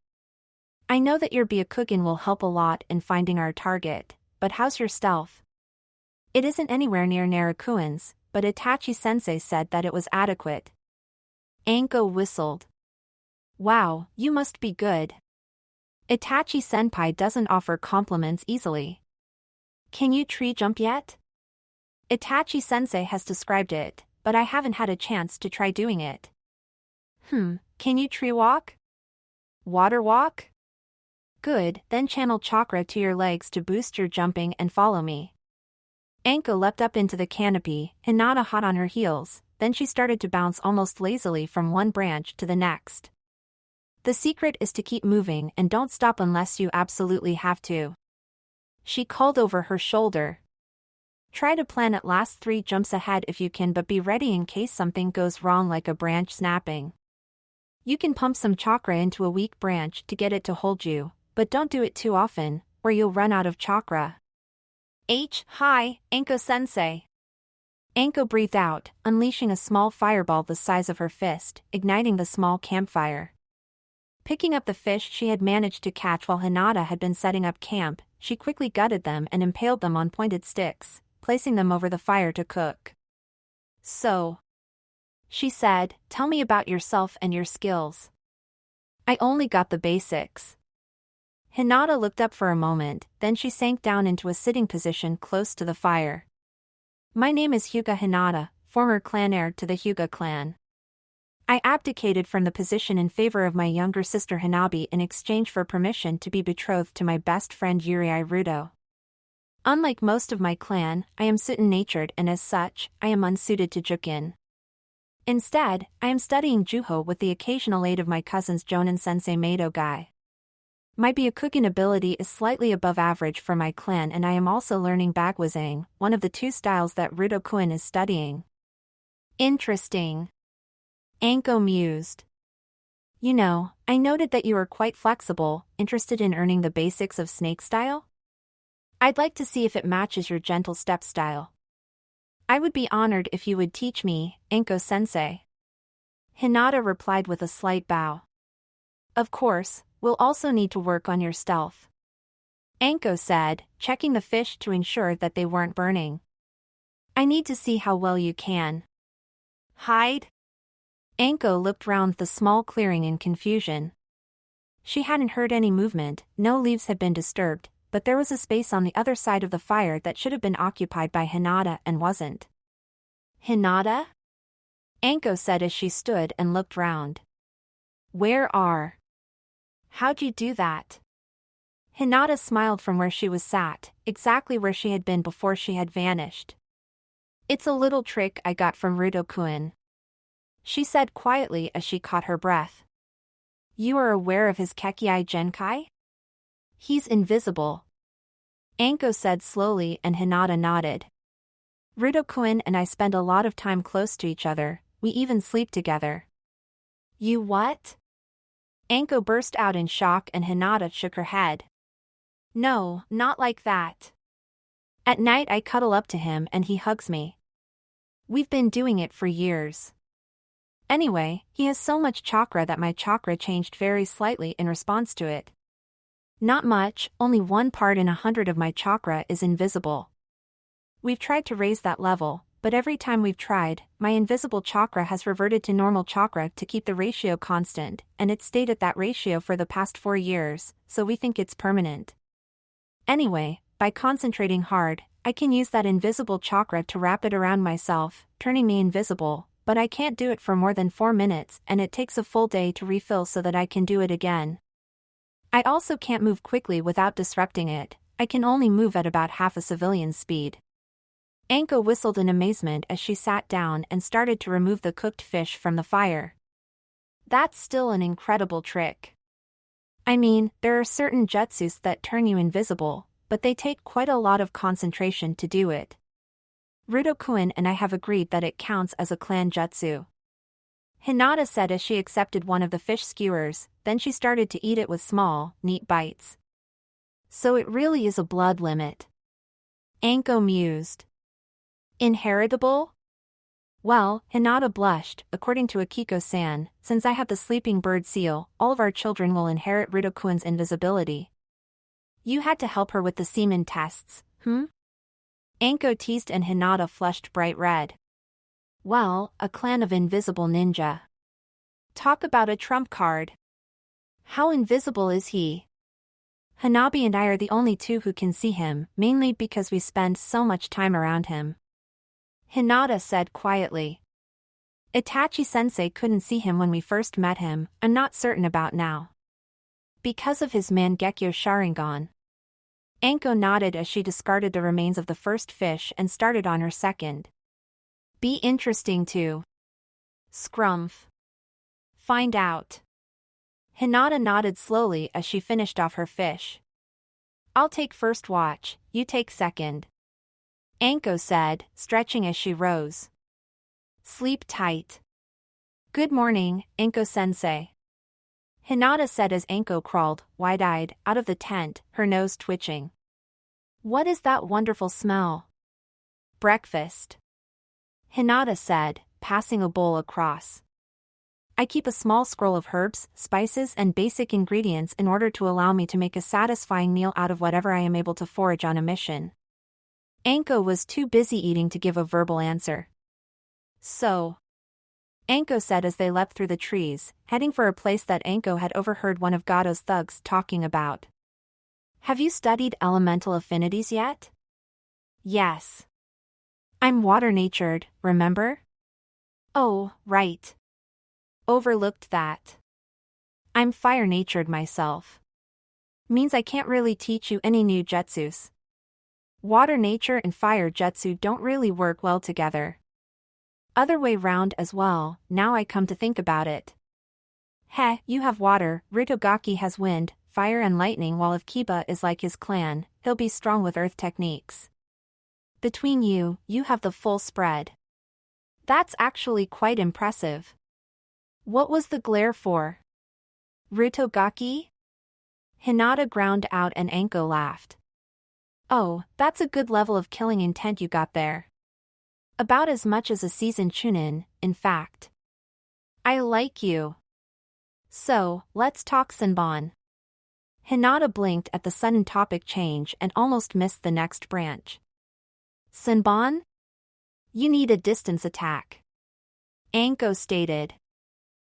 I know that your Byakugan will help a lot in finding our target, but how's your stealth? It isn't anywhere near Narukuin's, but Itachi-sensei said that it was adequate. Anko whistled. Wow, you must be good. Itachi-senpai doesn't offer compliments easily. Can you tree jump yet? Itachi-sensei has described it, but I haven't had a chance to try doing it. Can you tree walk? Water walk? Good, then channel chakra to your legs to boost your jumping and follow me. Anko leapt up into the canopy, Hinata hot on her heels, then she started to bounce almost lazily from one branch to the next. The secret is to keep moving and don't stop unless you absolutely have to. She called over her shoulder. Try to plan at last 3 jumps ahead if you can, but be ready in case something goes wrong like a branch snapping. You can pump some chakra into a weak branch to get it to hold you, but don't do it too often, or you'll run out of chakra. Hi, Anko-sensei. Anko breathed out, unleashing a small fireball the size of her fist, igniting the small campfire. Picking up the fish she had managed to catch while Hinata had been setting up camp, she quickly gutted them and impaled them on pointed sticks, placing them over the fire to cook. So, she said, tell me about yourself and your skills. I only got the basics. Hinata looked up for a moment, then she sank down into a sitting position close to the fire. My name is Hyuga Hinata, former clan heir to the Hyuga clan. I abdicated from the position in favor of my younger sister Hanabi in exchange for permission to be betrothed to my best friend Yurei Rudo. Unlike most of my clan, I am Sutin-natured and as such, I am unsuited to Jukin. Instead, I am studying Juho with the occasional aid of my cousins Jonin-sensei Madogai. My Byakugan ability is slightly above average for my clan and I am also learning Bagwazang, one of the 2 styles that Rudo-kun is studying. Interesting. Anko mused. You know, I noted that you are quite flexible, interested in earning the basics of snake style? I'd like to see if it matches your gentle step style. I would be honored if you would teach me, Anko-sensei. Hinata replied with a slight bow. Of course, we'll also need to work on your stealth. Anko said, checking the fish to ensure that they weren't burning. I need to see how well you can. Hide? Anko looked round the small clearing in confusion. She hadn't heard any movement, no leaves had been disturbed, but there was a space on the other side of the fire that should have been occupied by Hinata and wasn't. Hinata? Anko said as she stood and looked round. Where are? How'd you do that? Hinata smiled from where she was sat, exactly where she had been before she had vanished. It's a little trick I got from Rudo-kun, she said quietly as she caught her breath. You are aware of his Kekkai Genkai? He's invisible. Anko said slowly and Hinata nodded. Rudo-kun and I spend a lot of time close to each other, we even sleep together. You what? Anko burst out in shock and Hinata shook her head. No, not like that. At night I cuddle up to him and he hugs me. We've been doing it for years. Anyway, he has so much chakra that my chakra changed very slightly in response to it. Not much, only 1 part in 100 of my chakra is invisible. We've tried to raise that level, but every time we've tried, my invisible chakra has reverted to normal chakra to keep the ratio constant, and it's stayed at that ratio for the past 4 years, so we think it's permanent. Anyway, by concentrating hard, I can use that invisible chakra to wrap it around myself, turning me invisible, but I can't do it for more than 4 minutes and it takes a full day to refill so that I can do it again. I also can't move quickly without disrupting it, I can only move at about half a civilian's speed. Anko whistled in amazement as she sat down and started to remove the cooked fish from the fire. That's still an incredible trick. I mean, there are certain jutsus that turn you invisible, but they take quite a lot of concentration to do it. Rudo-kun and I have agreed that it counts as a clan jutsu. Hinata said as she accepted one of the fish skewers, then she started to eat it with small, neat bites. So it really is a blood limit. Anko mused. Inheritable? Well, Hinata blushed. According to Akiko-san, since I have the sleeping bird seal, all of our children will inherit Rito-kun's invisibility. You had to help her with the semen tests, Anko teased and Hinata flushed bright red. Well, a clan of invisible ninja. Talk about a trump card. How invisible is he? Hanabi and I are the only two who can see him, mainly because we spend so much time around him. Hinata said quietly. Itachi-sensei couldn't see him when we first met him, I'm not certain about now. Because of his Mangekyo Sharingan. Anko nodded as she discarded the remains of the first fish and started on her second. Be interesting too. Scrumph. Find out. Hinata nodded slowly as she finished off her fish. I'll take first watch, you take second. Anko said, stretching as she rose. Sleep tight. Good morning, Anko-sensei. Hinata said as Anko crawled, wide-eyed, out of the tent, her nose twitching. What is that wonderful smell? Breakfast. Hinata said, passing a bowl across. I keep a small scroll of herbs, spices and basic ingredients in order to allow me to make a satisfying meal out of whatever I am able to forage on a mission. Anko was too busy eating to give a verbal answer. So. Anko said as they leapt through the trees, heading for a place that Anko had overheard one of Gado's thugs talking about. Have you studied elemental affinities yet? Yes. I'm water-natured, remember? Oh, right. Overlooked that. I'm fire-natured myself. Means I can't really teach you any new jutsus. Water nature and fire jutsu don't really work well together. Other way round as well, now I come to think about it. Heh, you have water, Ritogaki has wind, fire and lightning, while if Kiba is like his clan, he'll be strong with earth techniques. Between you, you have the full spread. That's actually quite impressive. What was the glare for? Ritogaki? Hinata ground out and Anko laughed. Oh, that's a good level of killing intent you got there. About as much as a seasoned Chunin, in fact. I like you. So, let's talk Senbon. Hinata blinked at the sudden topic change and almost missed the next branch. Senbon? You need a distance attack. Anko stated.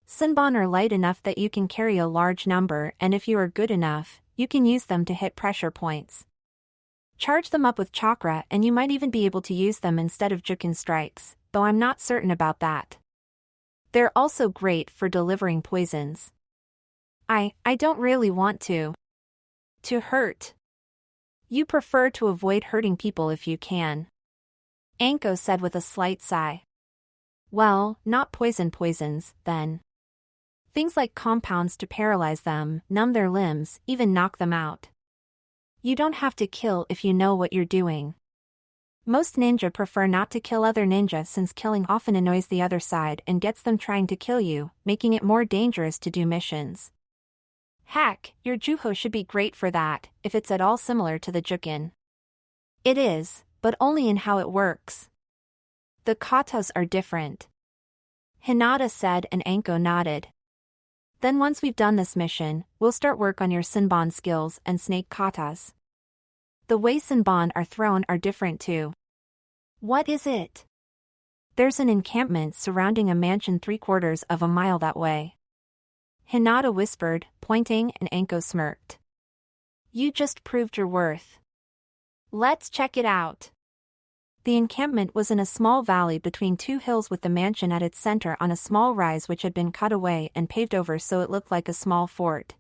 Senbon are light enough that you can carry a large number, and if you are good enough, you can use them to hit pressure points. Charge them up with chakra and you might even be able to use them instead of Jukin strikes, though I'm not certain about that. They're also great for delivering poisons. I don't really want to hurt. You prefer to avoid hurting people if you can. Anko said with a slight sigh. Well, not poisons, then. Things like compounds to paralyze them, numb their limbs, even knock them out. You don't have to kill if you know what you're doing. Most ninja prefer not to kill other ninja since killing often annoys the other side and gets them trying to kill you, making it more dangerous to do missions. Heck, your Juho should be great for that, if it's at all similar to the Jukin. It is, but only in how it works. The katas are different. Hinata said and Anko nodded. Then once we've done this mission, we'll start work on your Senbon skills and snake katas. The way Senbon are thrown are different too. What is it? There's an encampment surrounding a mansion 3/4 of a mile that way. Hinata whispered, pointing, and Anko smirked. You just proved your worth. Let's check it out. The encampment was in a small valley between two hills with the mansion at its center on a small rise which had been cut away and paved over so it looked like a small fort.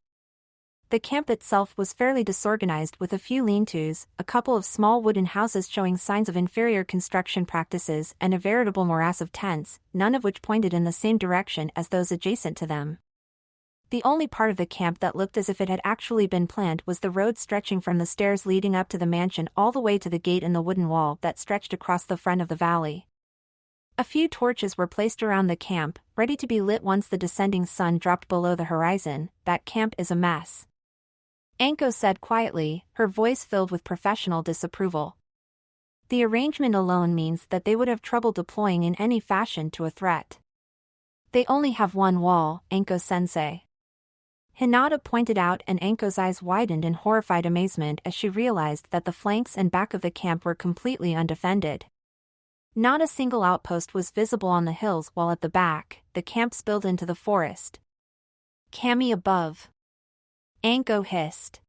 The camp itself was fairly disorganized with a few lean-tos, a couple of small wooden houses showing signs of inferior construction practices and a veritable morass of tents, none of which pointed in the same direction as those adjacent to them. The only part of the camp that looked as if it had actually been planned was the road stretching from the stairs leading up to the mansion all the way to the gate in the wooden wall that stretched across the front of the valley. A few torches were placed around the camp, ready to be lit once the descending sun dropped below the horizon. That camp is a mess. Anko said quietly, her voice filled with professional disapproval. The arrangement alone means that they would have trouble deploying in any fashion to a threat. They only have one wall, Anko-sensei. Hinata pointed out, and Anko's eyes widened in horrified amazement as she realized that the flanks and back of the camp were completely undefended. Not a single outpost was visible on the hills, while at the back, the camp spilled into the forest. Kami above. Anko hissed.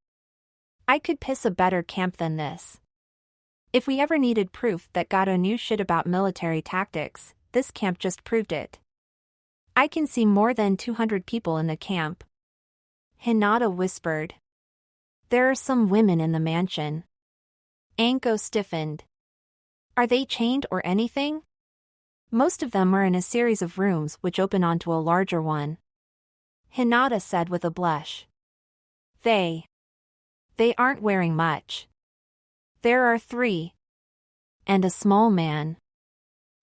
I could piss a better camp than this. If we ever needed proof that Gato knew shit about military tactics, this camp just proved it. I can see more than 200 people in the camp. Hinata whispered. There are some women in the mansion. Anko stiffened. Are they chained or anything? Most of them are in a series of rooms which open onto a larger one. Hinata said with a blush. They aren't wearing much. There are 3. And a small man.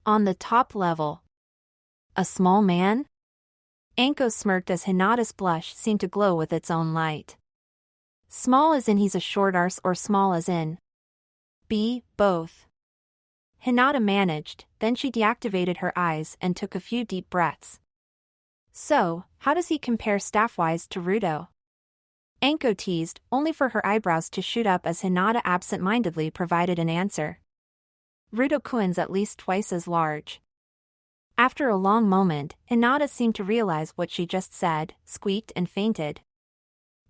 On the top level. A small man? Anko smirked as Hinata's blush seemed to glow with its own light. Small as in he's a short arse, or small as in both? Hinata managed, then she deactivated her eyes and took a few deep breaths. So, how does he compare staff-wise to Ruto? Anko teased, only for her eyebrows to shoot up as Hinata absent-mindedly provided an answer. Ruto-kun's at least twice as large. After a long moment, Hinata seemed to realize what she just said, squeaked and fainted.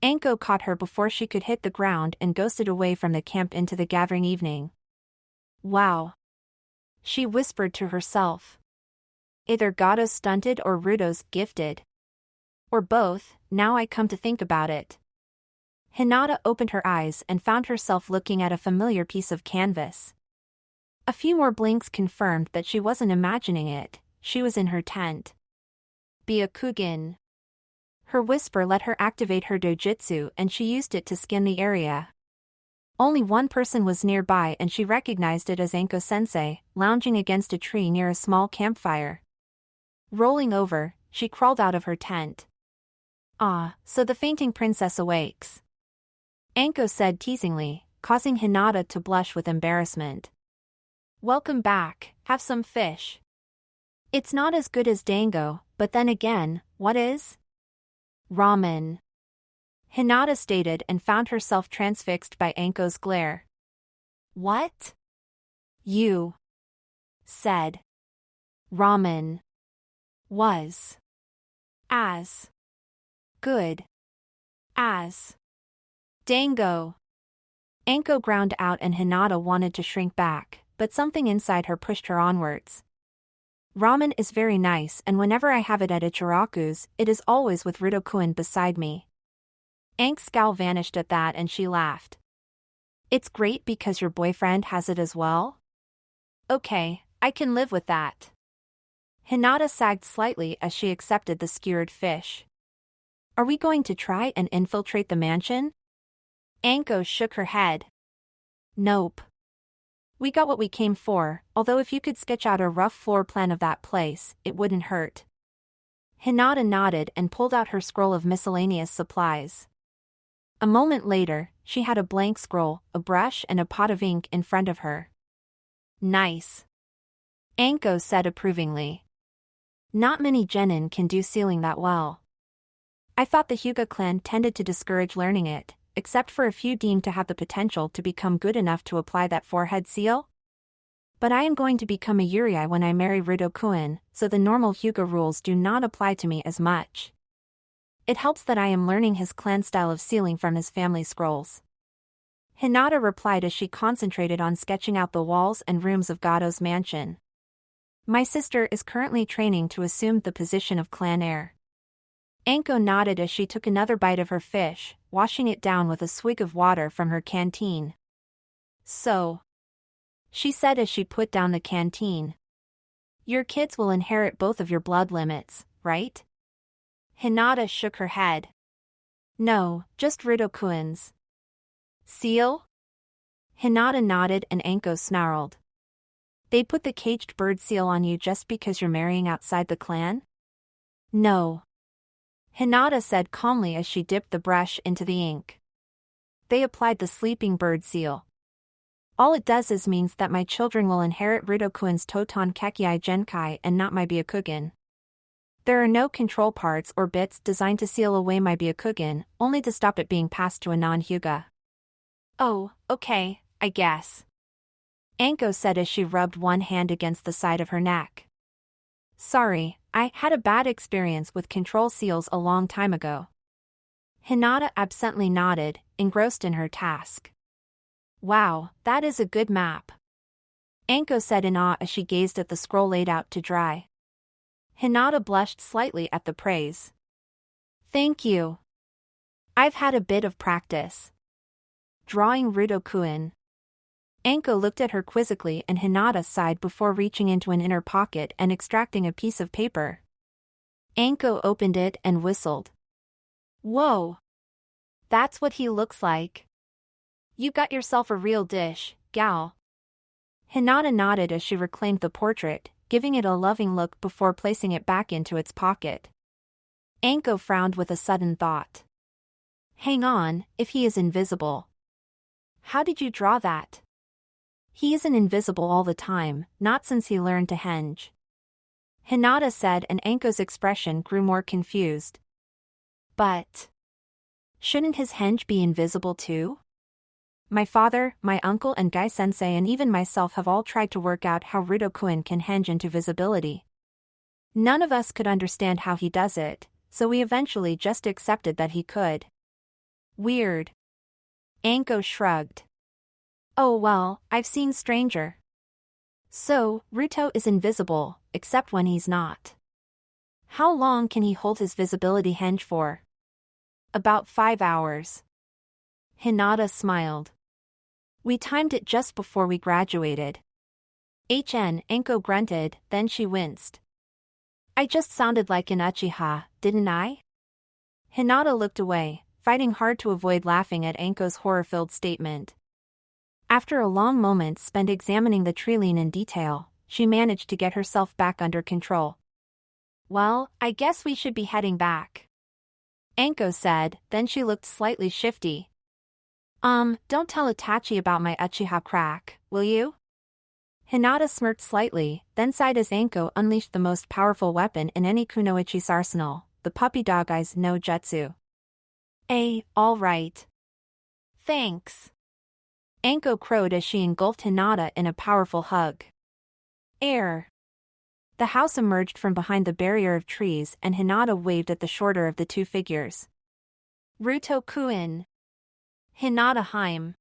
Anko caught her before she could hit the ground and ghosted away from the camp into the gathering evening. Wow. She whispered to herself. Either Gato's stunted or Ruto's gifted. Or both, now I come to think about it. Hinata opened her eyes and found herself looking at a familiar piece of canvas. A few more blinks confirmed that she wasn't imagining it, she was in her tent. Byakugin. Her whisper let her activate her dojutsu, and she used it to scan the area. Only one person was nearby, and she recognized it as Anko-sensei, lounging against a tree near a small campfire. Rolling over, she crawled out of her tent. Ah, so the fainting princess awakes. Anko said teasingly, causing Hinata to blush with embarrassment. Welcome back, have some fish. It's not as good as dango, but then again, what is? Ramen. Hinata stated and found herself transfixed by Anko's glare. What? You said ramen was as good as dango. Anko ground out and Hinata wanted to shrink back, but something inside her pushed her onwards. Ramen is very nice, and whenever I have it at Ichiraku's, it is always with Ruto-kun beside me. Ank's scowl vanished at that and she laughed. It's great because your boyfriend has it as well? Okay, I can live with that. Hinata sagged slightly as she accepted the skewered fish. Are we going to try and infiltrate the mansion? Anko shook her head. Nope. We got what we came for, although if you could sketch out a rough floor plan of that place, it wouldn't hurt. Hinata nodded and pulled out her scroll of miscellaneous supplies. A moment later, she had a blank scroll, a brush and a pot of ink in front of her. Nice. Anko said approvingly. Not many genin can do sealing that well. I thought the Hyuga clan tended to discourage learning it, except for a few deemed to have the potential to become good enough to apply that forehead seal. But I am going to become a Yurei when I marry Ruto-kun, so the normal Hyuga rules do not apply to me as much. It helps that I am learning his clan style of sealing from his family scrolls. Hinata replied as she concentrated on sketching out the walls and rooms of Gato's mansion. My sister is currently training to assume the position of clan heir. Anko nodded as she took another bite of her fish, washing it down with a swig of water from her canteen. So, she said as she put down the canteen. Your kids will inherit both of your blood limits, right? Hinata shook her head. No, just Ruto-kun's. Seal? Hinata nodded and Anko snarled. They put the caged bird seal on you just because you're marrying outside the clan? No. Hinata said calmly as she dipped the brush into the ink. They applied the sleeping bird seal. All it does is means that my children will inherit Rutokuin's Toton Kekkai Genkai and not my Byakugan. There are no control parts or bits designed to seal away my Byakugan, only to stop it being passed to a non-Hyuga. Oh, okay, I guess. Anko said as she rubbed one hand against the side of her neck. Sorry, I had a bad experience with control seals a long time ago. Hinata absently nodded, engrossed in her task. Wow, that is a good map. Anko said in awe as she gazed at the scroll laid out to dry. Hinata blushed slightly at the praise. Thank you. I've had a bit of practice. Drawing Rutokuin. Anko looked at her quizzically and Hinata sighed before reaching into an inner pocket and extracting a piece of paper. Anko opened it and whistled. Whoa! That's what he looks like. You got yourself a real dish, gal. Hinata nodded as she reclaimed the portrait, giving it a loving look before placing it back into its pocket. Anko frowned with a sudden thought. Hang on, if he is invisible. How did you draw that? He isn't invisible all the time, not since he learned to henge. Hinata said, and Anko's expression grew more confused. But shouldn't his henge be invisible too? My father, my uncle and Gai-sensei and even myself have all tried to work out how Rutokuin can henge into visibility. None of us could understand how he does it, so we eventually just accepted that he could. Weird. Anko shrugged. Oh well, I've seen stranger. So, Ruto is invisible, except when he's not. How long can he hold his visibility henge for? About 5 hours. Hinata smiled. We timed it just before we graduated. Anko grunted, then she winced. I just sounded like an Uchiha, didn't I? Hinata looked away, fighting hard to avoid laughing at Anko's horror-filled statement. After a long moment spent examining the treeline in detail, she managed to get herself back under control. Well, I guess we should be heading back. Anko said, then she looked slightly shifty. Don't tell Itachi about my Uchiha crack, will you? Hinata smirked slightly, then sighed as Anko unleashed the most powerful weapon in any kunoichi's arsenal, the puppy dog eyes no jutsu. All right. Thanks. Anko crowed as she engulfed Hinata in a powerful hug. Air. The house emerged from behind the barrier of trees and Hinata waved at the shorter of the two figures. Rutokuin. Hinata Heim.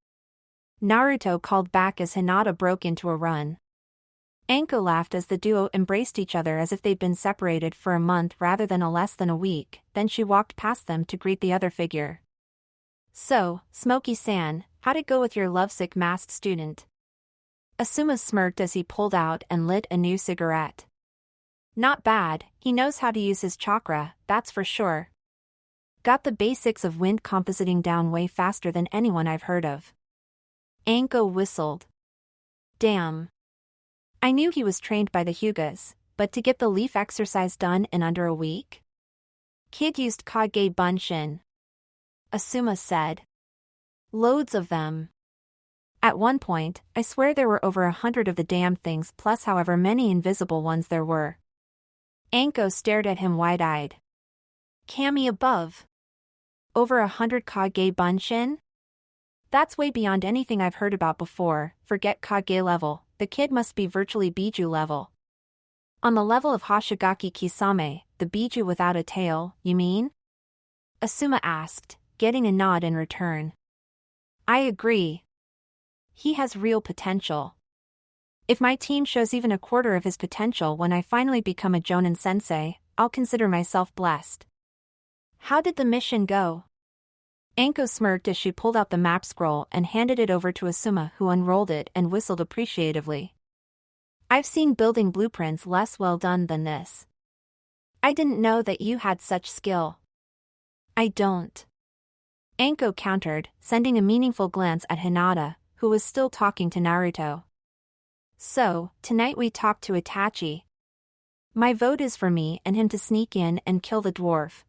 Naruto called back as Hinata broke into a run. Anko laughed as the duo embraced each other as if they'd been separated for a month rather than less than a week, then she walked past them to greet the other figure. So, Smokey-san, how'd it go with your lovesick masked student? Asuma smirked as he pulled out and lit a new cigarette. Not bad, he knows how to use his chakra, that's for sure. Got the basics of wind compositing down way faster than anyone I've heard of. Anko whistled. Damn. I knew he was trained by the Hyugas, but to get the leaf exercise done in under a week? Kid used Kage Bunshin. Asuma said. Loads of them. At one point, I swear there were over 100 of the damn things plus however many invisible ones there were. Anko stared at him wide-eyed. Kami above. Over 100 Kage Bunshin? That's way beyond anything I've heard about before, forget Kage level, the kid must be virtually Biju level. On the level of Hoshigaki Kisame, the Biju without a tail, you mean? Asuma asked, getting a nod in return. I agree. He has real potential. If my team shows even a quarter of his potential when I finally become a Jonin sensei, I'll consider myself blessed. How did the mission go? Anko smirked as she pulled out the map scroll and handed it over to Asuma, who unrolled it and whistled appreciatively. I've seen building blueprints less well done than this. I didn't know that you had such skill. I don't. Anko countered, sending a meaningful glance at Hinata, who was still talking to Naruto. So, tonight we talk to Itachi. My vote is for me and him to sneak in and kill the dwarf.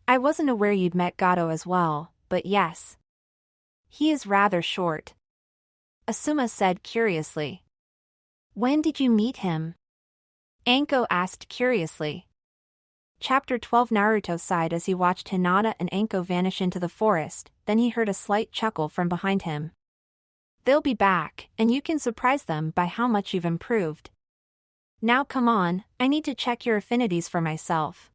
I wasn't aware you'd met Gato as well, but yes. He is rather short. Asuma said curiously. When did you meet him? Anko asked curiously. Chapter 12. Naruto sighed as he watched Hinata and Anko vanish into the forest, then he heard a slight chuckle from behind him. They'll be back, and you can surprise them by how much you've improved. Now come on, I need to check your affinities for myself.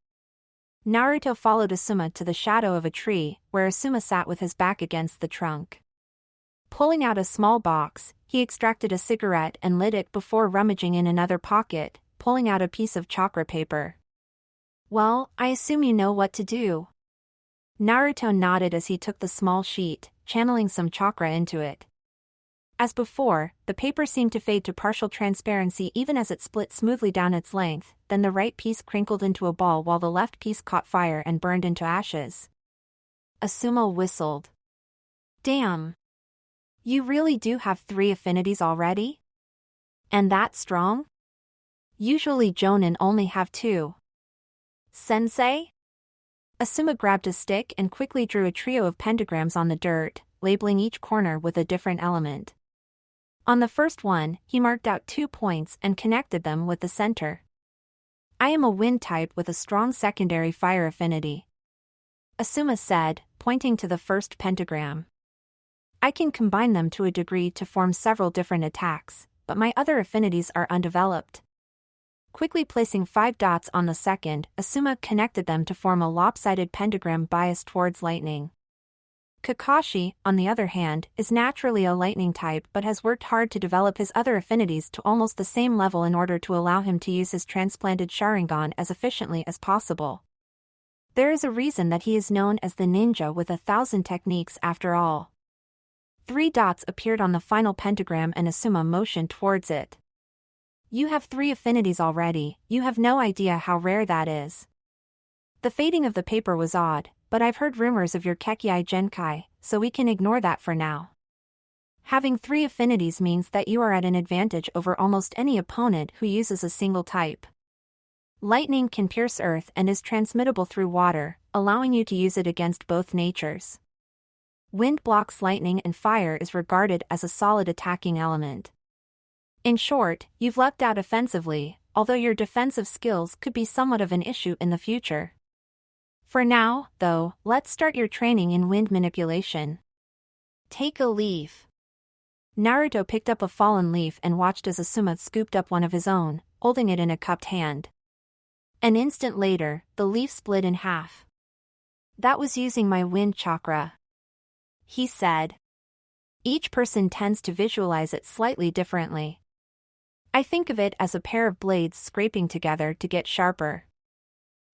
Naruto followed Asuma to the shadow of a tree, where Asuma sat with his back against the trunk. Pulling out a small box, he extracted a cigarette and lit it before rummaging in another pocket, pulling out a piece of chakra paper. Well, I assume you know what to do. Naruto nodded as he took the small sheet, channeling some chakra into it. As before, the paper seemed to fade to partial transparency even as it split smoothly down its length, then the right piece crinkled into a ball while the left piece caught fire and burned into ashes. Asuma whistled. Damn. You really do have 3 affinities already? And that strong? Usually Jonin only have 2. Sensei? Asuma grabbed a stick and quickly drew a trio of pentagrams on the dirt, labeling each corner with a different element. On the first one, he marked out 2 points and connected them with the center. I am a wind type with a strong secondary fire affinity. Asuma said, pointing to the first pentagram. I can combine them to a degree to form several different attacks, but my other affinities are undeveloped. Quickly placing 5 dots on the second, Asuma connected them to form a lopsided pentagram biased towards lightning. Kakashi, on the other hand, is naturally a lightning type but has worked hard to develop his other affinities to almost the same level in order to allow him to use his transplanted Sharingan as efficiently as possible. There is a reason that he is known as the ninja with 1,000 techniques after all. 3 dots appeared on the final pentagram and Asuma motioned towards it. You have 3 affinities already, you have no idea how rare that is. The fading of the paper was odd, but I've heard rumors of your Kekkai Genkai, so we can ignore that for now. Having 3 affinities means that you are at an advantage over almost any opponent who uses a single type. Lightning can pierce earth and is transmittable through water, allowing you to use it against both natures. Wind blocks lightning and fire is regarded as a solid attacking element. In short, you've lucked out offensively, although your defensive skills could be somewhat of an issue in the future. For now, though, let's start your training in wind manipulation. Take a leaf. Naruto picked up a fallen leaf and watched as Asuma scooped up one of his own, holding it in a cupped hand. An instant later, the leaf split in half. That was using my wind chakra, he said. Each person tends to visualize it slightly differently. I think of it as a pair of blades scraping together to get sharper.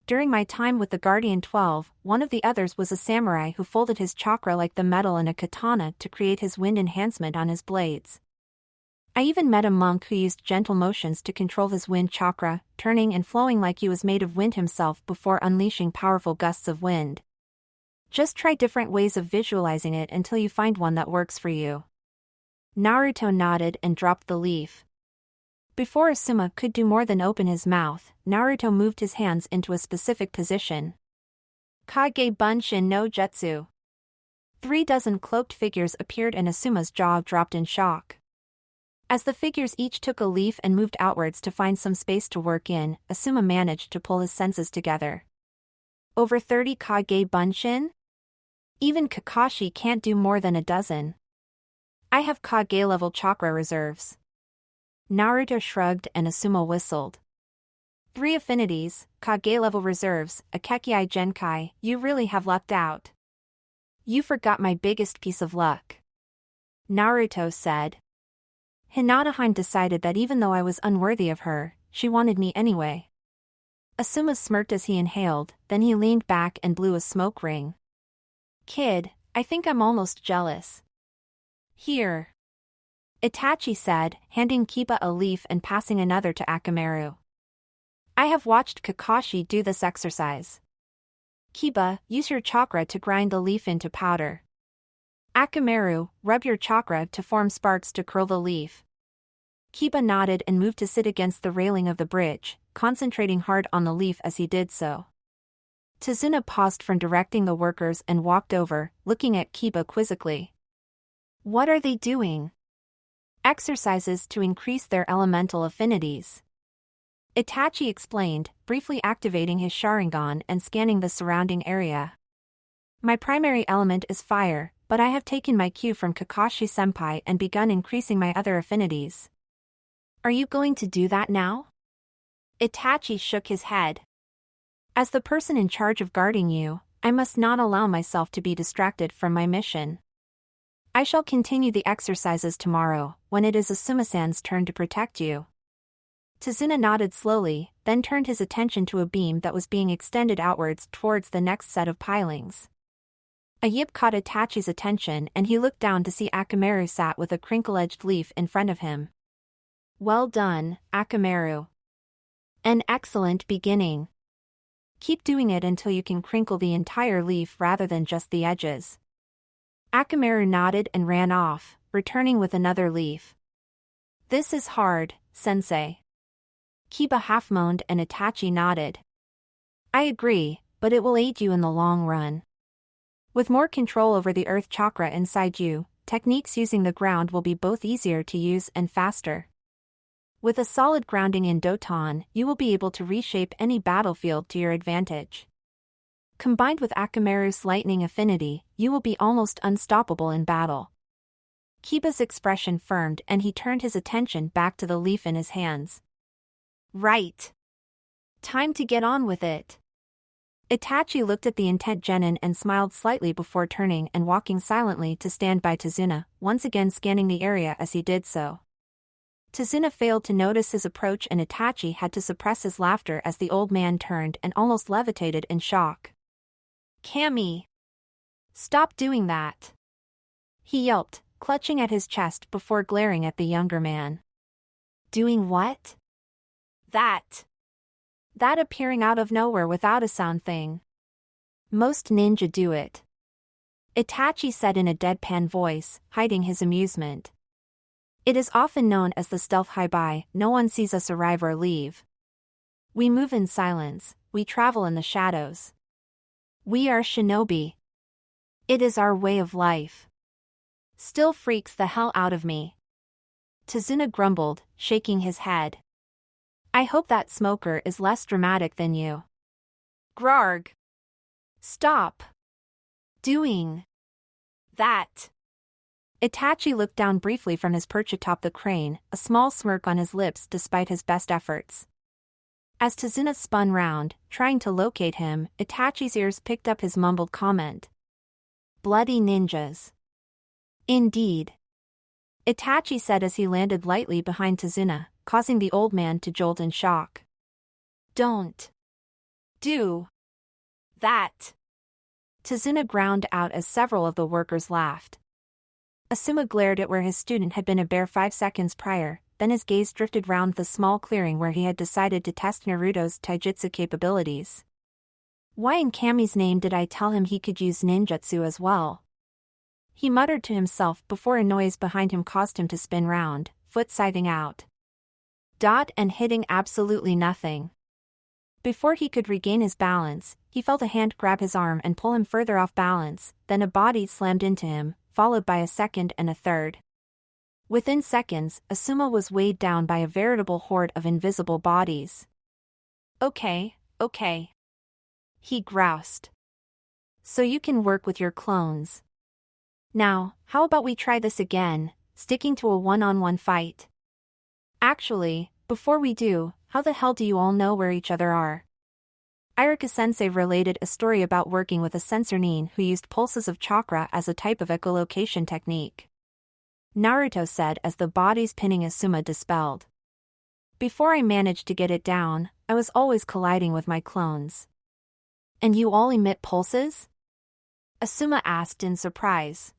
During my time with the Guardian 12, one of the others was a samurai who folded his chakra like the metal in a katana to create his wind enhancement on his blades. I even met a monk who used gentle motions to control his wind chakra, turning and flowing like he was made of wind himself before unleashing powerful gusts of wind. Just try different ways of visualizing it until you find one that works for you. Naruto nodded and dropped the leaf. Before Asuma could do more than open his mouth, Naruto moved his hands into a specific position. Kage Bunshin no Jutsu. 3 dozen cloaked figures appeared and Asuma's jaw dropped in shock. As the figures each took a leaf and moved outwards to find some space to work in, Asuma managed to pull his senses together. Over 30 Kage Bunshin? Even Kakashi can't do more than a dozen. I have Kage-level chakra reserves. Naruto shrugged and Asuma whistled. 3 affinities, Kage-level reserves, a Kekkai Genkai, you really have lucked out. You forgot my biggest piece of luck. Naruto said. Hinata decided that even though I was unworthy of her, she wanted me anyway. Asuma smirked as he inhaled, then he leaned back and blew a smoke ring. Kid, I think I'm almost jealous. Here. Itachi said, handing Kiba a leaf and passing another to Akamaru. I have watched Kakashi do this exercise. Kiba, use your chakra to grind the leaf into powder. Akamaru, rub your chakra to form sparks to curl the leaf. Kiba nodded and moved to sit against the railing of the bridge, concentrating hard on the leaf as he did so. Tazuna paused from directing the workers and walked over, looking at Kiba quizzically. What are they doing? Exercises to increase their elemental affinities. Itachi explained, briefly activating his Sharingan and scanning the surrounding area. My primary element is fire, but I have taken my cue from Kakashi-senpai and begun increasing my other affinities. Are you going to do that now? Itachi shook his head. As the person in charge of guarding you, I must not allow myself to be distracted from my mission. I shall continue the exercises tomorrow, when it is Asuma-san's turn to protect you. Tazuna nodded slowly, then turned his attention to a beam that was being extended outwards towards the next set of pilings. A yip caught Itachi's attention and he looked down to see Akamaru sat with a crinkle-edged leaf in front of him. Well done, Akamaru. An excellent beginning. Keep doing it until you can crinkle the entire leaf rather than just the edges. Akamaru nodded and ran off, returning with another leaf. This is hard, sensei. Kiba half-moaned and Itachi nodded. I agree, but it will aid you in the long run. With more control over the earth chakra inside you, techniques using the ground will be both easier to use and faster. With a solid grounding in Doton, you will be able to reshape any battlefield to your advantage. Combined with Akamaru's lightning affinity, you will be almost unstoppable in battle. Kiba's expression firmed and he turned his attention back to the leaf in his hands. Right. Time to get on with it. Itachi looked at the intent genin and smiled slightly before turning and walking silently to stand by Tazuna, once again scanning the area as he did so. Tazuna failed to notice his approach and Itachi had to suppress his laughter as the old man turned and almost levitated in shock. Kami! Stop doing that! He yelped, clutching at his chest before glaring at the younger man. Doing what? That appearing out of nowhere without a sound thing. Most ninja do it. Itachi said in a deadpan voice, hiding his amusement. It is often known as the stealth hi-by, no one sees us arrive or leave. We move in silence, we travel in the shadows. We are shinobi. It is our way of life. Still freaks the hell out of me. Tazuna grumbled, shaking his head. I hope that smoker is less dramatic than you. Grarg. Stop. Doing. That. Itachi looked down briefly from his perch atop the crane, a small smirk on his lips despite his best efforts. As Tazuna spun round, trying to locate him, Itachi's ears picked up his mumbled comment. Bloody ninjas. Indeed. Itachi said as he landed lightly behind Tazuna, causing the old man to jolt in shock. Don't. Do. That. Tazuna ground out as several of the workers laughed. Asuma glared at where his student had been a bare 5 seconds prior, then his gaze drifted round the small clearing where he had decided to test Naruto's taijutsu capabilities. Why in Kami's name did I tell him he could use ninjutsu as well? He muttered to himself before a noise behind him caused him to spin round, foot scything out. And hitting absolutely nothing. Before he could regain his balance, he felt a hand grab his arm and pull him further off balance, then a body slammed into him, followed by a second and a third. Within seconds, Asuma was weighed down by a veritable horde of invisible bodies. Okay. He groused. So you can work with your clones. Now, how about we try this again, sticking to a one-on-one fight? Actually, before we do, how the hell do you all know where each other are? Iruka-sensei related a story about working with a sensor nin who used pulses of chakra as a type of echolocation technique. Naruto said as the body's pinning Asuma dispelled. Before I managed to get it down, I was always colliding with my clones. And you all emit pulses? Asuma asked in surprise.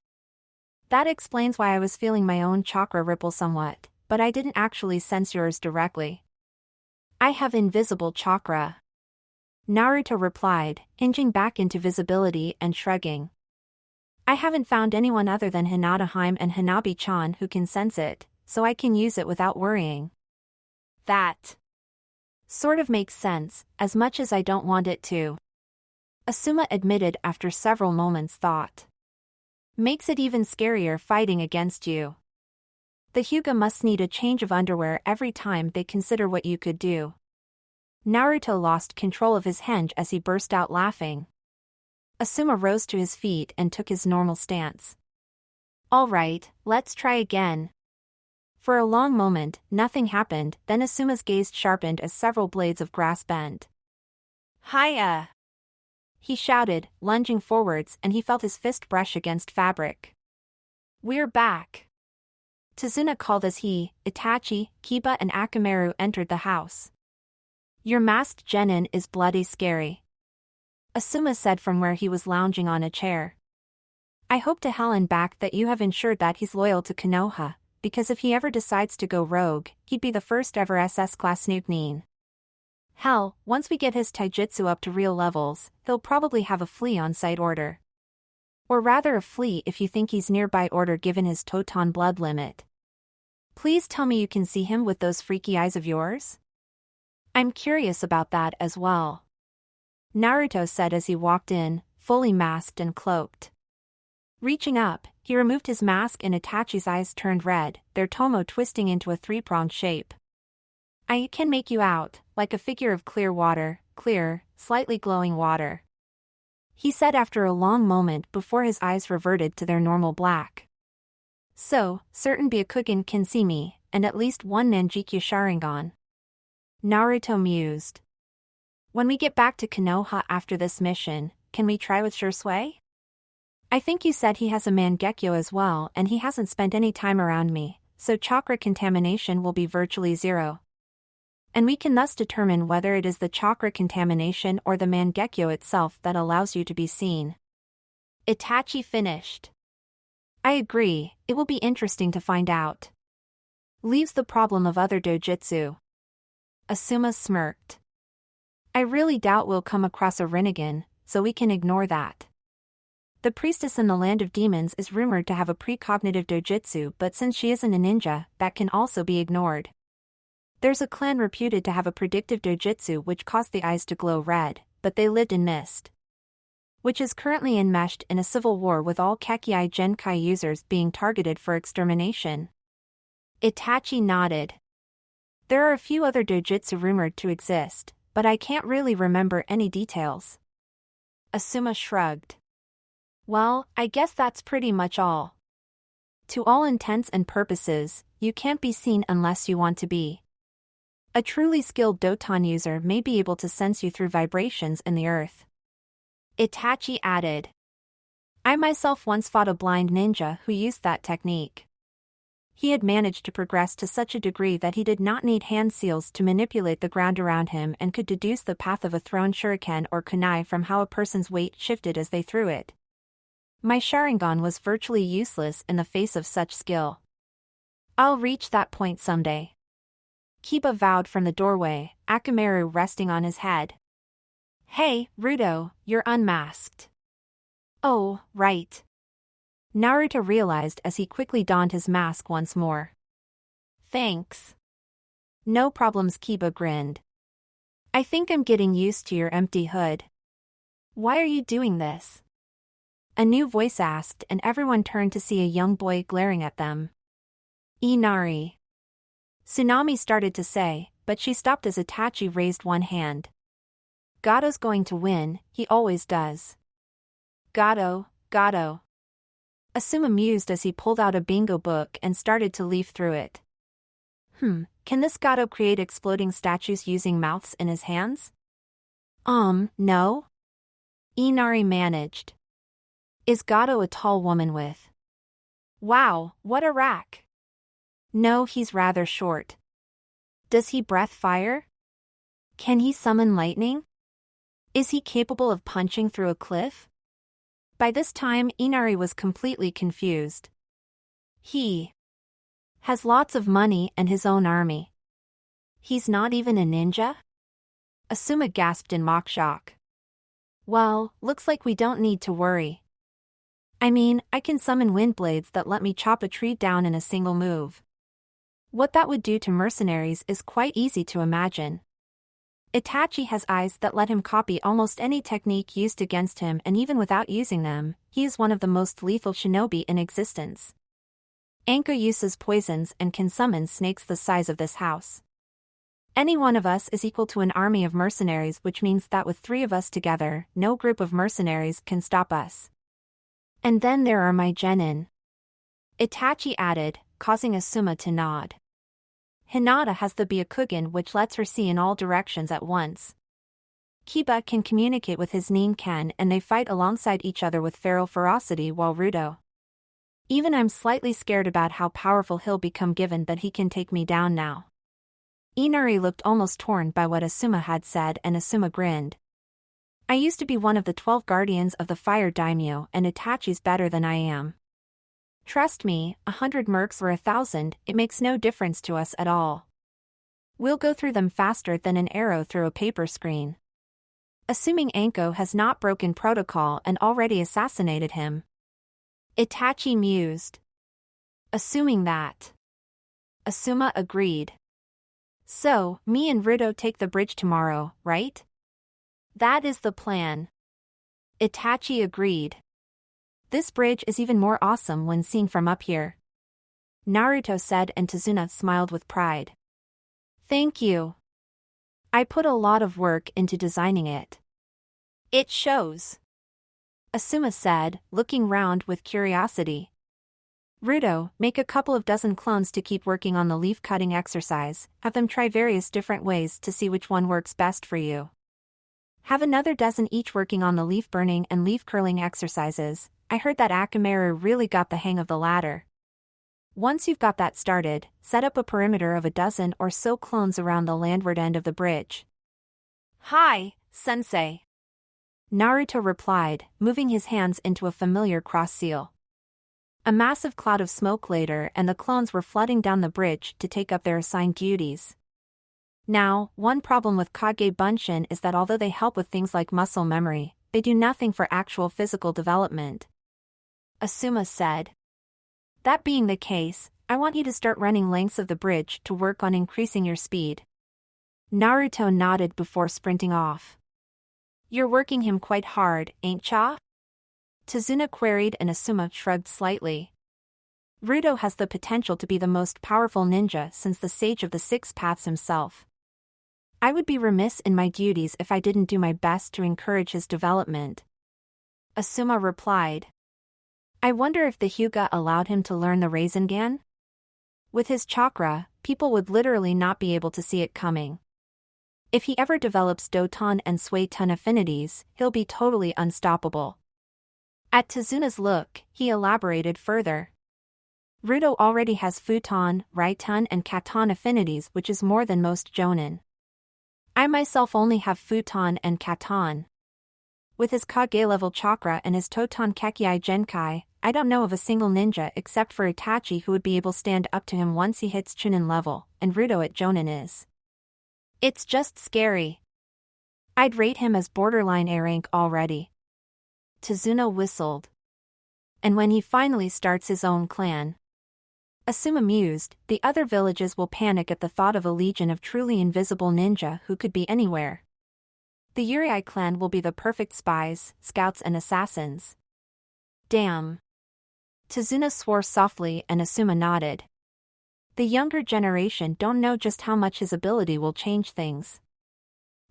That explains why I was feeling my own chakra ripple somewhat, but I didn't actually sense yours directly. I have invisible chakra. Naruto replied, hinging back into visibility and shrugging. I haven't found anyone other than Hinata and Hanabi-chan who can sense it, so I can use it without worrying. That sort of makes sense, as much as I don't want it to. Asuma admitted after several moments' thought. Makes it even scarier fighting against you. The Hyuga must need a change of underwear every time they consider what you could do. Naruto lost control of his henge as he burst out laughing. Asuma rose to his feet and took his normal stance. All right, let's try again. For a long moment, nothing happened, then Asuma's gaze sharpened as several blades of grass bent. Hiya! He shouted, lunging forwards, and he felt his fist brush against fabric. We're back. Tazuna called as he, Itachi, Kiba and Akamaru entered the house. Your masked genin is bloody scary. Asuma said from where he was lounging on a chair. I hope to hell and back that you have ensured that he's loyal to Konoha, because if he ever decides to go rogue, he'd be the first ever SS-class Nuke. Hell, once we get his taijutsu up to real levels, he'll probably have a flea on site order. Or rather a flea if you think he's nearby order given his Toton blood limit. Please tell me you can see him with those freaky eyes of yours? I'm curious about that as well. Naruto said as he walked in, fully masked and cloaked. Reaching up, he removed his mask and Itachi's eyes turned red, their tomo twisting into a three-pronged shape. I can make you out, like a figure of clear water, clear, slightly glowing water. He said after a long moment before his eyes reverted to their normal black. So, certain Byakugan can see me, and at least one Nanjikyu Sharingan. Naruto mused. When we get back to Konoha after this mission, can we try with Shursui? I think you said he has a Mangekyo as well and he hasn't spent any time around me, so chakra contamination will be virtually zero. And we can thus determine whether it is the chakra contamination or the Mangekyo itself that allows you to be seen. Itachi finished. I agree, it will be interesting to find out. Leaves the problem of other dojutsu. Asuma smirked. I really doubt we'll come across a Rinnegan, so we can ignore that. The priestess in the land of demons is rumored to have a precognitive dojutsu, but since she isn't a ninja, that can also be ignored. There's a clan reputed to have a predictive dojutsu which caused the eyes to glow red, but they lived in mist, which is currently enmeshed in a civil war with all Kekkai Genkai users being targeted for extermination. Itachi nodded. There are a few other dojutsu rumored to exist, but I can't really remember any details. Asuma shrugged. Well, I guess that's pretty much all. To all intents and purposes, you can't be seen unless you want to be. A truly skilled Doton user may be able to sense you through vibrations in the earth. Itachi added. I myself once fought a blind ninja who used that technique. He had managed to progress to such a degree that he did not need hand seals to manipulate the ground around him and could deduce the path of a thrown shuriken or kunai from how a person's weight shifted as they threw it. My Sharingan was virtually useless in the face of such skill. I'll reach that point someday. Kiba vowed from the doorway, Akamaru resting on his head. Hey, Ruto, you're unmasked. Oh, right. Naruto realized as he quickly donned his mask once more. Thanks. No problems, Kiba grinned. I think I'm getting used to your empty hood. Why are you doing this? A new voice asked and everyone turned to see a young boy glaring at them. Inari. Tsunami started to say, but she stopped as Itachi raised one hand. Gado's going to win, he always does. Gado. Asuma mused as he pulled out a bingo book and started to leaf through it. Can this Gado create exploding statues using mouths in his hands? No? Inari managed. Is Gado a tall woman with? Wow, what a rack. No, he's rather short. Does he breath fire? Can he summon lightning? Is he capable of punching through a cliff? By this time, Inari was completely confused. He has lots of money and his own army. He's not even a ninja? Asuma gasped in mock shock. Well, looks like we don't need to worry. I mean, I can summon wind blades that let me chop a tree down in a single move. What that would do to mercenaries is quite easy to imagine. Itachi has eyes that let him copy almost any technique used against him, and even without using them, he is one of the most lethal shinobi in existence. Anko uses poisons and can summon snakes the size of this house. Any one of us is equal to an army of mercenaries, which means that with 3 of us together, no group of mercenaries can stop us. And then there are my genin. Itachi added, causing Asuma to nod. Hinata has the Byakugan, which lets her see in all directions at once. Kiba can communicate with his Ninken, and they fight alongside each other with feral ferocity, while Ruto. Even I'm slightly scared about how powerful he'll become given that he can take me down now. Inari looked almost torn by what Asuma had said, and Asuma grinned. I used to be one of the 12 guardians of the fire daimyo, and Itachi's better than I am. Trust me, 100 mercs or 1,000, it makes no difference to us at all. We'll go through them faster than an arrow through a paper screen. Assuming Anko has not broken protocol and already assassinated him. Itachi mused. Assuming that. Asuma agreed. So, me and Ruto take the bridge tomorrow, right? That is the plan. Itachi agreed. This bridge is even more awesome when seen from up here. Naruto said, and Tazuna smiled with pride. Thank you. I put a lot of work into designing it. It shows. Asuma said, looking round with curiosity. Ruto, make a couple of dozen clones to keep working on the leaf cutting exercise, have them try various different ways to see which one works best for you. Have another dozen each working on the leaf burning and leaf curling exercises. I heard that Akamaru really got the hang of the latter. Once you've got that started, set up a perimeter of a dozen or so clones around the landward end of the bridge. Hi, sensei. Naruto replied, moving his hands into a familiar cross seal. A massive cloud of smoke later, and the clones were flooding down the bridge to take up their assigned duties. Now, one problem with Kage Bunshin is that although they help with things like muscle memory, they do nothing for actual physical development. Asuma said. That being the case, I want you to start running lengths of the bridge to work on increasing your speed. Naruto nodded before sprinting off. You're working him quite hard, ain't ya? Tazuna queried, and Asuma shrugged slightly. Ruto has the potential to be the most powerful ninja since the Sage of the Six Paths himself. I would be remiss in my duties if I didn't do my best to encourage his development. Asuma replied. I wonder if the Hyuga allowed him to learn the Rasengan? With his chakra, people would literally not be able to see it coming. If he ever develops Doton and Suiton affinities, he'll be totally unstoppable. At Tazuna's look, he elaborated further. Ruto already has Futon, Raiton and Katon affinities, which is more than most Jonin. I myself only have Futon and Katon. With his Kage-level chakra and his Toton Kekkai Genkai, I don't know of a single ninja except for Itachi who would be able to stand up to him once he hits Chunin level, and Ruto at Jonin is. It's just scary. I'd rate him as borderline A rank already. Tazuna whistled. And when he finally starts his own clan. Asuma mused, the other villages will panic at the thought of a legion of truly invisible ninja who could be anywhere. The Urei clan will be the perfect spies, scouts and assassins. Damn. Tazuna swore softly, and Asuma nodded. The younger generation don't know just how much his ability will change things.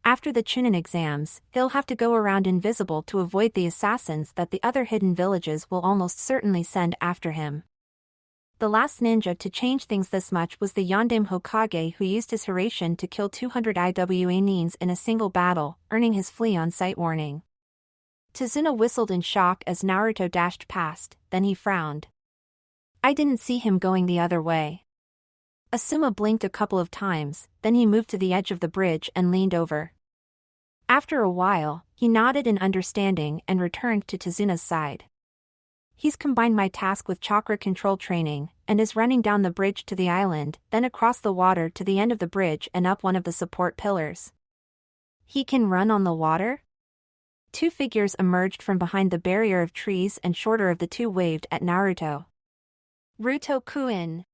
After the Chunin exams, he'll have to go around invisible to avoid the assassins that the other hidden villages will almost certainly send after him. The last ninja to change things this much was the Yondaime Hokage, who used his Hiraishin to kill 200 IWA nins in a single battle, earning his flea on sight warning. Tazuna whistled in shock as Naruto dashed past, then he frowned. I didn't see him going the other way. Asuma blinked a couple of times, then he moved to the edge of the bridge and leaned over. After a while, he nodded in understanding and returned to Tazuna's side. He's combined my task with chakra control training, and is running down the bridge to the island, then across the water to the end of the bridge and up one of the support pillars. He can run on the water? 2 figures emerged from behind the barrier of trees, and shorter of the 2 waved at Naruto. Ruto-kun.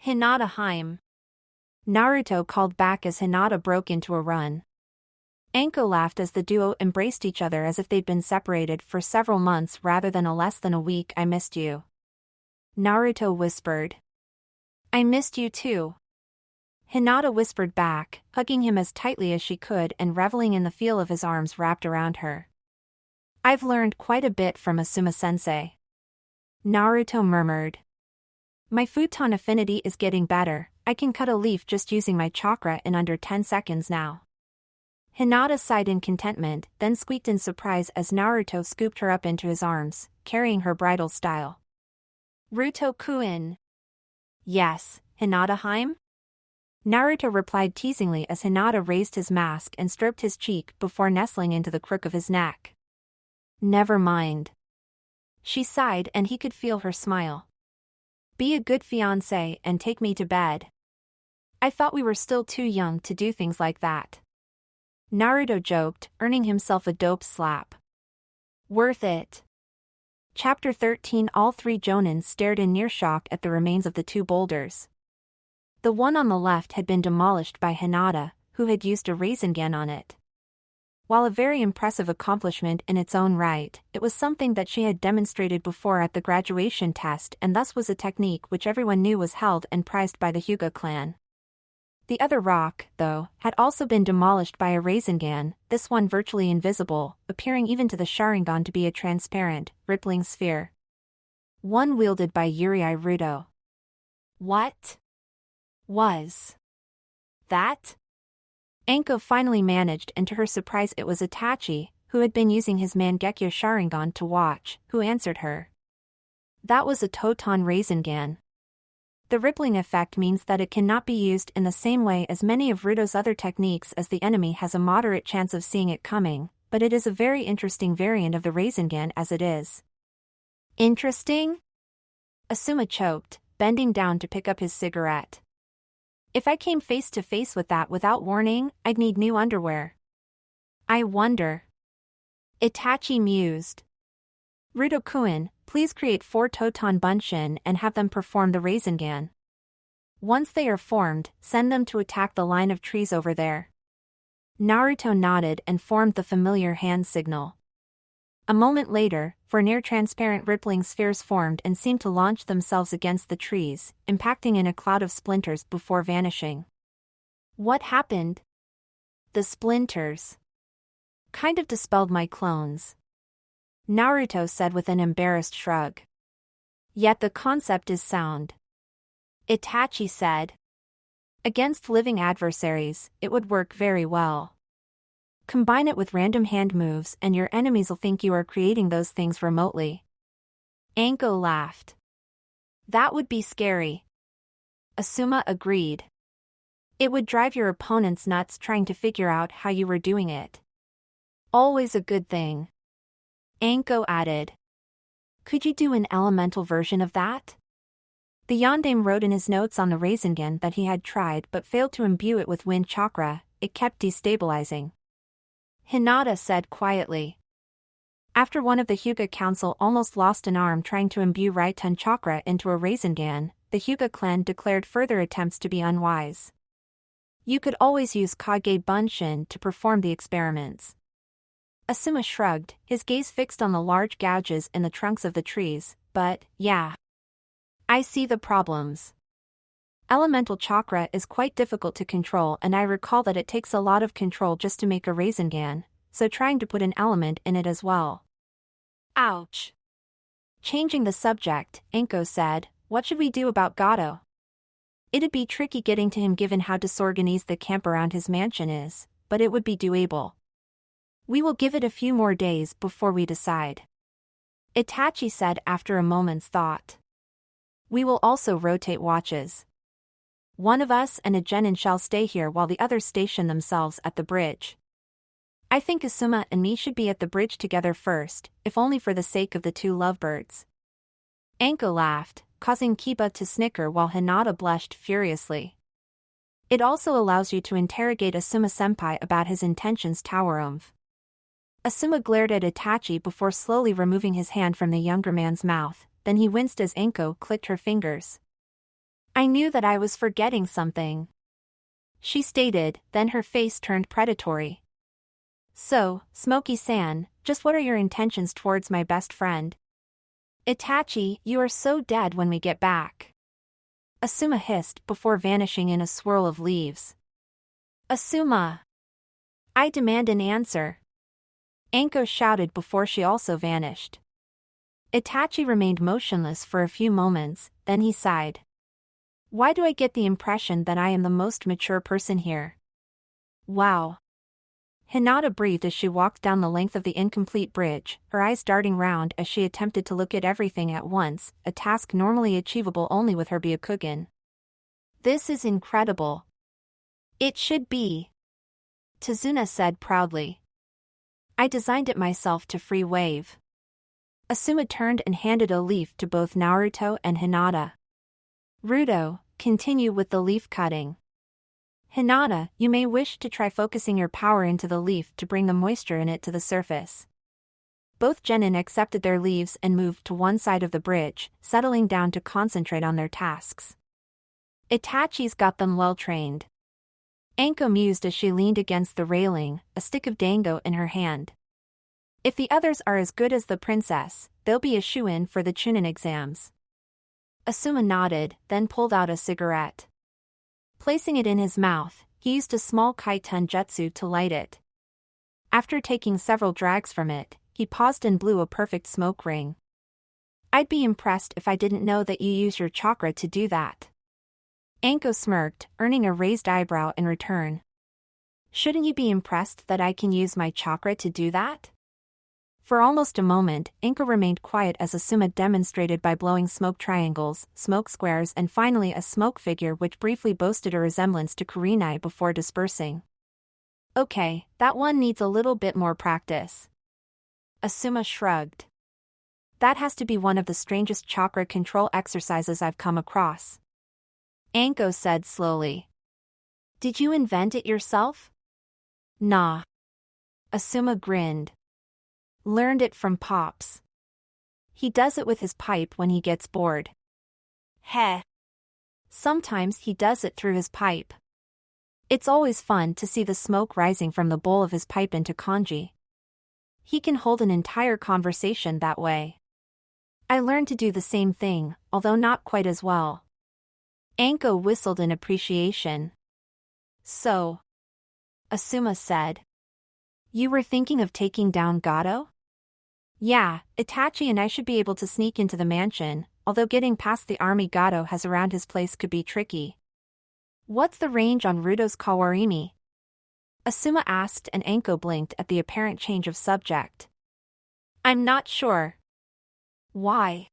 Hinata Heim. Naruto called back as Hinata broke into a run. Anko laughed as the duo embraced each other as if they'd been separated for several months rather than a less than a week. I missed you. Naruto whispered. I missed you too. Hinata whispered back, hugging him as tightly as she could and reveling in the feel of his arms wrapped around her. I've learned quite a bit from Asuma-sensei. Naruto murmured. My futon affinity is getting better, I can cut a leaf just using my chakra in under 10 seconds now. Hinata sighed in contentment, then squeaked in surprise as Naruto scooped her up into his arms, carrying her bridal style. Ruto-kun. Yes, Hinata-heim? Naruto replied teasingly as Hinata raised his mask and stroked his cheek before nestling into the crook of his neck. Never mind. She sighed and he could feel her smile. Be a good fiancé and take me to bed. I thought we were still too young to do things like that. Naruto joked, earning himself a dope slap. Worth it. Chapter 13. All three Jonin stared in near shock at the remains of the two boulders. The one on the left had been demolished by Hinata, who had used a Rasengan on it. While a very impressive accomplishment in its own right, it was something that she had demonstrated before at the graduation test and thus was a technique which everyone knew was held and prized by the Hyuga clan. The other rock, though, had also been demolished by a Rasengan, this one virtually invisible, appearing even to the Sharingan to be a transparent, rippling sphere. One wielded by Urei Ruto. What was that? Anko finally managed, and to her surprise it was Itachi, who had been using his Mangekyo Sharingan to watch, who answered her. That was a Toton Rasengan. The rippling effect means that it cannot be used in the same way as many of Ruto's other techniques, as the enemy has a moderate chance of seeing it coming, but it is a very interesting variant of the Rasengan as it is. Interesting? Asuma choked, bending down to pick up his cigarette. If I came face to face with that without warning, I'd need new underwear. I wonder. Itachi mused. Ruto-kun, please create 4 Toton Bunshin and have them perform the Rasengan. Once they are formed, send them to attack the line of trees over there. Naruto nodded and formed the familiar hand signal. A moment later, 4 near-transparent rippling spheres formed and seemed to launch themselves against the trees, impacting in a cloud of splinters before vanishing. What happened? The splinters kind of dispelled my clones, Naruto said with an embarrassed shrug. Yet the concept is sound, Itachi said. Against living adversaries, it would work very well. Combine it with random hand moves and your enemies will think you are creating those things remotely. Anko laughed. That would be scary. Asuma agreed. It would drive your opponents nuts trying to figure out how you were doing it. Always a good thing. Anko added. Could you do an elemental version of that? The yondaime wrote in his notes on the Rasengan that he had tried but failed to imbue it with wind chakra, it kept destabilizing. Hinata said quietly. After one of the Hyuga Council almost lost an arm trying to imbue Raiten chakra into a Rasengan, the Hyuga clan declared further attempts to be unwise. You could always use Kage Bunshin to perform the experiments. Asuma shrugged, his gaze fixed on the large gouges in the trunks of the trees, but, yeah. I see the problems. Elemental chakra is quite difficult to control, and I recall that it takes a lot of control just to make a Rasengan, so trying to put an element in it as well. Ouch. Changing the subject, Anko said, what should we do about Gato? It'd be tricky getting to him given how disorganized the camp around his mansion is, but it would be doable. We will give it a few more days before we decide. Itachi said after a moment's thought. We will also rotate watches. One of us and a genin shall stay here while the others station themselves at the bridge. I think Asuma and me should be at the bridge together first, if only for the sake of the 2 lovebirds. Anko laughed, causing Kiba to snicker while Hinata blushed furiously. It also allows you to interrogate Asuma-senpai about his intentions. Towerumph. Asuma glared at Itachi before slowly removing his hand from the younger man's mouth, then he winced as Anko clicked her fingers. I knew that I was forgetting something, she stated, then her face turned predatory. So, Smokey-san, just what are your intentions towards my best friend? Itachi, you are so dead when we get back. Asuma hissed before vanishing in a swirl of leaves. Asuma! I demand an answer. Anko shouted before she also vanished. Itachi remained motionless for a few moments, then he sighed. Why do I get the impression that I am the most mature person here? Wow. Hinata breathed as she walked down the length of the incomplete bridge, her eyes darting round as she attempted to look at everything at once, a task normally achievable only with her Byakugan. This is incredible. It should be. Tazuna said proudly. I designed it myself to free wave. Asuma turned and handed a leaf to both Naruto and Hinata. Ruto, continue with the leaf cutting. Hinata, you may wish to try focusing your power into the leaf to bring the moisture in it to the surface. Both genin accepted their leaves and moved to one side of the bridge, settling down to concentrate on their tasks. Itachi's got them well trained. Anko mused as she leaned against the railing, a stick of dango in her hand. If the others are as good as the princess, they'll be a shoo-in for the Chunin exams. Asuma nodded, then pulled out a cigarette. Placing it in his mouth, he used a small kaiton jutsu to light it. After taking several drags from it, he paused and blew a perfect smoke ring. I'd be impressed if I didn't know that you use your chakra to do that. Anko smirked, earning a raised eyebrow in return. Shouldn't you be impressed that I can use my chakra to do that? For almost a moment, Anko remained quiet as Asuma demonstrated by blowing smoke triangles, smoke squares and finally a smoke figure which briefly boasted a resemblance to kunai before dispersing. Okay, that one needs a little bit more practice. Asuma shrugged. That has to be one of the strangest chakra control exercises I've come across. Anko said slowly. Did you invent it yourself? Nah. Asuma grinned. Learned it from Pops. He does it with his pipe when he gets bored. Heh. Sometimes he does it through his pipe. It's always fun to see the smoke rising from the bowl of his pipe into kanji. He can hold an entire conversation that way. I learned to do the same thing, although not quite as well. Anko whistled in appreciation. So. Asuma said. You were thinking of taking down Gato? Yeah, Itachi and I should be able to sneak into the mansion, although getting past the army Gato has around his place could be tricky. What's the range on Ruto's Kawarimi? Asuma asked and Anko blinked at the apparent change of subject. I'm not sure. Why?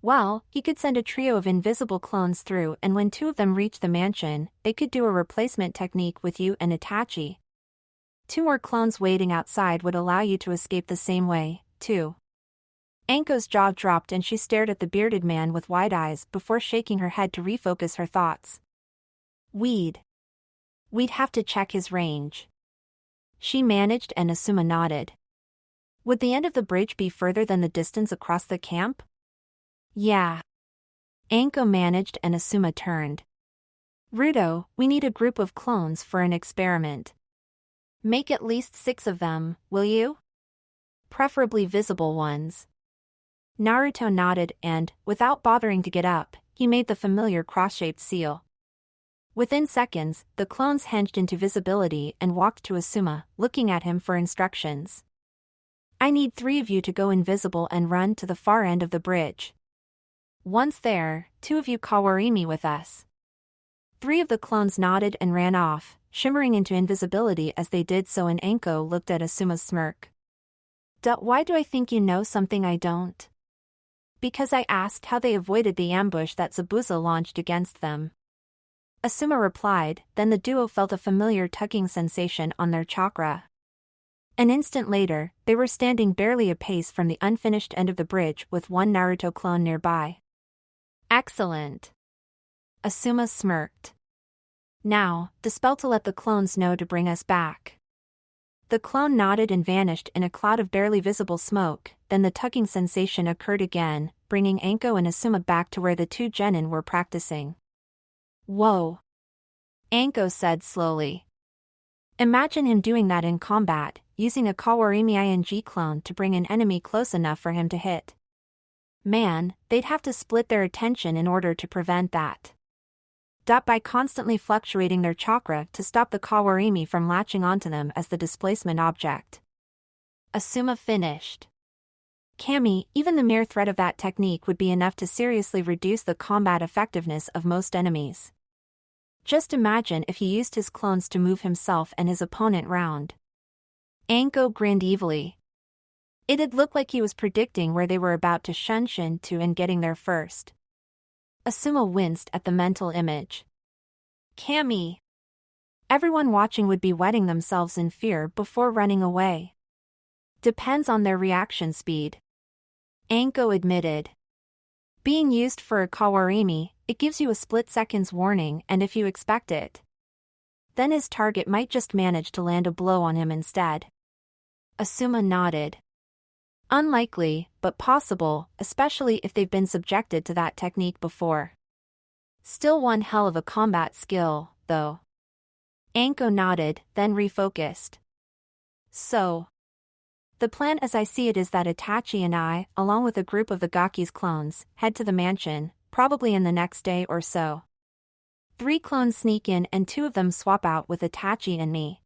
Well, he could send a trio of invisible clones through and when two of them reach the mansion, they could do a replacement technique with you and Itachi. 2 more clones waiting outside would allow you to escape the same way, too. Anko's jaw dropped and she stared at the bearded man with wide eyes before shaking her head to refocus her thoughts. We'd have to check his range. She managed and Asuma nodded. Would the end of the bridge be further than the distance across the camp? Yeah. Anko managed and Asuma turned. Ruto, we need a group of clones for an experiment. Make at least 6 of them, will you? Preferably visible ones. Naruto nodded and, without bothering to get up, he made the familiar cross-shaped seal. Within seconds, the clones hinged into visibility and walked to Asuma, looking at him for instructions. I need 3 of you to go invisible and run to the far end of the bridge. Once there, 2 of you Kawarimi with us. 3 of the clones nodded and ran off, shimmering into invisibility as they did so and Anko looked at Asuma's smirk. Why do I think you know something I don't? Because I asked how they avoided the ambush that Zabuza launched against them. Asuma replied, then the duo felt a familiar tugging sensation on their chakra. An instant later, they were standing barely a pace from the unfinished end of the bridge with one Naruto clone nearby. Excellent. Asuma smirked. Now, dispel to let the clones know to bring us back. The clone nodded and vanished in a cloud of barely visible smoke, then the tugging sensation occurred again, bringing Anko and Asuma back to where the 2 genin were practicing. Whoa. Anko said slowly. Imagine him doing that in combat, using a Kawarimi ing clone to bring an enemy close enough for him to hit. Man, they'd have to split their attention in order to prevent that. By constantly fluctuating their chakra to stop the kawarimi from latching onto them as the displacement object. Asuma finished. Kami, even the mere threat of that technique would be enough to seriously reduce the combat effectiveness of most enemies. Just imagine if he used his clones to move himself and his opponent round. Anko grinned evilly. It'd look like he was predicting where they were about to shunshin to and getting there first. Asuma winced at the mental image. Kami. Everyone watching would be wetting themselves in fear before running away. Depends on their reaction speed. Anko admitted. Being used for a kawarimi, it gives you a split second's warning, and if you expect it, then his target might just manage to land a blow on him instead. Asuma nodded. Unlikely, but possible, especially if they've been subjected to that technique before. Still one hell of a combat skill, though. Anko nodded, then refocused. So, the plan as I see it is that Itachi and I, along with a group of the Gaki's clones, head to the mansion, probably in the next day or so. 3 clones sneak in and 2 of them swap out with Itachi and me.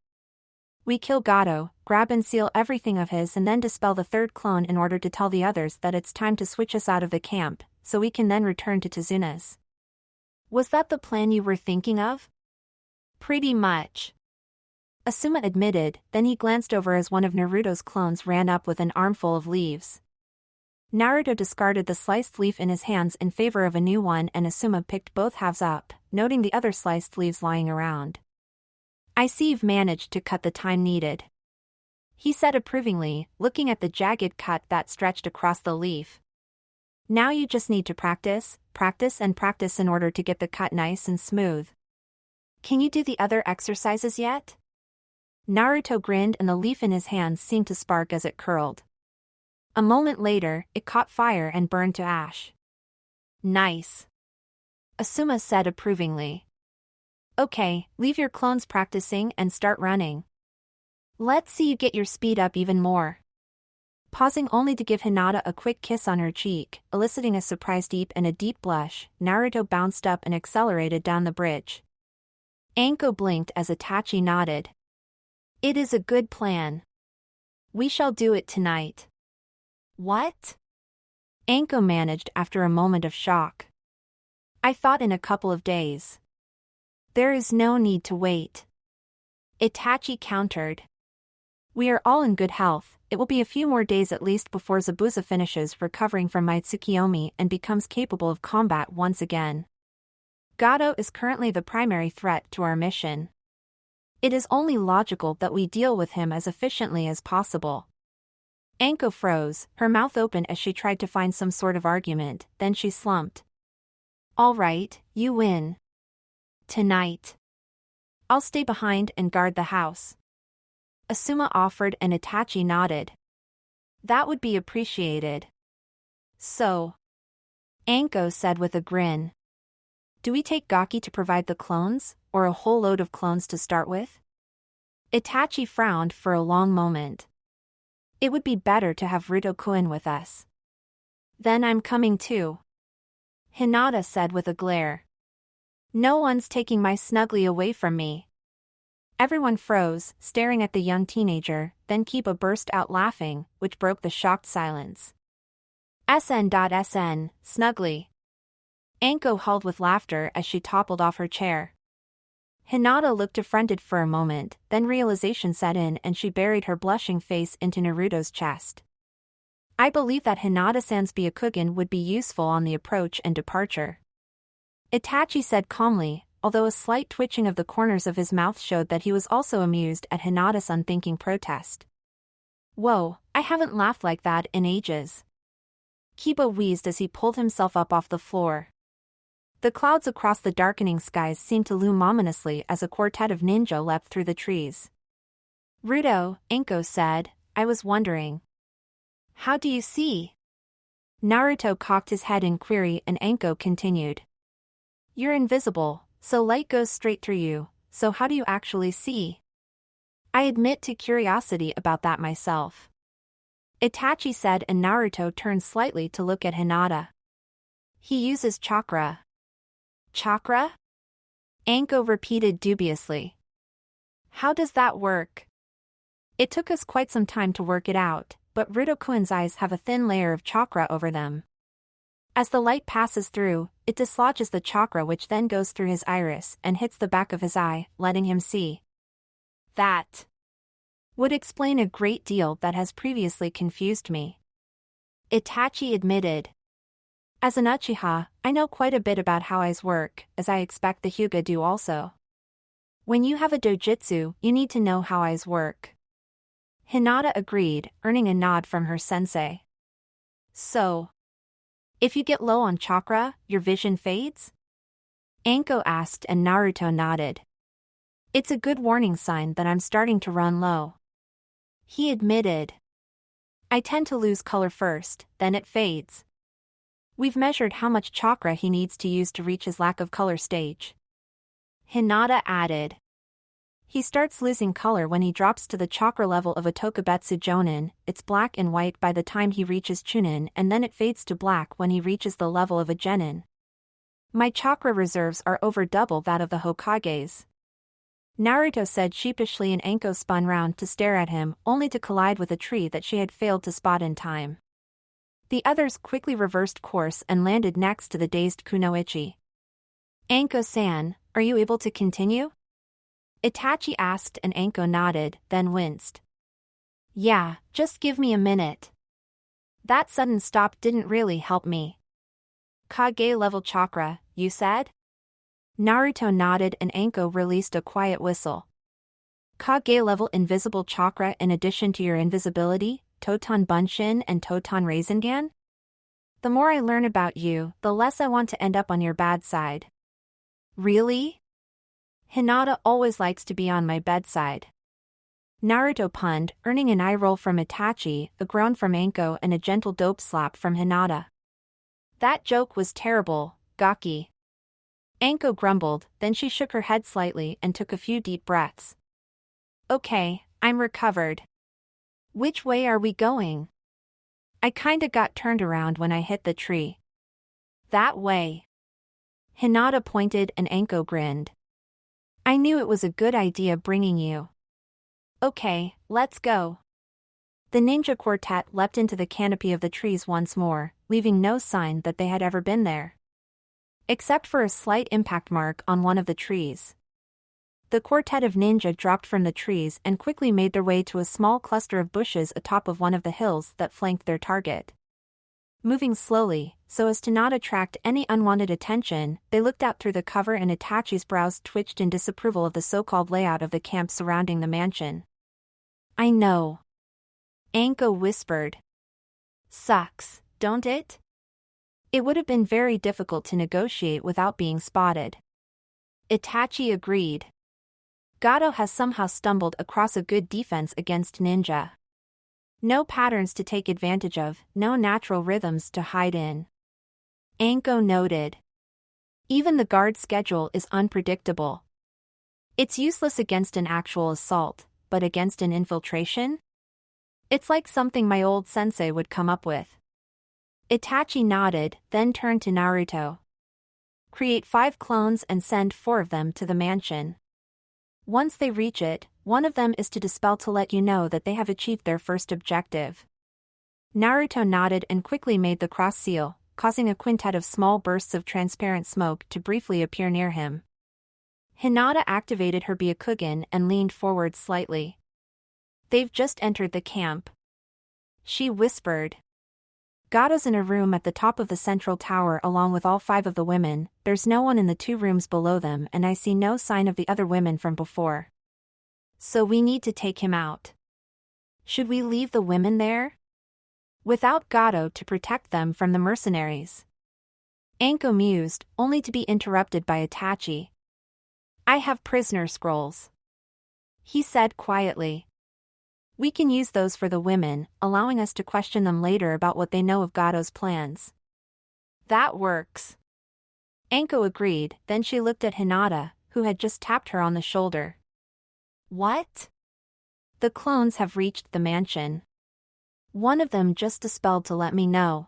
We kill Gato, grab and seal everything of his and then dispel the 3rd clone in order to tell the others that it's time to switch us out of the camp, so we can then return to Tezuna's. Was that the plan you were thinking of? Pretty much. Asuma admitted, then he glanced over as one of Naruto's clones ran up with an armful of leaves. Naruto discarded the sliced leaf in his hands in favor of a new one and Asuma picked both halves up, noting the other sliced leaves lying around. I see you've managed to cut the time needed. He said approvingly, looking at the jagged cut that stretched across the leaf. Now you just need to practice and practice in order to get the cut nice and smooth. Can you do the other exercises yet? Naruto grinned and the leaf in his hands seemed to spark as it curled. A moment later, it caught fire and burned to ash. Nice. Asuma said approvingly. Okay, leave your clones practicing and start running. Let's see you get your speed up even more. Pausing only to give Hinata a quick kiss on her cheek, eliciting a surprised deep and a deep blush, Naruto bounced up and accelerated down the bridge. Anko blinked as Itachi nodded. It is a good plan. We shall do it tonight. What? Anko managed after a moment of shock. I thought in a couple of days. There is no need to wait. Itachi countered. We are all in good health, it will be a few more days at least before Zabuza finishes recovering from Mitsukiyomi and becomes capable of combat once again. Gato is currently the primary threat to our mission. It is only logical that we deal with him as efficiently as possible. Anko froze, her mouth open as she tried to find some sort of argument, then she slumped. All right, you win. Tonight. I'll stay behind and guard the house. Asuma offered and Itachi nodded. That would be appreciated. So. Anko said with a grin. Do we take Gaki to provide the clones, or a whole load of clones to start with? Itachi frowned for a long moment. It would be better to have Ruto-kun with us. Then I'm coming too. Hinata said with a glare. No one's taking my snuggly away from me. Everyone froze, staring at the young teenager, then Kiba burst out laughing, which broke the shocked silence. SN.SN, snuggly. Anko howled with laughter as she toppled off her chair. Hinata looked affronted for a moment, then realization set in and she buried her blushing face into Naruto's chest. I believe that Hinata-san's Byakugan would be useful on the approach and departure. Itachi said calmly, although a slight twitching of the corners of his mouth showed that he was also amused at Hinata's unthinking protest. Whoa, I haven't laughed like that in ages. Kiba wheezed as he pulled himself up off the floor. The clouds across the darkening skies seemed to loom ominously as a quartet of ninja leapt through the trees. Ruto, Anko said, I was wondering. How do you see? Naruto cocked his head in query and Anko continued. You're invisible, so light goes straight through you, so how do you actually see? I admit to curiosity about that myself. Itachi said, and Naruto turned slightly to look at Hinata. He uses chakra. Chakra? Anko repeated dubiously. How does that work? It took us quite some time to work it out, but Rutokuin's eyes have a thin layer of chakra over them. As the light passes through, it dislodges the chakra, which then goes through his iris and hits the back of his eye, letting him see. That would explain a great deal that has previously confused me. Itachi admitted. As an Uchiha, I know quite a bit about how eyes work, as I expect the Hyuga do also. When you have a dojutsu, you need to know how eyes work. Hinata agreed, earning a nod from her sensei. So, if you get low on chakra, your vision fades? Anko asked, and Naruto nodded. It's a good warning sign that I'm starting to run low. He admitted. I tend to lose color first, then it fades. We've measured how much chakra he needs to use to reach his lack of color stage. Hinata added. He starts losing color when he drops to the chakra level of a Tokubetsu Jonin. It's black and white by the time he reaches Chunin, and then it fades to black when he reaches the level of a Genin. My chakra reserves are over double that of the Hokage's. Naruto said sheepishly, and Anko spun round to stare at him, only to collide with a tree that she had failed to spot in time. The others quickly reversed course and landed next to the dazed Kunoichi. Anko-san, are you able to continue? Itachi asked, and Anko nodded, then winced. Yeah, just give me a minute. That sudden stop didn't really help me. Kage-level chakra, you said? Naruto nodded, and Anko released a quiet whistle. Kage-level invisible chakra in addition to your invisibility, Totan Bunshin and Totan Rasengan? The more I learn about you, the less I want to end up on your bad side. Really? Hinata always likes to be on my bedside. Naruto punned, earning an eye roll from Itachi, a groan from Anko, and a gentle dope slap from Hinata. That joke was terrible, Gaki. Anko grumbled, then she shook her head slightly and took a few deep breaths. Okay, I'm recovered. Which way are we going? I kinda got turned around when I hit the tree. That way. Hinata pointed, and Anko grinned. I knew it was a good idea bringing you. Okay, let's go. The ninja quartet leapt into the canopy of the trees once more, leaving no sign that they had ever been there. Except for a slight impact mark on one of the trees. The quartet of ninja dropped from the trees and quickly made their way to a small cluster of bushes atop of one of the hills that flanked their target. Moving slowly, so as to not attract any unwanted attention, they looked out through the cover, and Itachi's brows twitched in disapproval of the so-called layout of the camp surrounding the mansion. I know. Anko whispered. Sucks, don't it? It would have been very difficult to negotiate without being spotted. Itachi agreed. Gato has somehow stumbled across a good defense against ninja. No patterns to take advantage of, no natural rhythms to hide in. Anko noted. Even the guard schedule is unpredictable. It's useless against an actual assault, but against an infiltration? It's like something my old sensei would come up with. Itachi nodded, then turned to Naruto. Create 5 clones and send 4 of them to the mansion. Once they reach it, one of them is to dispel to let you know that they have achieved their first objective. Naruto nodded and quickly made the cross seal, causing a quintet of small bursts of transparent smoke to briefly appear near him. Hinata activated her Byakugan and leaned forward slightly. They've just entered the camp. She whispered. Gato's in a room at the top of the central tower along with all 5 of the women. There's no one in the 2 rooms below them, and I see no sign of the other women from before. So we need to take him out. Should we leave the women there? Without Gato to protect them from the mercenaries. Anko mused, only to be interrupted by Itachi. I have prisoner scrolls. He said quietly. We can use those for the women, allowing us to question them later about what they know of Gato's plans. That works. Anko agreed, then she looked at Hinata, who had just tapped her on the shoulder. What? The clones have reached the mansion. One of them just dispelled to let me know.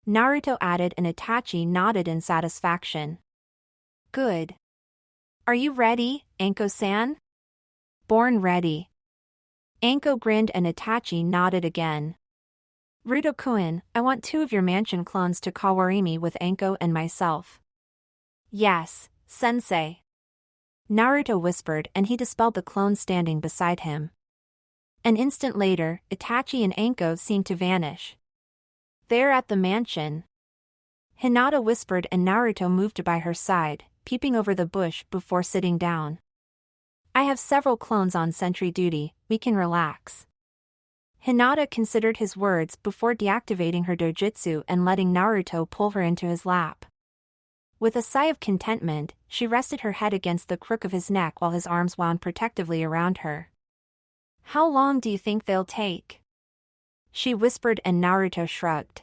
Naruto added, and Itachi nodded in satisfaction. Good. Are you ready, Anko-san? Born ready. Anko grinned and Itachi nodded again. Ruto-kun, I want 2 of your mansion clones to Kawarimi with Anko and myself. Yes, sensei. Naruto whispered, and he dispelled the clone standing beside him. An instant later, Itachi and Anko seemed to vanish. There at the mansion. Hinata whispered, and Naruto moved by her side, peeping over the bush before sitting down. I have several clones on sentry duty, we can relax. Hinata considered his words before deactivating her dojutsu and letting Naruto pull her into his lap. With a sigh of contentment, she rested her head against the crook of his neck while his arms wound protectively around her. How long do you think they'll take? She whispered, and Naruto shrugged.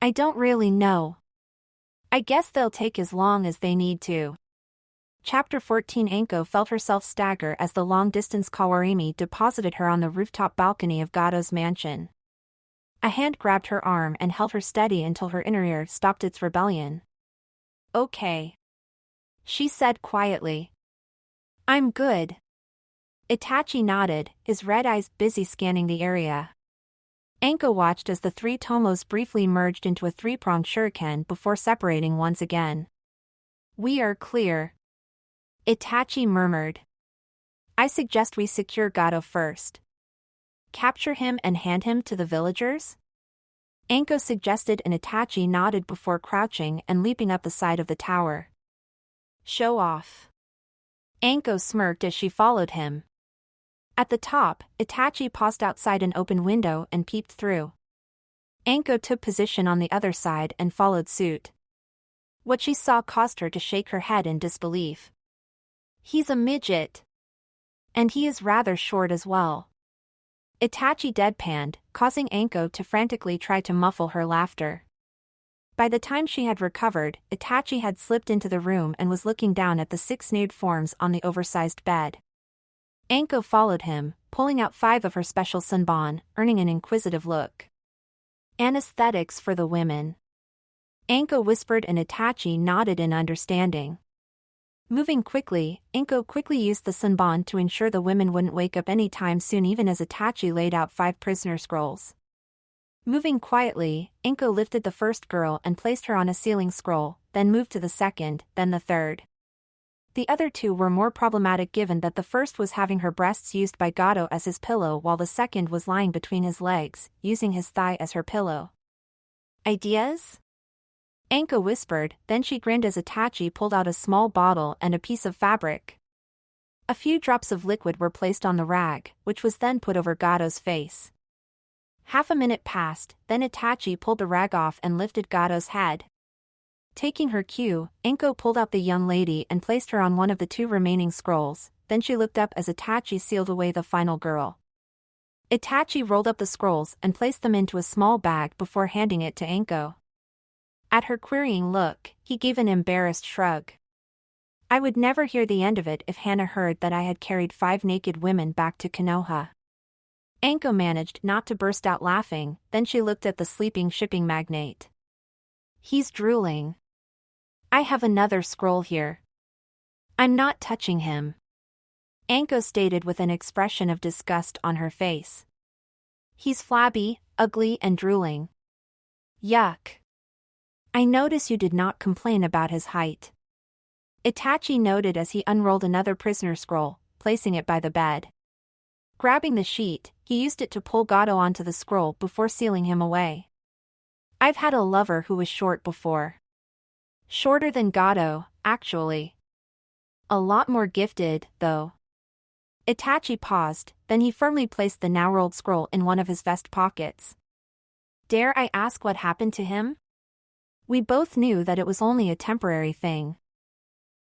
I don't really know. I guess they'll take as long as they need to. Chapter 14. Anko felt herself stagger as the long-distance Kawarimi deposited her on the rooftop balcony of Gado's mansion. A hand grabbed her arm and held her steady until her inner ear stopped its rebellion. Okay. She said quietly. I'm good. Itachi nodded, his red eyes busy scanning the area. Anko watched as the 3 tomos briefly merged into a 3-pronged shuriken before separating once again. We are clear. Itachi murmured. I suggest we secure Gado first. Capture him and hand him to the villagers? Anko suggested, and Itachi nodded before crouching and leaping up the side of the tower. Show off. Anko smirked as she followed him. At the top, Itachi paused outside an open window and peeped through. Anko took position on the other side and followed suit. What she saw caused her to shake her head in disbelief. He's a midget. And he is rather short as well. Itachi deadpanned, causing Anko to frantically try to muffle her laughter. By the time she had recovered, Itachi had slipped into the room and was looking down at the 6 nude forms on the oversized bed. Anko followed him, pulling out 5 of her special sunbon, earning an inquisitive look. Anesthetics for the women. Anko whispered, and Itachi nodded in understanding. Moving quickly, Anko quickly used the sunbon to ensure the women wouldn't wake up any time soon, even as Itachi laid out 5 prisoner scrolls. Moving quietly, Anko lifted the first girl and placed her on a ceiling scroll, then moved to the second, then the third. The other 2 were more problematic given that the first was having her breasts used by Gado as his pillow while the second was lying between his legs, using his thigh as her pillow. Ideas? Anko whispered, then she grinned as Itachi pulled out a small bottle and a piece of fabric. A few drops of liquid were placed on the rag, which was then put over Gado's face. Half a minute passed, then Itachi pulled the rag off and lifted Gado's head. Taking her cue, Anko pulled out the young lady and placed her on one of the 2 remaining scrolls, then she looked up as Itachi sealed away the final girl. Itachi rolled up the scrolls and placed them into a small bag before handing it to Anko. At her querying look, he gave an embarrassed shrug. I would never hear the end of it if Hana heard that I had carried 5 naked women back to Konoha. Anko managed not to burst out laughing, then she looked at the sleeping shipping magnate. He's drooling. I have another scroll here. I'm not touching him. Anko stated with an expression of disgust on her face. He's flabby, ugly and drooling. Yuck. I notice you did not complain about his height. Itachi noted as he unrolled another prisoner scroll, placing it by the bed. Grabbing the sheet, he used it to pull Gado onto the scroll before sealing him away. I've had a lover who was short before. Shorter than Gado, actually. A lot more gifted, though. Itachi paused, then he firmly placed the now-rolled scroll in one of his vest pockets. Dare I ask what happened to him? We both knew that it was only a temporary thing.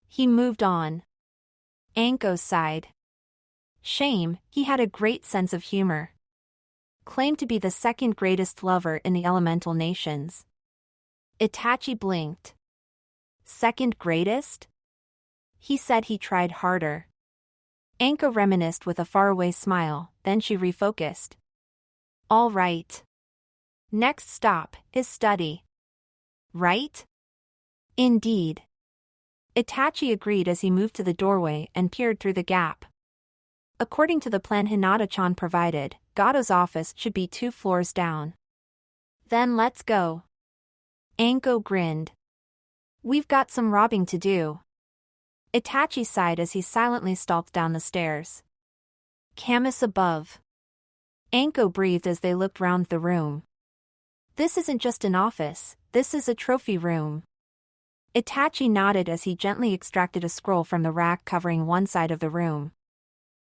He moved on. Anko sighed. Shame, he had a great sense of humor. Claimed to be the 2nd greatest lover in the elemental nations. Itachi blinked. 2nd greatest? He said he tried harder. Anko reminisced with a faraway smile, then she refocused. All right. Next stop is study. Right? Indeed. Itachi agreed as he moved to the doorway and peered through the gap. According to the plan Hinata-chan provided, Gato's office should be 2 floors down. Then let's go. Anko grinned. We've got some robbing to do. Itachi sighed as he silently stalked down the stairs. Camus above. Anko breathed as they looked round the room. This isn't just an office, this is a trophy room. Itachi nodded as he gently extracted a scroll from the rack covering one side of the room.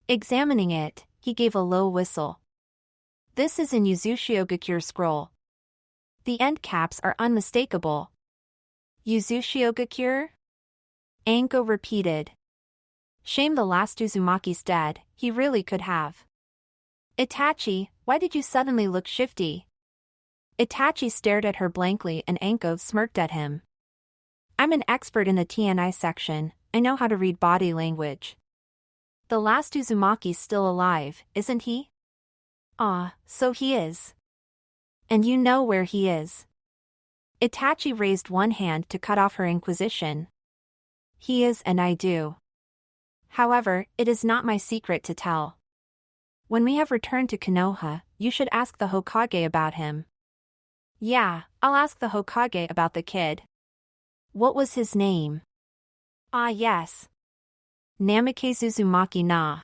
Examining it, he gave a low whistle. This is an Yuzushiogakure scroll. The end caps are unmistakable. Yuzushiogakure? Anko repeated. Shame the last Uzumaki's dead, he really could have. Itachi, why did you suddenly look shifty? Itachi stared at her blankly and Anko smirked at him. I'm an expert in the TNI section, I know how to read body language. The last Uzumaki's still alive, isn't he? Ah, so he is. And you know where he is. Itachi raised one hand to cut off her inquisition. He is and I do. However, it is not my secret to tell. When we have returned to Konoha, you should ask the Hokage about him. Yeah, I'll ask the Hokage about the kid. What was his name? Ah yes. Namike Uzumaki na.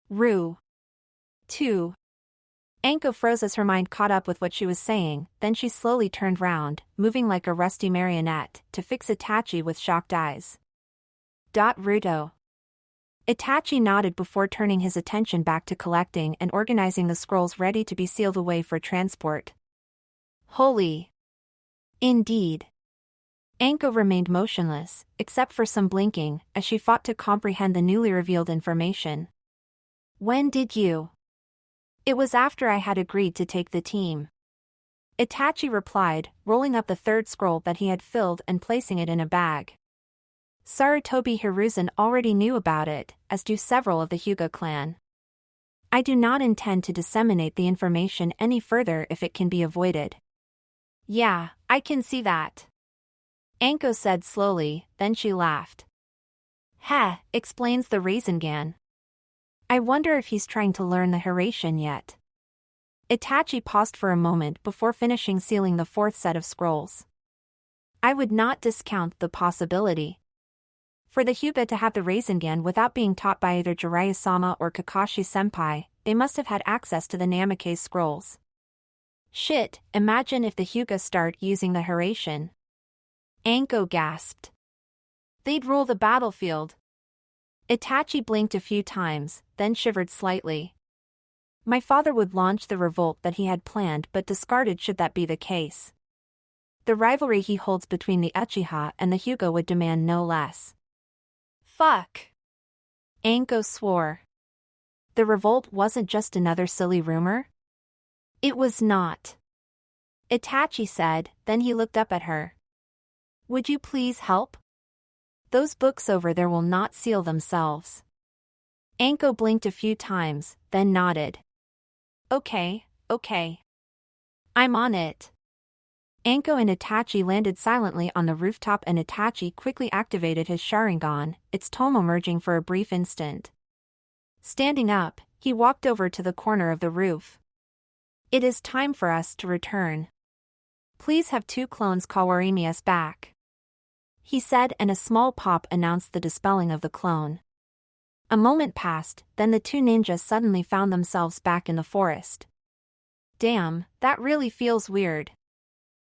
Ru. 2. Anko froze as her mind caught up with what she was saying, then she slowly turned round, moving like a rusty marionette, to fix Itachi with shocked eyes. Ruto. Itachi nodded before turning his attention back to collecting and organizing the scrolls ready to be sealed away for transport. Holy. Indeed. Anko remained motionless, except for some blinking, as she fought to comprehend the newly revealed information. When did you? It was after I had agreed to take the team. Itachi replied, rolling up the third scroll that he had filled and placing it in a bag. Sarutobi Hiruzen already knew about it, as do several of the Hyuga clan. I do not intend to disseminate the information any further if it can be avoided. Yeah, I can see that. Anko said slowly, then she laughed. Heh, explains the Rasengan. I wonder if he's trying to learn the Hiraishin yet. Itachi paused for a moment before finishing sealing the fourth set of scrolls. I would not discount the possibility. For the Hyuga to have the Rasengan without being taught by either Jiraiya-sama or Kakashi-senpai, they must have had access to the Namikaze scrolls. Shit, imagine if the Hyuga start using the Hiraishin. Anko gasped. They'd rule the battlefield. Itachi blinked a few times, then shivered slightly. My father would launch the revolt that he had planned but discarded should that be the case. The rivalry he holds between the Uchiha and the Hyuga would demand no less. Fuck. Anko swore. The revolt wasn't just another silly rumor? It was not. Itachi said, then he looked up at her. Would you please help? Those books over there will not seal themselves. Anko blinked a few times, then nodded. Okay. I'm on it. Anko and Itachi landed silently on the rooftop and Itachi quickly activated his Sharingan, its tomo merging for a brief instant. Standing up, he walked over to the corner of the roof. It is time for us to return. Please have 2 clones Kawarimi us back. He said, and a small pop announced the dispelling of the clone. A moment passed, then the 2 ninjas suddenly found themselves back in the forest. Damn, that really feels weird.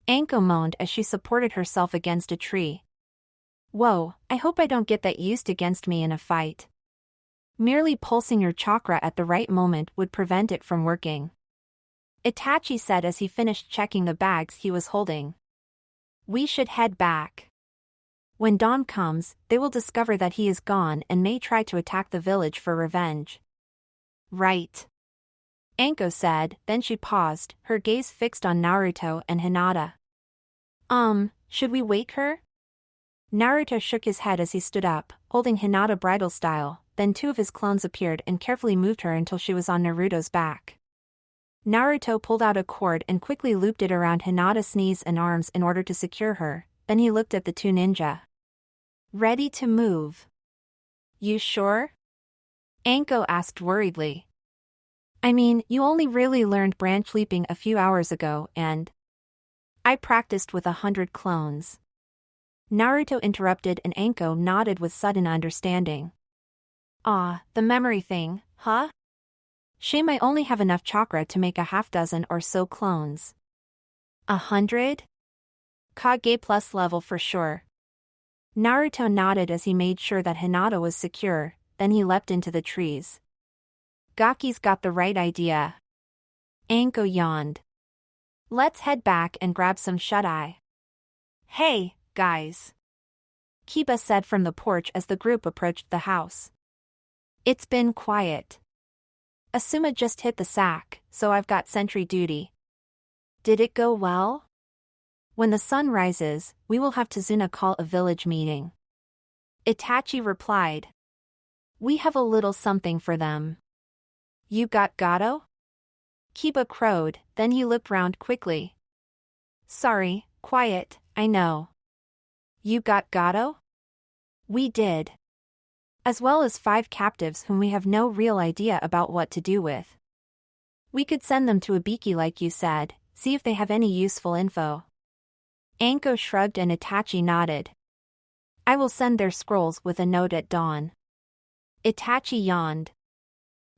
Anko moaned as she supported herself against a tree. Whoa, I hope I don't get that used against me in a fight. Merely pulsing your chakra at the right moment would prevent it from working. Itachi said as he finished checking the bags he was holding. We should head back. When dawn comes, they will discover that he is gone and may try to attack the village for revenge. Right. Anko said, then she paused, her gaze fixed on Naruto and Hinata. Should we wake her? Naruto shook his head as he stood up, holding Hinata bridal style, then 2 of his clones appeared and carefully moved her until she was on Naruto's back. Naruto pulled out a cord and quickly looped it around Hinata's knees and arms in order to secure her, then he looked at the two ninja. Ready to move. You sure? Anko asked worriedly. I mean, you only really learned branch leaping a few hours ago and… I practiced with 100 clones. Naruto interrupted and Anko nodded with sudden understanding. Ah, the memory thing, huh? Shame I only have enough chakra to make a half-dozen or so clones. 100? Kage plus level for sure. Naruto nodded as he made sure that Hinata was secure, then he leapt into the trees. Gaki's got the right idea. Anko yawned. Let's head back and grab some shut-eye. Hey, guys. Kiba said from the porch as the group approached the house. It's been quiet. Asuma just hit the sack, so I've got sentry duty. Did it go well? When the sun rises, we will have Tazuna call a village meeting. Itachi replied. We have a little something for them. You got Gato? Kiba crowed, then he looked round quickly. Sorry, quiet, I know. You got Gato? We did. As well as 5 captives whom we have no real idea about what to do with. We could send them to Ibiki like you said, see if they have any useful info. Anko shrugged and Itachi nodded. I will send their scrolls with a note at dawn. Itachi yawned.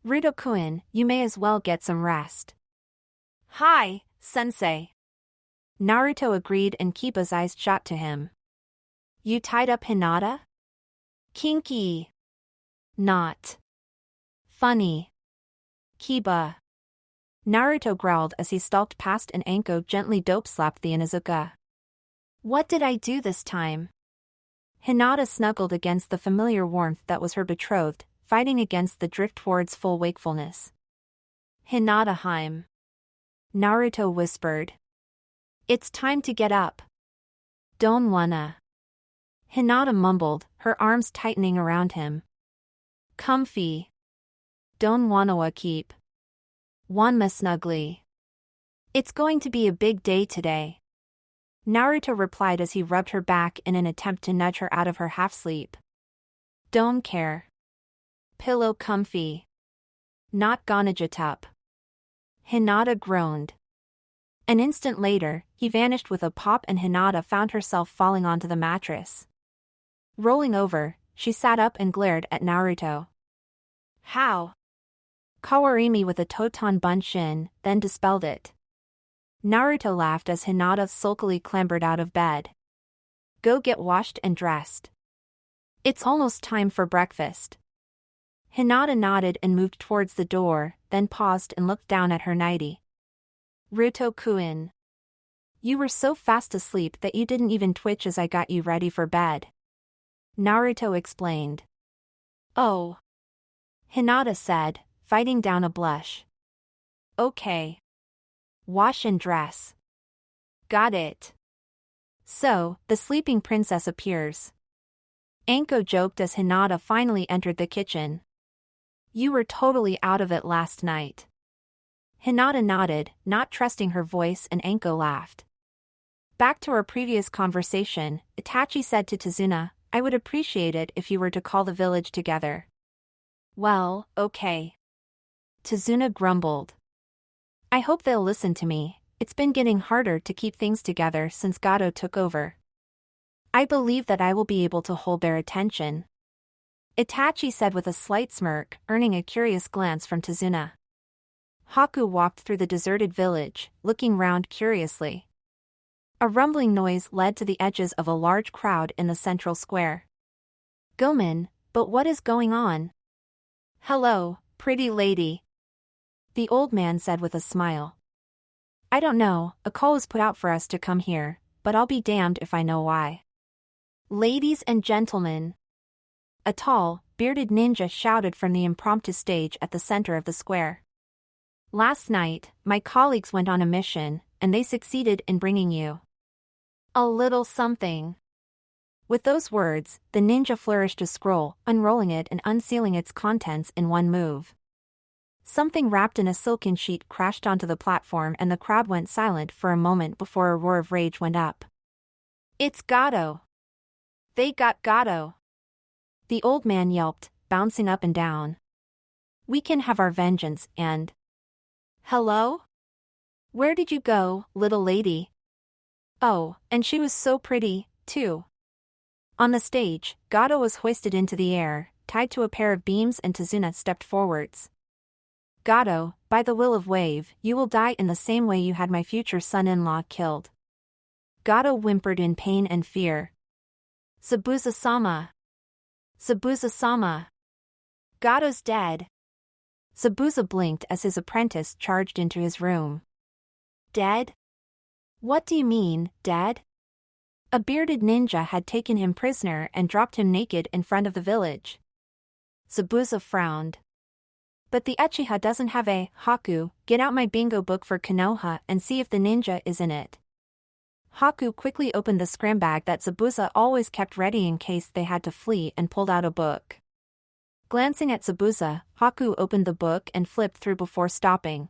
Ruto-kun, you may as well get some rest. Hi, sensei. Naruto agreed and Kiba's eyes shot to him. You tied up Hinata? Kinky. Not. Funny. Kiba. Naruto growled as he stalked past and Anko gently dope-slapped the Inuzuka. What did I do this time? Hinata snuggled against the familiar warmth that was her betrothed, fighting against the drift towards full wakefulness. Hinata-heim. Naruto whispered. It's time to get up. Don't wanna. Hinata mumbled, her arms tightening around him. Comfy. Don't wanna keep. Wanma snugly. It's going to be a big day today. Naruto replied as he rubbed her back in an attempt to nudge her out of her half-sleep. Don't care. Pillow comfy. Not gonna get up. Hinata groaned. An instant later, he vanished with a pop and Hinata found herself falling onto the mattress. Rolling over, she sat up and glared at Naruto. How? Kawarimi with a Toton Bunshin, then dispelled it. Naruto laughed as Hinata sulkily clambered out of bed. Go get washed and dressed. It's almost time for breakfast. Hinata nodded and moved towards the door, then paused and looked down at her nightie. Ruto-kun. You were so fast asleep that you didn't even twitch as I got you ready for bed. Naruto explained. Oh. Hinata said, fighting down a blush. Okay. Wash and dress. Got it. So, the sleeping princess appears. Anko joked as Hinata finally entered the kitchen. You were totally out of it last night. Hinata nodded, not trusting her voice, and Anko laughed. Back to our previous conversation, Itachi said to Tazuna, I would appreciate it if you were to call the village together. Well, okay. Tazuna grumbled. I hope they'll listen to me, it's been getting harder to keep things together since Gato took over. I believe that I will be able to hold their attention. Itachi said with a slight smirk, earning a curious glance from Tazuna. Haku walked through the deserted village, looking round curiously. A rumbling noise led to the edges of a large crowd in the central square. Gomen, but what is going on? Hello, pretty lady. The old man said with a smile. I don't know, a call was put out for us to come here, but I'll be damned if I know why. Ladies and gentlemen. A tall, bearded ninja shouted from the impromptu stage at the center of the square. Last night, my colleagues went on a mission, and they succeeded in bringing you a little something. With those words, the ninja flourished a scroll, unrolling it and unsealing its contents in one move. Something wrapped in a silken sheet crashed onto the platform and the crowd went silent for a moment before a roar of rage went up. It's Gato. They got Gato. The old man yelped, bouncing up and down. We can have our vengeance and... Hello? Where did you go, little lady? Oh, and she was so pretty, too. On the stage, Gato was hoisted into the air, tied to a pair of beams, and Tazuna stepped forwards. Gato, by the will of Wave, you will die in the same way you had my future son-in-law killed. Gato whimpered in pain and fear. Zabuza-sama. Zabuza-sama. Gato's dead. Zabuza blinked as his apprentice charged into his room. Dead? What do you mean, dead? A bearded ninja had taken him prisoner and dropped him naked in front of the village. Zabuza frowned. But the Uchiha doesn't have a Haku. Get out my bingo book for Konoha and see if the ninja is in it. Haku quickly opened the scram bag that Zabuza always kept ready in case they had to flee and pulled out a book. Glancing at Zabuza, Haku opened the book and flipped through before stopping.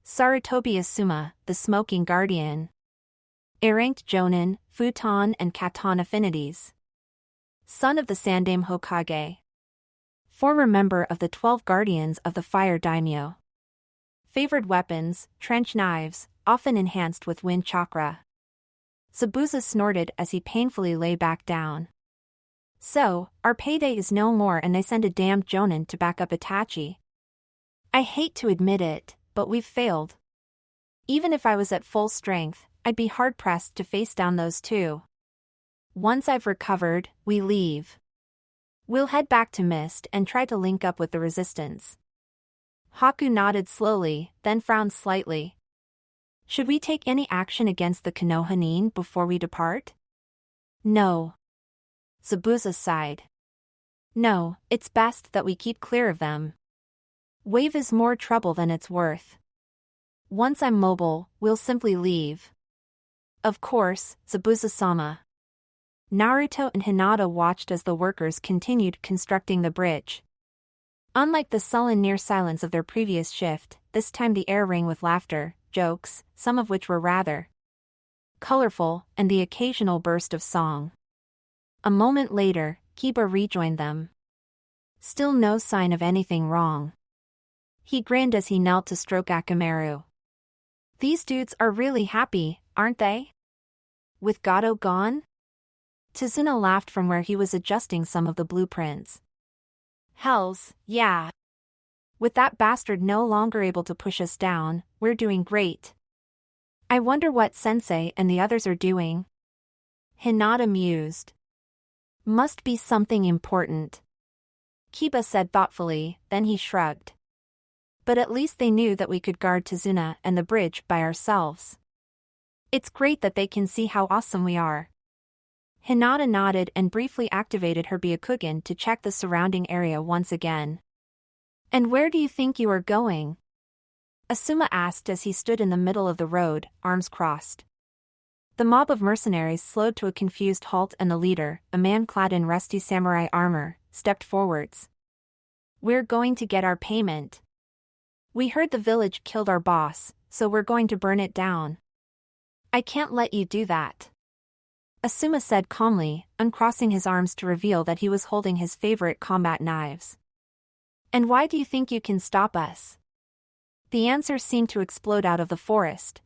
Sarutobi Asuma, the Smoking Guardian. A-ranked Jonin, Futon and Katon affinities. Son of the Sandame Hokage. Former member of the 12 Guardians of the Fire Daimyo. Favored weapons, trench knives, often enhanced with wind chakra. Zabuza snorted as he painfully lay back down. So, our payday is no more and they send a damned Jonin to back up Itachi. I hate to admit it, but we've failed. Even if I was at full strength, I'd be hard-pressed to face down those two. Once I've recovered, we leave. We'll head back to Mist and try to link up with the resistance. Haku nodded slowly, then frowned slightly. Should we take any action against the Konoha before we depart? No. Zabuza sighed. No, it's best that we keep clear of them. Wave is more trouble than it's worth. Once I'm mobile, we'll simply leave. Of course, Zabuza-sama. Naruto and Hinata watched as the workers continued constructing the bridge. Unlike the sullen near silence of their previous shift, this time the air rang with laughter, jokes, some of which were rather colorful, and the occasional burst of song. A moment later, Kiba rejoined them. Still no sign of anything wrong. He grinned as he knelt to stroke Akamaru. These dudes are really happy, aren't they? With Gato gone? Tazuna laughed from where he was adjusting some of the blueprints. Hells, yeah. With that bastard no longer able to push us down, we're doing great. I wonder what Sensei and the others are doing. Hinata mused. Must be something important. Kiba said thoughtfully, then he shrugged. But at least they knew that we could guard Tazuna and the bridge by ourselves. It's great that they can see how awesome we are. Hinata nodded and briefly activated her Byakugan to check the surrounding area once again. And where do you think you are going? Asuma asked as he stood in the middle of the road, arms crossed. The mob of mercenaries slowed to a confused halt and the leader, a man clad in rusty samurai armor, stepped forwards. We're going to get our payment. We heard the village killed our boss, so we're going to burn it down. I can't let you do that. Asuma said calmly, uncrossing his arms to reveal that he was holding his favorite combat knives. And why do you think you can stop us? The answer seemed to explode out of the forest.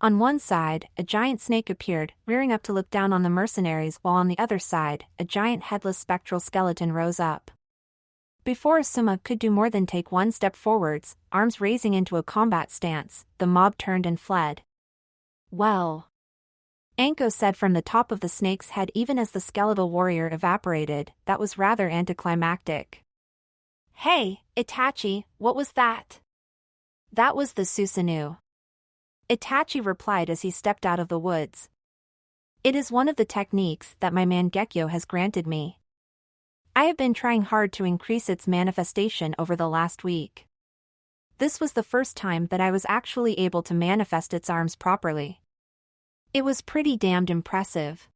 On one side, a giant snake appeared, rearing up to look down on the mercenaries, while on the other side, a giant headless spectral skeleton rose up. Before Asuma could do more than take one step forwards, arms raising into a combat stance, the mob turned and fled. Well, Anko said from the top of the snake's head even as the skeletal warrior evaporated, that was rather anticlimactic. Hey, Itachi, what was that? That was the Susanoo. Itachi replied as he stepped out of the woods. It is one of the techniques that my man Gekyo has granted me. I have been trying hard to increase its manifestation over the last week. This was the first time that I was actually able to manifest its arms properly. It was pretty damned impressive.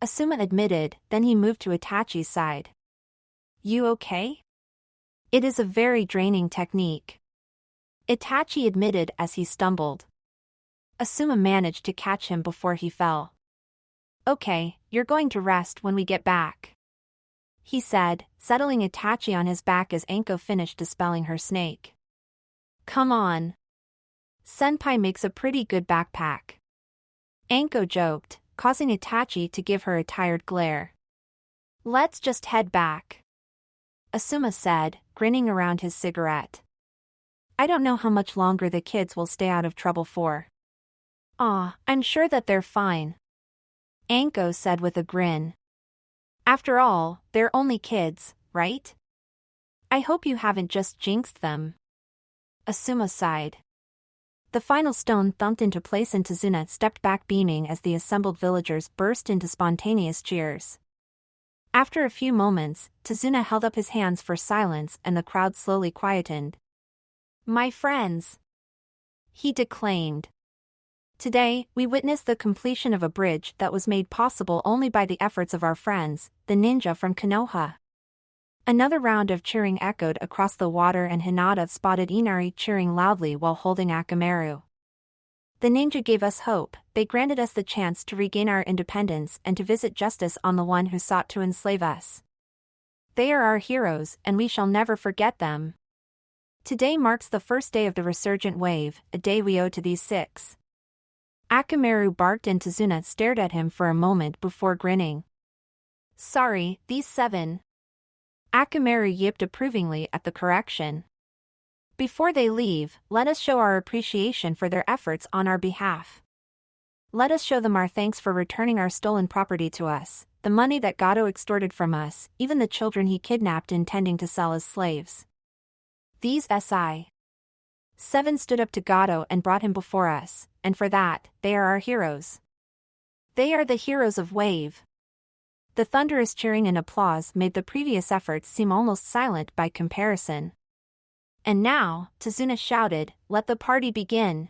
Asuma admitted, then he moved to Itachi's side. You okay? It is a very draining technique, Itachi admitted as he stumbled. Asuma managed to catch him before he fell. Okay, you're going to rest when we get back, he said, settling Itachi on his back as Anko finished dispelling her snake. Come on. Senpai makes a pretty good backpack, Anko joked, causing Itachi to give her a tired glare. Let's just head back, Asuma said, grinning around his cigarette. I don't know how much longer the kids will stay out of trouble for. I'm sure that they're fine, Anko said with a grin. After all, they're only kids, right? I hope you haven't just jinxed them, Asuma sighed. The final stone thumped into place and Tazuna stepped back beaming as the assembled villagers burst into spontaneous cheers. After a few moments, Tazuna held up his hands for silence and the crowd slowly quietened. My friends, he declaimed. Today, we witnessed the completion of a bridge that was made possible only by the efforts of our friends, the ninja from Konoha. Another round of cheering echoed across the water and Hinata spotted Inari cheering loudly while holding Akamaru. The ninja gave us hope, they granted us the chance to regain our independence and to visit justice on the one who sought to enslave us. They are our heroes and we shall never forget them. Today marks the first day of the resurgent wave, a day we owe to these six. Akamaru barked and Tazuna stared at him for a moment before grinning. Sorry, these seven. Akamaru yipped approvingly at the correction. Before they leave, let us show our appreciation for their efforts on our behalf. Let us show them our thanks for returning our stolen property to us, the money that Gato extorted from us, even the children he kidnapped intending to sell as slaves. These seven stood up to Gato and brought him before us, and for that, they are our heroes. They are the heroes of Wave. The thunderous cheering and applause made the previous efforts seem almost silent by comparison. And now, Tazuna shouted, let the party begin.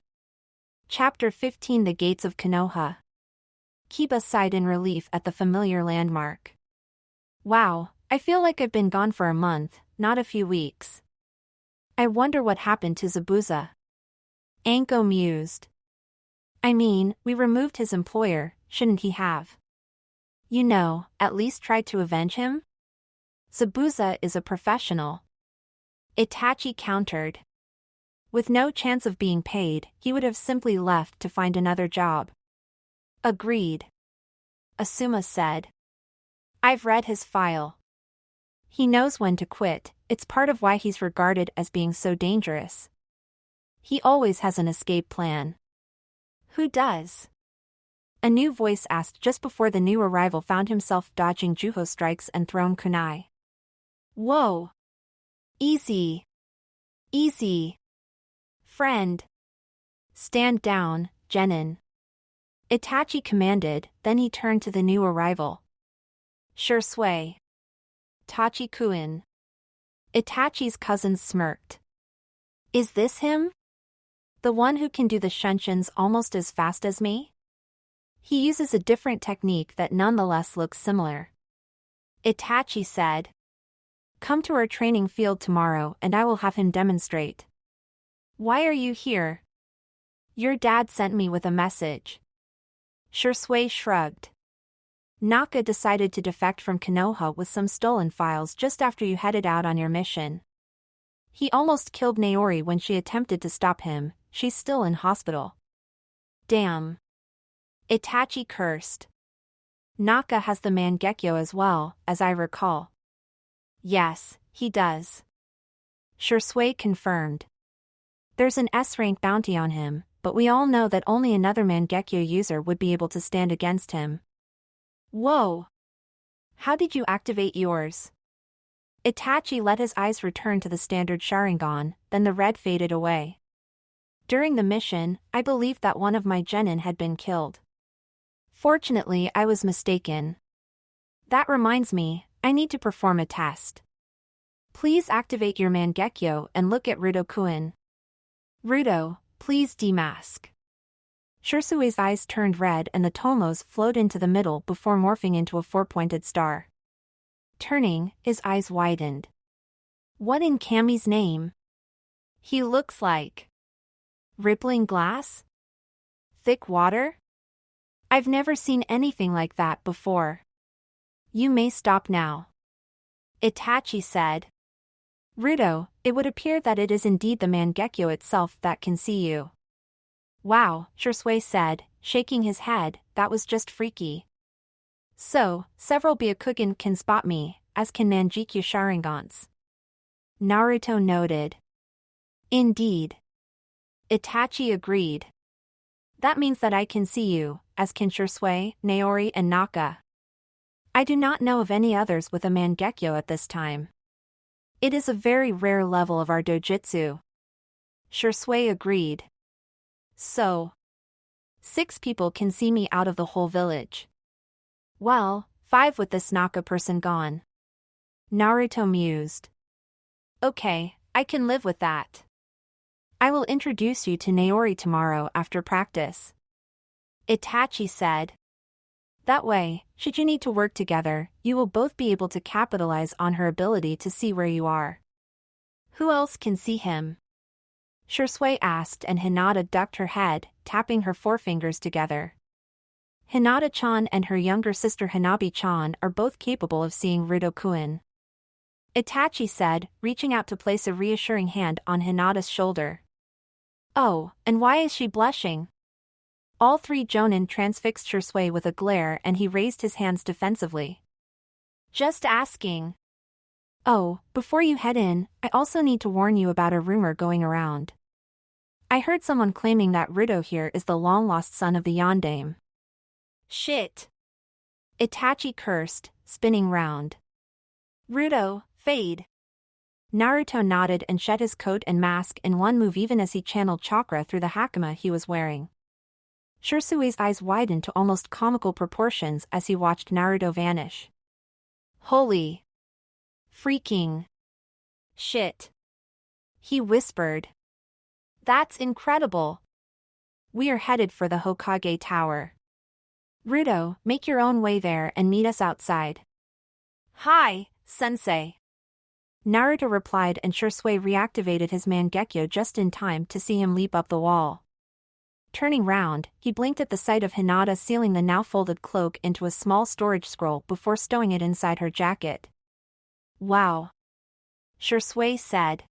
Chapter 15 The Gates of Konoha. Kiba sighed in relief at the familiar landmark. Wow, I feel like I've been gone for a month, not a few weeks. I wonder what happened to Zabuza. Anko mused. I mean, we removed his employer, shouldn't he have? You know, at least tried to avenge him? Zabuza is a professional, Itachi countered. With no chance of being paid, he would have simply left to find another job. Agreed, Asuma said. I've read his file. He knows when to quit, it's part of why he's regarded as being so dangerous. He always has an escape plan. Who does? A new voice asked just before the new arrival found himself dodging Juho strikes and thrown kunai. Whoa! Easy. Easy. Friend. Stand down, Genin. Itachi commanded, then he turned to the new arrival. Sure sway. Tachi-kun. Itachi's cousins smirked. Is this him? The one who can do the shunshuns almost as fast as me? He uses a different technique that nonetheless looks similar. Itachi said. Come to our training field tomorrow and I will have him demonstrate. Why are you here? Your dad sent me with a message. Shursui shrugged. Naka decided to defect from Konoha with some stolen files just after you headed out on your mission. He almost killed Naori when she attempted to stop him, she's still in hospital. Damn. Itachi cursed. Naka has the Mangekyo as well, as I recall. Yes, he does. Shursui confirmed. There's an S-rank bounty on him, but we all know that only another Mangekyo user would be able to stand against him. Whoa! How did you activate yours? Itachi let his eyes return to the standard Sharingan, then the red faded away. During the mission, I believed that one of my genin had been killed. Fortunately, I was mistaken. That reminds me, I need to perform a test. Please activate your Mangekyo and look at Rudo-kun. Rudo, please demask. Shursui's eyes turned red and the tomos flowed into the middle before morphing into a four-pointed star. Turning, his eyes widened. What in Kami's name? He looks like rippling glass? Thick water? I've never seen anything like that before. You may stop now. Itachi said. Ruto, it would appear that it is indeed the Mangekyo itself that can see you. Wow, Shisui said, shaking his head, that was just freaky. So, several Byakugan can spot me, as can Mangekyo Sharingans. Naruto noted. Indeed. Itachi agreed. That means that I can see you, as can Shisui, Naori and Naka. I do not know of any others with a Mangekyo at this time. It is a very rare level of our dojutsu. Shisui agreed. So, 6 people can see me out of the whole village. Well, 5 with this Naka person gone. Naruto mused. Okay, I can live with that. I will introduce you to Naori tomorrow after practice. Itachi said. That way, should you need to work together, you will both be able to capitalize on her ability to see where you are. Who else can see him? Shisui asked, and Hinata ducked her head, tapping her forefingers together. Hinata-chan and her younger sister Hanabi-chan are both capable of seeing Ruto-kun. Itachi said, reaching out to place a reassuring hand on Hinata's shoulder. Oh, and why is she blushing? All 3 Jonin transfixed Shisui with a glare, and he raised his hands defensively. Just asking. Oh, before you head in, I also need to warn you about a rumor going around. I heard someone claiming that Ruto here is the long-lost son of the Yondaime. Shit. Itachi cursed, spinning round. Ruto, fade. Naruto nodded and shed his coat and mask in one move even as he channeled chakra through the hakama he was wearing. Shisui's eyes widened to almost comical proportions as he watched Naruto vanish. Holy. Freaking. Shit. He whispered. That's incredible. We are headed for the Hokage Tower. Ruto, make your own way there and meet us outside. Hi, sensei. Naruto replied, and Shisui reactivated his Mangekyo just in time to see him leap up the wall. Turning round, he blinked at the sight of Hinata sealing the now-folded cloak into a small storage scroll before stowing it inside her jacket. Wow. Shisui said.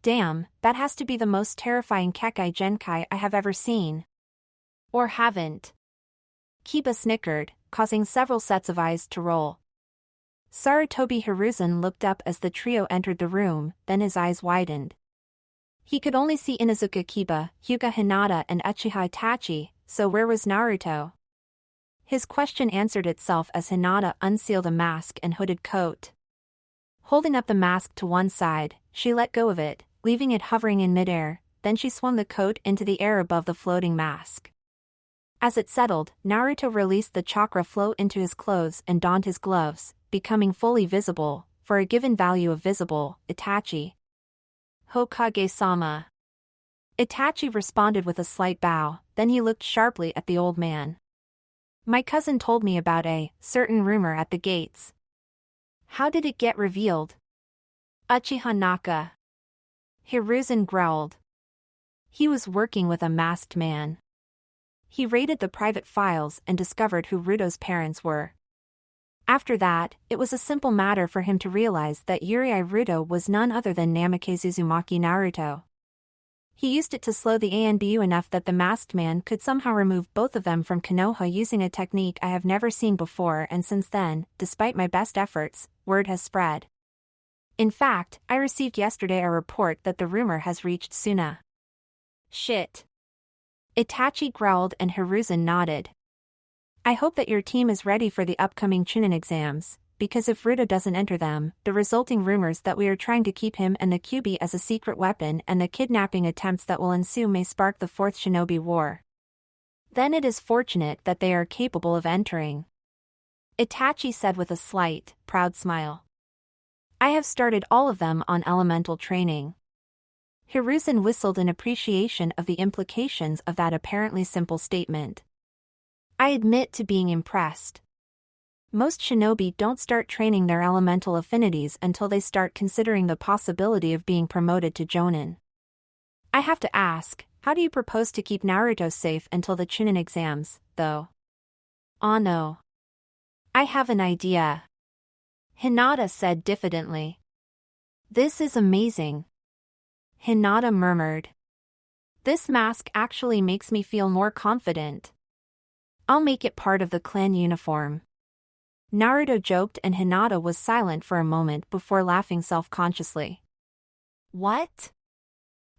Damn, that has to be the most terrifying Kekkai Genkai I have ever seen. Or haven't. Kiba snickered, causing several sets of eyes to roll. Sarutobi Hiruzen looked up as the trio entered the room, then his eyes widened. He could only see Inuzuka Kiba, Hyuga Hinata and Uchiha Itachi, so where was Naruto? His question answered itself as Hinata unsealed a mask and hooded coat. Holding up the mask to one side, she let go of it, leaving it hovering in midair, then she swung the coat into the air above the floating mask. As it settled, Naruto released the chakra flow into his clothes and donned his gloves, becoming fully visible, for a given value of visible, Itachi. Hokage-sama. Itachi responded with a slight bow, then he looked sharply at the old man. My cousin told me about a certain rumor at the gates. How did it get revealed? Uchiha Naka. Hiruzen growled. He was working with a masked man. He raided the private files and discovered who Ruto's parents were. After that, it was a simple matter for him to realize that Urei Ruto was none other than Namikaze Uzumaki Naruto. He used it to slow the ANBU enough that the masked man could somehow remove both of them from Konoha using a technique I have never seen before, and since then, despite my best efforts, word has spread. In fact, I received yesterday a report that the rumor has reached Suna. Shit. Itachi growled and Hiruzen nodded. I hope that your team is ready for the upcoming Chunin exams, because if Ruto doesn't enter them, the resulting rumors that we are trying to keep him and the Kyuubi as a secret weapon and the kidnapping attempts that will ensue may spark the Fourth Shinobi War. Then it is fortunate that they are capable of entering. Itachi said with a slight, proud smile. I have started all of them on elemental training. Hiruzen whistled in appreciation of the implications of that apparently simple statement. I admit to being impressed. most shinobi don't start training their elemental affinities until they start considering the possibility of being promoted to Jonin. I have to ask, how do you propose to keep Naruto safe until the Chunin exams, though? Oh no. I have an idea. Hinata said diffidently. This is amazing. Hinata murmured. This mask actually makes me feel more confident. I'll make it part of the clan uniform. Naruto joked and Hinata was silent for a moment before laughing self-consciously. What?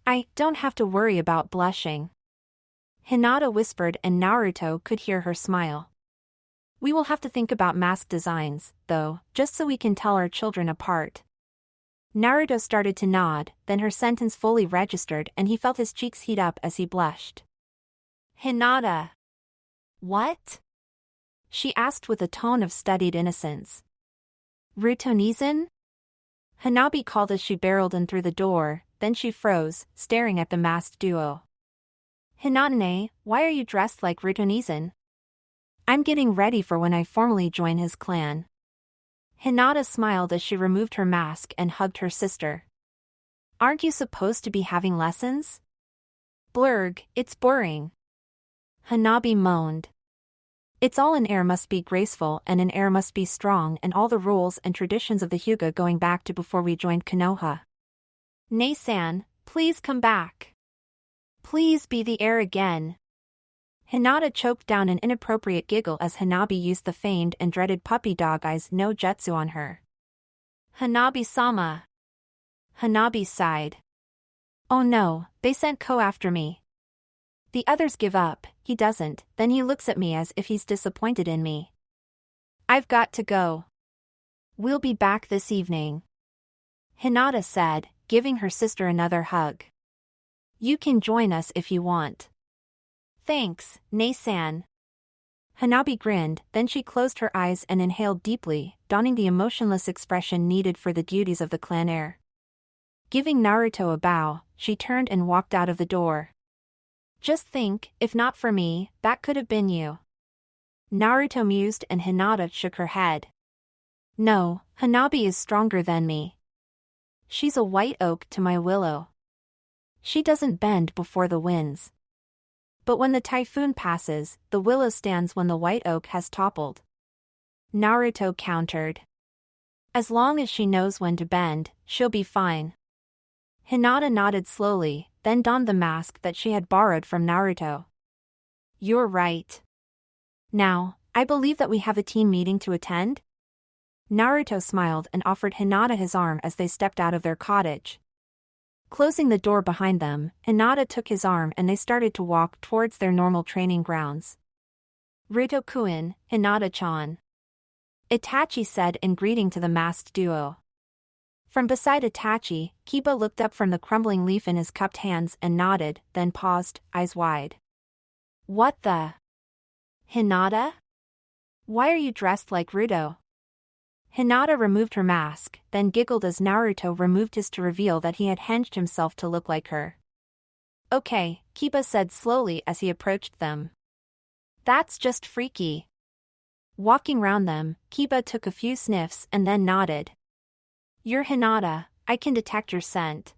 I don't have to worry about blushing. Hinata whispered and Naruto could hear her smile. We will have to think about mask designs, though, just so we can tell our children apart. Naruto started to nod, then her sentence fully registered and he felt his cheeks heat up as he blushed. Hinata. What? She asked with a tone of studied innocence. Rutonizan? Hanabi called as she barreled in through the door, then she froze, staring at the masked duo. Hinata, why are you dressed like Rutonizan? I'm getting ready for when I formally join his clan. Hinata smiled as she removed her mask and hugged her sister. Aren't you supposed to be having lessons? Blurg, it's boring. Hanabi moaned. It's all an heir must be graceful and an heir must be strong and all the rules and traditions of the Hyuga going back to before we joined Konoha. Nei-san, please come back. Please be the heir again. Hinata choked down an inappropriate giggle as Hanabi used the famed and dreaded puppy dog eyes no jutsu on her. Hanabi-sama. Hanabi sighed. Oh no, they sent Ko after me. The others give up, he doesn't, then he looks at me as if he's disappointed in me. I've got to go. We'll be back this evening. Hinata said, giving her sister another hug. You can join us if you want. Thanks, Nei-san. Hanabi grinned, then she closed her eyes and inhaled deeply, donning the emotionless expression needed for the duties of the clan heir. Giving Naruto a bow, she turned and walked out of the door. Just think, if not for me, that could have been you. Naruto mused and Hinata shook her head. No, Hanabi is stronger than me. She's a white oak to my willow. She doesn't bend before the winds. But when the typhoon passes, the willow stands when the white oak has toppled. Naruto countered. As long as she knows when to bend, she'll be fine. Hinata nodded slowly, then donned the mask that she had borrowed from Naruto. You're right. Now, I believe that we have a team meeting to attend? Naruto smiled and offered Hinata his arm as they stepped out of their cottage. Closing the door behind them, Hinata took his arm and they started to walk towards their normal training grounds. Rito-kun, Hinata-chan. Itachi said in greeting to the masked duo. From beside Itachi, Kiba looked up from the crumbling leaf in his cupped hands and nodded, then paused, eyes wide. What the? Hinata? Why are you dressed like Ruto? Hinata removed her mask, then giggled as Naruto removed his to reveal that he had hinged himself to look like her. Okay, Kiba said slowly as he approached them. That's just freaky. Walking round them, Kiba took a few sniffs and then nodded. You're Hinata, I can detect your scent.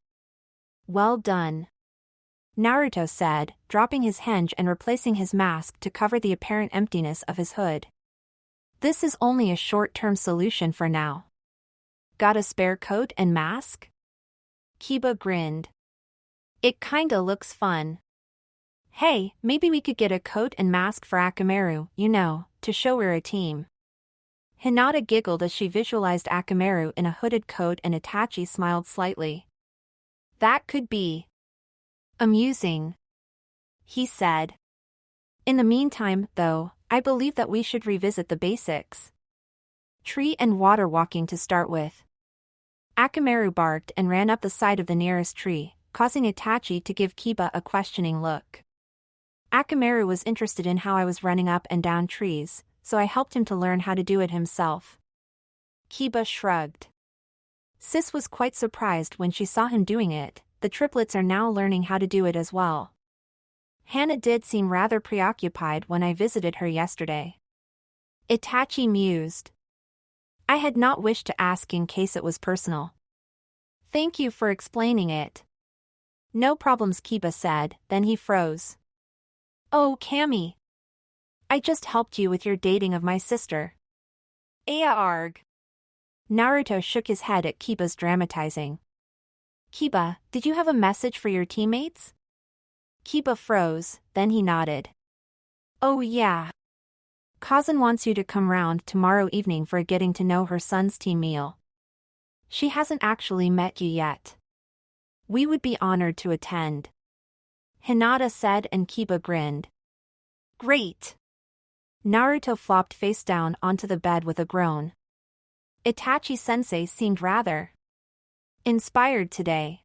Well done. Naruto said, dropping his henge and replacing his mask to cover the apparent emptiness of his hood. This is only a short-term solution for now. Got a spare coat and mask? Kiba grinned. It kinda looks fun. Hey, maybe we could get a coat and mask for Akamaru, to show we're a team. Hinata giggled as she visualized Akamaru in a hooded coat and Itachi smiled slightly. That could be amusing, he said. In the meantime, though, I believe that we should revisit the basics. Tree and water walking to start with. Akamaru barked and ran up the side of the nearest tree, causing Itachi to give Kiba a questioning look. Akamaru was interested in how I was running up and down trees, so I helped him to learn how to do it himself. Kiba shrugged. Sis was quite surprised when she saw him doing it. The triplets are now learning how to do it as well. Hannah did seem rather preoccupied when I visited her yesterday. Itachi mused. I had not wished to ask in case it was personal. Thank you for explaining it. No problems, Kiba said, then he froze. Oh, Kami. I just helped you with your dating of my sister. Aya arg. Naruto shook his head at Kiba's dramatizing. Kiba, did you have a message for your teammates? Kiba froze, then he nodded. Oh yeah. Kazan wants you to come round tomorrow evening for a getting to know her son's team meal. She hasn't actually met you yet. We would be honored to attend. Hinata said, and Kiba grinned. Great. Naruto flopped face down onto the bed with a groan. Itachi-sensei seemed rather inspired today.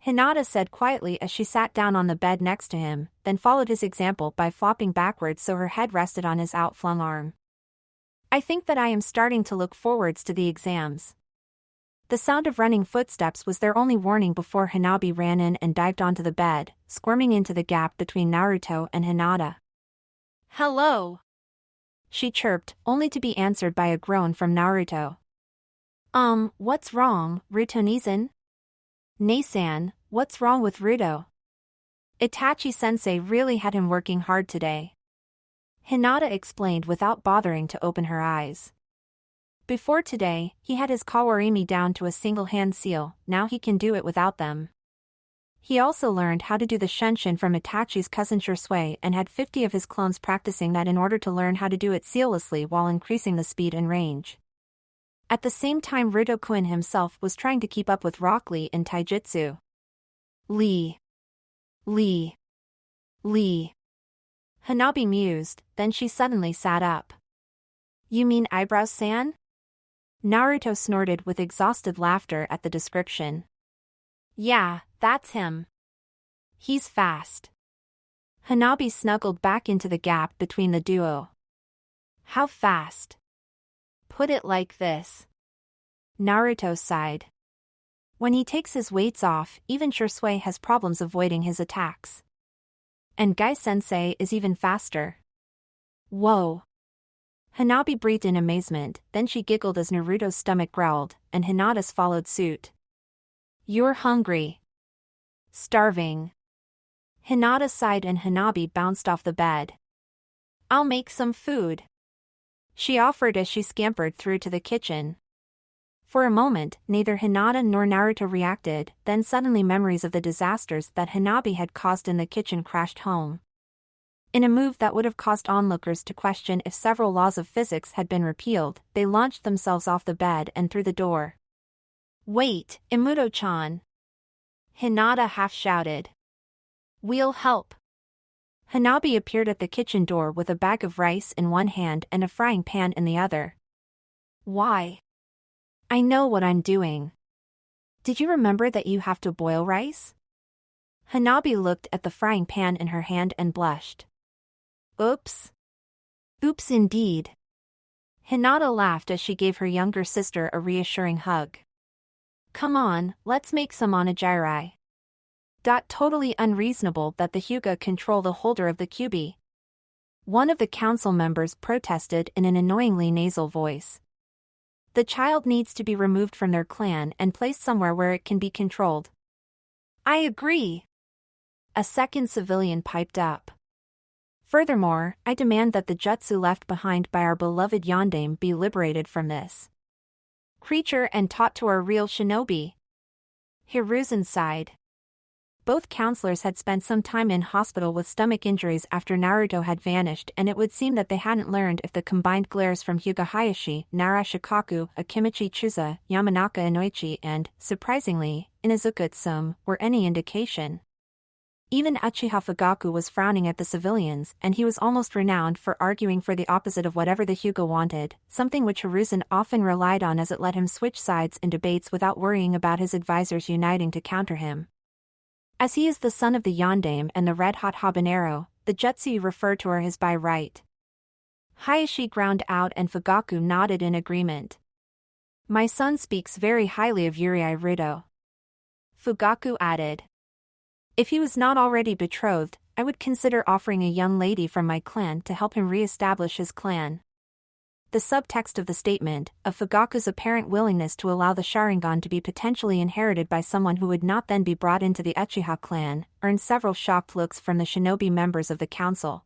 Hinata said quietly as she sat down on the bed next to him, then followed his example by flopping backwards so her head rested on his outflung arm. I think that I am starting to look forwards to the exams. The sound of running footsteps was their only warning before Hanabi ran in and dived onto the bed, squirming into the gap between Naruto and Hinata. Hello! She chirped, only to be answered by a groan from Naruto. What's wrong, Ruto-Nizan? Nasan, what's wrong with Ruto? Itachi-sensei really had him working hard today. Hinata explained without bothering to open her eyes. Before today, he had his kawarimi down to a single-hand seal, now he can do it without them. He also learned how to do the shenshin from Itachi's cousin Shursui and had 50 of his clones practicing that in order to learn how to do it seamlessly while increasing the speed and range. At the same time, Ruto-kun himself was trying to keep up with Rock Lee in taijutsu. Lee. Hanabi mused, then she suddenly sat up. You mean Eyebrows-san? Naruto snorted with exhausted laughter at the description. Yeah, that's him. He's fast. Hanabi snuggled back into the gap between the duo. How fast? Put it like this. Naruto sighed. When he takes his weights off, even Shursui has problems avoiding his attacks. And Gai-sensei is even faster. Whoa. Hanabi breathed in amazement, then she giggled as Naruto's stomach growled, and Hinata's followed suit. You're hungry. Starving. Hinata sighed and Hanabi bounced off the bed. I'll make some food. She offered as she scampered through to the kitchen. For a moment, neither Hinata nor Naruto reacted, then suddenly memories of the disasters that Hanabi had caused in the kitchen crashed home. In a move that would have caused onlookers to question if several laws of physics had been repealed, they launched themselves off the bed and through the door. Wait, Imuto-chan! Hinata half-shouted. We'll help. Hanabi appeared at the kitchen door with a bag of rice in one hand and a frying pan in the other. Why? I know what I'm doing. Did you remember that you have to boil rice? Hanabi looked at the frying pan in her hand and blushed. Oops. Oops indeed. Hinata laughed as she gave her younger sister a reassuring hug. Come on, let's make some onigiri. Totally unreasonable that the Hyuga control the holder of the kyubi. One of the council members protested in an annoyingly nasal voice. The child needs to be removed from their clan and placed somewhere where it can be controlled. I agree. A second civilian piped up. Furthermore, I demand that the jutsu left behind by our beloved yondaime be liberated from this creature and taught to our real shinobi. Hiruzen sighed. Both counselors had spent some time in hospital with stomach injuries after Naruto had vanished, and it would seem that they hadn't learned if the combined glares from Hyuga Hayashi, Nara Shikaku, Akimichi Chuza, Yamanaka Inoichi and, surprisingly, Inuzuka Tsume, were any indication. Even Uchiha Fugaku was frowning at the civilians, and he was almost renowned for arguing for the opposite of whatever the Hyuga wanted, something which Hiruzen often relied on as it let him switch sides in debates without worrying about his advisors uniting to counter him. As he is the son of the yondaime and the red-hot habanero, the jutsu refer to her as by right. Hayashi ground out and Fugaku nodded in agreement. My son speaks very highly of Urei Ruto. Fugaku added. If he was not already betrothed, I would consider offering a young lady from my clan to help him re-establish his clan. The subtext of the statement, of Fugaku's apparent willingness to allow the Sharingan to be potentially inherited by someone who would not then be brought into the Uchiha clan, earned several shocked looks from the shinobi members of the council.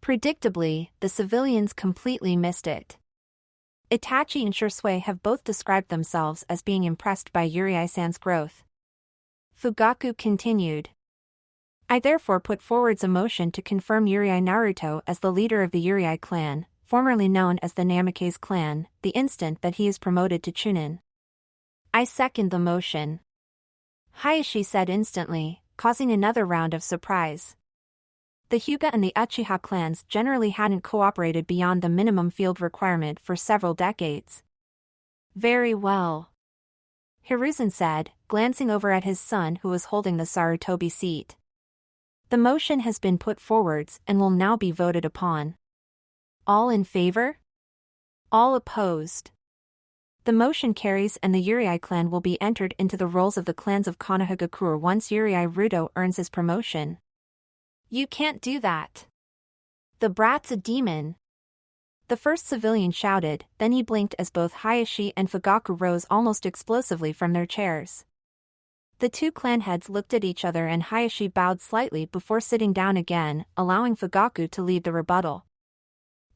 Predictably, the civilians completely missed it. Itachi and Shursui have both described themselves as being impressed by Yurei-san's growth. Fugaku continued. I therefore put forwards a motion to confirm Yurei Naruto as the leader of the Yurei clan, formerly known as the Namikaze clan, the instant that he is promoted to Chunin. I second the motion. Hayashi said instantly, causing another round of surprise. The Hyuga and the Uchiha clans generally hadn't cooperated beyond the minimum field requirement for several decades. Very well, Hiruzen said, glancing over at his son who was holding the Sarutobi seat. The motion has been put forwards and will now be voted upon. All in favor? All opposed? The motion carries and the Yurei clan will be entered into the rolls of the clans of Konohagakure once Yurei Rudo earns his promotion. You can't do that. The brat's a demon. The first civilian shouted, then he blinked as both Hayashi and Fugaku rose almost explosively from their chairs. The two clan heads looked at each other and Hayashi bowed slightly before sitting down again, allowing Fugaku to lead the rebuttal.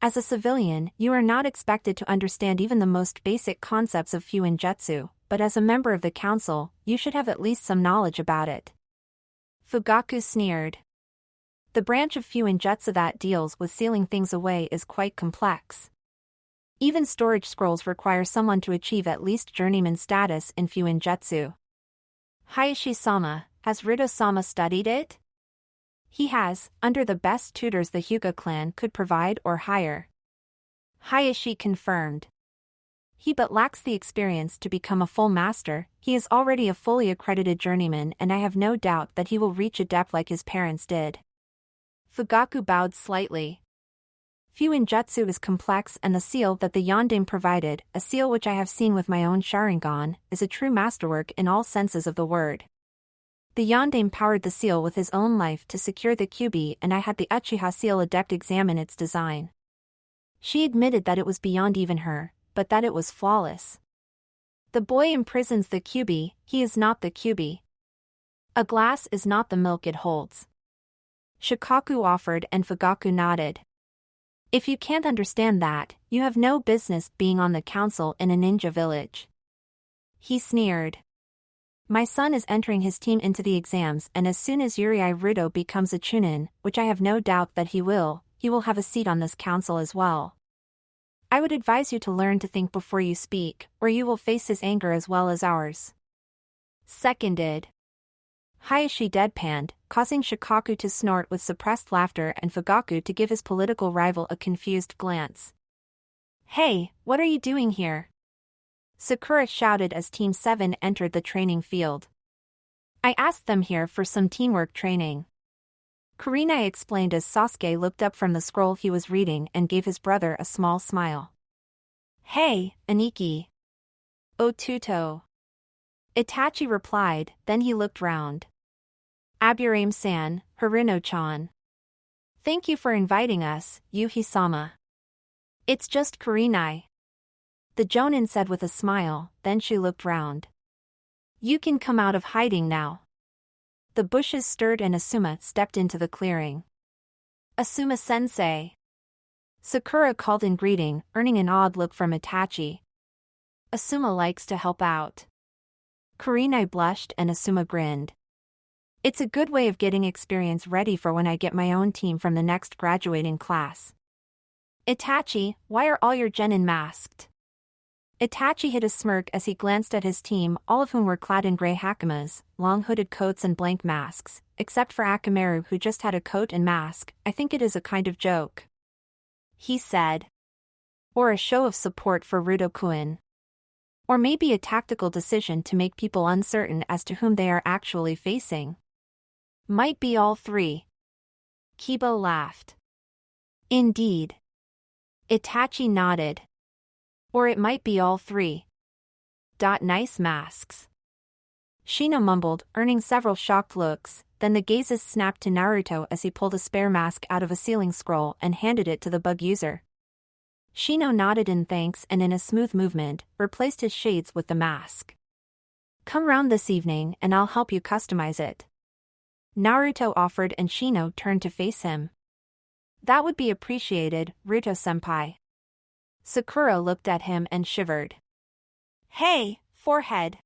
As a civilian, you are not expected to understand even the most basic concepts of Fuinjutsu, but as a member of the council, you should have at least some knowledge about it. Fugaku sneered. The branch of Fuinjutsu that deals with sealing things away is quite complex. Even storage scrolls require someone to achieve at least journeyman status in Fuinjutsu. Hayashi-sama, has Rudo-sama studied it? He has, under the best tutors the Hyuga clan could provide or hire. Hayashi confirmed. He but lacks the experience to become a full master. He is already a fully accredited journeyman and I have no doubt that he will reach a depth like his parents did. Fugaku bowed slightly. Fuinjutsu is complex and the seal that the Yondaime provided, a seal which I have seen with my own Sharingan, is a true masterwork in all senses of the word. The Yondaime powered the seal with his own life to secure the Kyuubi and I had the Uchiha seal adept examine its design. She admitted that it was beyond even her, but that it was flawless. The boy imprisons the Kyuubi, he is not the Kyuubi. A glass is not the milk it holds. Shikaku offered and Fugaku nodded. If you can't understand that, you have no business being on the council in a ninja village. He sneered. My son is entering his team into the exams and as soon as Yurei Rudo becomes a Chunin, which I have no doubt that he will have a seat on this council as well. I would advise you to learn to think before you speak, or you will face his anger as well as ours. Seconded. Hayashi deadpanned, causing Shikaku to snort with suppressed laughter and Fugaku to give his political rival a confused glance. Hey, what are you doing here? Sakura shouted as Team 7 entered the training field. I asked them here for some teamwork training. Kurenai explained as Sasuke looked up from the scroll he was reading and gave his brother a small smile. Hey, Aniki. Otuto. Itachi replied, then he looked round. Aburame-san, Haruno-chan. Thank you for inviting us, Yuhi-sama. It's just Kurenai. The Jonin said with a smile, then she looked round. You can come out of hiding now. The bushes stirred and Asuma stepped into the clearing. Asuma-sensei. Sakura called in greeting, earning an odd look from Itachi. Asuma likes to help out. Kurenai blushed and Asuma grinned. It's a good way of getting experience ready for when I get my own team from the next graduating class. Itachi, why are all your genin masked? Itachi hid a smirk as he glanced at his team, all of whom were clad in gray hakamas, long hooded coats and blank masks, except for Akamaru who just had a coat and mask. I think it is a kind of joke. He said. Or a show of support for Rudo-kun. Or maybe a tactical decision to make people uncertain as to whom they are actually facing. Might be all three. Kiba laughed. Indeed. Itachi nodded. Or it might be all three. Nice masks. Shino mumbled, earning several shocked looks, then the gazes snapped to Naruto as he pulled a spare mask out of a sealing scroll and handed it to the bug user. Shino nodded in thanks and in a smooth movement, replaced his shades with the mask. Come round this evening and I'll help you customize it. Naruto offered and Shino turned to face him. That would be appreciated, Ruto-senpai. Sakura looked at him and shivered. Hey, forehead!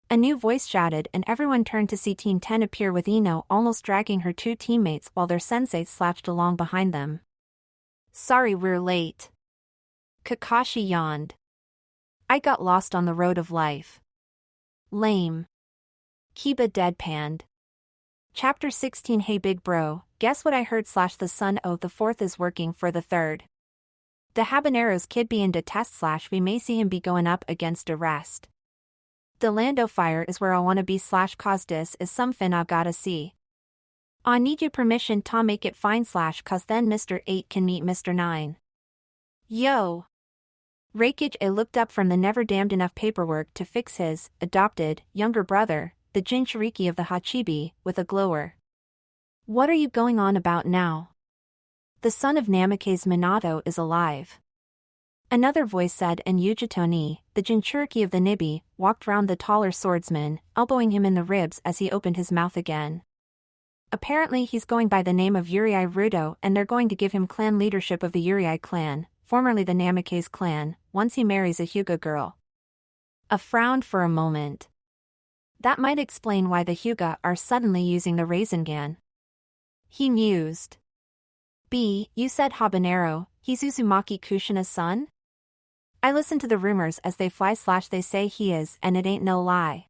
A new voice shouted and everyone turned to see Team 10 appear with Ino almost dragging her two teammates while their sensei slouched along behind them. Sorry we're late. Kakashi yawned. I got lost on the road of life. Lame. Kiba deadpanned. Chapter 16 Hey big bro, guess what I heard / the son of the fourth is working for the third. The habaneros kid be in de test / we may see him be going up against arrest. The Lando fire is where I wanna be / cause dis is some fin I gotta see. I need you permission to make it fine / cause then Mr. 8 can meet Mr. 9. Yo! Reikage looked up from the never damned enough paperwork to fix his adopted younger brother, the Jinchuriki of the Hachibi, with a glower. What are you going on about now? The son of Namake's Minato is alive. Another voice said and Yujito-ni, the Jinchuriki of the Nibi, walked round the taller swordsman, elbowing him in the ribs as he opened his mouth again. Apparently he's going by the name of Urei Rudo and they're going to give him clan leadership of the Urei clan, formerly the Namake's clan, once he marries a Hyuga girl. A frown for a moment. That might explain why the Hyuga are suddenly using the Rasengan. He mused. B, you said habanero, he's Uzumaki Kushina's son? I listen to the rumors as they fly / they say he is and it ain't no lie.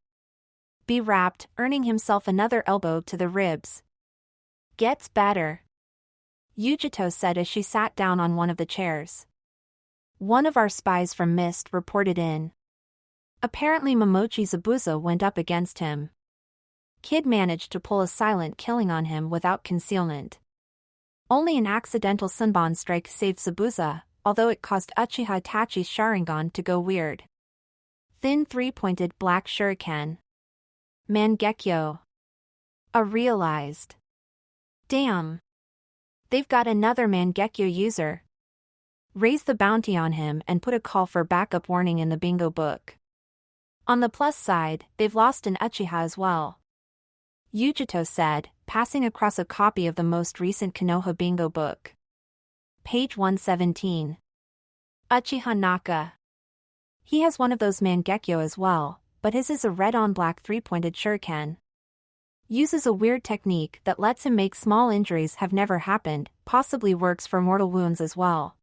B rapped, earning himself another elbow to the ribs. Gets better. Yujito said as she sat down on one of the chairs. One of our spies from Mist reported in. Apparently Momochi Zabuza went up against him. Kid managed to pull a silent killing on him without concealment. Only an accidental Sunban strike saved Zabuza, although it caused Uchiha Itachi's Sharingan to go weird. Thin three-pointed black shuriken. Mangekyo. A realized. Damn. They've got another Mangekyo user. Raise the bounty on him and put a call for backup warning in the bingo book. On the plus side, they've lost an Uchiha as well. Yujito said, passing across a copy of the most recent Konoha bingo book. Page 117. Uchiha Naka. He has one of those Mangekyo as well, but his is a red-on-black three-pointed shuriken. Uses a weird technique that lets him make small injuries have never happened, possibly works for mortal wounds as well.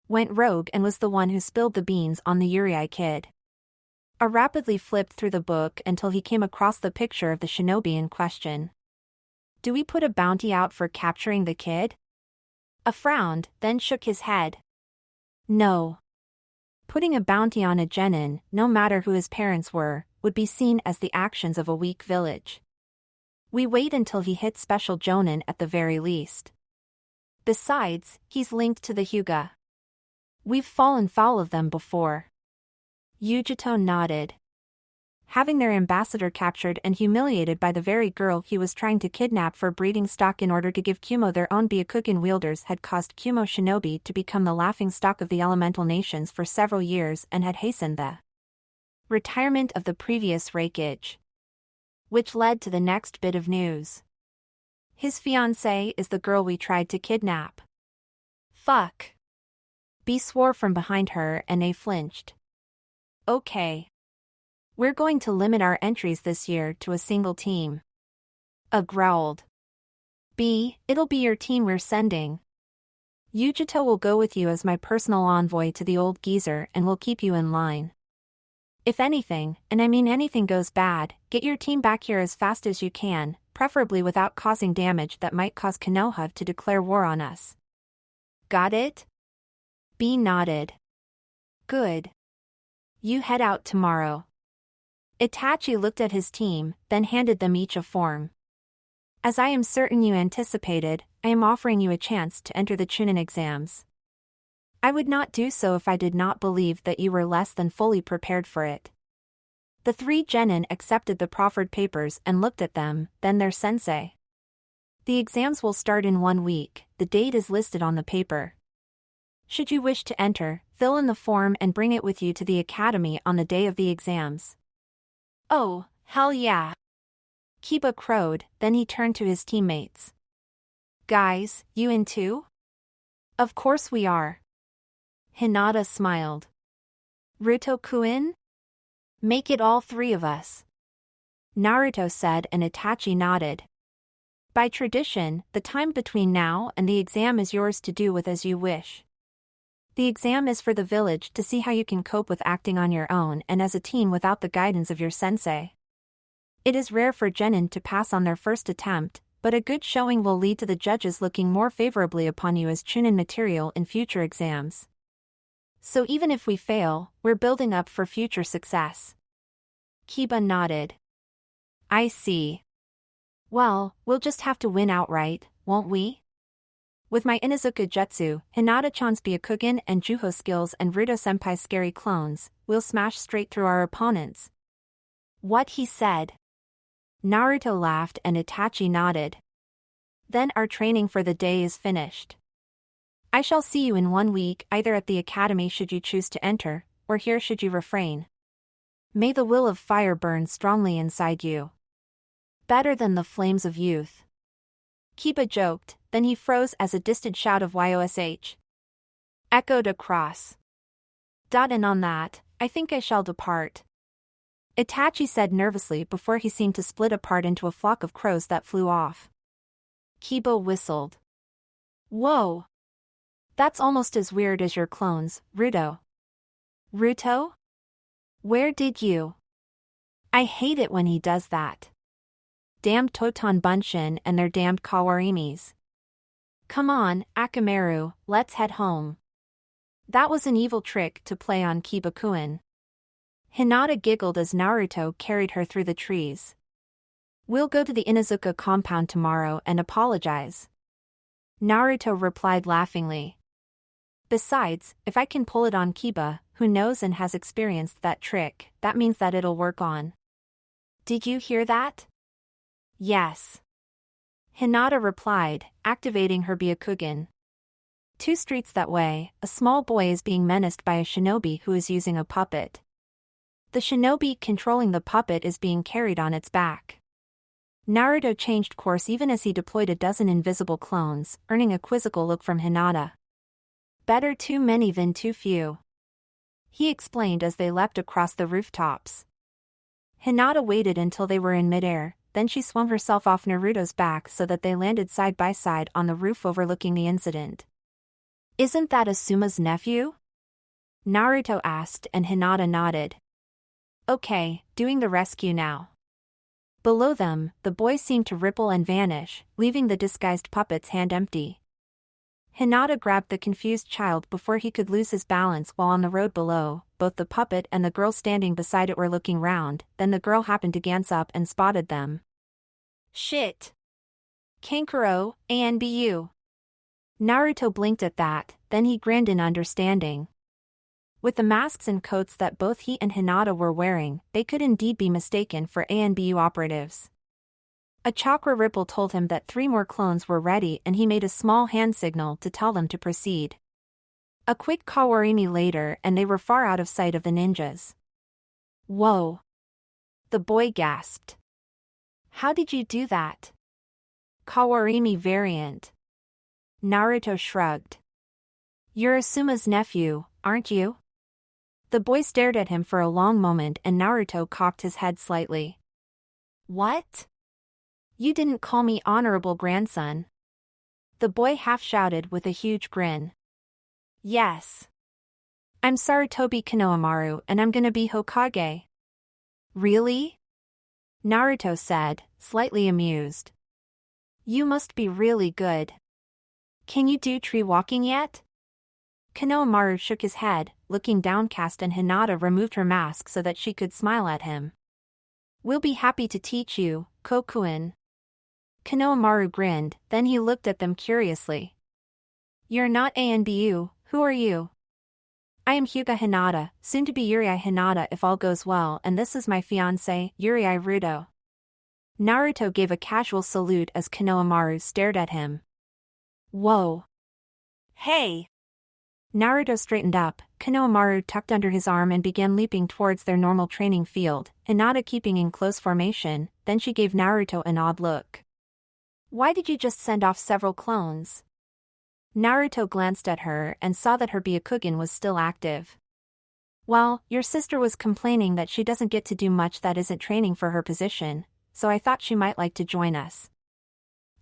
Went rogue and was the one who spilled the beans on the Urei kid. A rapidly flipped through the book until he came across the picture of the shinobi in question. Do we put a bounty out for capturing the kid? A frowned, then shook his head. No. Putting a bounty on a genin, no matter who his parents were, would be seen as the actions of a weak village. We wait until he hits special jonin at the very least. Besides, he's linked to the Hyuga. We've fallen foul of them before. Yujito nodded. Having their ambassador captured and humiliated by the very girl he was trying to kidnap for breeding stock in order to give Kumo their own Byakugan wielders had caused Kumo shinobi to become the laughingstock of the elemental nations for several years and had hastened the retirement of the previous Reikage. Which led to the next bit of news. His fiancée is the girl we tried to kidnap. Fuck. B swore from behind her and A flinched. Okay. We're going to limit our entries this year to a single team. A growled. B, it'll be your team we're sending. Yujito will go with you as my personal envoy to the old geezer and will keep you in line. If anything, and I mean anything goes bad, get your team back here as fast as you can, preferably without causing damage that might cause Konoha to declare war on us. Got it? B nodded. Good. You head out tomorrow. Itachi looked at his team, then handed them each a form. As I am certain you anticipated, I am offering you a chance to enter the Chunin exams. I would not do so if I did not believe that you were less than fully prepared for it. The three genin accepted the proffered papers and looked at them, then their sensei. The exams will start in 1 week, the date is listed on the paper. Should you wish to enter, fill in the form and bring it with you to the academy on the day of the exams. Oh, hell yeah. Kiba crowed, then he turned to his teammates. Guys, you in too? Of course we are. Hinata smiled. Ruto-kun? Make it all three of us. Naruto said and Itachi nodded. By tradition, the time between now and the exam is yours to do with as you wish. The exam is for the village to see how you can cope with acting on your own and as a team without the guidance of your sensei. It is rare for genin to pass on their first attempt, but a good showing will lead to the judges looking more favorably upon you as Chunin material in future exams. So even if we fail, we're building up for future success. Kiba nodded. I see. Well, we'll just have to win outright, won't we? With my Inuzuka Jutsu, Hinata-chan's Byakugan and Juho skills and Ruto-senpai's scary clones, we'll smash straight through our opponents. What he said. Naruto laughed and Itachi nodded. Then our training for the day is finished. I shall see you in 1 week either at the academy should you choose to enter, or here should you refrain. May the will of fire burn strongly inside you. Better than the flames of youth. Kiba joked, then he froze as a distant shout of YOSH echoed across. And on that, I think I shall depart. Itachi said nervously before he seemed to split apart into a flock of crows that flew off. Kiba whistled. Whoa! That's almost as weird as your clones, Ruto. Ruto? Where did you? I hate it when he does that. Damned Toton Bunshin and their damned Kawarimis. Come on, Akamaru, let's head home. That was an evil trick to play on Kiba-kun. Hinata giggled as Naruto carried her through the trees. We'll go to the Inuzuka compound tomorrow and apologize. Naruto replied laughingly. Besides, if I can pull it on Kiba, who knows and has experienced that trick, that means that it'll work on. Did you hear that? Yes. Hinata replied, activating her Byakugan. 2 streets that way, a small boy is being menaced by a shinobi who is using a puppet. The shinobi controlling the puppet is being carried on its back. Naruto changed course even as he deployed a dozen invisible clones, earning a quizzical look from Hinata. Better too many than too few. He explained as they leapt across the rooftops. Hinata waited until they were in midair, then she swung herself off Naruto's back so that they landed side by side on the roof overlooking the incident. Isn't that Asuma's nephew? Naruto asked and Hinata nodded. Okay, doing the rescue now. Below them, the boy seemed to ripple and vanish, leaving the disguised puppet's hand empty. Hinata grabbed the confused child before he could lose his balance while on the road below. Both the puppet and the girl standing beside it were looking round, then the girl happened to glance up and spotted them. Shit! Kankuro, ANBU. Naruto blinked at that, then he grinned in understanding. With the masks and coats that both he and Hinata were wearing, they could indeed be mistaken for ANBU operatives. A chakra ripple told him that 3 more clones were ready and he made a small hand signal to tell them to proceed. A quick Kawarimi later and they were far out of sight of the ninjas. Whoa! The boy gasped. How did you do that? Kawarimi variant. Naruto shrugged. You're Asuma's nephew, aren't you? The boy stared at him for a long moment and Naruto cocked his head slightly. What? You didn't call me honorable grandson. The boy half shouted with a huge grin. Yes. I'm Sarutobi Konohamaru and I'm gonna be Hokage. Really? Naruto said, slightly amused. You must be really good. Can you do tree walking yet? Konohamaru shook his head, looking downcast and Hinata removed her mask so that she could smile at him. We'll be happy to teach you, Kokuen. Konohamaru grinned, then he looked at them curiously. You're not ANBU, who are you? I am Hyuga Hinata, soon to be Yurei Hinata if all goes well, and this is my fiancé, Yurei Ruto. Naruto gave a casual salute as Konohamaru stared at him. Whoa. Hey! Naruto straightened up, Konohamaru tucked under his arm and began leaping towards their normal training field, Hinata keeping in close formation. Then she gave Naruto an odd look. "Why did you just send off several clones?" Naruto glanced at her and saw that her Byakugan was still active. "Well, your sister was complaining that she doesn't get to do much that isn't training for her position, so I thought she might like to join us.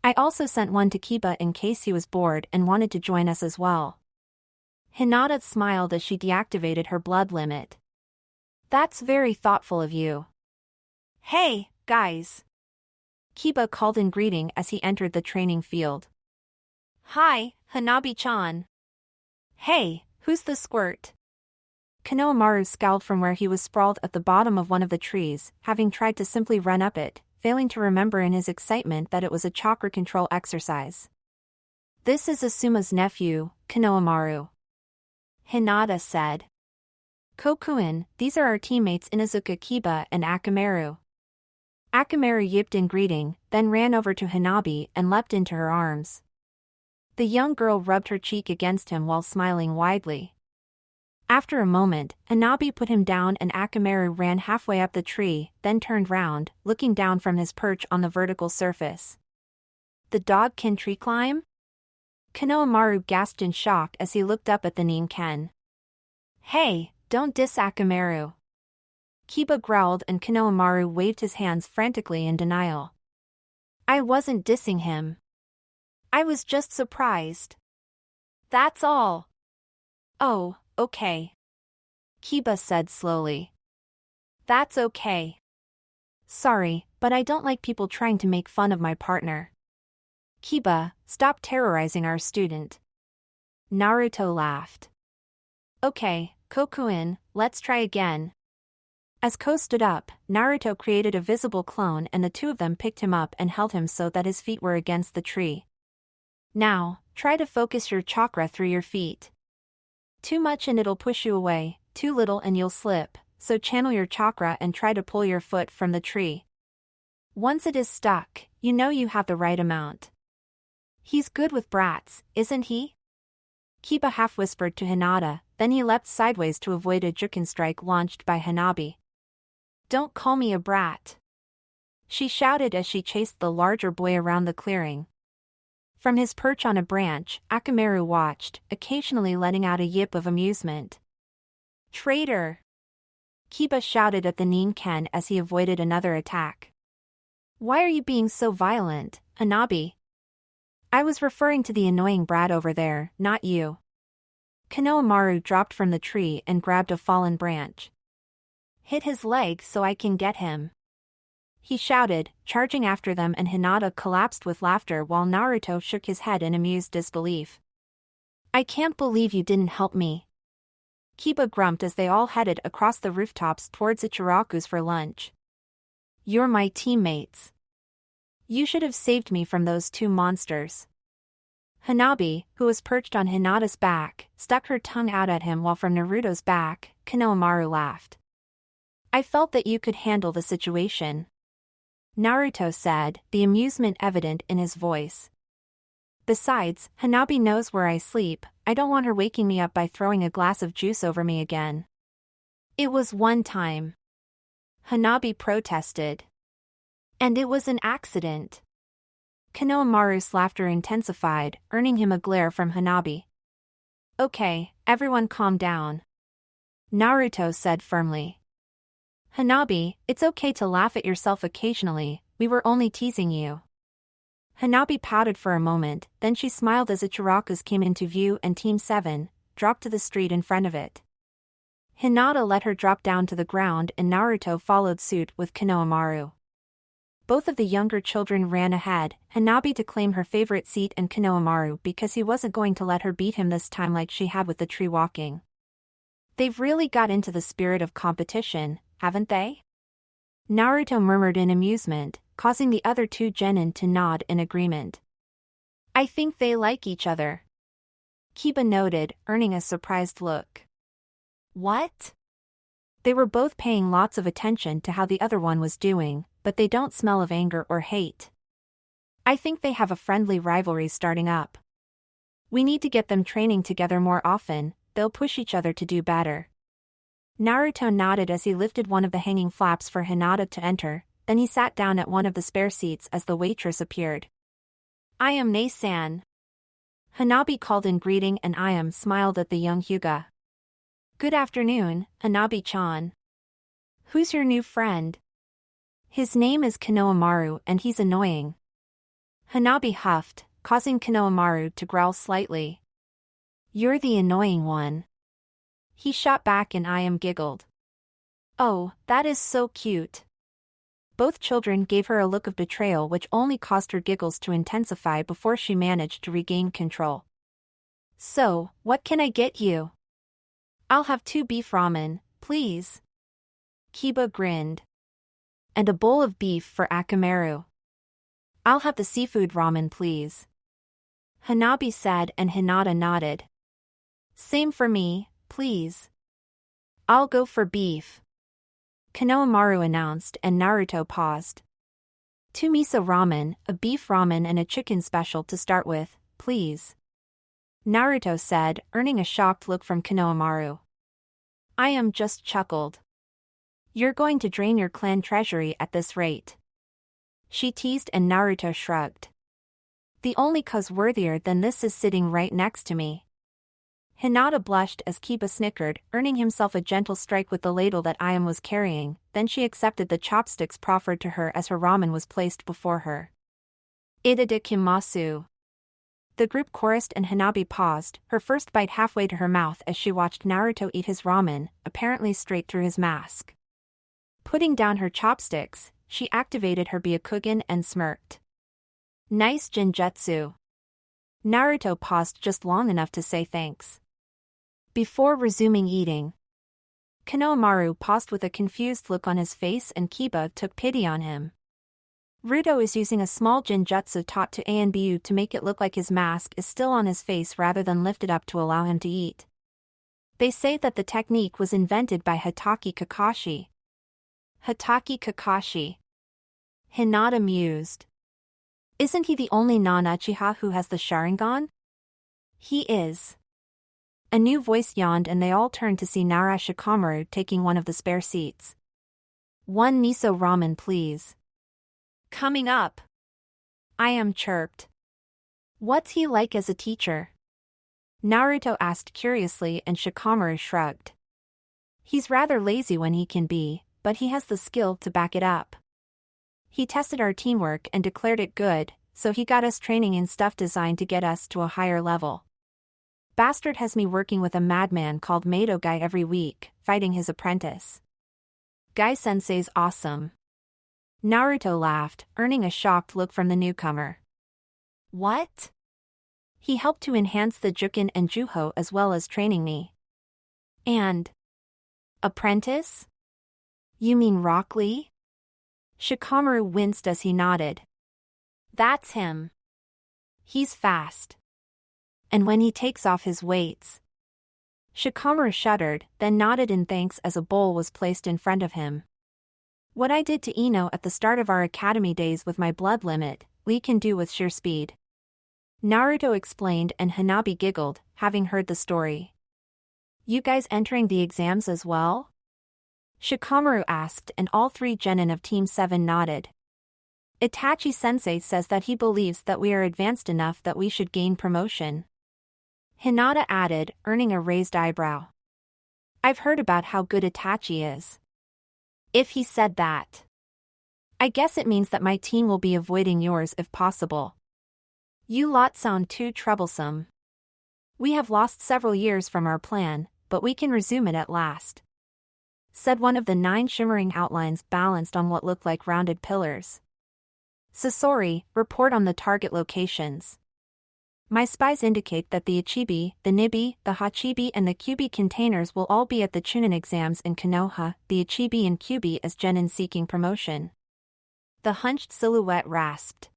I also sent one to Kiba in case he was bored and wanted to join us as well." Hinata smiled as she deactivated her blood limit. "That's very thoughtful of you." "Hey, guys!" Kiba called in greeting as he entered the training field. "Hi, Hanabi-chan." "Hey, who's the squirt?" Konohamaru scowled from where he was sprawled at the bottom of one of the trees, having tried to simply run up it, failing to remember in his excitement that it was a chakra control exercise. "This is Asuma's nephew, Konohamaru," Hinata said. "Kokuin, these are our teammates Inuzuka, Kiba and Akamaru." Akamaru yipped in greeting, then ran over to Hanabi and leapt into her arms. The young girl rubbed her cheek against him while smiling widely. After a moment, Hanabi put him down and Akamaru ran halfway up the tree, then turned round, looking down from his perch on the vertical surface. "The dog can tree climb?" Konohamaru gasped in shock as he looked up at the Ninken. "Hey, don't diss Akamaru." Kiba growled and Konohamaru waved his hands frantically in denial. "I wasn't dissing him. I was just surprised. That's all." "Oh, okay," Kiba said slowly. "That's okay. Sorry, but I don't like people trying to make fun of my partner." "Kiba, stop terrorizing our student." Naruto laughed. "Okay, Kokuin, let's try again." As Ko stood up, Naruto created a visible clone and the two of them picked him up and held him so that his feet were against the tree. "Now, try to focus your chakra through your feet. Too much and it'll push you away, too little and you'll slip, so channel your chakra and try to pull your foot from the tree. Once it is stuck, you know you have the right amount. He's good with brats, isn't he?" Kiba half-whispered to Hinata, then he leapt sideways to avoid a Juken strike launched by Hanabi. "Don't call me a brat," she shouted as she chased the larger boy around the clearing. From his perch on a branch, Akamaru watched, occasionally letting out a yip of amusement. "Traitor!" Kiba shouted at the Ninken as he avoided another attack. "Why are you being so violent, Hanabi?" "I was referring to the annoying brat over there, not you." Konohamaru dropped from the tree and grabbed a fallen branch. "Hit his leg so I can get him," he shouted, charging after them, and Hinata collapsed with laughter while Naruto shook his head in amused disbelief. "I can't believe you didn't help me." Kiba grumped as they all headed across the rooftops towards Ichiraku's for lunch. "You're my teammates. You should have saved me from those two monsters." Hanabi, who was perched on Hinata's back, stuck her tongue out at him while from Naruto's back, Konohamaru laughed. "I felt that you could handle the situation," Naruto said, the amusement evident in his voice. "Besides, Hanabi knows where I sleep, I don't want her waking me up by throwing a glass of juice over me again." "It was one time," Hanabi protested. "And it was an accident." Konohamaru's laughter intensified, earning him a glare from Hanabi. "Okay, everyone calm down," Naruto said firmly. "Hanabi, it's okay to laugh at yourself occasionally, we were only teasing you." Hanabi pouted for a moment, then she smiled as Ichiraku's came into view and Team 7 dropped to the street in front of it. Hinata let her drop down to the ground and Naruto followed suit with Konohamaru. Both of the younger children ran ahead, Hanabi to claim her favorite seat and Konohamaru because he wasn't going to let her beat him this time like she had with the tree walking. "They've really got into the spirit of competition, haven't they?" Naruto murmured in amusement, causing the other two genin to nod in agreement. "I think they like each other," Kiba noted, earning a surprised look. "What?" They were both paying lots of attention to how the other one was doing, but they don't smell of anger or hate. "I think they have a friendly rivalry starting up." We need to get them training together more often, they'll push each other to do better. Naruto nodded as he lifted one of the hanging flaps for Hinata to enter, then he sat down at one of the spare seats as the waitress appeared. "I am Nei-san." Hanabi called in greeting and Ayam smiled at the young Hyuga. "Good afternoon, Hanabi-chan. Who's your new friend?" "His name is Konohamaru and he's annoying." Hanabi huffed, causing Konohamaru to growl slightly. "You're the annoying one." He shot back and Ayam giggled. "Oh, that is so cute." Both children gave her a look of betrayal which only caused her giggles to intensify before she managed to regain control. "So, what can I get you?" "I'll have 2 beef ramen, please." Kiba grinned. "And a bowl of beef for Akamaru." "I'll have the seafood ramen please." Hanabi said and Hinata nodded. "Same for me, please." "I'll go for beef," Konohamaru announced and Naruto paused. 2 miso ramen, a beef ramen and a chicken special to start with, please," Naruto said, earning a shocked look from Konohamaru. Ayam just chuckled. "You're going to drain your clan treasury at this rate," she teased and Naruto shrugged. "The only cause worthier than this is sitting right next to me." Hinata blushed as Kiba snickered, earning himself a gentle strike with the ladle that Ayam was carrying, then she accepted the chopsticks proffered to her as her ramen was placed before her. "Itadakimasu." The group chorused and Hanabi paused, her first bite halfway to her mouth as she watched Naruto eat his ramen, apparently straight through his mask. Putting down her chopsticks, she activated her Byakugan and smirked. "Nice genjutsu." Naruto paused just long enough to say thanks. Before resuming eating, Konohamaru paused with a confused look on his face and Kiba took pity on him. Ruto is using a small genjutsu taught to Anbu to make it look like his mask is still on his face rather than lifted up to allow him to eat. They say that the technique was invented by Hatake Kakashi. Hatake Kakashi. Hinata mused. "Isn't he the only non-Uchiha who has the Sharingan?" "He is." A new voice yawned and they all turned to see Nara Shikamaru taking one of the spare seats. "1 miso ramen please." "Coming up." Ayam chirped. "What's he like as a teacher?" Naruto asked curiously and Shikamaru shrugged. "He's rather lazy when he can be, but he has the skill to back it up. He tested our teamwork and declared it good, so he got us training in stuff designed to get us to a higher level. Bastard has me working with a madman called Mato Guy every week, fighting his apprentice. Guy-sensei's awesome." Naruto laughed, earning a shocked look from the newcomer. "What?" "He helped to enhance the Jukin and Juho as well as training me." "And apprentice? You mean Rock Lee?" Shikamaru winced as he nodded. "That's him. He's fast. And when he takes off his weights." Shikamaru shuddered, then nodded in thanks as a bowl was placed in front of him. "What I did to Ino at the start of our academy days with my blood limit, Lee can do with sheer speed." Naruto explained and Hanabi giggled, having heard the story. "You guys entering the exams as well?" Shikamaru asked and all 3 genin of Team 7 nodded. "Itachi-sensei says that he believes that we are advanced enough that we should gain promotion." Hinata added, earning a raised eyebrow. "I've heard about how good Itachi is." "If he said that, I guess it means that my team will be avoiding yours if possible. You lot sound too troublesome. We have lost several years from our plan, but we can resume it at last," said one of the 9 shimmering outlines balanced on what looked like rounded pillars. "Sasori, report on the target locations. My spies indicate that the Ichibi, the Nibi, the Hachibi and the Kyubi containers will all be at the Chunin exams in Konoha, the Ichibi and Kyubi as genin seeking promotion." The hunched silhouette rasped.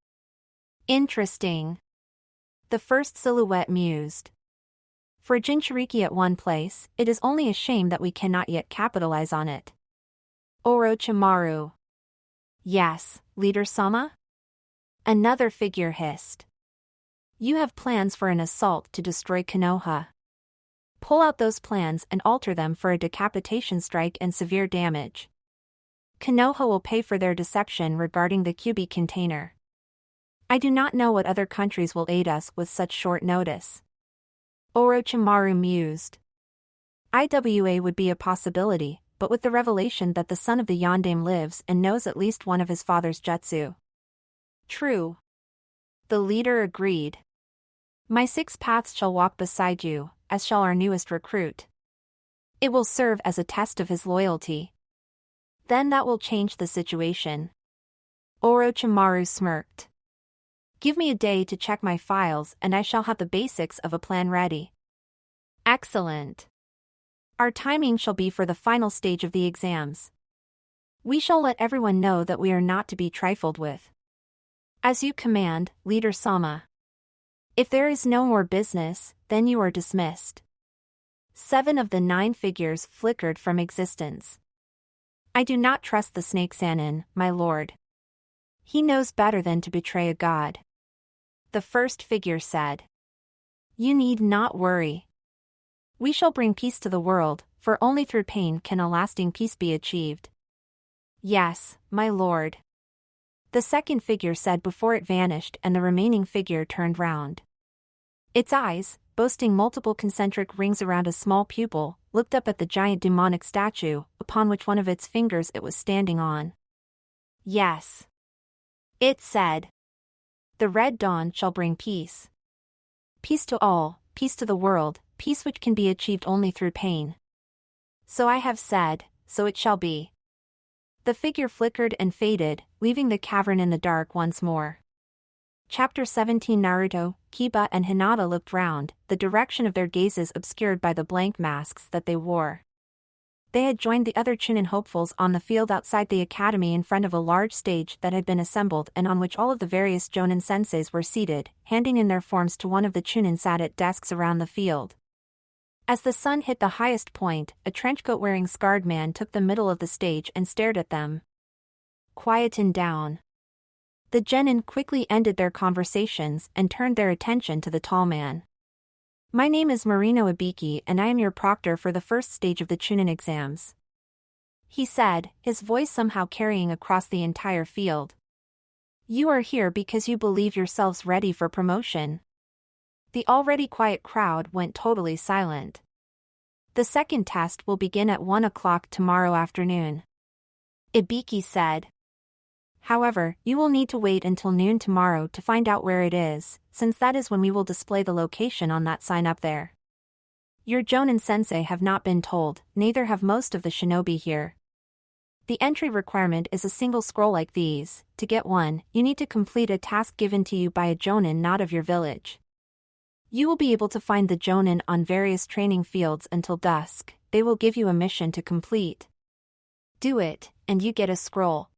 "Interesting." The first silhouette mused. "For Jinchuriki at one place, it is only a shame that we cannot yet capitalize on it." Orochimaru. "Yes, Leader Sama?" Another figure hissed. You have plans for an assault to destroy Konoha. Pull out those plans and alter them for a decapitation strike and severe damage. Konoha will pay for their deception regarding the Kyubi container. I do not know what other countries will aid us with such short notice. Orochimaru mused. IWA would be a possibility, but with the revelation that the son of the Yondaime lives and knows at least one of his father's jutsu. True. The leader agreed. My 6 paths shall walk beside you, as shall our newest recruit. It will serve as a test of his loyalty. Then that will change the situation. Orochimaru smirked. Give me a day to check my files and I shall have the basics of a plan ready. Excellent. Our timing shall be for the final stage of the exams. We shall let everyone know that we are not to be trifled with. As you command, Leader Sama. If there is no more business, then you are dismissed. 7 of the 9 figures flickered from existence. I do not trust the Snake Sannin, my lord. He knows better than to betray a god. The first figure said. You need not worry. We shall bring peace to the world, for only through pain can a lasting peace be achieved. Yes, my lord. The second figure said before it vanished and the remaining figure turned round. Its eyes, boasting multiple concentric rings around a small pupil, looked up at the giant demonic statue, upon which one of its fingers it was standing on. Yes. It said. The Red Dawn shall bring peace. Peace to all, peace to the world, peace which can be achieved only through pain. So I have said, so it shall be. The figure flickered and faded, leaving the cavern in the dark once more. Chapter 17 Naruto, Kiba and Hinata looked round, the direction of their gazes obscured by the blank masks that they wore. They had joined the other Chunin hopefuls on the field outside the academy in front of a large stage that had been assembled and on which all of the various Jonin senseis were seated, handing in their forms to one of the Chunin sat at desks around the field. As the sun hit the highest point, a trenchcoat-wearing scarred man took the middle of the stage and stared at them. Quieten down. The genin quickly ended their conversations and turned their attention to the tall man. My name is Marino Ibiki and I am your proctor for the first stage of the Chunin exams. He said, his voice somehow carrying across the entire field. You are here because you believe yourselves ready for promotion. The already quiet crowd went totally silent. The second test will begin at 1 o'clock tomorrow afternoon. Ibiki said. However, you will need to wait until noon tomorrow to find out where it is, since that is when we will display the location on that sign up there. Your Jonin sensei have not been told, neither have most of the shinobi here. The entry requirement is a single scroll like these. To get one, you need to complete a task given to you by a Jonin not of your village. You will be able to find the Jonin on various training fields until dusk. They will give you a mission to complete. Do it, and you get a scroll.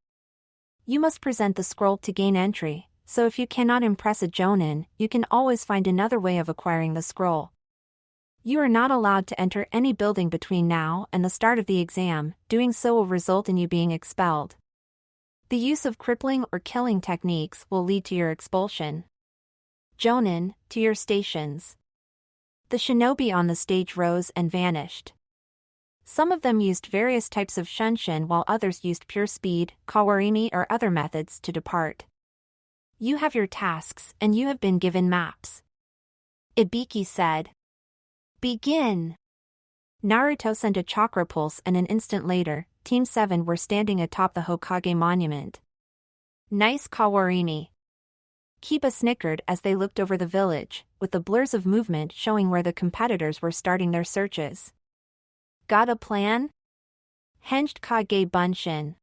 You must present the scroll to gain entry, so if you cannot impress a Jonin, you can always find another way of acquiring the scroll. You are not allowed to enter any building between now and the start of the exam, doing so will result in you being expelled. The use of crippling or killing techniques will lead to your expulsion. Jonin, to your stations. The shinobi on the stage rose and vanished. Some of them used various types of shunshin while others used pure speed, kawarimi or other methods to depart. You have your tasks and you have been given maps. Ibiki said. Begin! Naruto sent a chakra pulse and an instant later, Team 7 were standing atop the Hokage monument. Nice kawarimi. Kiba snickered as they looked over the village, with the blurs of movement showing where the competitors were starting their searches. Got a plan? Henged Kage Bunshin.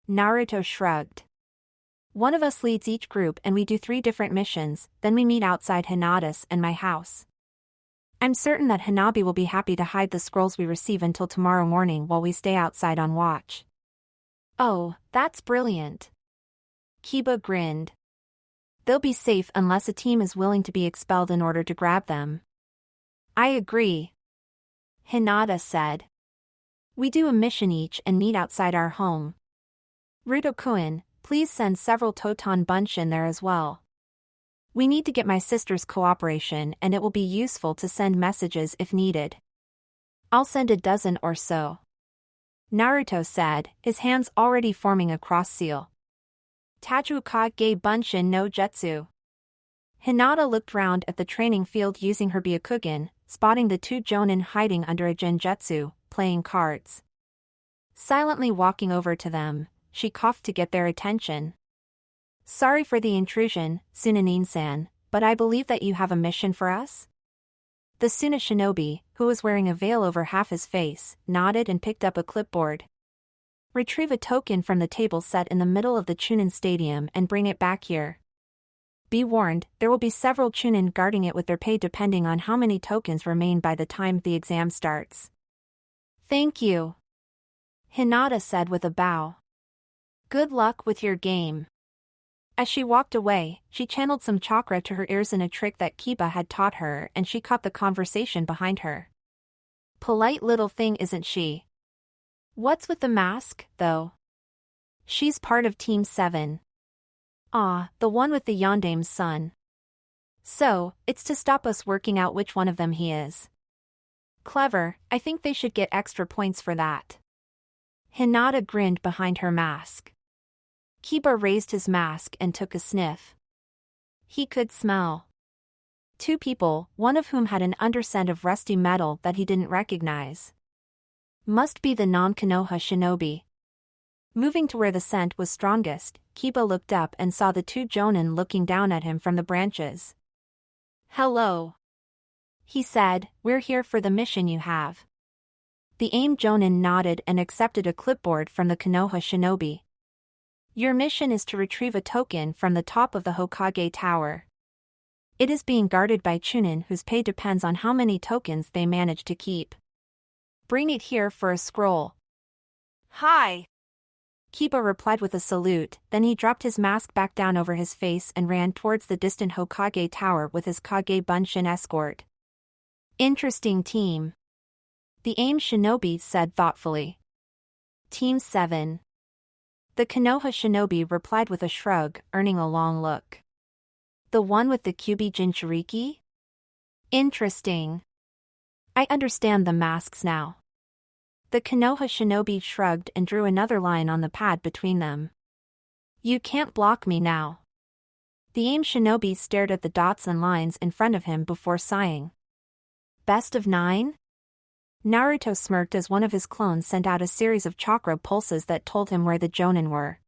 Naruto shrugged. One of us leads each group and we do 3 different missions, then we meet outside Hinata's and my house. I'm certain that Hanabi will be happy to hide the scrolls we receive until tomorrow morning while we stay outside on watch. Oh, that's brilliant. Kiba grinned. They'll be safe unless a team is willing to be expelled in order to grab them. I agree. Hinata said. We do a mission each and meet outside our home. Ruto-kun, please send several Toton Bunshin there as well. We need to get my sister's cooperation and it will be useful to send messages if needed. I'll send a dozen or so. Naruto said, his hands already forming a cross seal. Tajuka Bunshin no Jutsu. Hinata looked round at the training field using her Byakugan, spotting the two Jonin hiding under a genjutsu, playing cards. Silently walking over to them, she coughed to get their attention. Sorry for the intrusion, Sunanin-san, but I believe that you have a mission for us? The Suna shinobi, who was wearing a veil over half his face, nodded and picked up a clipboard. Retrieve a token from the table set in the middle of the Chunin stadium and bring it back here. Be warned, there will be several Chunin guarding it with their pay depending on how many tokens remain by the time the exam starts. Thank you, Hinata said with a bow. Good luck with your game. As she walked away, she channeled some chakra to her ears in a trick that Kiba had taught her and she caught the conversation behind her. Polite little thing, isn't she? What's with the mask, though? She's part of Team 7. Ah, the one with the Yondame's son. So, it's to stop us working out which one of them he is. Clever, I think they should get extra points for that. Hinata grinned behind her mask. Kiba raised his mask and took a sniff. He could smell. Two people, one of whom had an underscent of rusty metal that he didn't recognize. Must be the non-Konoha shinobi. Moving to where the scent was strongest, Kiba looked up and saw the two Jonin looking down at him from the branches. Hello, he said, we're here for the mission you have. The AIM Jonin nodded and accepted a clipboard from the Konoha shinobi. Your mission is to retrieve a token from the top of the Hokage Tower. It is being guarded by Chunin whose pay depends on how many tokens they manage to keep. Bring it here for a scroll. Hi! Kiba replied with a salute, then he dropped his mask back down over his face and ran towards the distant Hokage Tower with his Kage Bunshin escort. Interesting team, the AIM shinobi said thoughtfully. Team 7. The Konoha shinobi replied with a shrug, earning a long look. The one with the Kyubi Jinchuriki? Interesting. I understand the masks now. The Konoha shinobi shrugged and drew another line on the pad between them. You can't block me now. The AIM shinobi stared at the dots and lines in front of him before sighing. Best of 9? Naruto smirked as one of his clones sent out a series of chakra pulses that told him where the Jonin were.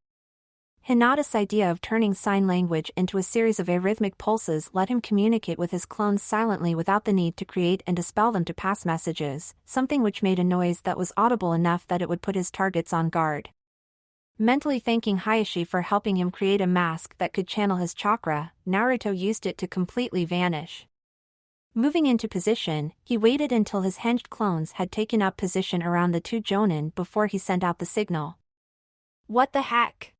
Hinata's idea of turning sign language into a series of arrhythmic pulses let him communicate with his clones silently without the need to create and dispel them to pass messages, something which made a noise that was audible enough that it would put his targets on guard. Mentally thanking Hayashi for helping him create a mask that could channel his chakra, Naruto used it to completely vanish. Moving into position, he waited until his henged clones had taken up position around the two Jonin before he sent out the signal. What the heck?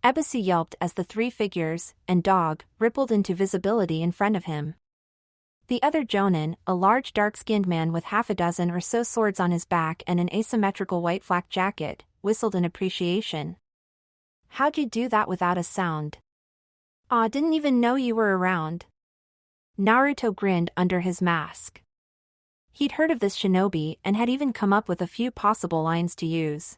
Ebisu yelped as the three figures, and dog, rippled into visibility in front of him. The other Jonin, a large dark-skinned man with half a dozen or so swords on his back and an asymmetrical white flak jacket, whistled in appreciation. How'd you do that without a sound? Aw, didn't even know you were around. Naruto grinned under his mask. He'd heard of this shinobi and had even come up with a few possible lines to use.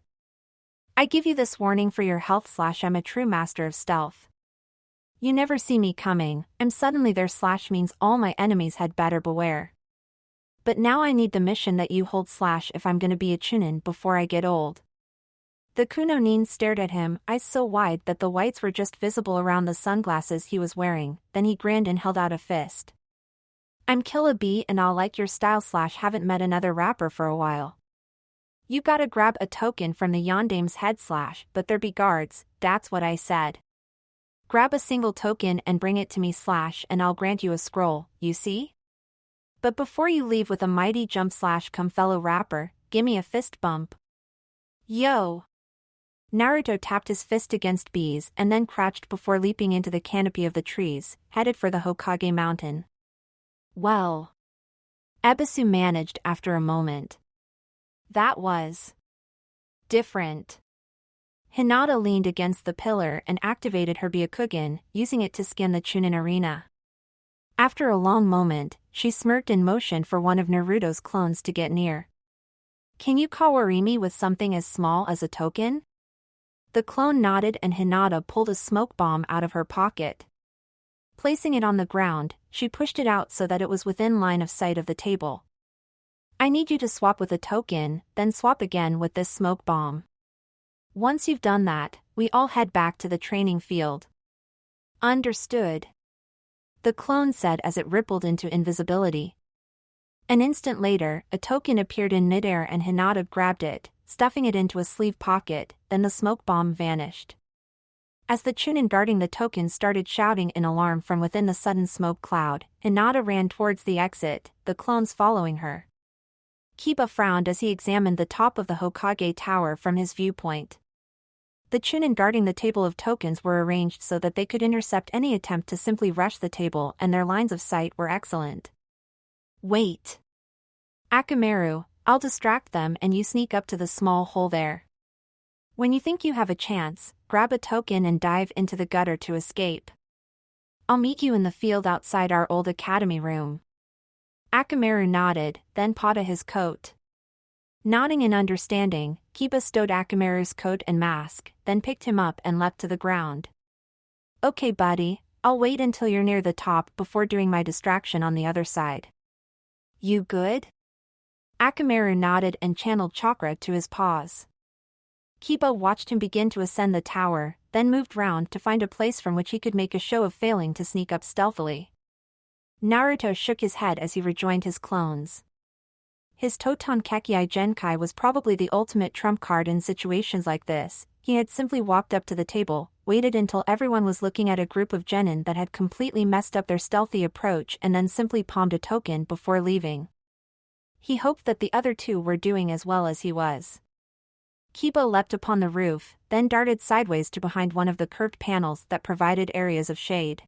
I give you this warning for your health / I'm a true master of stealth. You never see me coming, I'm suddenly there / means all my enemies had better beware. But now I need the mission that you hold / if I'm gonna be a Chunin before I get old. The Kunonin stared at him, eyes so wide that the whites were just visible around the sunglasses he was wearing, then he grinned and held out a fist. I'm Killa B and I'll like your style / haven't met another rapper for a while. You gotta grab a token from the Yondame's head / but there be guards, that's what I said. Grab a single token and bring it to me / and I'll grant you a scroll, you see? But before you leave with a mighty jump / come fellow rapper, gimme a fist bump. Yo! Naruto tapped his fist against B's and then crouched before leaping into the canopy of the trees, headed for the Hokage mountain. Well, Ebisu managed after a moment. That was different. Hinata leaned against the pillar and activated her Byakugan, using it to scan the Chunin arena. After a long moment, she smirked and motioned for one of Naruto's clones to get near. Can you kawaii me with something as small as a token? The clone nodded and Hinata pulled a smoke bomb out of her pocket. Placing it on the ground, she pushed it out so that it was within line of sight of the table. I need you to swap with a token, then swap again with this smoke bomb. Once you've done that, we all head back to the training field. Understood. The clone said as it rippled into invisibility. An instant later, a token appeared in midair and Hinata grabbed it, stuffing it into a sleeve pocket, then the smoke bomb vanished. As the Chunin guarding the token started shouting in alarm from within the sudden smoke cloud, Hinata ran towards the exit, the clones following her. Kiba frowned as he examined the top of the Hokage tower from his viewpoint. The Chunin guarding the table of tokens were arranged so that they could intercept any attempt to simply rush the table, and their lines of sight were excellent. Wait. Akamaru, I'll distract them and you sneak up to the small hole there. When you think you have a chance, grab a token and dive into the gutter to escape. I'll meet you in the field outside our old academy room. Akamaru nodded, then pawed his coat. Nodding in understanding, Kiba stowed Akamaru's coat and mask, then picked him up and leapt to the ground. Okay buddy, I'll wait until you're near the top before doing my distraction on the other side. You good? Akamaru nodded and channeled chakra to his paws. Kiba watched him begin to ascend the tower, then moved round to find a place from which he could make a show of failing to sneak up stealthily. Naruto shook his head as he rejoined his clones. His Toton Kekkai Genkai was probably the ultimate trump card in situations like this. He had simply walked up to the table, waited until everyone was looking at a group of genin that had completely messed up their stealthy approach, and then simply palmed a token before leaving. He hoped that the other two were doing as well as he was. Kiba leapt upon the roof, then darted sideways to behind one of the curved panels that provided areas of shade.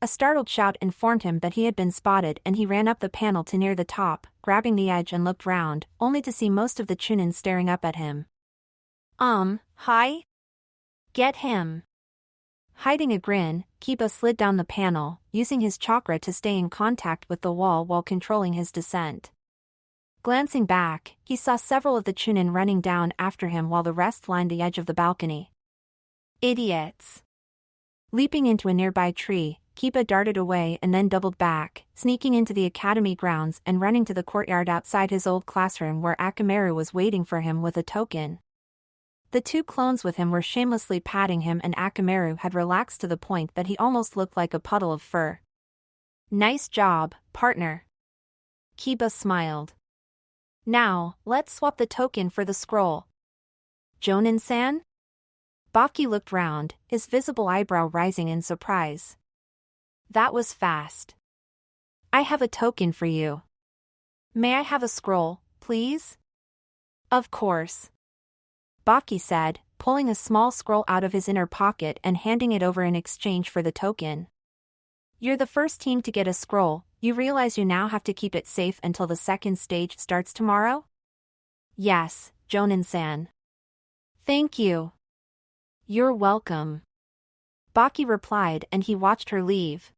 A startled shout informed him that he had been spotted, and he ran up the panel to near the top, grabbing the edge and looked round, only to see most of the Chunin staring up at him. Hi? Get him. Hiding a grin, Kiba slid down the panel, using his chakra to stay in contact with the wall while controlling his descent. Glancing back, he saw several of the Chunin running down after him while the rest lined the edge of the balcony. Idiots. Leaping into a nearby tree, Kiba darted away and then doubled back, sneaking into the academy grounds and running to the courtyard outside his old classroom where Akamaru was waiting for him with a token. The two clones with him were shamelessly patting him, and Akamaru had relaxed to the point that he almost looked like a puddle of fur. Nice job, partner. Kiba smiled. Now, let's swap the token for the scroll. Jonin-san? Baki looked round, his visible eyebrow rising in surprise. That was fast. I have a token for you. May I have a scroll, please? Of course. Baki said, pulling a small scroll out of his inner pocket and handing it over in exchange for the token. You're the first team to get a scroll. You realize you now have to keep it safe until the second stage starts tomorrow? Yes, Jonin-san. Thank you. You're welcome. Baki replied, and he watched her leave.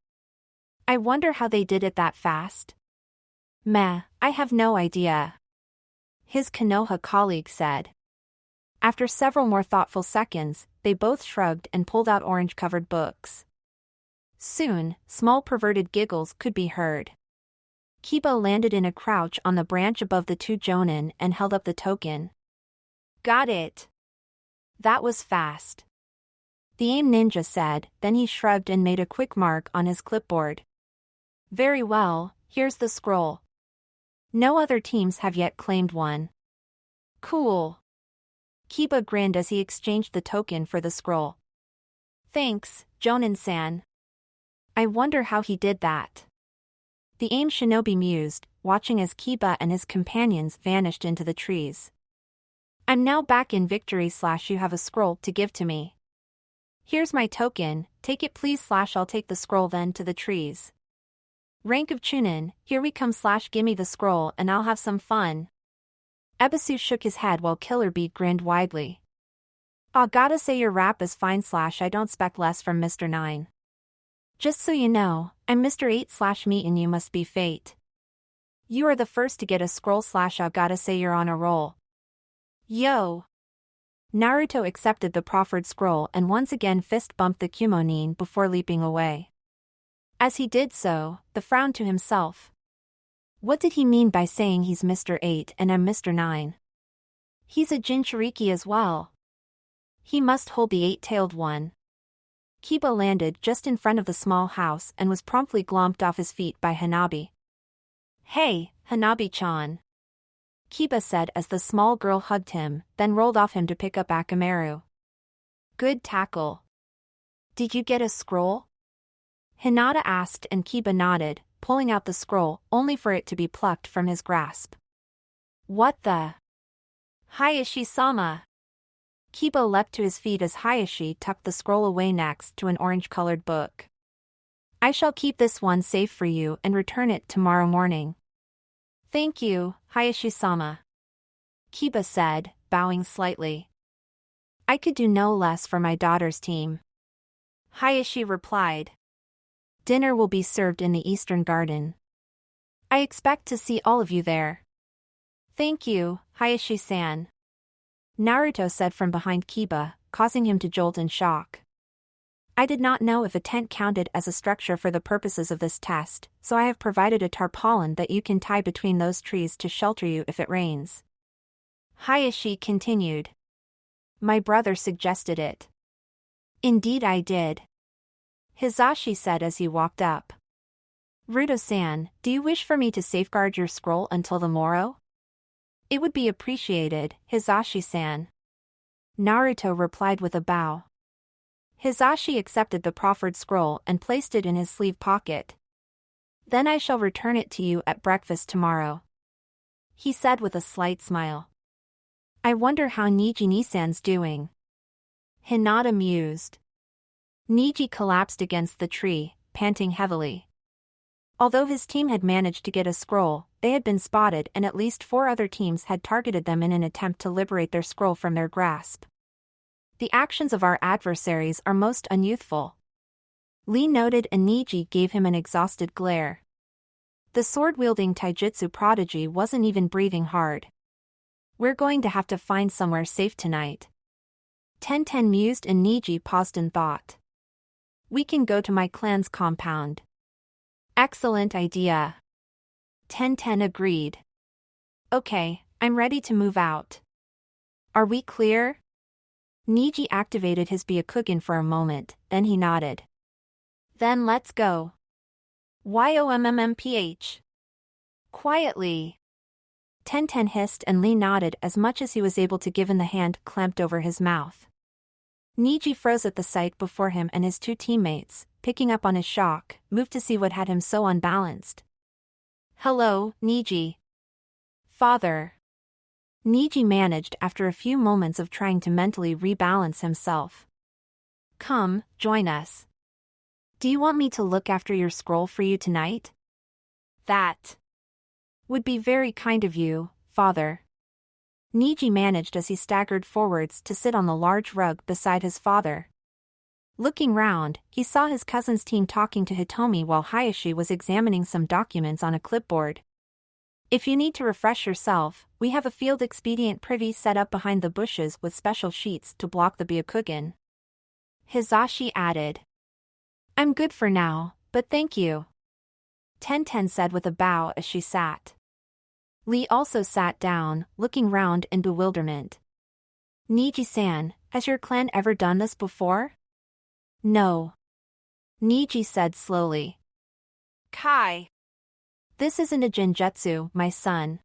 I wonder how they did it that fast. Meh, I have no idea. His Konoha colleague said. After several more thoughtful seconds, they both shrugged and pulled out orange-covered books. Soon, small perverted giggles could be heard. Kiba landed in a crouch on the branch above the two Jonin and held up the token. Got it. That was fast. The AIM ninja said, then he shrugged and made a quick mark on his clipboard. Very well, here's the scroll. No other teams have yet claimed one. Cool. Kiba grinned as he exchanged the token for the scroll. Thanks, Jonin-san. I wonder how he did that. The AIM shinobi mused, watching as Kiba and his companions vanished into the trees. I'm now back in victory / you have a scroll to give to me. Here's my token, take it please / I'll take the scroll then to the trees. Rank of Chunin, here we come / gimme the scroll and I'll have some fun. Ebisu shook his head while Killer Bee grinned widely. Aw, gotta say your rap is fine / I don't expect less from Mr. 9. Just so you know, I'm Mr. 8 / me and you must be fate. You are the first to get a scroll / I gotta say you're on a roll. Yo! Naruto accepted the proffered scroll and once again fist bumped the Kumonin before leaping away. As he did so, the frowned to himself. What did he mean by saying he's Mr. 8 and I'm Mr. 9? He's a Jinchuriki as well. He must hold the 8-tailed one. Kiba landed just in front of the small house and was promptly glomped off his feet by Hanabi. Hey, Hanabi-chan. Kiba said as the small girl hugged him, then rolled off him to pick up Akamaru. Good tackle. Did you get a scroll? Hinata asked and Kiba nodded, pulling out the scroll only for it to be plucked from his grasp. What the? Hayashi-sama! Kiba leapt to his feet as Hayashi tucked the scroll away next to an orange-colored book. I shall keep this one safe for you and return it tomorrow morning. Thank you, Hayashi-sama. Kiba said, bowing slightly. I could do no less for my daughter's team. Hayashi replied. Dinner will be served in the Eastern Garden. I expect to see all of you there. Thank you, Hayashi-san. Naruto said from behind Kiba, causing him to jolt in shock. I did not know if a tent counted as a structure for the purposes of this test, so I have provided a tarpaulin that you can tie between those trees to shelter you if it rains. Hayashi continued. My brother suggested it. Indeed I did. Hizashi said as he walked up. Ruto-san, do you wish for me to safeguard your scroll until the morrow? It would be appreciated, Hizashi-san. Naruto replied with a bow. Hizashi accepted the proffered scroll and placed it in his sleeve pocket. Then I shall return it to you at breakfast tomorrow. He said with a slight smile. I wonder how Niji-ni-san's doing. Hinata mused. Niji collapsed against the tree, panting heavily. Although his team had managed to get a scroll, they had been spotted and at least 4 other teams had targeted them in an attempt to liberate their scroll from their grasp. The actions of our adversaries are most unyouthful. Lee noted and Niji gave him an exhausted glare. The sword-wielding taijutsu prodigy wasn't even breathing hard. We're going to have to find somewhere safe tonight. Tenten mused and Niji paused in thought. We can go to my clan's compound. Excellent idea. Tenten agreed. Okay, I'm ready to move out. Are we clear? Niji activated his Byakugan for a moment, then he nodded. Then let's go. YOMMMPH. Quietly. Tenten hissed and Lee nodded as much as he was able to given the hand clamped over his mouth. Niji froze at the sight before him and his 2 teammates, picking up on his shock, moved to see what had him so unbalanced. Hello, Niji. Father. Niji managed after a few moments of trying to mentally rebalance himself. Come, join us. Do you want me to look after your scroll for you tonight? That would be very kind of you, Father. Niji managed as he staggered forwards to sit on the large rug beside his father. Looking round, he saw his cousin's team talking to Hitomi while Hayashi was examining some documents on a clipboard. If you need to refresh yourself, we have a field expedient privy set up behind the bushes with special sheets to block the Byakugan. Hizashi added. I'm good for now, but thank you. Tenten said with a bow as she sat. Lee also sat down, looking round in bewilderment. Niji-san, has your clan ever done this before? No. Niji said slowly. Kai. This isn't a genjutsu, my son.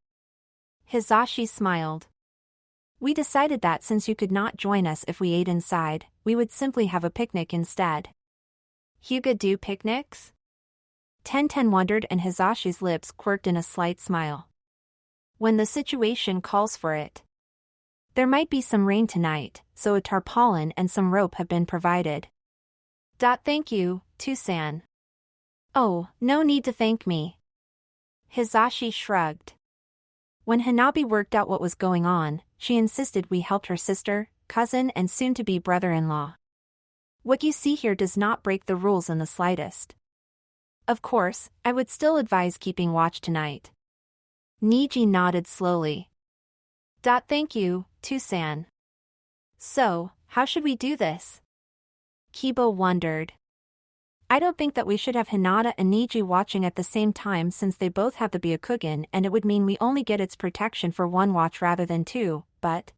Hizashi smiled. We decided that since you could not join us if we ate inside, we would simply have a picnic instead. Hyuga do picnics? Tenten wondered and Hizashi's lips quirked in a slight smile. When the situation calls for it. There might be some rain tonight, so a tarpaulin and some rope have been provided. Thank you, Tusan. Oh, no need to thank me. Hizashi shrugged. When Hanabi worked out what was going on, she insisted we helped her sister, cousin and soon-to-be brother-in-law. What you see here does not break the rules in the slightest. Of course, I would still advise keeping watch tonight. Niji nodded slowly. Thank you, Tusan. So, how should we do this? Kiba wondered. I don't think that we should have Hinata and Niji watching at the same time since they both have the Byakugan and it would mean we only get its protection for one watch rather than two, but...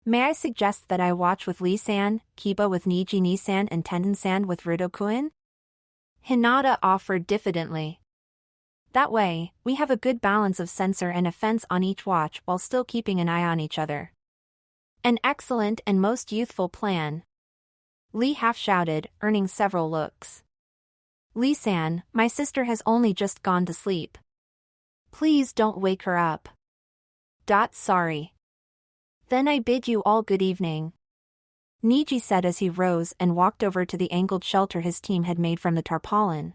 May I suggest that I watch with Lee-san, Kiba with Niji-ni-san and Tenten-san with Ruto-kun? Hinata offered diffidently. That way, we have a good balance of sensor and offense on each watch while still keeping an eye on each other. An excellent and most youthful plan. Lee half-shouted, earning several looks. Lee-san, my sister has only just gone to sleep. Please don't wake her up. Sorry. Then I bid you all good evening. Niji said as he rose and walked over to the angled shelter his team had made from the tarpaulin.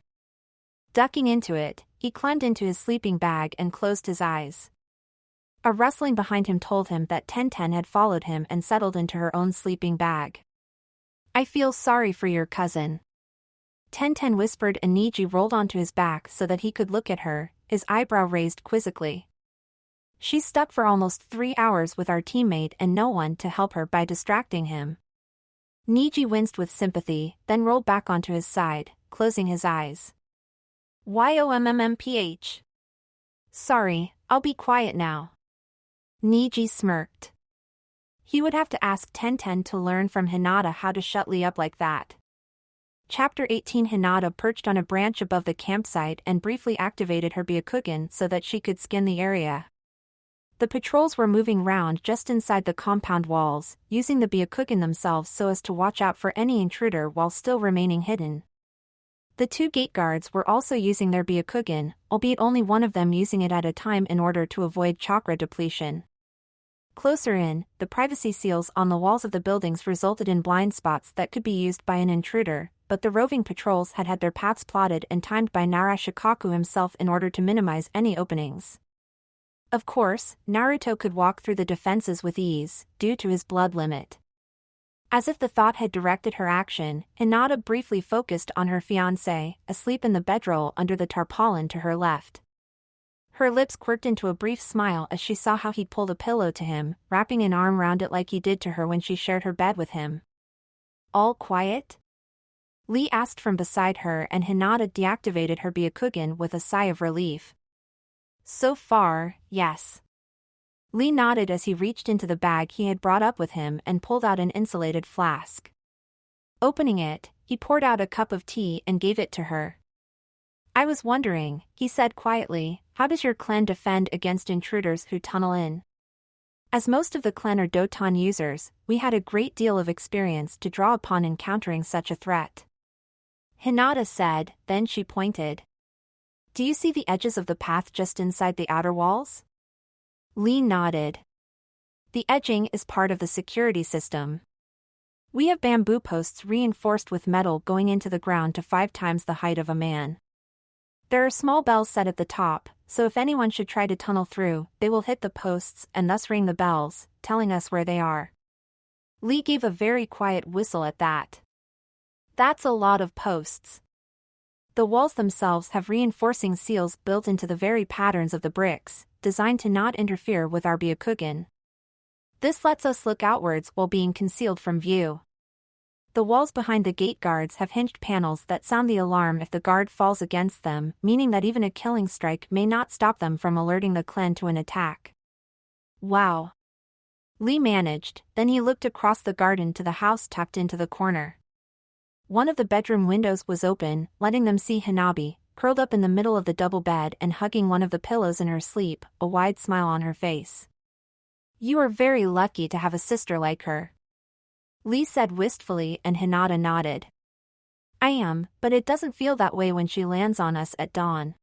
Ducking into it, he climbed into his sleeping bag and closed his eyes. A rustling behind him told him that Tenten had followed him and settled into her own sleeping bag. I feel sorry for your cousin. Tenten whispered and Niji rolled onto his back so that he could look at her, his eyebrow raised quizzically. She's stuck for almost 3 hours with our teammate and no one to help her by distracting him. Niji winced with sympathy, then rolled back onto his side, closing his eyes. YOMMMPH. Sorry, I'll be quiet now. Niji smirked. He would have to ask Tenten to learn from Hinata how to shut Lee up like that. Chapter 18 Hinata perched on a branch above the campsite and briefly activated her Byakugan so that she could scan the area. The patrols were moving round just inside the compound walls, using the Byakugan themselves so as to watch out for any intruder while still remaining hidden. The 2 gate guards were also using their Byakugan, albeit only one of them using it at a time in order to avoid chakra depletion. Closer in, the privacy seals on the walls of the buildings resulted in blind spots that could be used by an intruder, but the roving patrols had their paths plotted and timed by Narashikaku himself in order to minimize any openings. Of course, Naruto could walk through the defenses with ease, due to his blood limit. As if the thought had directed her action, Hinata briefly focused on her fiancé, asleep in the bedroll under the tarpaulin to her left. Her lips quirked into a brief smile as she saw how he'd pulled a pillow to him, wrapping an arm round it like he did to her when she shared her bed with him. All quiet? Lee asked from beside her and Hinata deactivated her Byakugan with a sigh of relief. So far, yes. Lee nodded as he reached into the bag he had brought up with him and pulled out an insulated flask. Opening it, he poured out a cup of tea and gave it to her. I was wondering, he said quietly, how does your clan defend against intruders who tunnel in? As most of the clan are Doton users, we had a great deal of experience to draw upon encountering such a threat. Hinata said, then she pointed. Do you see the edges of the path just inside the outer walls? Lee nodded. The edging is part of the security system. We have bamboo posts reinforced with metal going into the ground to 5 times the height of a man. There are small bells set at the top, so if anyone should try to tunnel through, they will hit the posts and thus ring the bells, telling us where they are. Lee gave a very quiet whistle at that. That's a lot of posts. The walls themselves have reinforcing seals built into the very patterns of the bricks, designed to not interfere with our Byakugan. This lets us look outwards while being concealed from view. The walls behind the gate guards have hinged panels that sound the alarm if the guard falls against them, meaning that even a killing strike may not stop them from alerting the clan to an attack. Wow. Lee managed, then he looked across the garden to the house tucked into the corner. One of the bedroom windows was open, letting them see Hanabi, curled up in the middle of the double bed and hugging one of the pillows in her sleep, a wide smile on her face. You are very lucky to have a sister like her. Lee said wistfully and Hinata nodded. I am, but it doesn't feel that way when she lands on us at dawn.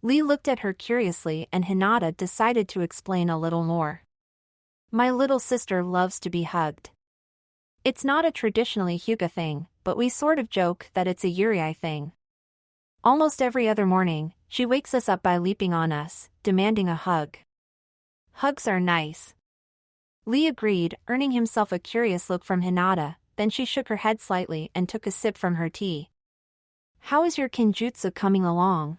Lee looked at her curiously and Hinata decided to explain a little more. My little sister loves to be hugged. It's not a traditionally Hyuga thing, but we sort of joke that it's a Yurei thing. Almost every other morning, she wakes us up by leaping on us, demanding a hug. Hugs are nice. Lee agreed, earning himself a curious look from Hinata, then she shook her head slightly and took a sip from her tea. "How is your kenjutsu coming along?"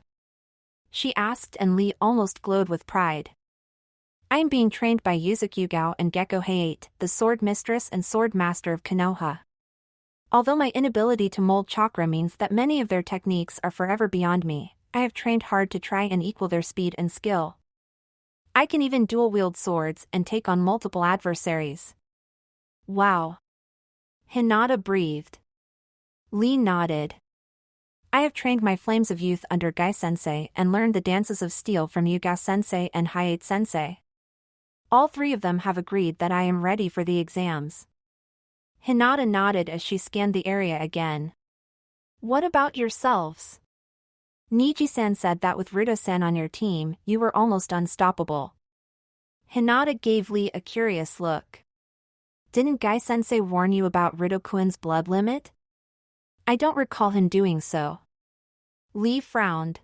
she asked, and Lee almost glowed with pride. "I am being trained by Yuzuki Yugao and Gekko Hayate, the sword mistress and sword master of Konoha. Although my inability to mold chakra means that many of their techniques are forever beyond me, I have trained hard to try and equal their speed and skill. I can even dual-wield swords and take on multiple adversaries." "Wow." Hinata breathed. Lee nodded. "I have trained my flames of youth under Gai-sensei and learned the dances of steel from Yugao-sensei and Hayate-sensei. All three of them have agreed that I am ready for the exams." Hinata nodded as she scanned the area again. "What about yourselves? Niji-san said that with Ruto-san on your team, you were almost unstoppable." Hinata gave Lee a curious look. "Didn't Gai-sensei warn you about Ruto-kun's blood limit?" "I don't recall him doing so." Lee frowned.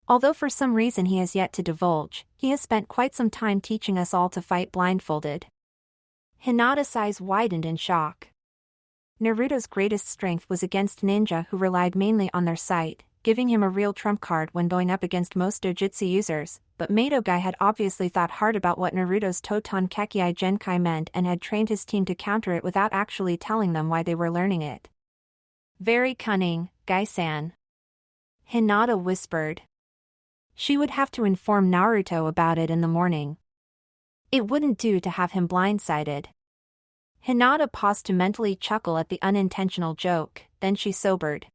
"Although for some reason he has yet to divulge, he has spent quite some time teaching us all to fight blindfolded." Hinata's eyes widened in shock. Naruto's greatest strength was against ninja who relied mainly on their sight, giving him a real trump card when going up against most dojutsu users, but Madogai had obviously thought hard about what Naruto's Toton Kekkai Genkai meant and had trained his team to counter it without actually telling them why they were learning it. "Very cunning, Gai-san," Hinata whispered. She would have to inform Naruto about it in the morning. It wouldn't do to have him blindsided. Hinata paused to mentally chuckle at the unintentional joke, then she sobered.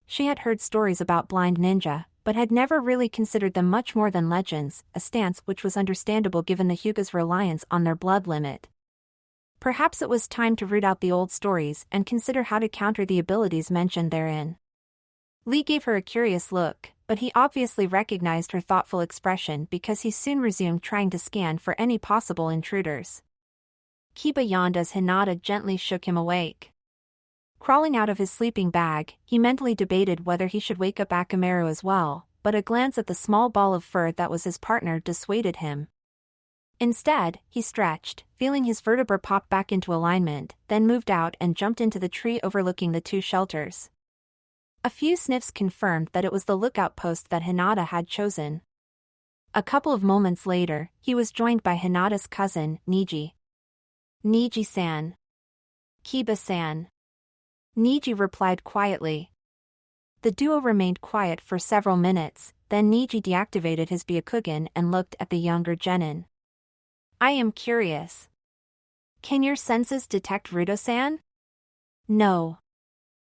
She had heard stories about blind ninja, but had never really considered them much more than legends, a stance which was understandable given the Hyuga's reliance on their blood limit. Perhaps it was time to root out the old stories and consider how to counter the abilities mentioned therein. Lee gave her a curious look, but he obviously recognized her thoughtful expression because he soon resumed trying to scan for any possible intruders. Kiba yawned as Hinata gently shook him awake. Crawling out of his sleeping bag, he mentally debated whether he should wake up Akamaru as well, but a glance at the small ball of fur that was his partner dissuaded him. Instead, he stretched, feeling his vertebra pop back into alignment, then moved out and jumped into the tree overlooking the two shelters. A few sniffs confirmed that it was the lookout post that Hinata had chosen. A couple of moments later, he was joined by Hinata's cousin, Niji. "Niji-san." "Kiba-san." Niji replied quietly. The duo remained quiet for several minutes, then Niji deactivated his Byakugan and looked at the younger genin. "I am curious. Can your senses detect Ruto-san?" "No."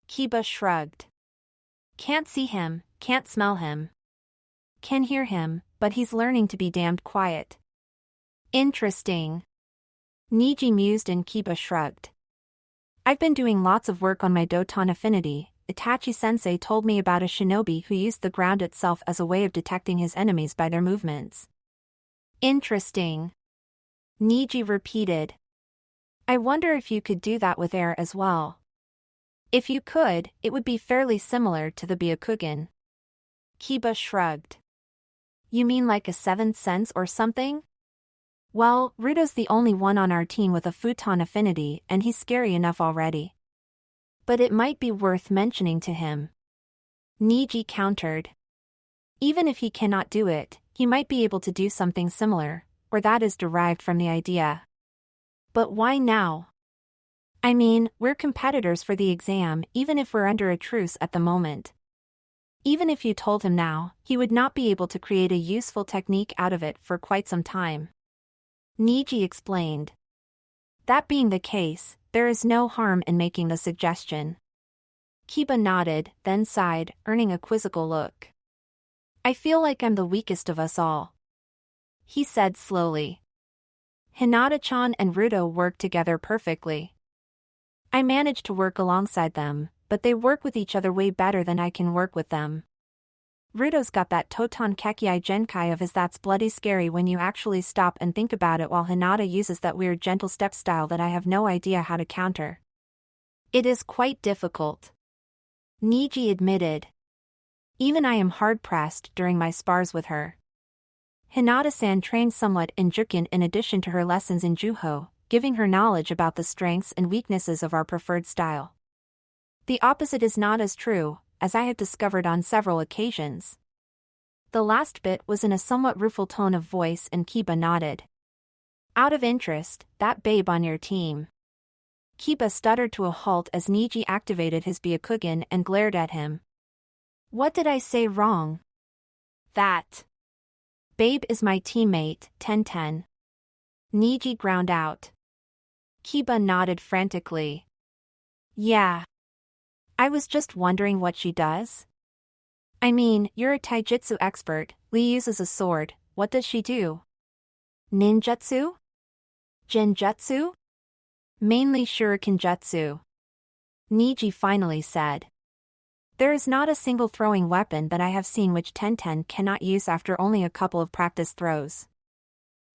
Kiba shrugged. "Can't see him, can't smell him. Can hear him, but he's learning to be damned quiet." "Interesting." Niji mused and Kiba shrugged. "I've been doing lots of work on my Doton affinity. Itachi-sensei told me about a shinobi who used the ground itself as a way of detecting his enemies by their movements." "Interesting." Niji repeated. "I wonder if you could do that with air as well." "If you could, it would be fairly similar to the Byakugan." Kiba shrugged. "You mean like a seventh sense or something?" "Well, Ruto's the only one on our team with a futon affinity and he's scary enough already. But it might be worth mentioning to him." Niji countered. "Even if he cannot do it, he might be able to do something similar, or that is derived from the idea." "But why now?" "I mean, we're competitors for the exam even if we're under a truce at the moment. Even if you told him now, he would not be able to create a useful technique out of it for quite some time." Niji explained. "That being the case, there is no harm in making the suggestion." Kiba nodded, then sighed, earning a quizzical look. "I feel like I'm the weakest of us all," he said slowly. "Hinata-chan and Ruto work together perfectly. I manage to work alongside them, but they work with each other way better than I can work with them. Ruto's got that Toton Kekkai Genkai of his that's bloody scary when you actually stop and think about it, while Hinata uses that weird gentle step style that I have no idea how to counter. It is quite difficult," Niji admitted. "Even I am hard-pressed during my spars with her." Hinata-san trained somewhat in Jukin in addition to her lessons in Juho, giving her knowledge about the strengths and weaknesses of our preferred style. The opposite is not as true, as I have discovered on several occasions. The last bit was in a somewhat rueful tone of voice and Kiba nodded. Out of interest, that babe on your team. Kiba stuttered to a halt as Niji activated his Byakugan and glared at him. What did I say wrong? That babe is my teammate, Tenten. Niji ground out. Kiba nodded frantically. Yeah. I was just wondering what she does. I mean, you're a taijutsu expert, Lee uses a sword, what does she do? Ninjutsu? Genjutsu? Mainly shuriken jutsu. Niji finally said. There is not a single throwing weapon that I have seen which Tenten cannot use after only a couple of practice throws.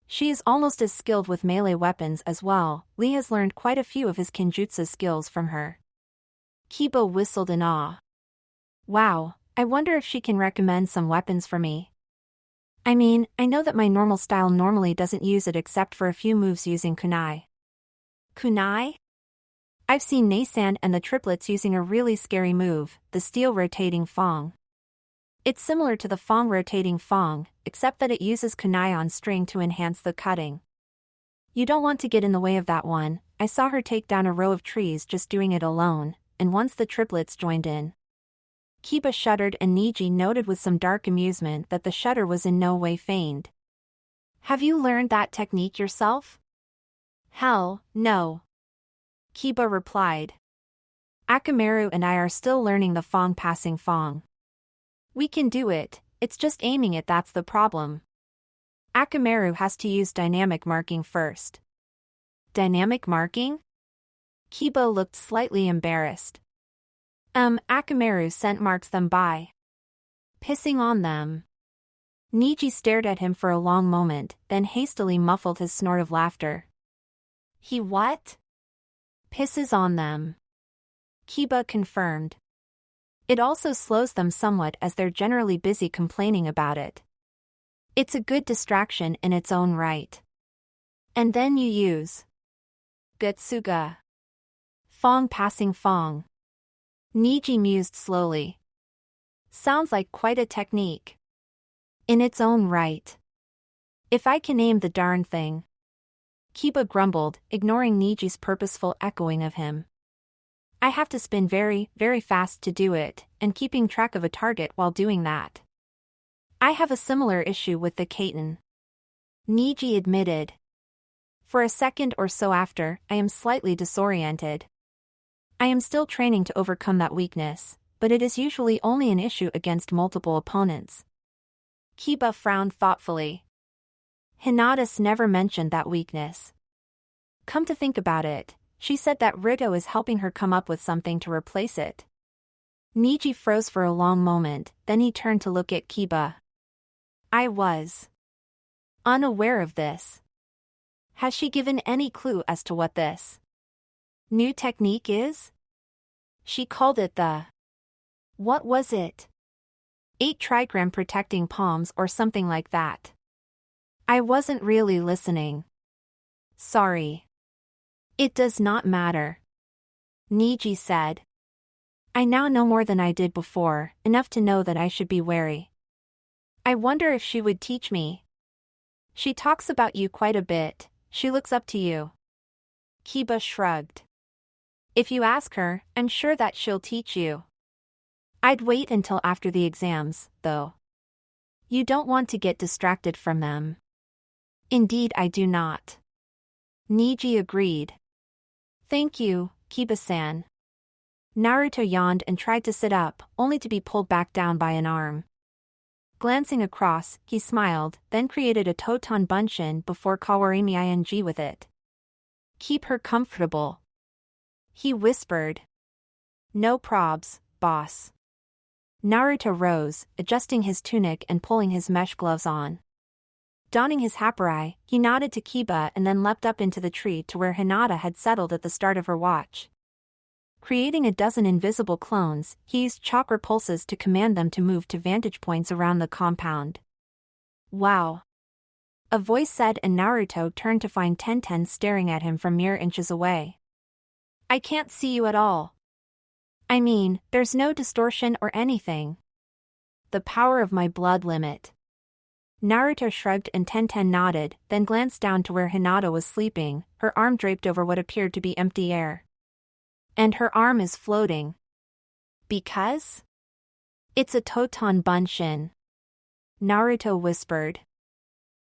She is almost as skilled with melee weapons as well. Lee has learned quite a few of his kenjutsu skills from her. Kiba whistled in awe. Wow, I wonder if she can recommend some weapons for me. I mean, I know that my normal style normally doesn't use it except for a few moves using kunai. Kunai? I've seen Nasan and the triplets using a really scary move, the steel rotating fong. It's similar to the fong rotating fong, except that it uses kunai on string to enhance the cutting. You don't want to get in the way of that one. I saw her take down a row of trees just doing it alone, and once the triplets joined in. Kiba shuddered and Niji noted with some dark amusement that the shudder was in no way feigned. Have you learned that technique yourself? Hell, no. Kiba replied. Akamaru and I are still learning the fong passing fong. We can do it, it's just aiming it that's the problem. Akamaru has to use dynamic marking first. Dynamic marking? Kiba looked slightly embarrassed. Akamaru scent marks them by pissing on them. Niji stared at him for a long moment, then hastily muffled his snort of laughter. He what? Pisses on them. Kiba confirmed. It also slows them somewhat as they're generally busy complaining about it. It's a good distraction in its own right. And then you use Gutsuga. Fong passing fong. Niji mused slowly. Sounds like quite a technique. In its own right. If I can aim the darn thing. Kiba grumbled, ignoring Niji's purposeful echoing of him. I have to spin very, very fast to do it, and keeping track of a target while doing that. I have a similar issue with the Kaiten. Niji admitted. For a second or so after, I am slightly disoriented. I am still training to overcome that weakness, but it is usually only an issue against multiple opponents. Kiba frowned thoughtfully. Hinata never mentioned that weakness. Come to think about it, she said that Rito is helping her come up with something to replace it. Niji froze for a long moment, then he turned to look at Kiba. I was unaware of this. Has she given any clue as to what this new technique is? She called it the... What was it? 8 trigram protecting palms or something like that. I wasn't really listening. Sorry. It does not matter. Niji said. I now know more than I did before, enough to know that I should be wary. I wonder if she would teach me. She talks about you quite a bit, she looks up to you. Kiba shrugged. If you ask her, I'm sure that she'll teach you. I'd wait until after the exams, though. You don't want to get distracted from them. Indeed I do not. Niji agreed. Thank you, Kiba-san. Naruto yawned and tried to sit up, only to be pulled back down by an arm. Glancing across, he smiled, then created a Toton Bunshin before Kawarimi ing with it. Keep her comfortable. He whispered. No probs, boss. Naruto rose, adjusting his tunic and pulling his mesh gloves on. Donning his hapurai, he nodded to Kiba and then leapt up into the tree to where Hinata had settled at the start of her watch. Creating a dozen invisible clones, he used chakra pulses to command them to move to vantage points around the compound. Wow. A voice said, and Naruto turned to find Tenten staring at him from mere inches away. I can't see you at all. I mean, there's no distortion or anything. The power of my blood limit. Naruto shrugged and Tenten nodded, then glanced down to where Hinata was sleeping, her arm draped over what appeared to be empty air. And her arm is floating. Because? It's a Toton Bunshin. Naruto whispered.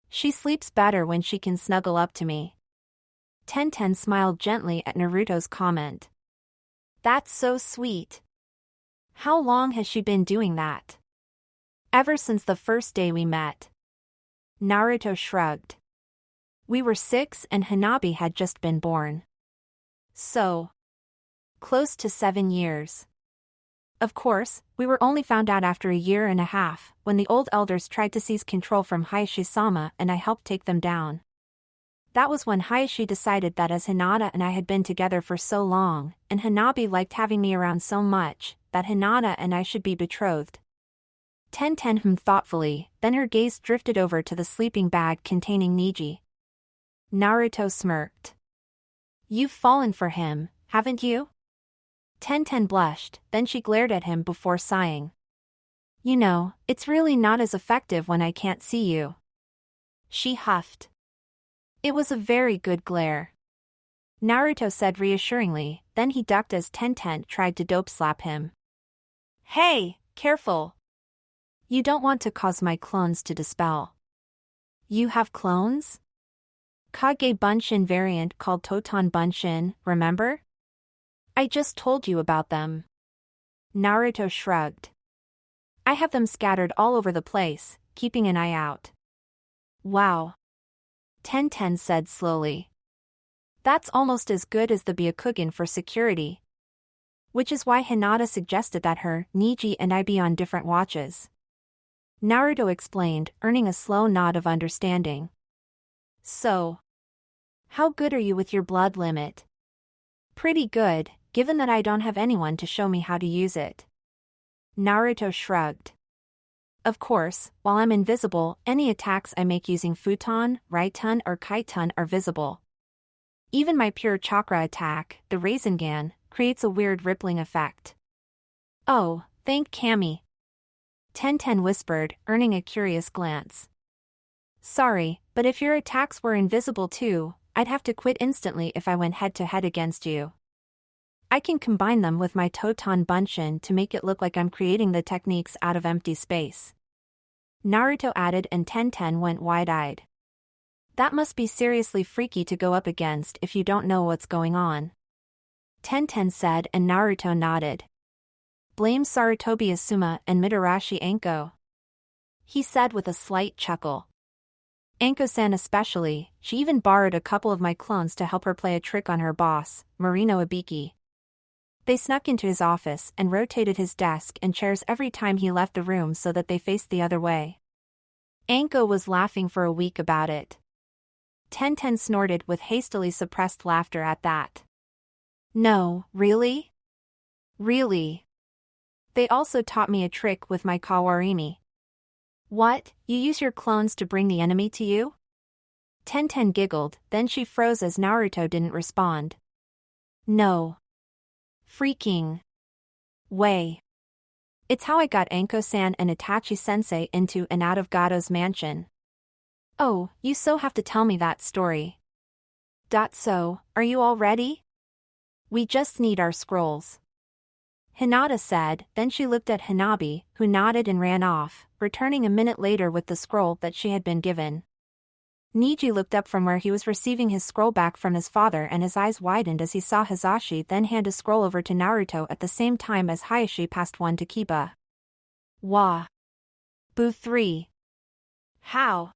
She sleeps better when she can snuggle up to me. Tenten smiled gently at Naruto's comment. That's so sweet. How long has she been doing that? Ever since the first day we met. Naruto shrugged. We were 6 and Hanabi had just been born. So. Close to 7 years. Of course, we were only found out after a year and a half, when the old elders tried to seize control from Hayashi-sama and I helped take them down. That was when Hayashi decided that as Hinata and I had been together for so long, and Hanabi liked having me around so much, that Hinata and I should be betrothed. Tenten hummed thoughtfully, then her gaze drifted over to the sleeping bag containing Niji. Naruto smirked. You've fallen for him, haven't you? Tenten blushed, then she glared at him before sighing. You know, it's really not as effective when I can't see you. She huffed. It was a very good glare. Naruto said reassuringly, then he ducked as Tenten tried to dope slap him. Hey, careful. You don't want to cause my clones to dispel. You have clones? Kage Bunshin variant called Toton Bunshin, remember? I just told you about them. Naruto shrugged. I have them scattered all over the place, keeping an eye out. Wow. Tenten said slowly. That's almost as good as the Byakugan for security. Which is why Hinata suggested that her, Niji and I be on different watches. Naruto explained, earning a slow nod of understanding. So. How good are you with your blood limit? Pretty good, given that I don't have anyone to show me how to use it. Naruto shrugged. Of course, while I'm invisible, any attacks I make using Futon, Raitun or Kaitun are visible. Even my pure chakra attack, the Rasengan, creates a weird rippling effect. Oh, thank Kami. Tenten whispered, earning a curious glance. Sorry, but if your attacks were invisible too, I'd have to quit instantly if I went head-to-head against you. I can combine them with my Toton Bunshin to make it look like I'm creating the techniques out of empty space. Naruto added and Tenten went wide-eyed. That must be seriously freaky to go up against if you don't know what's going on. Tenten said and Naruto nodded. Blame Sarutobi Asuma and Mitarashi Anko. He said with a slight chuckle. Anko-san especially, she even borrowed a couple of my clones to help her play a trick on her boss, Marino Ibiki. They snuck into his office and rotated his desk and chairs every time he left the room so that they faced the other way. Anko was laughing for a week about it. Tenten snorted with hastily suppressed laughter at that. No, really? Really? They also taught me a trick with my Kawarimi. What, you use your clones to bring the enemy to you? Tenten giggled, then she froze as Naruto didn't respond. No. Freaking. Way. It's how I got Anko-san and Itachi-sensei into and out of Gado's mansion. Oh, you so have to tell me that story. So, are you all ready? We just need our scrolls. Hinata said, then she looked at Hanabi, who nodded and ran off, returning a minute later with the scroll that she had been given. Niji looked up from where he was receiving his scroll back from his father and his eyes widened as he saw Hizashi then hand a scroll over to Naruto at the same time as Hayashi passed one to Kiba. Wah. Boo 3. How?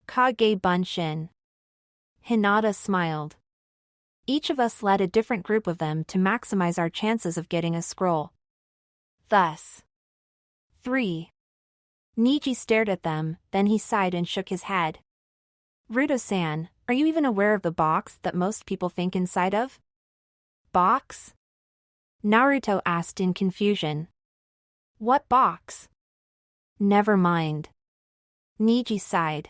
Kage Bunshin. Hinata smiled. Each of us led a different group of them to maximize our chances of getting a scroll. Thus. 3. Niji stared at them, then he sighed and shook his head. Ruto-san, are you even aware of the box that most people think inside of? Box? Naruto asked in confusion. What box? Never mind. Niji sighed.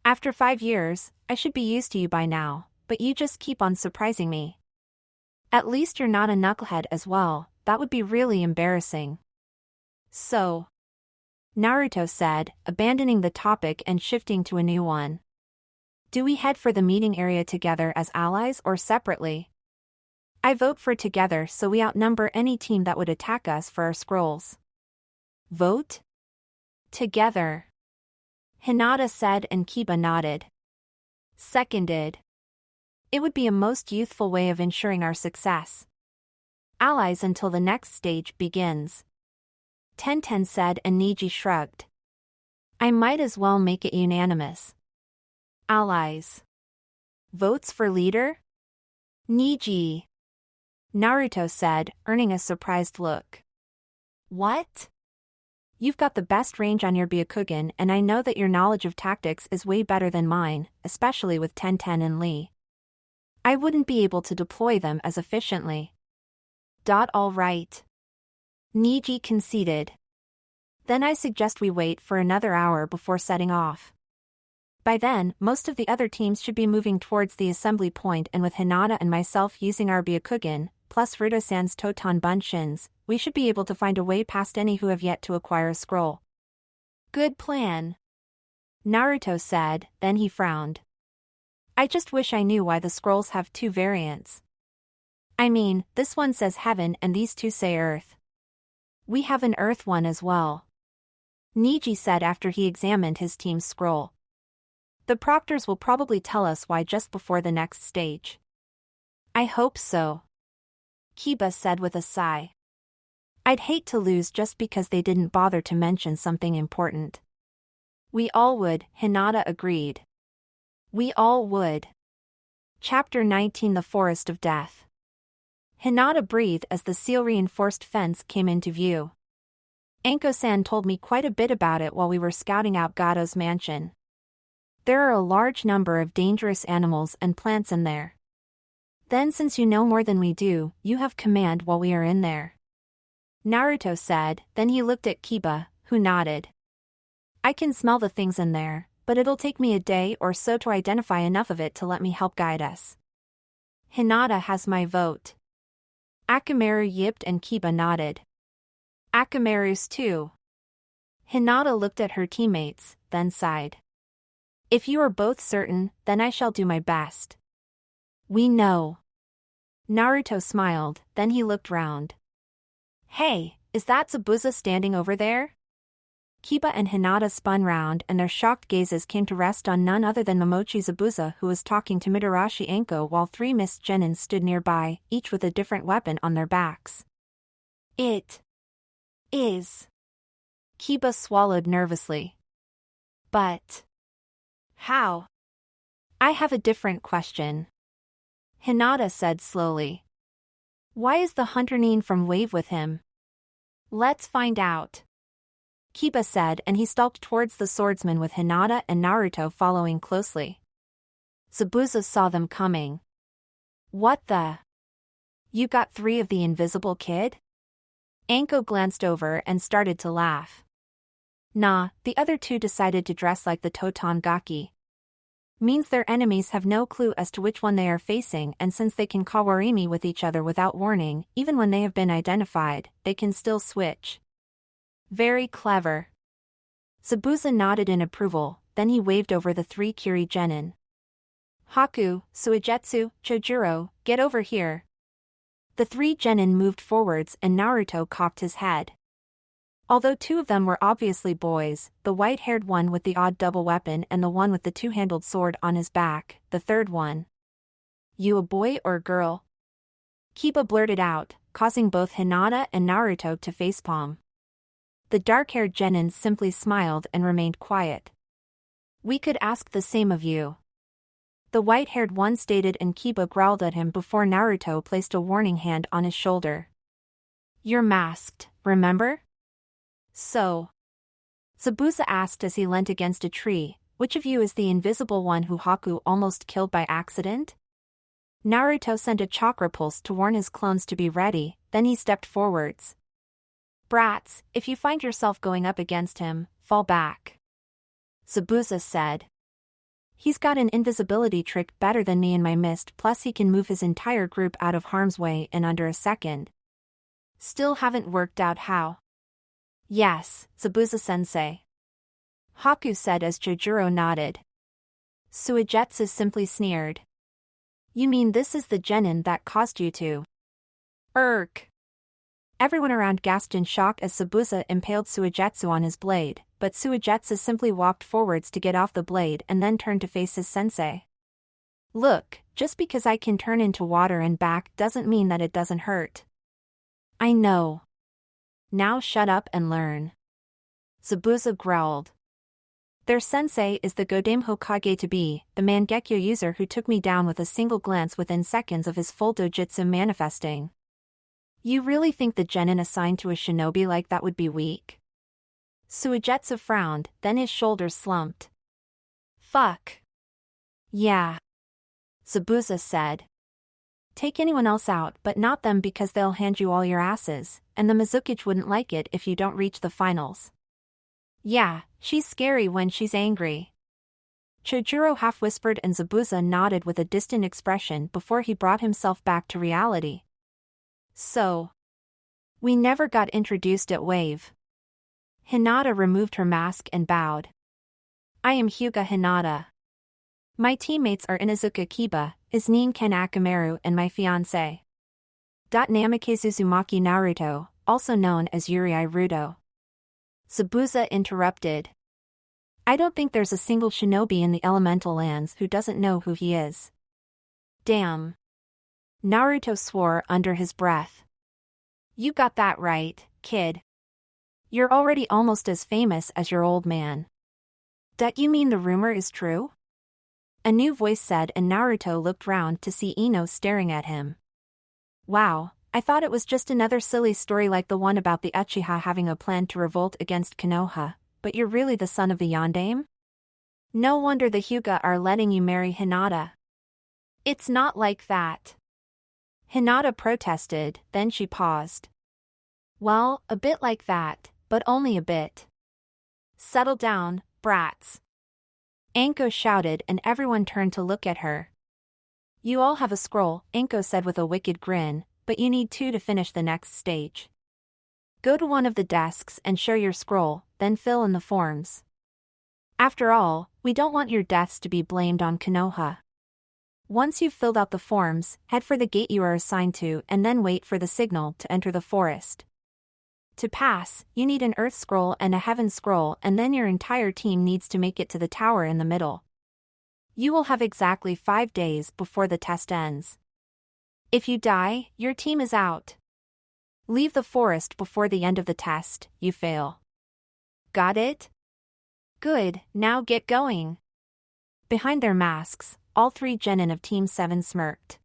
After 5 years, I should be used to you by now, but you just keep on surprising me. At least you're not a knucklehead as well, that would be really embarrassing. So, Naruto said, abandoning the topic and shifting to a new one. Do we head for the meeting area together as allies or separately? I vote for together so we outnumber any team that would attack us for our scrolls. Vote? Together. Hinata said and Kiba nodded. Seconded. It would be a most youthful way of ensuring our success. Allies until the next stage begins. Tenten said and Niji shrugged. I might as well make it unanimous. Allies. Votes for leader? Niji. Naruto said, earning a surprised look. What? You've got the best range on your Byakugan and I know that your knowledge of tactics is way better than mine, especially with Tenten and Lee. I wouldn't be able to deploy them as efficiently. All right. Niji conceded. Then I suggest we wait for another hour before setting off. By then, most of the other teams should be moving towards the assembly point and with Hinata and myself using our Byakugan, plus Ruto-san's Toton Bunshins, we should be able to find a way past any who have yet to acquire a scroll. Good plan. Naruto said, then he frowned. I just wish I knew why the scrolls have 2 variants. I mean, this one says heaven and these 2 say earth. We have an earth one as well. Niji said after he examined his team's scroll. The proctors will probably tell us why just before the next stage. I hope so. Kiba said with a sigh. I'd hate to lose just because they didn't bother to mention something important. We all would, Hinata agreed. We all would. Chapter 19 The Forest of Death. Hinata breathed as the seal-reinforced fence came into view. Anko-san told me quite a bit about it while we were scouting out Gato's mansion. There are a large number of dangerous animals and plants in there. Then since you know more than we do, you have command while we are in there. Naruto said, then he looked at Kiba, who nodded. I can smell the things in there, but it'll take me a day or so to identify enough of it to let me help guide us. Hinata has my vote. Akamaru yipped and Kiba nodded. Akamaru's too. Hinata looked at her teammates, then sighed. If you are both certain, then I shall do my best. We know. Naruto smiled, then he looked round. Hey, is that Zabuza standing over there? Kiba and Hinata spun round and their shocked gazes came to rest on none other than Momochi Zabuza, who was talking to Mitarashi Anko while 3 Mist Genins stood nearby, each with a different weapon on their backs. It is. Kiba swallowed nervously. But how? I have a different question. Hinata said slowly. Why is the Hunter-nin from Wave with him? Let's find out. Kiba said and he stalked towards the swordsman with Hinata and Naruto following closely. Zabuza saw them coming. What the? You got 3 of the invisible kid? Anko glanced over and started to laugh. Nah, the other 2 decided to dress like the Toton Gaki. Means their enemies have no clue as to which one they are facing, and since they can kawarimi with each other without warning, even when they have been identified, they can still switch. Very clever. Zabuza nodded in approval, then he waved over the 3 Kiri Genin. Haku, Suigetsu, Chojuro, get over here. The 3 Genin moved forwards and Naruto cocked his head. Although 2 of them were obviously boys, the white-haired one with the odd double weapon and the one with the 2-handled sword on his back, the third one. You a boy or a girl? Kiba blurted out, causing both Hinata and Naruto to facepalm. The dark-haired Genin simply smiled and remained quiet. We could ask the same of you. The white-haired one stated and Kiba growled at him before Naruto placed a warning hand on his shoulder. You're masked, remember? So. Zabuza asked as he leant against a tree, which of you is the invisible one who Haku almost killed by accident? Naruto sent a chakra pulse to warn his clones to be ready, then he stepped forwards. Brats, if you find yourself going up against him, fall back. Zabuza said. He's got an invisibility trick better than me in my mist, plus he can move his entire group out of harm's way in under a second. Still haven't worked out how. Yes, Zabuza-sensei. Haku said as Chojuro nodded. Suigetsu simply sneered. You mean this is the genin that caused you to? Urk. Everyone around gasped in shock as Zabuza impaled Suigetsu on his blade, but Suigetsu simply walked forwards to get off the blade and then turned to face his sensei. Look, just because I can turn into water and back doesn't mean that it doesn't hurt. I know. Now shut up and learn. Zabuza growled. Their sensei is the Godame Hokage to be, the Mangekyo user who took me down with a single glance within seconds of his full dojutsu manifesting. You really think the genin assigned to a shinobi like that would be weak? Suigetsu frowned, then his shoulders slumped. Fuck. Yeah. Zabuza said. Take anyone else out but not them because they'll hand you all your asses, and the Mizukage wouldn't like it if you don't reach the finals. Yeah, she's scary when she's angry. Chojuro half-whispered and Zabuza nodded with a distant expression before he brought himself back to reality. So. We never got introduced at Wave. Hinata removed her mask and bowed. I am Hyuga Hinata. My teammates are Inazuka Kiba, Isnin Ken Akamaru and my fiancé. Namikaze Uzumaki Naruto, also known as Yurei Rudo. Zabuza interrupted. I don't think there's a single shinobi in the elemental lands who doesn't know who he is. Damn. Naruto swore under his breath. You got that right, kid. You're already almost as famous as your old man. That you mean the rumor is true? A new voice said and Naruto looked round to see Ino staring at him. Wow, I thought it was just another silly story like the one about the Uchiha having a plan to revolt against Konoha, but you're really the son of the Yondaime? No wonder the Hyuga are letting you marry Hinata. It's not like that. Hinata protested, then she paused. Well, a bit like that, but only a bit. Settle down, brats. Anko shouted and everyone turned to look at her. You all have a scroll, Anko said with a wicked grin, but you need 2 to finish the next stage. Go to one of the desks and share your scroll, then fill in the forms. After all, we don't want your deaths to be blamed on Konoha. Once you've filled out the forms, head for the gate you are assigned to and then wait for the signal to enter the forest. To pass, you need an Earth Scroll and a Heaven Scroll and then your entire team needs to make it to the tower in the middle. You will have exactly 5 days before the test ends. If you die, your team is out. Leave the forest before the end of the test, you fail. Got it? Good, now get going. Behind their masks, all 3 genin of Team 7 smirked.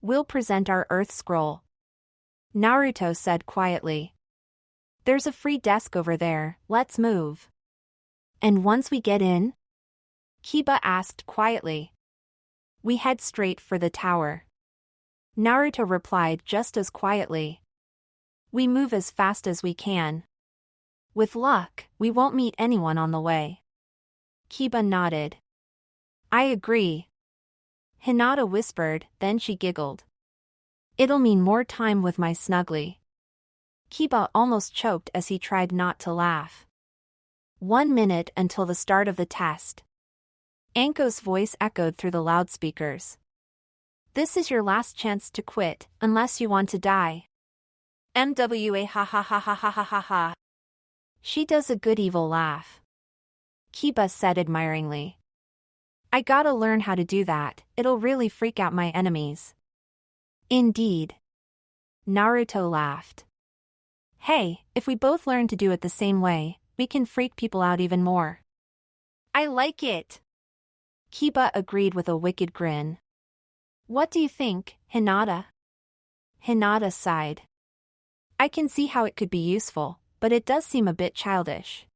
We'll present our Earth Scroll. Naruto said quietly. There's a free desk over there, let's move. And once we get in? Kiba asked quietly. We head straight for the tower. Naruto replied just as quietly. We move as fast as we can. With luck, we won't meet anyone on the way. Kiba nodded. I agree. Hinata whispered, then she giggled. It'll mean more time with my snuggly. Kiba almost choked as he tried not to laugh. 1 minute until the start of the test. Anko's voice echoed through the loudspeakers. This is your last chance to quit, unless you want to die. MWA ha ha ha ha ha ha ha ha. She does a good evil laugh. Kiba said admiringly. I gotta learn how to do that, it'll really freak out my enemies. Indeed. Naruto laughed. Hey, if we both learn to do it the same way, we can freak people out even more. I like it. Kiba agreed with a wicked grin. What do you think, Hinata? Hinata sighed. I can see how it could be useful, but it does seem a bit childish.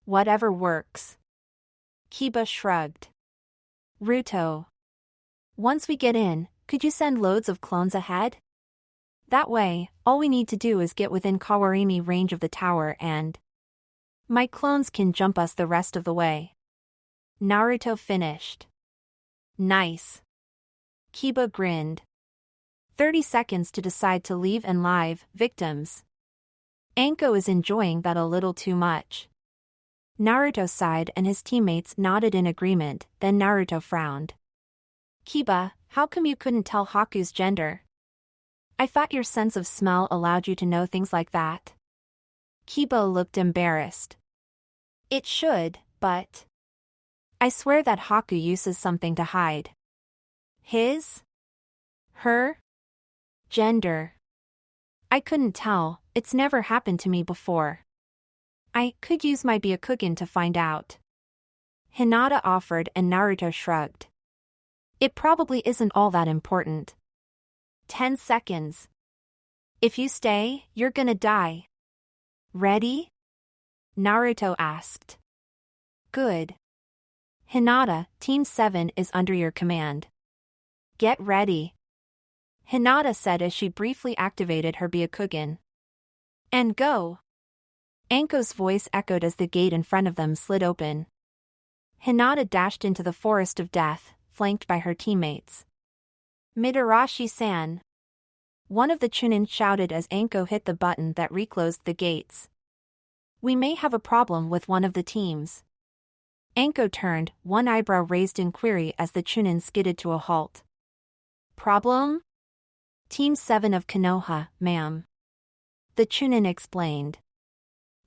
Whatever works. Kiba shrugged. Ruto. Once we get in, could you send loads of clones ahead? That way, all we need to do is get within Kawarimi range of the tower and my clones can jump us the rest of the way. Naruto finished. Nice. Kiba grinned. 30 seconds to decide to leave and live, victims. Anko is enjoying that a little too much. Naruto sighed and his teammates nodded in agreement, then Naruto frowned. Kiba, how come you couldn't tell Haku's gender? I thought your sense of smell allowed you to know things like that. Kiba looked embarrassed. It should, but... I swear that Haku uses something to hide. His? Her? Gender. I couldn't tell, it's never happened to me before. I could use my Byakugan to find out. Hinata offered and Naruto shrugged. It probably isn't all that important. 10 seconds. If you stay, you're gonna die. Ready? Naruto asked. Good. Hinata, Team 7 is under your command. Get ready. Hinata said as she briefly activated her Byakugan. And go. Anko's voice echoed as the gate in front of them slid open. Hinata dashed into the forest of death, flanked by her teammates. Midarashi-san. One of the Chunin shouted as Anko hit the button that reclosed the gates. We may have a problem with one of the teams. Anko turned, one eyebrow raised in query as the Chunin skidded to a halt. Problem? Team 7 of Konoha, ma'am. The Chunin explained.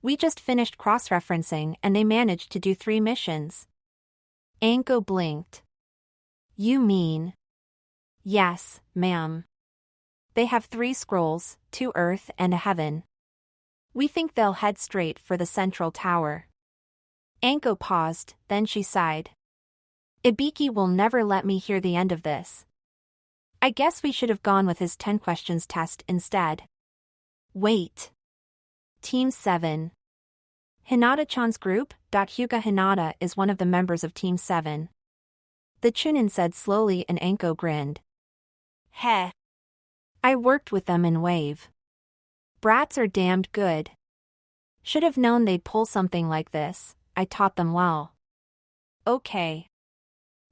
We just finished cross-referencing and they managed to do 3 missions. Anko blinked. You mean? Yes, ma'am. They have 3 scrolls, 2 Earth and a Heaven. We think they'll head straight for the central tower. Anko paused, then she sighed. Ibiki will never let me hear the end of this. I guess we should have gone with his 10 questions test instead. Wait. Team 7. Hinata-chan's group, Hyuga Hinata is one of the members of Team 7. The Chunin said slowly and Anko grinned. Heh. I worked with them in Wave. Brats are damned good. Should have known they'd pull something like this, I taught them well. Okay.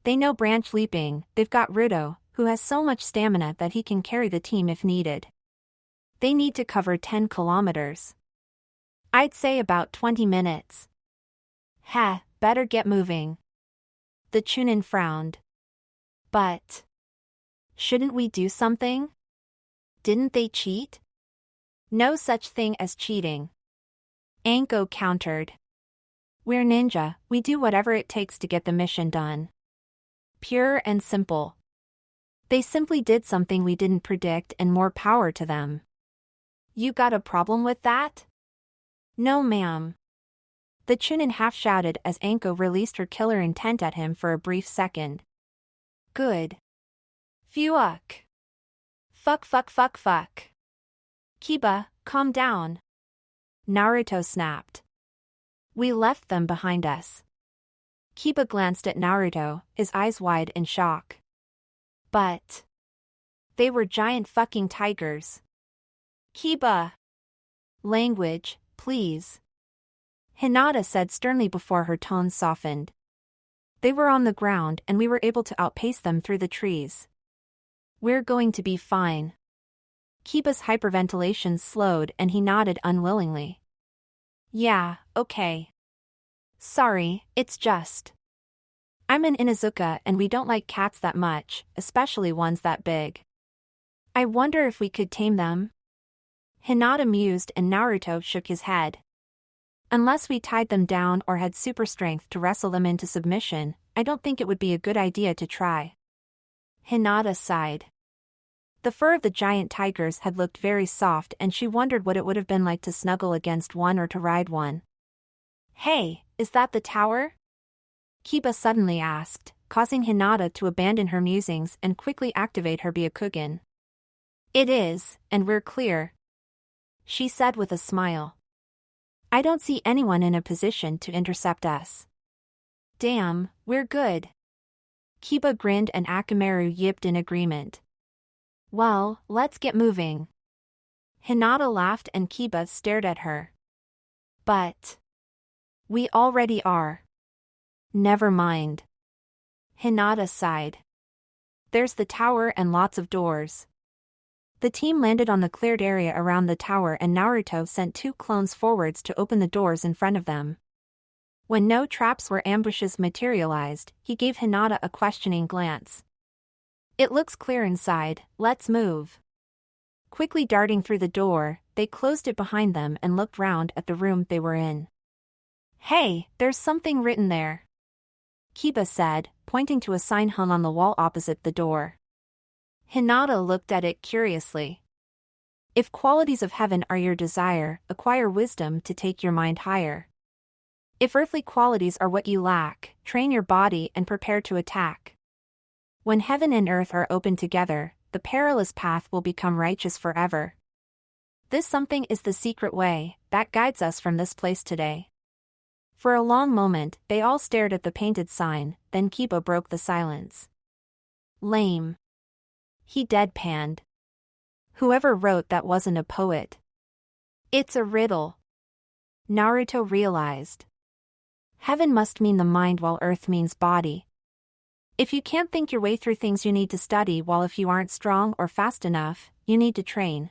They know branch leaping, they've got Ruto, who has so much stamina that he can carry the team if needed. They need to cover 10 kilometers. I'd say about 20 minutes. Heh, better get moving. The Chunin frowned. But... shouldn't we do something? Didn't they cheat? No such thing as cheating. Anko countered. We're ninja, we do whatever it takes to get the mission done. Pure and simple. They simply did something we didn't predict and more power to them. You got a problem with that? No ma'am. The Chunin half-shouted as Anko released her killer intent at him for a brief second. Good. Fuck. Fuck. Kiba, calm down. Naruto snapped. We left them behind us. Kiba glanced at Naruto, his eyes wide in shock. But... they were giant fucking tigers. Kiba. Language, please. Hinata said sternly before her tones softened. They were on the ground and we were able to outpace them through the trees. We're going to be fine. Kiba's hyperventilation slowed and he nodded unwillingly. Yeah, okay. Sorry, it's just... I'm an Inuzuka and we don't like cats that much, especially ones that big. I wonder if we could tame them? Hinata mused and Naruto shook his head. Unless we tied them down or had super strength to wrestle them into submission, I don't think it would be a good idea to try. Hinata sighed. The fur of the giant tigers had looked very soft and she wondered what it would have been like to snuggle against one or to ride one. Hey, is that the tower? Kiba suddenly asked, causing Hinata to abandon her musings and quickly activate her Byakugan. It is, and we're clear. She said with a smile. I don't see anyone in a position to intercept us. Damn, we're good. Kiba grinned and Akamaru yipped in agreement. Well, let's get moving. Hinata laughed and Kiba stared at her. But... we already are. Never mind. Hinata sighed. There's the tower and lots of doors. The team landed on the cleared area around the tower and Naruto sent 2 clones forwards to open the doors in front of them. When no traps or ambushes materialized, he gave Hinata a questioning glance. It looks clear inside, let's move. Quickly darting through the door, they closed it behind them and looked round at the room they were in. Hey, there's something written there. Kiba said, pointing to a sign hung on the wall opposite the door. Hinata looked at it curiously. If qualities of heaven are your desire, acquire wisdom to take your mind higher. If earthly qualities are what you lack, train your body and prepare to attack. When heaven and earth are open together, the perilous path will become righteous forever. This something is the secret way that guides us from this place today. For a long moment, they all stared at the painted sign, then Kiba broke the silence. Lame. He deadpanned. Whoever wrote that wasn't a poet. It's a riddle. Naruto realized. Heaven must mean the mind while earth means body. If you can't think your way through things, you need to study, while if you aren't strong or fast enough, you need to train.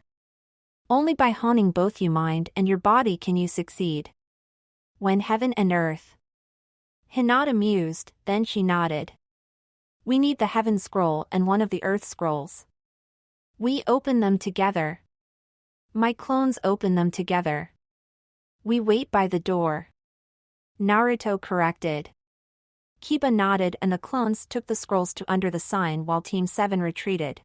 Only by honing both your mind and your body can you succeed. When heaven and earth. Hinata mused, then she nodded. We need the heaven scroll and one of the earth scrolls. We open them together. My clones open them together. We wait by the door. Naruto corrected. Kiba nodded and the clones took the scrolls to under the sign while Team 7 retreated.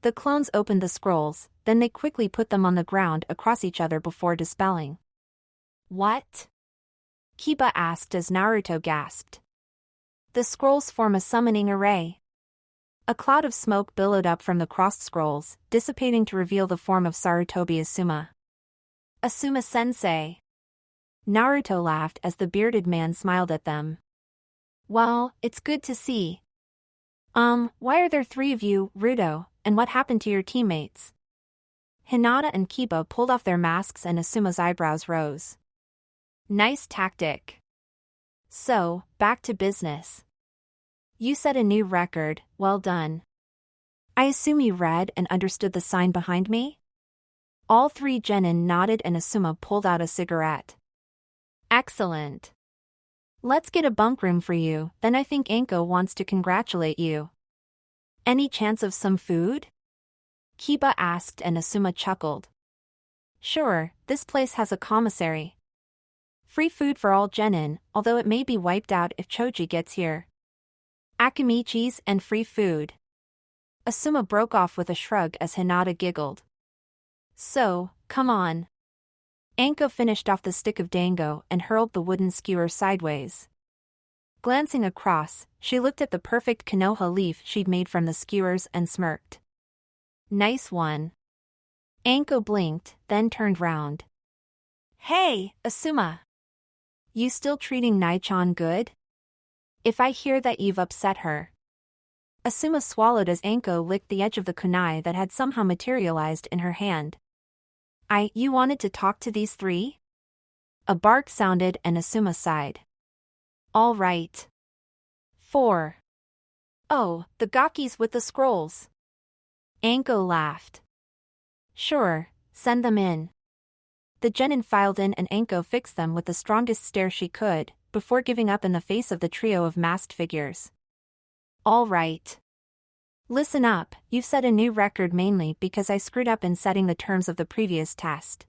The clones opened the scrolls, then they quickly put them on the ground across each other before dispelling. What? Kiba asked as Naruto gasped. The scrolls form a summoning array. A cloud of smoke billowed up from the crossed scrolls, dissipating to reveal the form of Sarutobi Asuma. Asuma-sensei. Naruto laughed as the bearded man smiled at them. Well, it's good to see. Why are there 3 of you, Ruto, and what happened to your teammates? Hinata and Kiba pulled off their masks and Asuma's eyebrows rose. Nice tactic. So, back to business. You set a new record, well done. I assume you read and understood the sign behind me? All 3 genin nodded and Asuma pulled out a cigarette. Excellent. Let's get a bunk room for you, then I think Anko wants to congratulate you. Any chance of some food? Kiba asked and Asuma chuckled. Sure, this place has a commissary. Free food for all genin, although it may be wiped out if Choji gets here. Akimichis and free food. Asuma broke off with a shrug as Hinata giggled. So, come on. Anko finished off the stick of dango and hurled the wooden skewer sideways. Glancing across, she looked at the perfect Konoha leaf she'd made from the skewers and smirked. Nice one. Anko blinked, then turned round. Hey, Asuma! You still treating Nai-chan good? If I hear that you've upset her. Asuma swallowed as Anko licked the edge of the kunai that had somehow materialized in her hand. You wanted to talk to these 3? A bark sounded and Asuma sighed. All right. 4. Oh, the gakis with the scrolls. Anko laughed. Sure, send them in. The genin filed in and Anko fixed them with the strongest stare she could, before giving up in the face of the trio of masked figures. All right. Listen up, you've set a new record mainly because I screwed up in setting the terms of the previous test.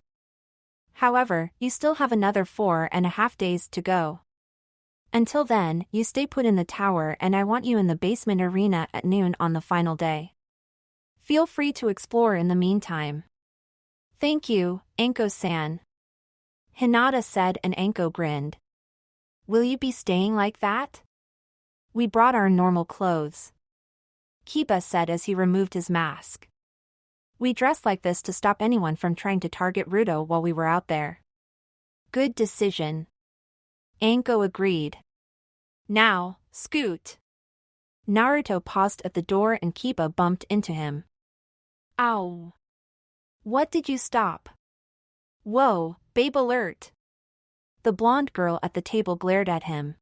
However, you still have another 4.5 days to go. Until then, you stay put in the tower and I want you in the basement arena at noon on the final day. Feel free to explore in the meantime. Thank you, Anko-san. Hinata said and Anko grinned. Will you be staying like that? We brought our normal clothes. Kiba said as he removed his mask. We dressed like this to stop anyone from trying to target Ruto while we were out there. Good decision. Anko agreed. Now, scoot. Naruto paused at the door and Kiba bumped into him. Ow. What did you stop? Whoa, babe alert. The blonde girl at the table glared at him.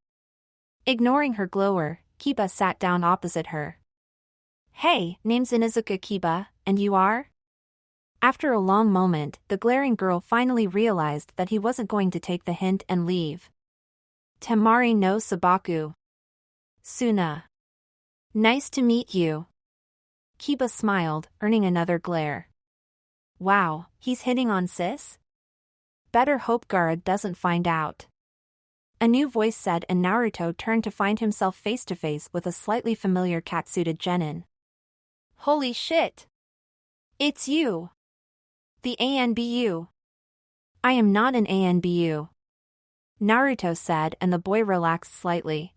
Ignoring her glower, Kiba sat down opposite her. Hey, name's Inuzuka Kiba, and you are? After a long moment, the glaring girl finally realized that he wasn't going to take the hint and leave. Temari no Sabaku. Suna. Nice to meet you. Kiba smiled, earning another glare. Wow, he's hitting on sis? Better hope Gaara doesn't find out. A new voice said, and Naruto turned to find himself face to face with a slightly familiar catsuited genin. Holy shit! It's you! The ANBU. I am not an ANBU. Naruto said, and the boy relaxed slightly.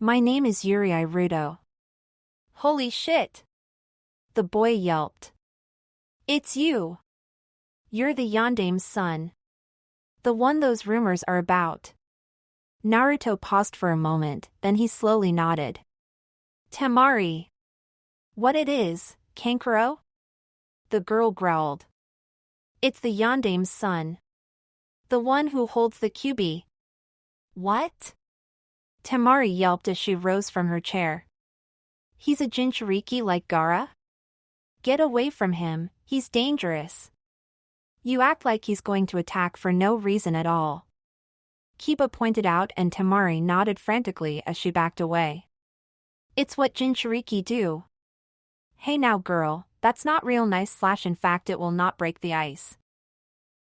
My name is Yuri Rudo. Holy shit! The boy yelped. It's you! You're the Yandame's son. The one those rumors are about. Naruto paused for a moment, then he slowly nodded. Temari. What it is, Kankuro? The girl growled. It's the Yandame's son. The one who holds the Kyuubi. What? Temari yelped as she rose from her chair. He's a Jinchuriki like Gaara? Get away from him, he's dangerous. You act like he's going to attack for no reason at all. Kiba pointed out, and Temari nodded frantically as she backed away. It's what Jinchuriki do. Hey now girl, that's not real nice / in fact it will not break the ice.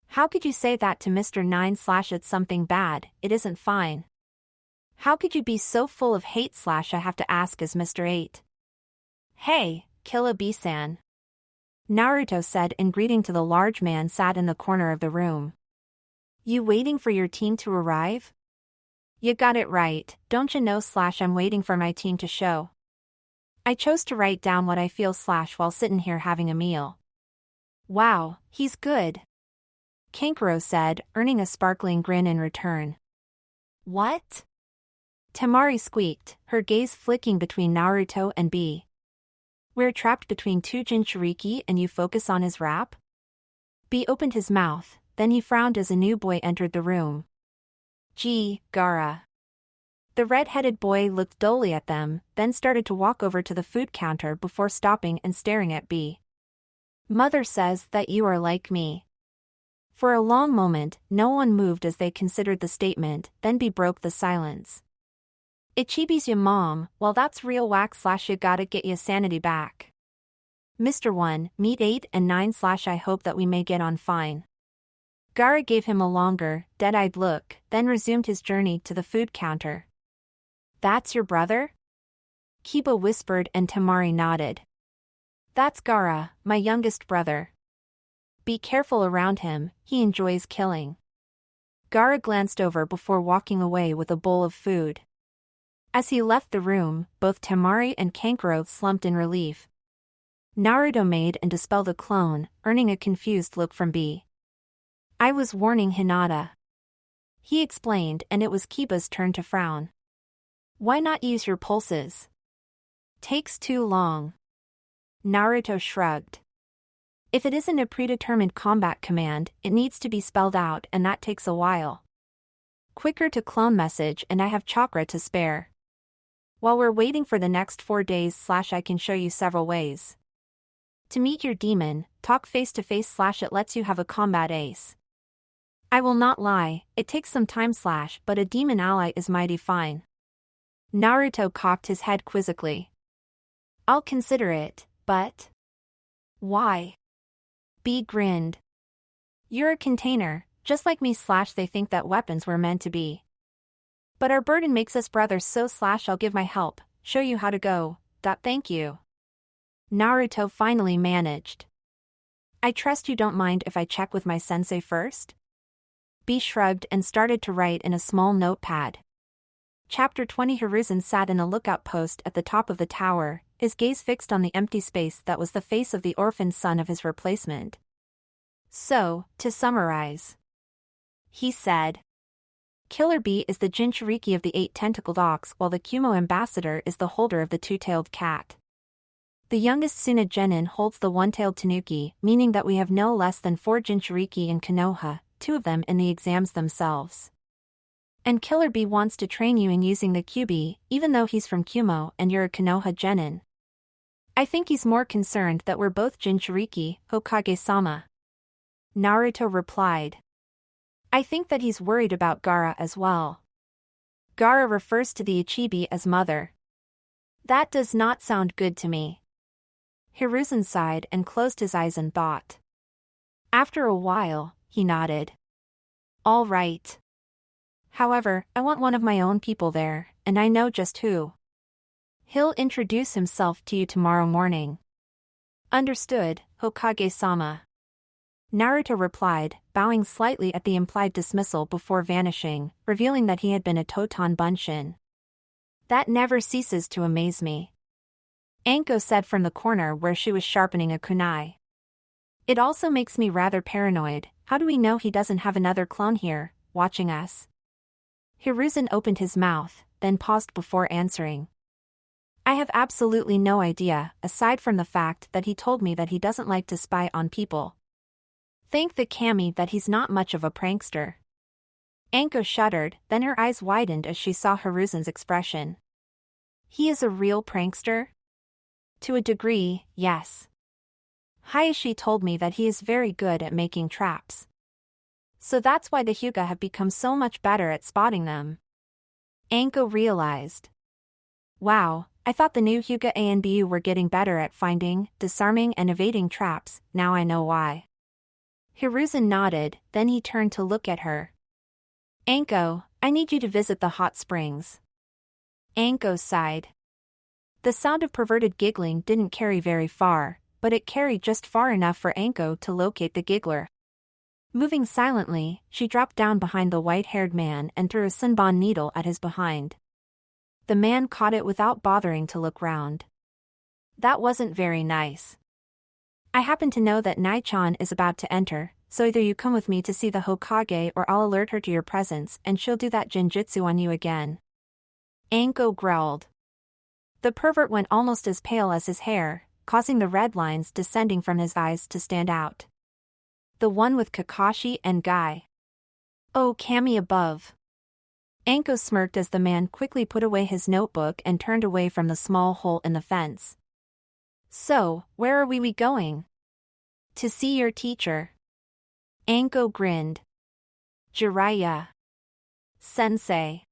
How could you say that to Mr. 9 / it's something bad, it isn't fine. How could you be so full of hate / I have to ask as Mr. 8. Hey, Killa B-san. Naruto said in greeting to the large man sat in the corner of the room. You waiting for your team to arrive? You got it right, don't you know / I'm waiting for my team to show. I chose to write down what I feel / while sitting here having a meal. Wow, he's good. Kankuro said, earning a sparkling grin in return. What? Temari squeaked, her gaze flicking between Naruto and B. We're trapped between two Jinchuriki and you focus on his rap? B opened his mouth, then he frowned as a new boy entered the room. Gee, Gaara. The red-headed boy looked dully at them, then started to walk over to the food counter before stopping and staring at B. Mother says that you are like me. For a long moment, no one moved as they considered the statement, then B broke the silence. Ichibi's your mom, well that's real whack / you gotta get your sanity back. Mr. 1, meet 8 and 9 / I hope that we may get on fine. Gaara gave him a longer, dead-eyed look, then resumed his journey to the food counter. That's your brother? Kiba whispered and Temari nodded. That's Gaara, my youngest brother. Be careful around him, he enjoys killing. Gaara glanced over before walking away with a bowl of food. As he left the room, both Temari and Kankuro slumped in relief. Naruto made and dispelled a clone, earning a confused look from B. I was warning Hinata. He explained, and it was Kiba's turn to frown. Why not use your pulses? Takes too long. Naruto shrugged. If it isn't a predetermined combat command, it needs to be spelled out and that takes a while. Quicker to clone message and I have chakra to spare. While we're waiting for the next 4 days / I can show you several ways. To meet your demon, talk face to face / it lets you have a combat ace. I will not lie, it takes some time / but a demon ally is mighty fine. Naruto cocked his head quizzically. I'll consider it, but... Why? B grinned. You're a container, just like me / they think that weapons were meant to be. But our burden makes us brothers so / I'll give my help, show you how to go, thank you. Naruto finally managed. I trust you don't mind if I check with my sensei first? B shrugged and started to write in a small notepad. Chapter 20 Hiruzen sat in a lookout post at the top of the tower, his gaze fixed on the empty space that was the face of the orphaned son of his replacement. So, to summarize. He said. Killer Bee is the Jinchuriki of the 8 tentacled ox while the Kumo ambassador is the holder of the 2-tailed cat. The youngest Suna Genin holds the 1-tailed Tanuki, meaning that we have no less than 4 Jinchuriki in Konoha, 2 of them in the exams themselves. And Killer Bee wants to train you in using the Kyubi, even though he's from Kumo and you're a Konoha genin. I think he's more concerned that we're both Jinchuriki, Hokage-sama. Naruto replied. I think that he's worried about Gaara as well. Gaara refers to the Ichibi as mother. That does not sound good to me. Hiruzen sighed and closed his eyes in thought. After a while, he nodded. All right. However, I want one of my own people there, and I know just who. He'll introduce himself to you tomorrow morning. Understood, Hokage-sama. Naruto replied, bowing slightly at the implied dismissal before vanishing, revealing that he had been a Toton Bunshin. That never ceases to amaze me. Anko said from the corner where she was sharpening a kunai. It also makes me rather paranoid. How do we know he doesn't have another clone here, watching us? Hiruzen opened his mouth, then paused before answering. I have absolutely no idea, aside from the fact that he told me that he doesn't like to spy on people. Thank the kami that he's not much of a prankster. Anko shuddered, then her eyes widened as she saw Hiruzen's expression. He is a real prankster? To a degree, yes. Hayashi told me that he is very good at making traps. So that's why the Hyuga have become so much better at spotting them. Anko realized. Wow, I thought the new Hyuga ANBU were getting better at finding, disarming and evading traps, now I know why. Hiruzen nodded, then he turned to look at her. Anko, I need you to visit the hot springs. Anko sighed. The sound of perverted giggling didn't carry very far, but it carried just far enough for Anko to locate the giggler. Moving silently, she dropped down behind the white-haired man and threw a sunbon needle at his behind. The man caught it without bothering to look round. That wasn't very nice. I happen to know that Nai-chan is about to enter, so either you come with me to see the Hokage or I'll alert her to your presence and she'll do that genjutsu on you again. Anko growled. The pervert went almost as pale as his hair, causing the red lines descending from his eyes to stand out. The one with Kakashi and Guy. Oh, Kami above. Anko smirked as the man quickly put away his notebook and turned away from the small hole in the fence. So, where are we going? To see your teacher. Anko grinned. Jiraiya. Sensei.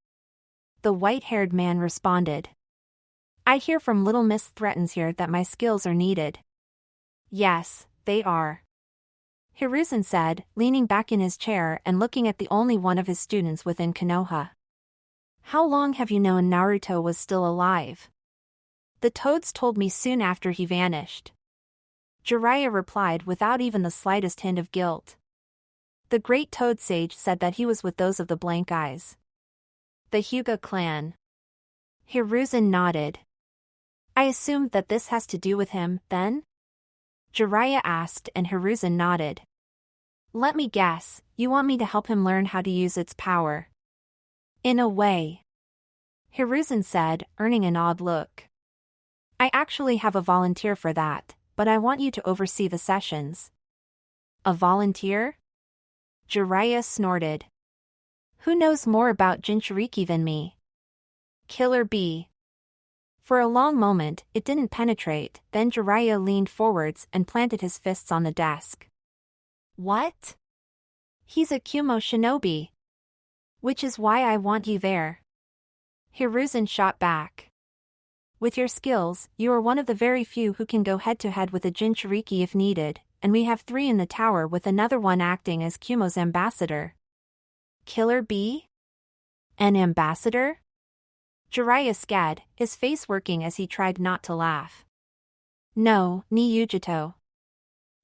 The white-haired man responded. I hear from Little Miss Threatens here that my skills are needed. Yes, they are. Hiruzen said, leaning back in his chair and looking at the only one of his students within Konoha. How long have you known Naruto was still alive? The toads told me soon after he vanished. Jiraiya replied without even the slightest hint of guilt. The great toad sage said that he was with those of the blank eyes. The Hyuga clan. Hiruzen nodded. I assumed that this has to do with him, then? Jiraiya asked and Hiruzen nodded. Let me guess, you want me to help him learn how to use its power. In a way. Hiruzen said, earning an odd look. I actually have a volunteer for that, but I want you to oversee the sessions. A volunteer? Jiraiya snorted. Who knows more about Jinchuriki than me? Killer Bee. For a long moment, it didn't penetrate, then Jiraiya leaned forwards and planted his fists on the desk. What? He's a Kumo shinobi. Which is why I want you there. Hiruzen shot back. With your skills, you are one of the very few who can go head-to-head with a Jinchuriki if needed, and we have 3 in the tower with another one acting as Kumo's ambassador. Killer Bee? An ambassador? Jiraiya scad, his face working as he tried not to laugh. No, ni Yujito.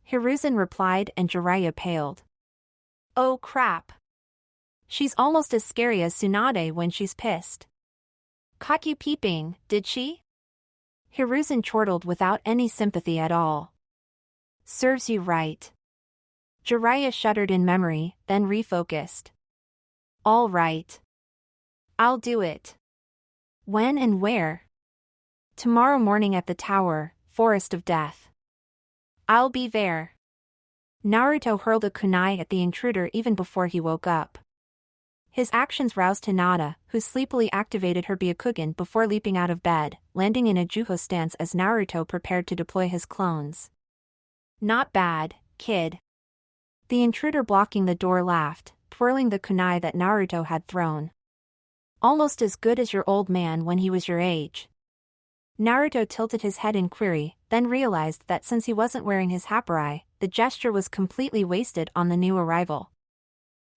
Hiruzen replied and Jiraiya paled. Oh crap. She's almost as scary as Tsunade when she's pissed. Caught you peeping, did she? Hiruzen chortled without any sympathy at all. Serves you right. Jiraiya shuddered in memory, then refocused. All right. I'll do it. When and where? Tomorrow morning at the tower, Forest of Death. I'll be there. Naruto hurled a kunai at the intruder even before he woke up. His actions roused Hinata, who sleepily activated her Byakugan before leaping out of bed, landing in a Juho stance as Naruto prepared to deploy his clones. Not bad, kid. The intruder blocking the door laughed, twirling the kunai that Naruto had thrown. Almost as good as your old man when he was your age. Naruto tilted his head in query, then realized that since he wasn't wearing his haparai, the gesture was completely wasted on the new arrival.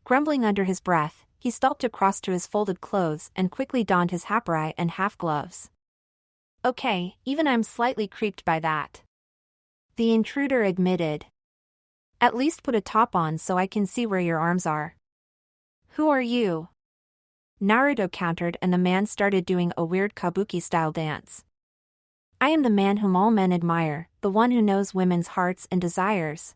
Grumbling under his breath, he stalked across to his folded clothes and quickly donned his haparai and half-gloves. Okay, even I'm slightly creeped by that. The intruder admitted. At least put a top on so I can see where your arms are. Who are you? Naruto countered and the man started doing a weird kabuki-style dance. I am the man whom all men admire, the one who knows women's hearts and desires.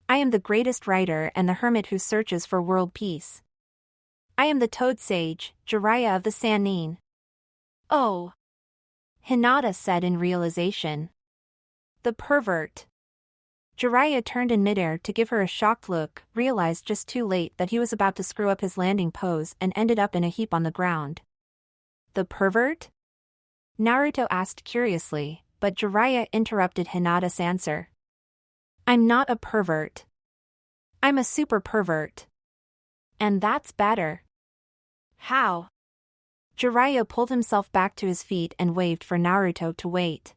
I am the greatest writer and the hermit who searches for world peace. I am the toad sage, Jiraiya of the Sannin. Oh! Hinata said in realization. The pervert. Jiraiya turned in midair to give her a shocked look, realized just too late that he was about to screw up his landing pose and ended up in a heap on the ground. The pervert? Naruto asked curiously, but Jiraiya interrupted Hinata's answer. I'm not a pervert. I'm a super pervert. And that's better. How? Jiraiya pulled himself back to his feet and waved for Naruto to wait.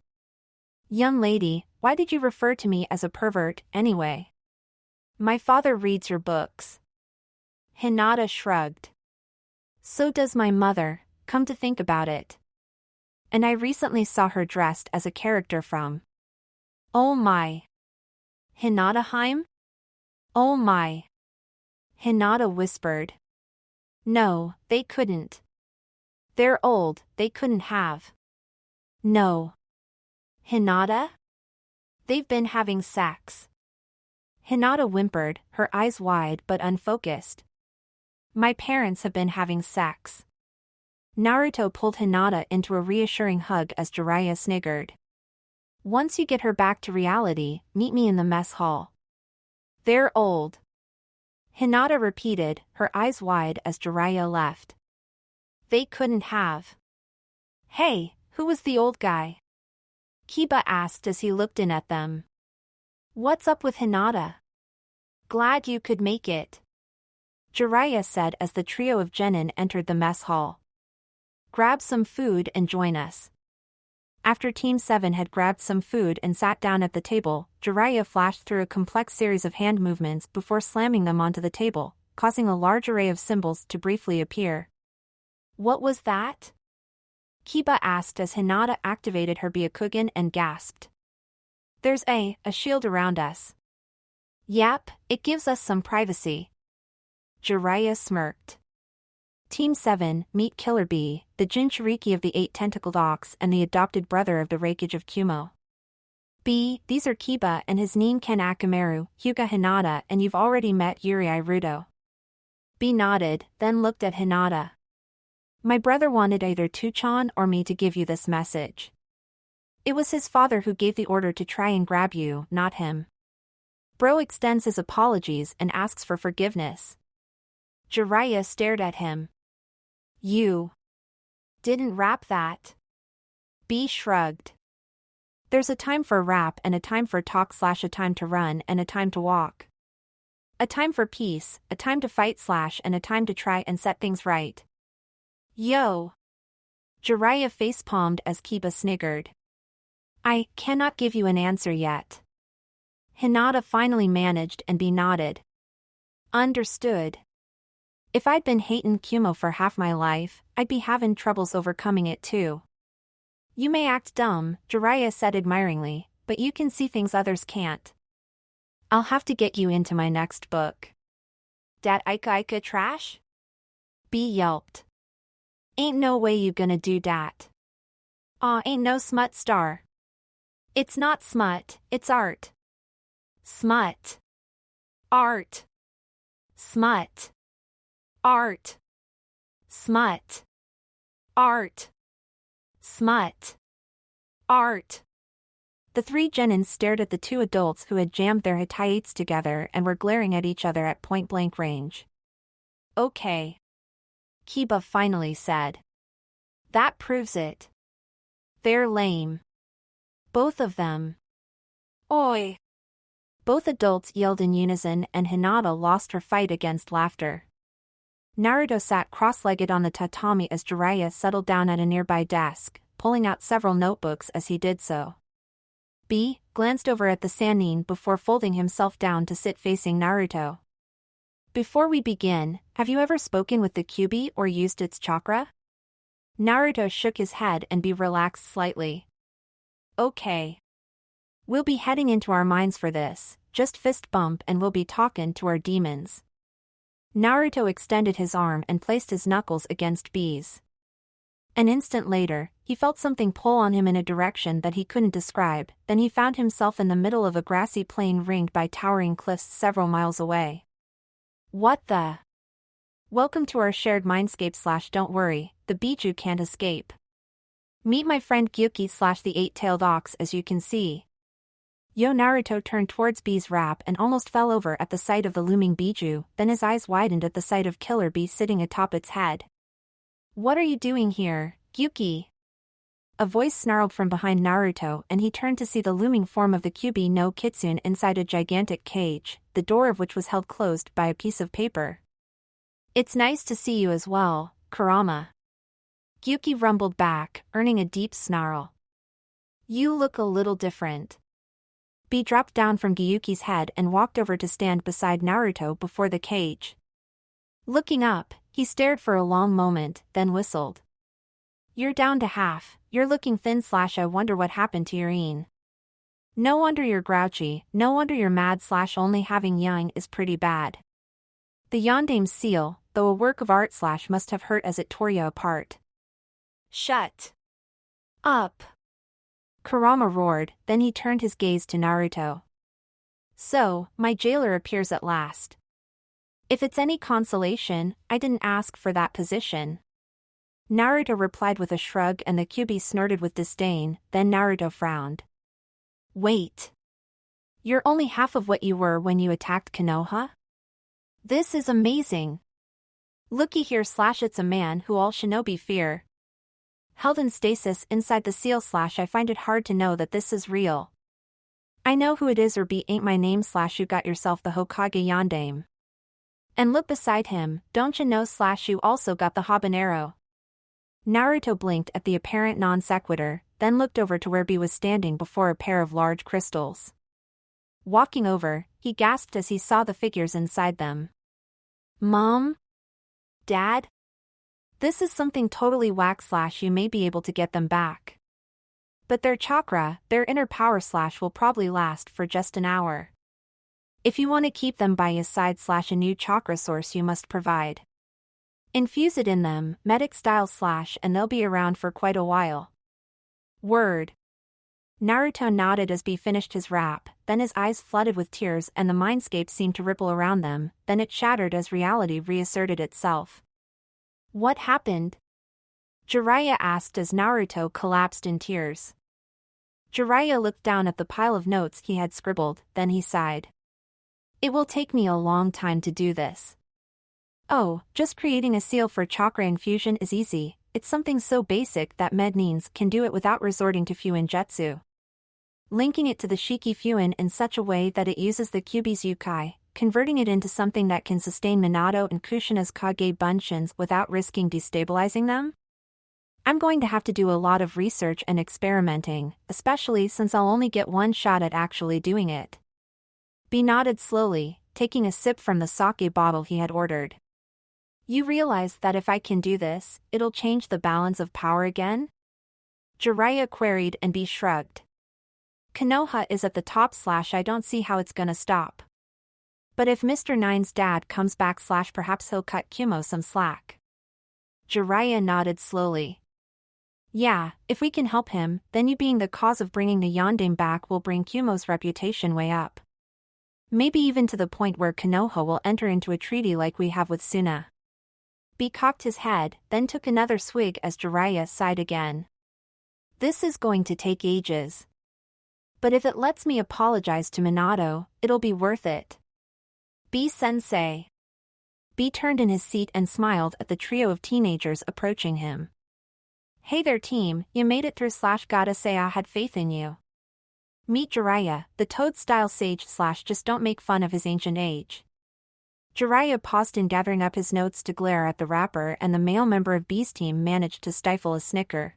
Young lady, why did you refer to me as a pervert, anyway? My father reads your books. Hinata shrugged. So does my mother, come to think about it. And I recently saw her dressed as a character from. Oh my. Hinataheim? Oh my. Hinata whispered. No, they couldn't. They're old, they couldn't have. No. Hinata? They've been having sex. Hinata whimpered, her eyes wide but unfocused. My parents have been having sex. Naruto pulled Hinata into a reassuring hug as Jiraiya sniggered. Once you get her back to reality, meet me in the mess hall. They're old. Hinata repeated, her eyes wide as Jiraiya left. They couldn't have. Hey, who was the old guy? Kiba asked as he looked in at them. What's up with Hinata? Glad you could make it. Jiraiya said as the trio of genin entered the mess hall. Grab some food and join us. After Team 7 had grabbed some food and sat down at the table, Jiraiya flashed through a complex series of hand movements before slamming them onto the table, causing a large array of symbols to briefly appear. What was that? Kiba asked as Hinata activated her Byakugan and gasped. There's a shield around us. Yep, it gives us some privacy. Jiraiya smirked. Team 7, meet Killer Bee, the Jinchuriki of the 8 tentacled ox and the adopted brother of the Reikage of Kumo. B, these are Kiba and his Nin Ken Akimaru, Hyuga Hinata, and you've already met Yuri Rudo. B nodded, then looked at Hinata. My brother wanted either Tuchan or me to give you this message. It was his father who gave the order to try and grab you, not him. Bro extends his apologies and asks for forgiveness. Jiraiya stared at him. You didn't rap that. B shrugged. There's a time for rap and a time for talk / a time to run and a time to walk. A time for peace, a time to fight / and a time to try and set things right. Yo! Jiraiya facepalmed as Kiba sniggered. I cannot give you an answer yet. Hinata finally managed and B nodded. Understood. If I'd been hatin' Kumo for half my life, I'd be having troubles overcoming it too. You may act dumb, Jiraiya said admiringly, but you can see things others can't. I'll have to get you into my next book. Dat Ika trash? B yelped. Ain't no way you gonna do dat. Aw, ain't no smut star. It's not smut, it's art. Smut. Art. Smut. Art. Smut. Art. Smut. Art. The 3 genins stared at the 2 adults who had jammed their hitaites together and were glaring at each other at point-blank range. Okay. Kiba finally said. That proves it. They're lame. Both of them. Oi! Both adults yelled in unison and Hinata lost her fight against laughter. Naruto sat cross-legged on the tatami as Jiraiya settled down at a nearby desk, pulling out several notebooks as he did so. B glanced over at the Sannin before folding himself down to sit facing Naruto. Before we begin, have you ever spoken with the Kyuubi or used its chakra? Naruto shook his head and B relaxed slightly. Okay. We'll be heading into our minds for this, just fist bump and we'll be talking to our demons. Naruto extended his arm and placed his knuckles against B's. An instant later, he felt something pull on him in a direction that he couldn't describe, then he found himself in the middle of a grassy plain ringed by towering cliffs several miles away. What the? Welcome to our shared mindscape / don't worry, the Biju can't escape. Meet my friend Gyuki / the eight-tailed ox as you can see. Yo Naruto turned towards B's wrap and almost fell over at the sight of the looming Biju, then his eyes widened at the sight of Killer B sitting atop its head. What are you doing here, Gyuki? A voice snarled from behind Naruto and he turned to see the looming form of the Kyuubi no Kitsune inside a gigantic cage, the door of which was held closed by a piece of paper. It's nice to see you as well, Kurama. Gyuki rumbled back, earning a deep snarl. You look a little different. B dropped down from Gyuki's head and walked over to stand beside Naruto before the cage. Looking up, he stared for a long moment, then whistled. You're down to half, you're looking thin / I wonder what happened to your een. No wonder you're grouchy, no wonder you're mad / only having yang is pretty bad. The Yondame's seal, though a work of art / must have hurt as it tore you apart. Shut up! Kurama roared, then he turned his gaze to Naruto. So, my jailer appears at last. If it's any consolation, I didn't ask for that position. Naruto replied with a shrug and the Kyuubi snorted with disdain, then Naruto frowned. Wait. You're only half of what you were when you attacked Konoha? This is amazing. Looky here / it's a man who all shinobi fear. Held in stasis inside the seal / I find it hard to know that this is real. I know who it is or B ain't my name / you got yourself the Hokage Yondame. And look beside him, don't you know / you also got the habanero. Naruto blinked at the apparent non sequitur, then looked over to where B was standing before a pair of large crystals. Walking over, he gasped as he saw the figures inside them. Mom? Dad? This is something totally whack / you may be able to get them back. But their chakra, their inner power / will probably last for just an hour. If you want to keep them by your side / a new chakra source you must provide. Infuse it in them, medic style / and they'll be around for quite a while. Word. Naruto nodded as B finished his rap, then his eyes flooded with tears and the mindscape seemed to ripple around them, then it shattered as reality reasserted itself. What happened? Jiraiya asked as Naruto collapsed in tears. Jiraiya looked down at the pile of notes he had scribbled, then he sighed. It will take me a long time to do this. Oh, just creating a seal for chakra infusion is easy, it's something so basic that Mednines can do it without resorting to Fuinjutsu. Linking it to the Shiki Fuin in such a way that it uses the Kyuubi's Yukai, converting it into something that can sustain Minato and Kushina's Kage Bunshins without risking destabilizing them? I'm going to have to do a lot of research and experimenting, especially since I'll only get one shot at actually doing it. B nodded slowly, taking a sip from the sake bottle he had ordered. You realize that if I can do this, it'll change the balance of power again? Jiraiya queried and B shrugged. Konoha is at the top / I don't see how it's gonna stop. But if Mr. Nine's dad comes back / perhaps he'll cut Kumo some slack. Jiraiya nodded slowly. Yeah, if we can help him, then you being the cause of bringing the Yondame back will bring Kumo's reputation way up. Maybe even to the point where Konoha will enter into a treaty like we have with Suna. B cocked his head, then took another swig as Jiraiya sighed again. This is going to take ages. But if it lets me apologize to Minato, it'll be worth it. B-sensei. B turned in his seat and smiled at the trio of teenagers approaching him. Hey there team, you made it through / gotta say I had faith in you. Meet Jiraiya, the toad-style sage / just don't make fun of his ancient age. Jiraiya paused in gathering up his notes to glare at the rapper, and the male member of B's team managed to stifle a snicker.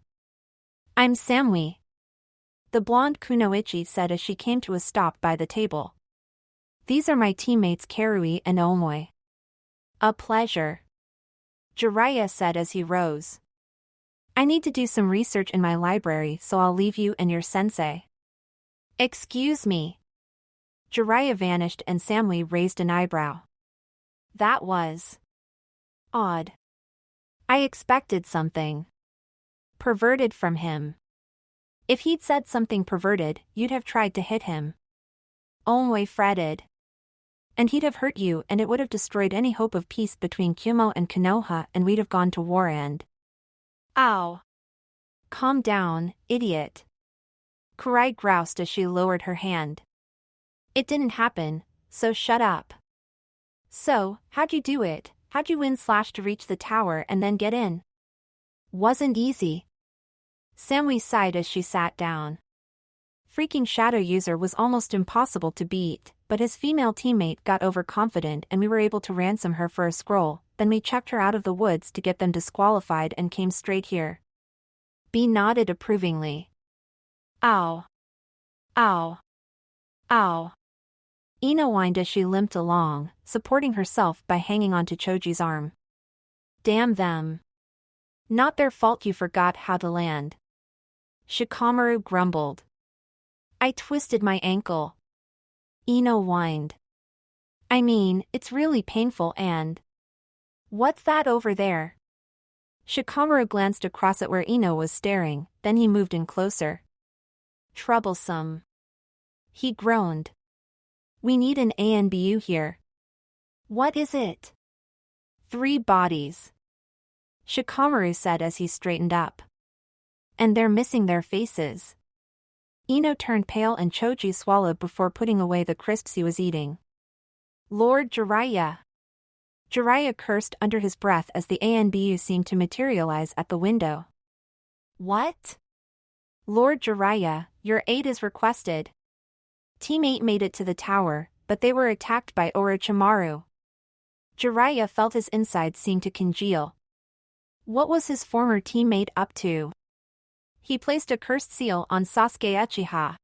I'm Samui. The blonde kunoichi said as she came to a stop by the table. These are my teammates Karui and Omoi. A pleasure. Jiraiya said as he rose. I need to do some research in my library, so I'll leave you and your sensei. Excuse me. Jiraiya vanished and Samui raised an eyebrow. That was odd. I expected something perverted from him. If he'd said something perverted, you'd have tried to hit him. Omoi fretted. And he'd have hurt you, and it would have destroyed any hope of peace between Kumo and Konoha, and we'd have gone to war and… Ow. Calm down, idiot. Kurai groused as she lowered her hand. It didn't happen, so shut up. So, how'd you do it? How'd you win / to reach the tower and then get in? Wasn't easy. Samui sighed as she sat down. Freaking shadow user was almost impossible to beat, but his female teammate got overconfident and we were able to ransom her for a scroll, then we chucked her out of the woods to get them disqualified and came straight here. B nodded approvingly. Ow. Ow. Ow. Ina whined as she limped along, supporting herself by hanging onto Choji's arm. Damn them. Not their fault you forgot how to land. Shikamaru grumbled. I twisted my ankle. Ino whined. I mean, it's really painful and… What's that over there? Shikamaru glanced across at where Ino was staring, then he moved in closer. Troublesome. He groaned. We need an ANBU here. What is it? 3 bodies. Shikamaru said as he straightened up. And they're missing their faces. Ino turned pale and Choji swallowed before putting away the crisps he was eating. Lord Jiraiya. Jiraiya cursed under his breath as the ANBU seemed to materialize at the window. What? Lord Jiraiya, your aid is requested. Team 8 made it to the tower, but they were attacked by Orochimaru. Jiraiya felt his insides seem to congeal. What was his former teammate up to? He placed a cursed seal on Sasuke Uchiha.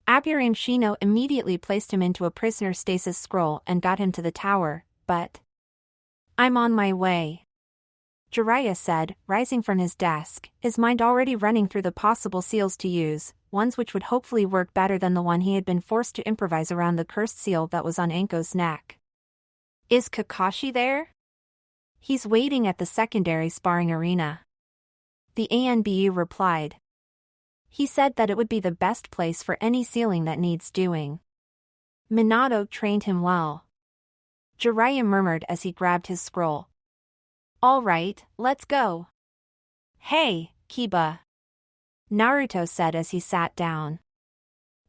Aburame Shino immediately placed him into a prisoner stasis scroll and got him to the tower, but… I'm on my way. Jiraiya said, rising from his desk, his mind already running through the possible seals to use, ones which would hopefully work better than the one he had been forced to improvise around the cursed seal that was on Anko's neck. Is Kakashi there? He's waiting at the secondary sparring arena. The ANBU replied. He said that it would be the best place for any sealing that needs doing. Minato trained him well. Jiraiya murmured as he grabbed his scroll. All right, let's go. Hey, Kiba. Naruto said as he sat down.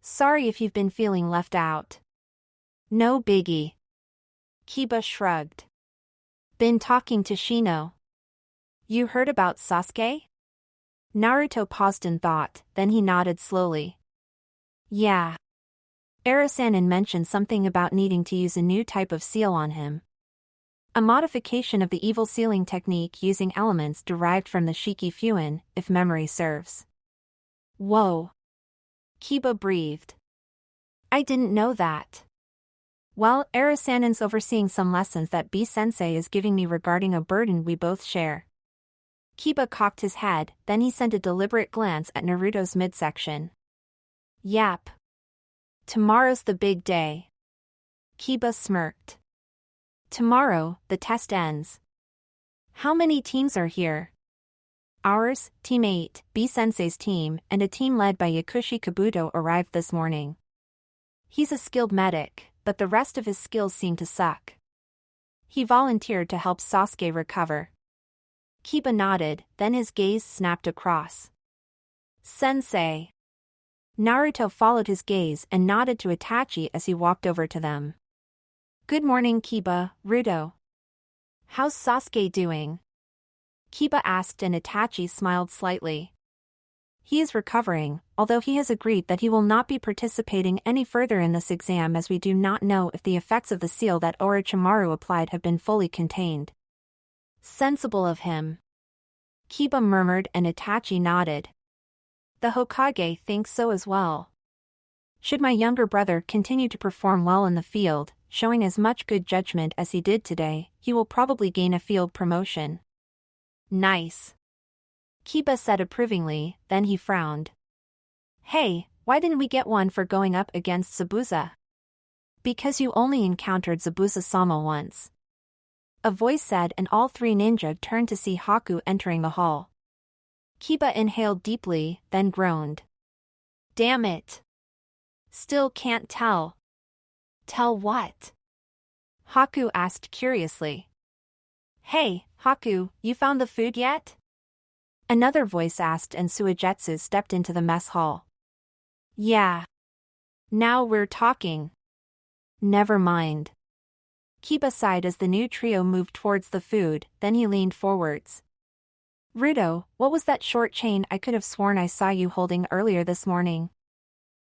Sorry if you've been feeling left out. No biggie. Kiba shrugged. Been talking to Shino. You heard about Sasuke? Naruto paused in thought, then he nodded slowly. Yeah. Arasanin mentioned something about needing to use a new type of seal on him. A modification of the evil sealing technique using elements derived from the Shiki Fuin, if memory serves. Whoa. Kiba breathed. I didn't know that. Well, Arasanin's overseeing some lessons that B-sensei is giving me regarding a burden we both share. Kiba cocked his head, then he sent a deliberate glance at Naruto's midsection. Yap. Tomorrow's the big day. Kiba smirked. Tomorrow, the test ends. How many teams are here? Ours, Team 8, B-sensei's team, and a team led by Yakushi Kabuto arrived this morning. He's a skilled medic, but the rest of his skills seem to suck. He volunteered to help Sasuke recover. Kiba nodded, then his gaze snapped across. Sensei. Naruto followed his gaze and nodded to Itachi as he walked over to them. Good morning Kiba, Ruto. How's Sasuke doing? Kiba asked and Itachi smiled slightly. He is recovering, although he has agreed that he will not be participating any further in this exam as we do not know if the effects of the seal that Orochimaru applied have been fully contained. Sensible of him. Kiba murmured and Itachi nodded. The Hokage thinks so as well. Should my younger brother continue to perform well in the field, showing as much good judgment as he did today, he will probably gain a field promotion. Nice. Kiba said approvingly, then he frowned. Hey, why didn't we get one for going up against Zabuza? Because you only encountered Zabuza-sama once. A voice said and all three ninja turned to see Haku entering the hall. Kiba inhaled deeply, then groaned. Damn it. Still can't tell. Tell what? Haku asked curiously. Hey, Haku, you found the food yet? Another voice asked and Suigetsu stepped into the mess hall. Yeah. Now we're talking. Never mind. Kiba sighed as the new trio moved towards the food, then he leaned forwards. Ruto, what was that short chain I could have sworn I saw you holding earlier this morning?